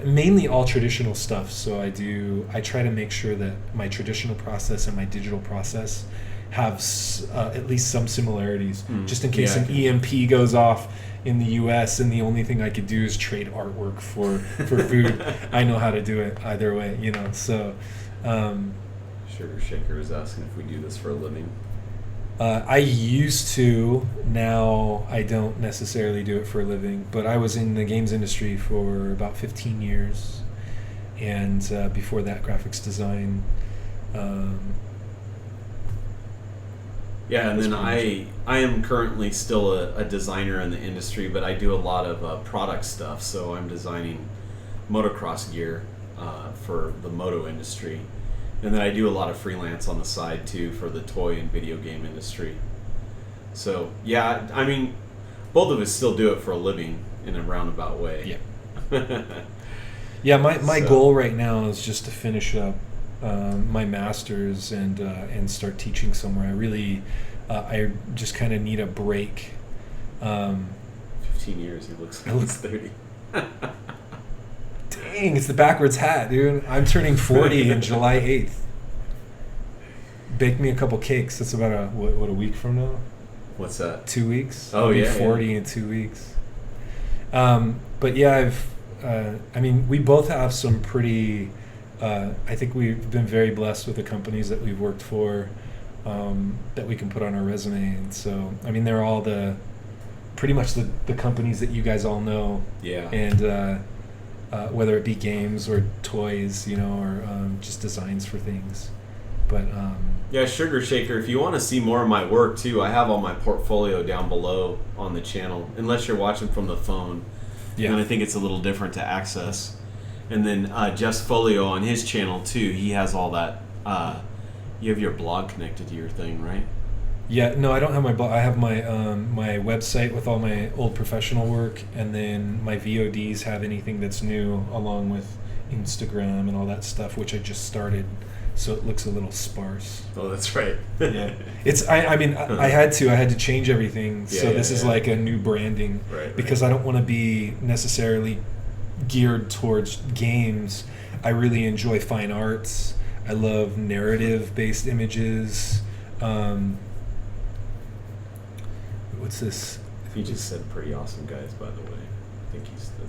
mainly all traditional stuff. So I try to make sure that my traditional process and my digital process have at least some similarities, just in case an EMP goes off in the U.S. and the only thing I could do is trade artwork for food. I know how to do it either way, So,
Sugar Shaker is asking if we do this for a living.
I used to. Now I don't necessarily do it for a living, but I was in the games industry for about 15 years, and before that, graphics design.
Yeah, and then I am currently still a designer in the industry, but I do a lot of product stuff. So I'm designing motocross gear for the moto industry, and then I do a lot of freelance on the side too for the toy and video game industry. So yeah, I mean, both of us still do it for a living in a roundabout way.
Yeah. Yeah, my goal right now is just to finish up my master's and start teaching somewhere. I just kind of need a break.
15 years, he looks like he's 30.
Dang, it's the backwards hat, dude. I'm turning 40 in July 8th. Bake me a couple cakes. That's about a week from now?
What's that?
2 weeks.
Oh,
I'll be
yeah,
40 in 2 weeks. But yeah, we both have some pretty. I think we've been very blessed with the companies that we've worked for, that we can put on our resume. And so, they're all pretty much the companies that you guys all know.
Yeah.
And whether it be games or toys, or just designs for things. But
yeah, Sugar Shaker, if you want to see more of my work too, I have all my portfolio down below on the channel, unless you're watching from the phone.
yeah.
And I think it's a little different to access. And then Jess Folio on his channel too, he has all that. You have your blog connected to your thing, right?
Yeah, no, I don't have my blog. I have my my website with all my old professional work, and then my VODs have anything that's new, along with Instagram and all that stuff, which I just started, so it looks a little sparse.
Oh, that's right.
Yeah, I had to change everything, so this is
yeah.
like a new branding,
Right,
because I don't want to be necessarily geared towards games. I really enjoy fine arts. I love narrative-based images. What's this?
He just said pretty awesome guys, by the way. I think he's the...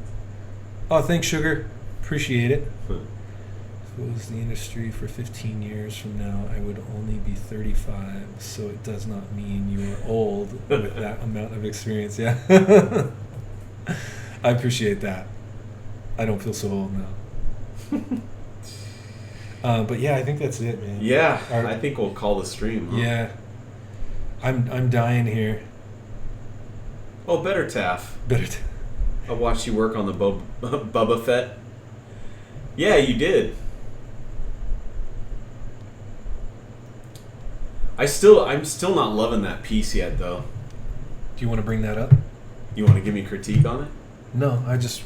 Oh, thanks, Sugar. Appreciate it.
Huh.
If it was the industry for 15 years from now, I would only be 35, so it does not mean you are old with that amount of experience. Yeah. I appreciate that. I don't feel so old now. But yeah, I think that's it, man.
Yeah, I think we'll call the stream. Huh?
Yeah. I'm dying here.
Oh, Better Taff.
Better.
I watched you work on the Bubba Fett. Yeah, you did. I'm still not loving that piece yet, though.
Do you want to bring that up?
You want to give me critique on it?
No, I just.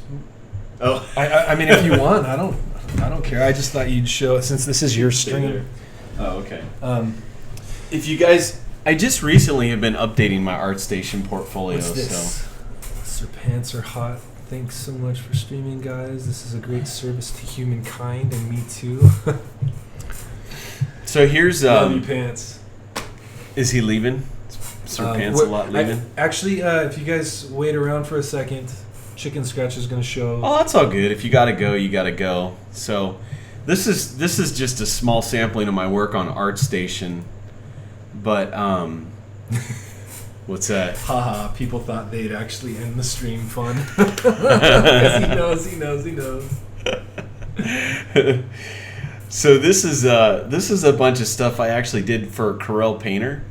Oh,
I mean, if you want, I don't care. I just thought you'd show it since this is your stream.
Oh, okay. If you guys, I just recently have been updating my ArtStation portfolio.
What's this? Sir Pants are hot. Thanks so much for streaming, guys. This is a great service to humankind and me too.
So here's
Love you, Pants.
Is he leaving? Sir Pants a lot leaving.
Actually, if you guys wait around for a second, Chicken Scratch is going to show.
Oh, that's all good. If you gotta go, you gotta go. So, this is just a small sampling of my work on ArtStation. But what's that?
Haha, people thought they'd actually end the stream fun. 'Cause he knows.
So this is a bunch of stuff I actually did for Corel Painter.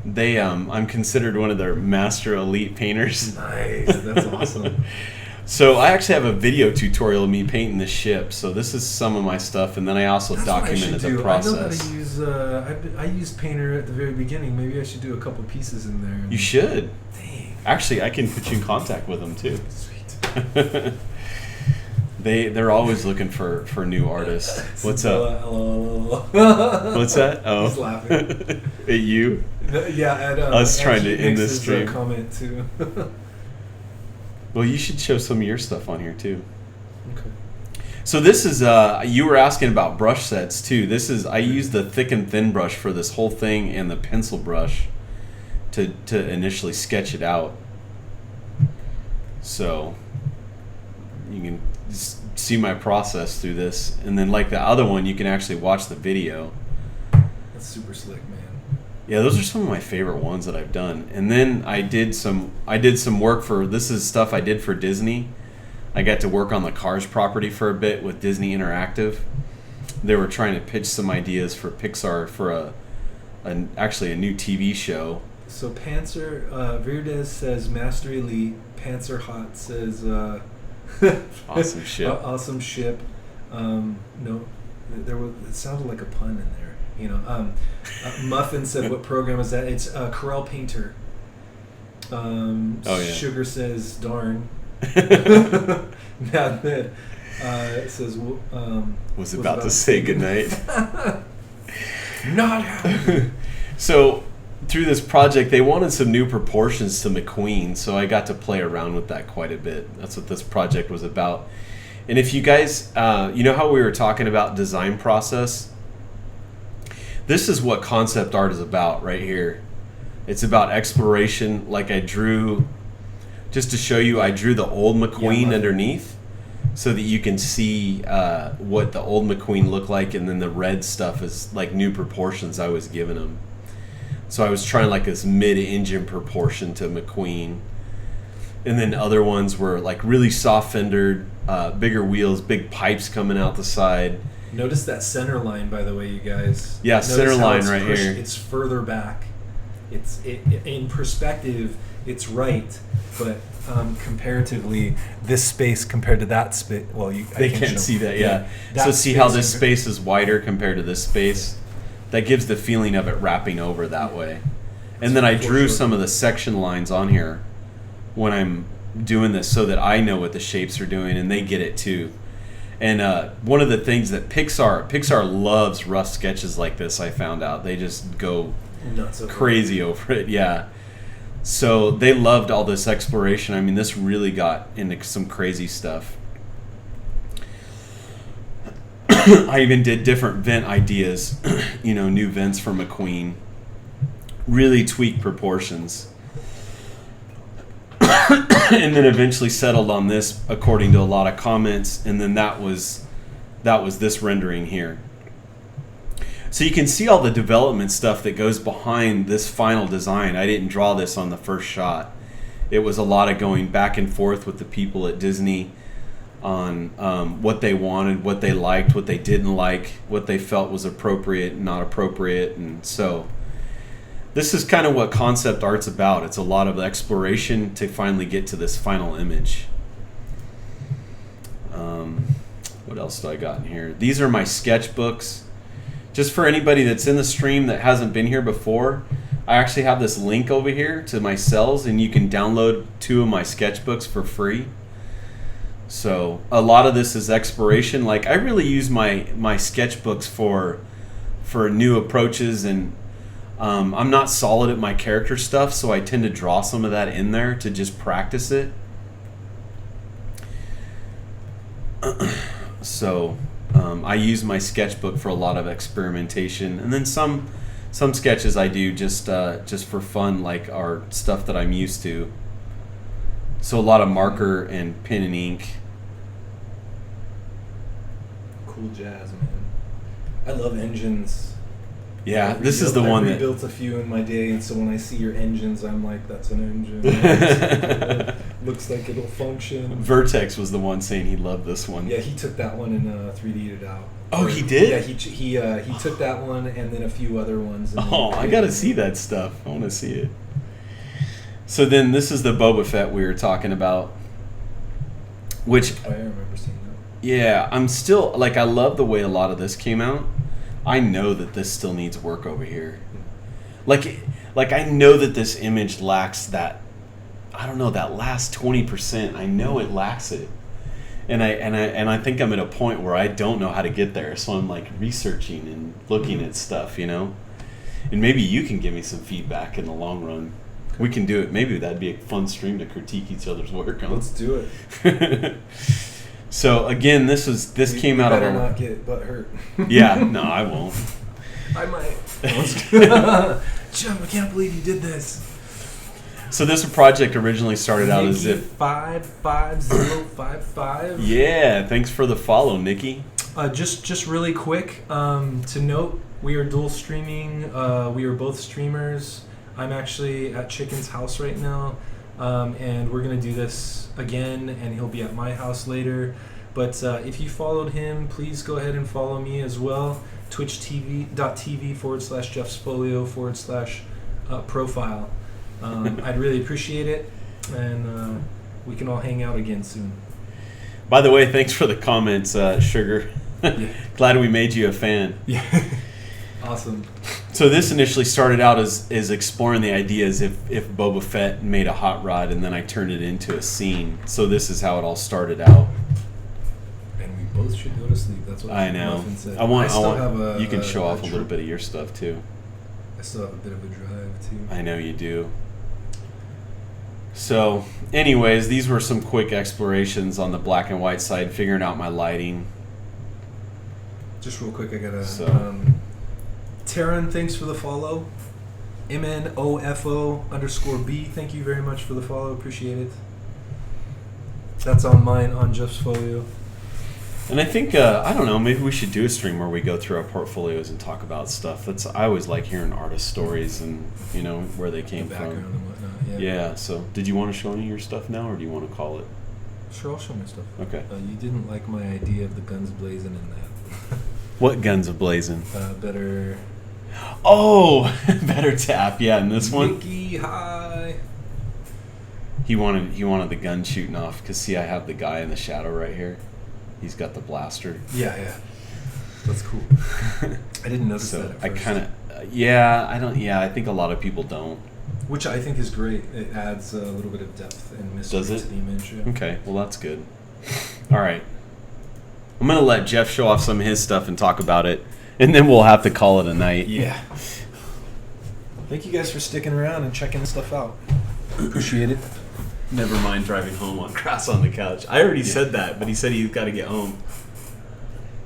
They I'm considered one of their master elite painters.
Nice, that's awesome.
So I actually have a video tutorial of me painting this ship. So this is some of my stuff, and then I also
That's what I
documented
should
the
do.
process.
I know how to use. I used Painter at the very beginning. Maybe I should do a couple pieces in there.
You should.
Dang.
Actually, I can put you in contact with them too.
Sweet.
They're always looking for new artists. What's up?
Hello.
What's that? Oh,
Just laughing.
At you?
Yeah, at
Us trying to end this
Nix's,
stream.
Comment too.
Well, you should show some of your stuff on here too.
Okay.
So this is you were asking about brush sets too. This is I use the thick and thin brush for this whole thing and the pencil brush to initially sketch it out. So you can see my process through this, and then like the other one, you can actually watch the video.
That's super slick, man.
Yeah, those are some of my favorite ones that I've done. And then I did some work for, this is stuff I did for Disney. I got to work on the Cars property for a bit with Disney Interactive. They were trying to pitch some ideas for Pixar for actually a new TV show.
So Panzer Virdez says Master Elite. Panzer Hot says
Awesome ship.
Awesome ship. No, there was. It sounded like a pun in there. You know, Muffin said, "What program is that?" It's Corel Painter.
Oh, yeah.
Sugar says, "Darn." Mad says,
Was about to say goodnight.
Not happening.
So through this project, they wanted some new proportions to McQueen, so I got to play around with that quite a bit. That's what this project was about. And if you guys, you know how we were talking about design process? This is what concept art is about right here. It's about exploration. Like I drew, just to show you, I drew the old McQueen underneath so that you can see what the old McQueen looked like, and then the red stuff is like new proportions I was giving him. So I was trying like this mid-engine proportion to McQueen. And then other ones were like really soft fendered, bigger wheels, big pipes coming out the side.
Notice that center line, by the way, you guys.
Yeah,
Notice
center
how
line
it's
right here.
It's further back. It's in perspective, it's right, but comparatively, this space compared to that space. Well,
They can't see that, yeah.
That
So see how
space
this space is wider compared to this space? That gives the feeling of it wrapping over that way. And then I drew some of the section lines on here when I'm doing this so that I know what the shapes are doing and they get it too. And one of the things that Pixar loves rough sketches like this, I found out. They just go
nuts over
crazy over it, yeah. So they loved all this exploration. I mean, this really got into some crazy stuff. I even did different vent ideas, you know, new vents for McQueen. Really tweaked proportions. And then eventually settled on this according to a lot of comments, and then that was this rendering here. So you can see all the development stuff that goes behind this final design. I didn't draw this on the first shot. It was a lot of going back and forth with the people at Disney on what they wanted, what they liked, what they didn't like, what they felt was appropriate and not appropriate. And so this is kind of what concept art's about. It's a lot of exploration to finally get to this final image. What else do I got in here? These are my sketchbooks. Just for anybody that's in the stream that hasn't been here before, I actually have this link over here to my cells, and you can download 2 of my sketchbooks for free. So a lot of this is exploration. Like I really use my sketchbooks for new approaches, and I'm not solid at my character stuff, so I tend to draw some of that in there to just practice it. So I use my sketchbook for a lot of experimentation, and then some sketches I do just for fun, like are stuff that I'm used to. So a lot of marker and pen and ink.
Cool jazz, man. I love engines.
Yeah,
I
this is the one
I
that.
rebuilt a few in my day, and so when I see your engines, I'm like, that's an engine. Looks like it'll function.
Vertex was the one saying he loved this one.
Yeah, he took that one and 3D'd it out.
Oh, he did?
Yeah, he took that one and then a few other ones. And
Oh, I gotta see that stuff. I want to see it. So then, this is the Boba Fett we were talking about, which
Oh, I remember seeing that.
yeah, I'm still like I love the way a lot of this came out. I know that this still needs work over here. Like I know that this image lacks that. I don't know, that last 20%. I know it lacks it. And I think I'm at a point where I don't know how to get there, so I'm like researching and looking at stuff, you know. And maybe you can give me some feedback in the long run. We can do it. Maybe that'd be a fun stream to critique each other's work on.
Let's do it.
So again, this came out of
better not get butt hurt.
Yeah, no, I won't.
I might. Jim, I can't believe you did this.
So this project originally started out as if
55055.
yeah. Thanks for the follow, Nikki.
Just really quick to note, we are dual streaming. We are both streamers. I'm actually at Chicken's house right now, and we're gonna do this again. And he'll be at my house later. But if you followed him, please go ahead and follow me as well. twitch.tv/Jeff Spolio /profile. I'd really appreciate it, and we can all hang out again soon.
By the way, thanks for the comments, Sugar.
Yeah.
Glad we made you a fan.
Yeah. Awesome.
So this initially started out as exploring the ideas if Boba Fett made a hot rod, and then I turned it into a scene. So this is how it all started out.
And we both should go to sleep. That's what
I know.
Muffin said.
I want.
have
You can show off a
dri-
little bit of your stuff too.
I still have a bit of a drive too.
I know you do. So, anyways, these were some quick explorations on the black and white side, figuring out my lighting.
Just real quick, I gotta.
So-
Taryn, thanks for the follow. MNOFO_B, thank you very much for the follow. Appreciate it. That's on mine on Jeff's folio.
And I think I don't know. Maybe we should do a stream where we go through our portfolios and talk about stuff. I always like hearing artist stories and where they came
The background
from.
and whatnot. Yeah.
Yeah. So, did you want to show me your stuff now, or do you want to call it?
Sure, I'll show my stuff.
Okay.
You didn't like my idea of the guns blazing in that.
What guns a blazing?
Better.
Oh, better tap. Yeah, and this one.
Mickey, hi.
He wanted the gun shooting off because see, I have the guy in the shadow right here. He's got the blaster.
Yeah. That's cool. I didn't notice that at
I
first.
kind of I don't. Yeah, I think a lot of people don't.
Which I think is great. It adds a little bit of depth and mystery
Does it?
to the image. Yeah.
Okay, well that's good. All right, I'm gonna let Jeff show off some of his stuff and talk about it, and then we'll have to call it a night.
Yeah. Thank you guys for sticking around and checking stuff out. Appreciate it.
Never mind driving home on grass on the couch. I already said that, but he said he's got to get home.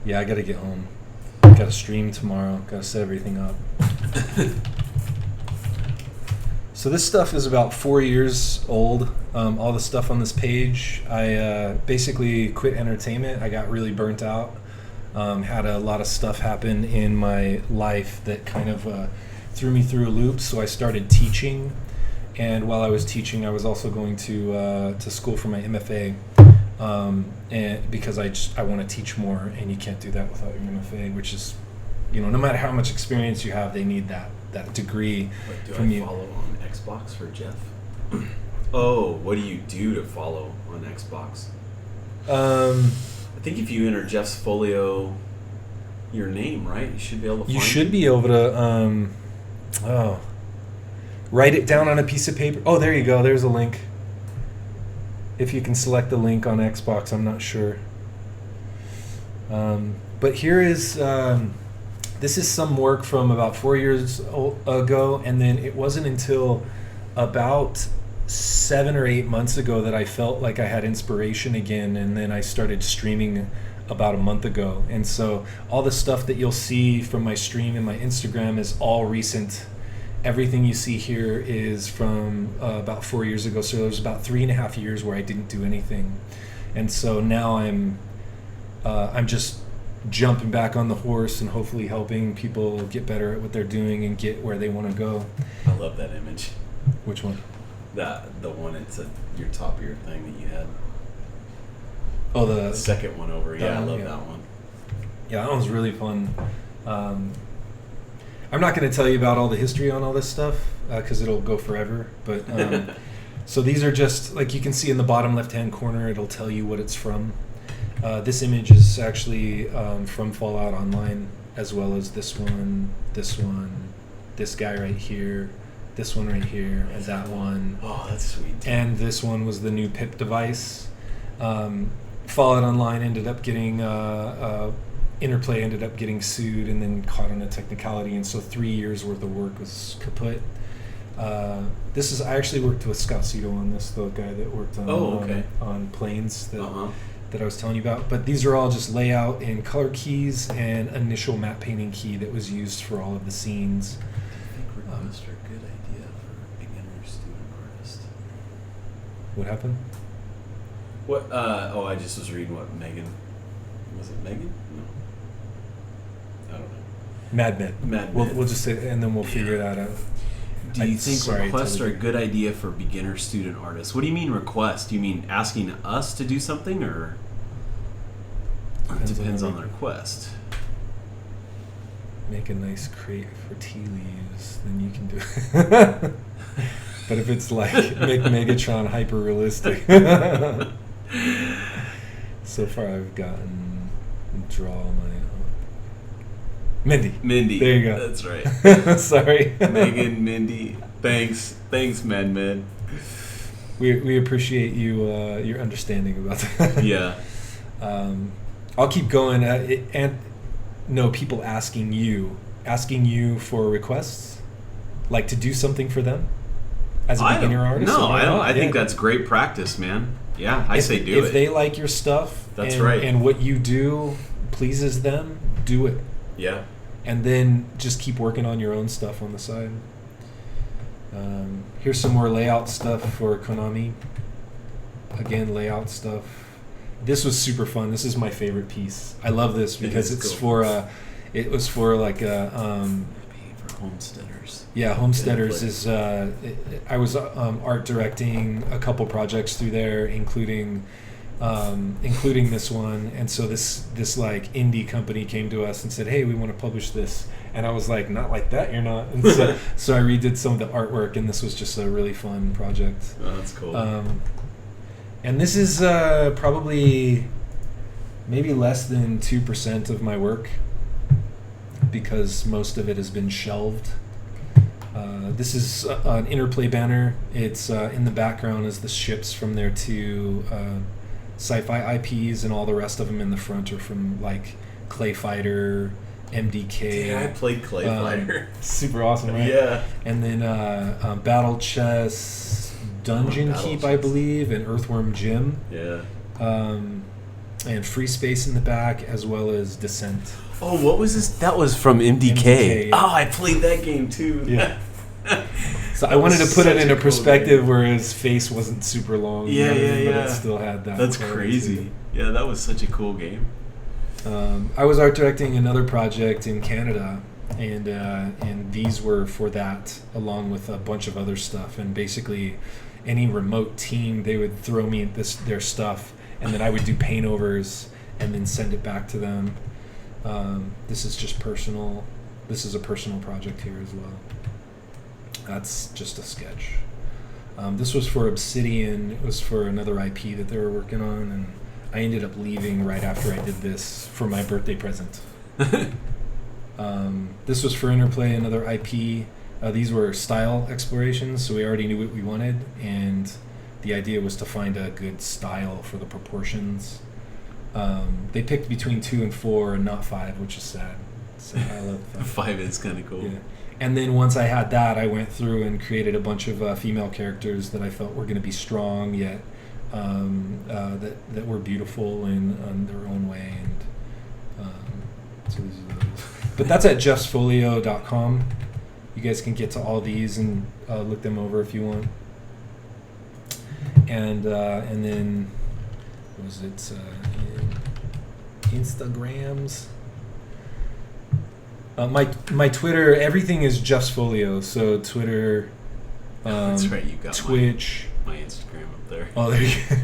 Yeah, I gotta get home. Gotta stream tomorrow. Gotta set everything up. So this stuff is about 4 years old. All the stuff on this page. I basically quit entertainment. I got really burnt out. Had a lot of stuff happen in my life that kind of threw me through a loop. So I started teaching, and while I was teaching, I was also going to school for my MFA. And because I want to teach more, and you can't do that without your MFA, which is, no matter how much experience you have, they need that degree from you.
Follow on Xbox for Jeff? Oh, what do you do to follow on Xbox? I think if you enter Jeff's folio, your name, right? You should be able to.
You
find
should
it.
be able to. Write it down on a piece of paper. Oh, there you go. There's a link. If you can select the link on Xbox, I'm not sure. But here is. This is some work from about 4 years ago, and then it wasn't until about 7 or 8 months ago that I felt like I had inspiration again, and then I started streaming about a month ago. And so all the stuff that you'll see from my stream and my Instagram is all recent. Everything you see here is from about 4 years ago. So there was about 3.5 years where I didn't do anything, and so now I'm just jumping back on the horse and hopefully helping people get better at what they're doing and get where they want to go.
I love that image.
Which one?
The one it's at your top of your thing that you had.
Oh,
The second one over. Yeah, I love
yeah.
that one.
Yeah, that one's really fun. I'm not going to tell you about all the history on all this stuff because it'll go forever. But so these are just, like you can see in the bottom left-hand corner, it'll tell you what it's from. This image is actually from Fallout Online, as well as this one, this guy right here, this one right here, and that one.
Oh, that's sweet.
And this one was the new PIP device. Fallout Online ended up getting Interplay ended up getting sued and then caught on a technicality, and so 3 years worth of work was kaput. I actually worked with Scott Cito on this, the guy that worked on on Planes that I was telling you about. But these are all just layout and color keys and initial map painting key that was used for all of the scenes.
I think requests are a good idea for beginner student artist.
What happened?
What? I just was reading what Megan. Was it Megan? No. I don't know.
Mad Men.
Mad Men.
We'll just say, and then we'll figure that out.
Do you think requests are a
totally.
good idea for beginner student artists? What do you mean request? Do you mean asking us to do something, or it depends on the request?
Make a nice crate for tea leaves, then you can do it. But if it's like make Megatron hyper realistic. So far I've gotten draw my Mindy. There you go.
That's right.
Sorry.
Megan, Mindy. Thanks, Med.
We appreciate you your understanding about that.
Yeah.
I'll keep going. People asking you for requests, like to do something for them as a beginner artist.
No, I don't. I think that's great practice, man. Yeah, I say do it.
If they like your stuff,
that's right,
and what you do pleases them, do it.
Yeah.
And then just keep working on your own stuff on the side. Here's some more layout stuff for Konami. Again, layout stuff. This was super fun. This is my favorite piece. I love this because it's cool. It was for like for
homesteaders.
Yeah, homesteaders is. I was art directing a couple projects through there, including this one. And so this like indie company came to us and said, "Hey, we want to publish this." And I was like, "Not like that, you're not." And so I redid some of the artwork, and this was just a really fun project.
Oh, that's cool.
And this is probably maybe less than 2% of my work because most of it has been shelved. This is an Interplay banner. It's in the background is the ships from their two sci-fi IPs, and all the rest of them in the front are from like Clay Fighter, MDK.
Yeah, I played Clay Fighter.
Super awesome, right?
Yeah.
And then Battle Chess, Dungeon Keep, I believe, and Earthworm Jim.
Yeah.
And Free Space in the back, as well as Descent.
Oh, what was this? That was from MDK.
Yeah.
Oh, I played that game too.
Yeah. So I wanted to put it in a perspective where his face wasn't super long.
Yeah.
But it still had that.
That's crazy. Yeah, that was such a cool game.
I was art directing another project in Canada, and these were for that, along with a bunch of other stuff. And basically, any remote team, they would throw me their stuff, and then I would do paint overs and then send it back to them. This is just personal. This is a personal project here as well. That's just a sketch. This was for Obsidian. It was for another IP that they were working on, and I ended up leaving right after I did this for my birthday present. This was for Interplay, another IP. These were style explorations, so we already knew what we wanted, and the idea was to find a good style for the proportions. They picked between 2 and 4 and not 5, which is sad. So I love 5.
5 is kind of cool.
Yeah. And then once I had that, I went through and created a bunch of female characters that I felt were going to be strong, yet that were beautiful in their own way. And so these are those. But that's at jeffsfolio.com. You guys can get to all these and look them over if you want. And then, what was it? Instagrams. My Twitter, everything is Jeff's Folio. So Twitter,
That's right, you got
Twitch.
my Instagram up there.
Oh, there you go.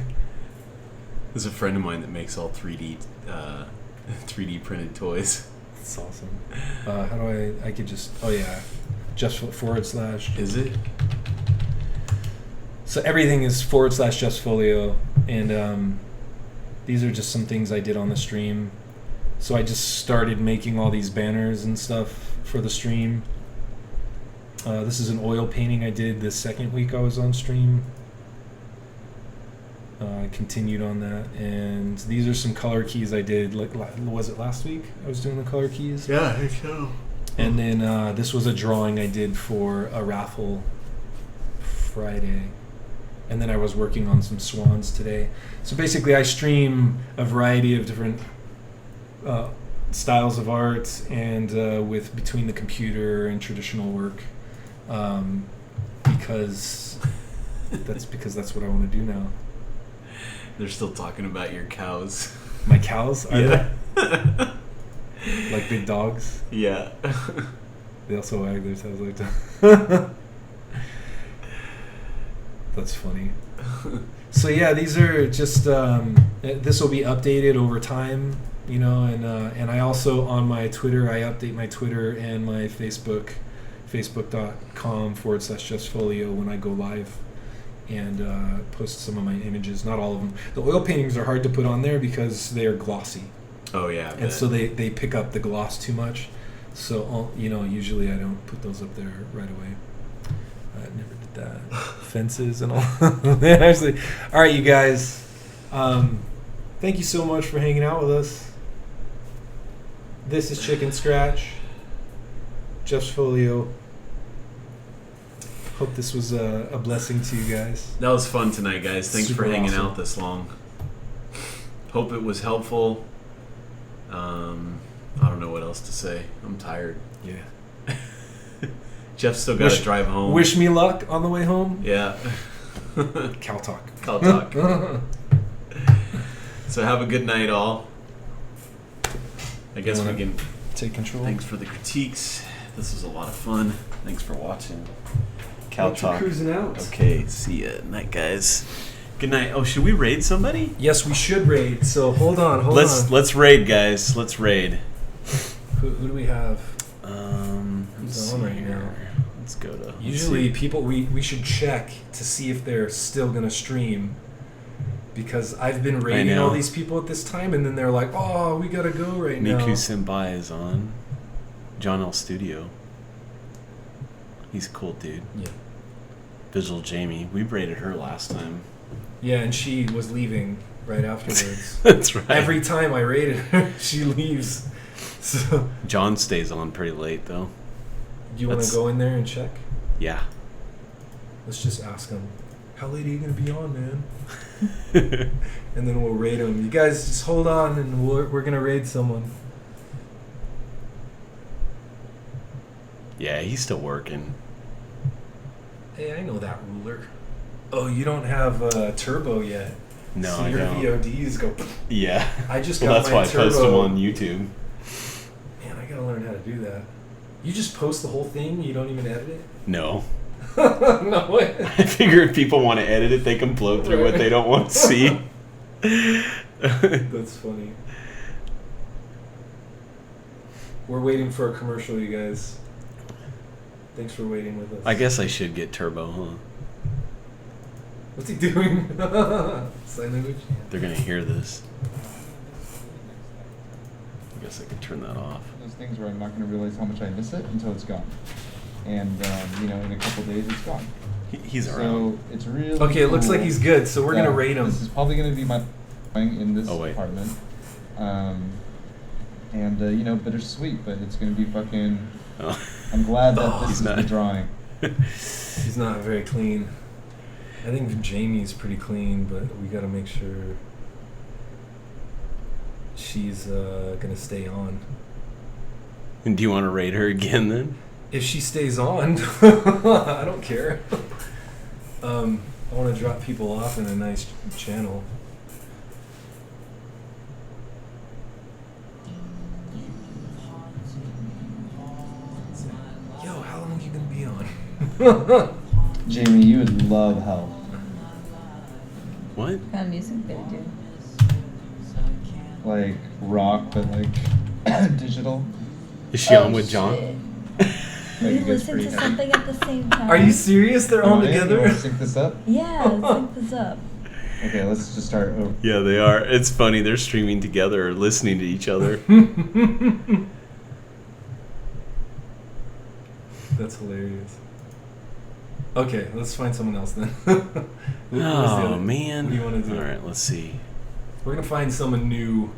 There's a friend of mine that makes all 3D 3D printed toys.
That's awesome. How do I could just, oh yeah, Jeff's /
Is it?
So everything is / Jeff's Folio. And these are just some things I did on the stream. So I just started making all these banners and stuff for the stream. This is an oil painting I did the second week I was on stream. I continued on that, and these are some color keys I did. Like, was it last week? I was doing the color keys.
Yeah, I think so.
And then this was a drawing I did for a raffle Friday, and then I was working on some swans today. So basically, I stream a variety of different styles of art, and with between the computer and traditional work, because that's what I want to do now.
They're still talking about your cows.
My cows? Are
Yeah.
they? Like big dogs?
Yeah.
They also wag their tails like that. That's funny. So yeah, these are just, this will be updated over time, you know, and I also, on my Twitter, I update my Twitter and my Facebook, facebook.com / Jeff's Folio when I go live, and post some of my images, not all of them. The oil paintings are hard to put on there because they are glossy.
Oh yeah.
And so they pick up the gloss too much. So, usually I don't put those up there right away. I never did that. Fences and all. Actually, all right, you guys. Thank you so much for hanging out with us. This is Chicken Scratch. Jeff's Folio. Hope this was a blessing to you guys.
That was fun tonight, guys. Thanks
Super
for hanging
awesome.
out this long. Hope it was helpful. I don't know what else to say. I'm tired.
Yeah.
Jeff's still got to drive home.
Wish me luck on the way home.
Yeah.
Cal Talk.
Cal Talk. So have a good night, all. I guess we can
take control.
Thanks for the critiques. This was a lot of fun. Thanks for watching. Cal
Thanks for
Talk.
cruising out.
Okay, see ya. Night, guys. Good night. Oh, should we raid somebody?
Yes, we should raid. So hold on.
Let's raid, guys. Let's raid.
Who do we have?
Who's
on right now?
Let's go to.
Usually, people we should check to see if they're still gonna stream, because I've been raiding all these people at this time, and then they're like, "Oh, we gotta go right now."
Miku Senpai is on. John L. Studio. He's a cool dude.
Yeah.
Visual Jamie. We raided her last time.
Yeah, and she was leaving right afterwards.
That's right.
Every time I raided her, she leaves. So
John stays on pretty late though.
Do you want to go in there and check?
Yeah.
Let's just ask him, how late are you going to be on, man? And then we'll raid him. You guys just hold on, and we're going to raid someone.
Yeah, he's still working.
Hey, I know that ruler. Oh, you don't have turbo yet.
No,
so
I
your
don't.
VODs go...
Yeah.
I just got
well, that's
my
why
turbo.
I post them on YouTube.
Man, I got to learn how to do that. You just post the whole thing? You don't even edit it?
No.
No way.
I figure if people want to edit it, they can blow through what they don't want to see.
That's funny. We're waiting for a commercial, you guys. Thanks for waiting with us.
I guess I should get turbo, huh?
What's he doing? Sign language?
They're going to hear this. I guess I could turn that off.
Those things where I'm not going to realize how much I miss it until it's gone. And, in a couple days it's gone.
He's around.
So it's really
Okay, it looks
cool
like he's good, so we're going to
that
rate him.
This is probably going to be my in this
Oh, wait.
apartment. Bittersweet, but it's going to be fucking...
Oh.
I'm glad that this
He's
is
not.
the drawing.
He's not very clean. I think Jamie's pretty clean, but we got to make sure she's going to stay on.
And do you want to rate her again then?
If she stays on, I don't care. I want to drop people off in a nice channel.
Jamie, you would love Health.
What?
What kind of music they do?
Like rock, but like digital.
Is she on with John?
Shit.
Like,
We
you guys
listen
pretty
to
happy.
something at the same time.
Are you serious? They're all
Oh, yeah? You
together?
wanna sync this up?
Yeah, sync this up.
Okay, let's just start over.
Yeah, they are. It's funny. They're streaming together or listening to each other.
That's hilarious. Okay, let's find someone else then. Where's the
Oh,
other-
man.
What do you want to do?
All right, let's see.
We're gonna find someone new.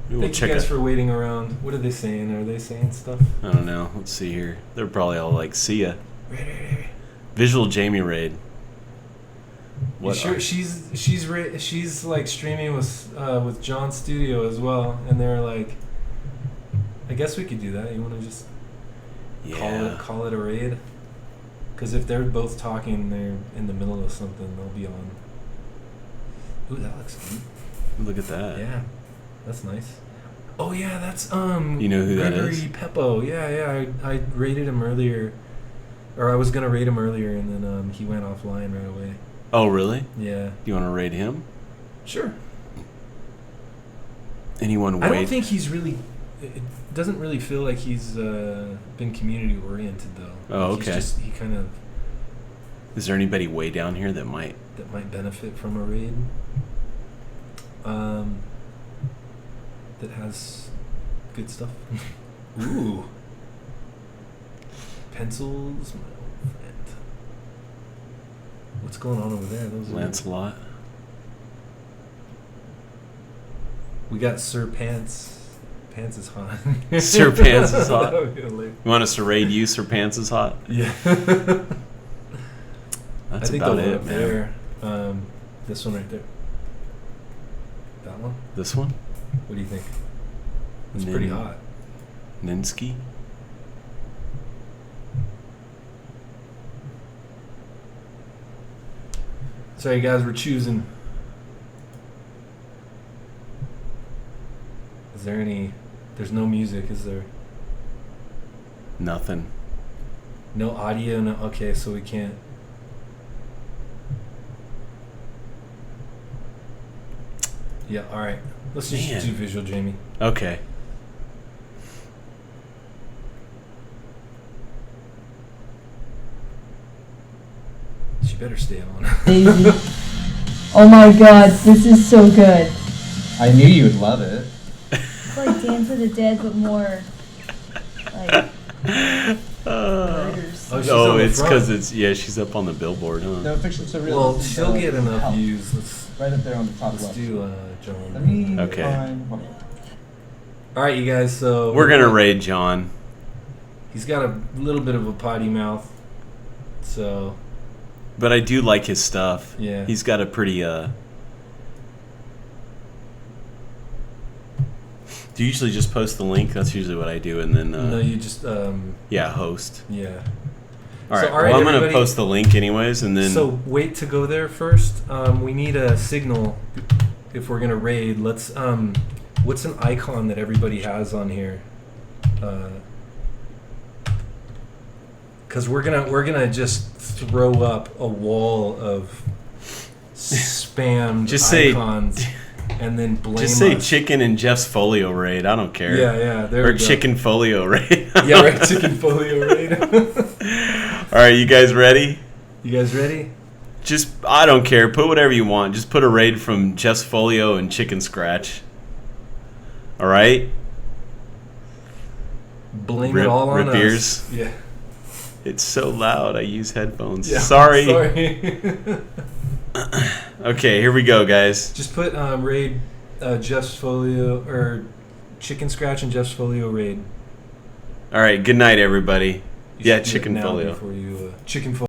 We'll
Thank you
check
guys
it.
for waiting around. What are they saying? Are they saying stuff?
I don't know. Let's see here. They're probably all like, see ya.
Right.
Visual Jamie raid.
You sure
are-
she's like streaming with John Studio as well, and they're like, I guess we could do that. You want to just
Yeah.
call it a raid? Because if they're both talking, they're in the middle of something, they'll be on. Ooh, that looks good.
Look at that.
Yeah, that's nice. Oh yeah, that's
You know who that
Gregory
is?
Peppo. Yeah. I raided him earlier, or I was gonna raid him earlier, and then he went offline right away.
Oh, really?
Yeah.
You want to raid him?
Sure.
Anyone
I
wait?
don't think he's really. It doesn't really feel like he's been community oriented though.
Oh,
Like,
okay.
He kind of
Is there anybody way down here that might?
that might benefit from a raid. That has good stuff. Ooh. Pencils, my old friend. What's going on over there? Those
Lancelot?
We got Sir Pants. Pants is hot.
Sir Pants is hot.
That would be hilarious.
You want us to raid you, Sir Pants is hot?
Yeah.
That's
I think
about
the one
it,
up
man.
there. This one right there. That one.
This one?
What do you think? It's pretty hot.
Ninsky?
Sorry, guys, we're choosing. Is there any? There's no music, is there?
Nothing.
No audio. No. Okay, so we can't. Yeah. All right. Let's just
Man.
do visual, Jamie.
Okay.
She better stay on.
Oh my god, this is so good.
I knew you would love it.
It's like Dance of the Dead, but more like murders.
Oh, she's
Oh,
on the
it's
front.
because it's she's up on the billboard, huh?
No fiction, so real.
Well, she'll get enough
Health.
views. Let's
Right up there on the top
let's
left.
do
Let
John.
me
Okay.
find. hold on.
All right, you guys. So
We're gonna raid John.
He's got a little bit of a potty mouth, so
But I do like his stuff.
Yeah.
He's got a pretty Do you usually just post the link? That's usually what I do, and then
no, you just
yeah, host.
yeah.
All right.
So, all right,
well, I'm gonna
everybody.
post the link anyways, and then
So wait to go there first. We need a signal if we're gonna raid. Let's what's an icon that everybody has on here? Because we're gonna just throw up a wall of spammed
Just say-
icons and then blame
just say
us.
chicken and Jeff's folio raid. I don't care.
Yeah, there
Or
we go.
chicken folio raid.
Yeah, right. Chicken folio raid.
All right, you guys ready?
You guys ready?
Just I don't care. Put whatever you want. Just put a raid from Jeff's folio and chicken scratch. All right.
Blame
Rip-
it all on
rip
us.
ears.
Yeah.
It's so loud. I use headphones.
Yeah.
Sorry.
Sorry.
Okay, here we go, guys.
Just put raid Jeff's folio or chicken scratch and Jeff's folio raid.
All right. Good night, everybody.
You
Yeah,
should do it
chicken
now
folio.
before you chicken folio.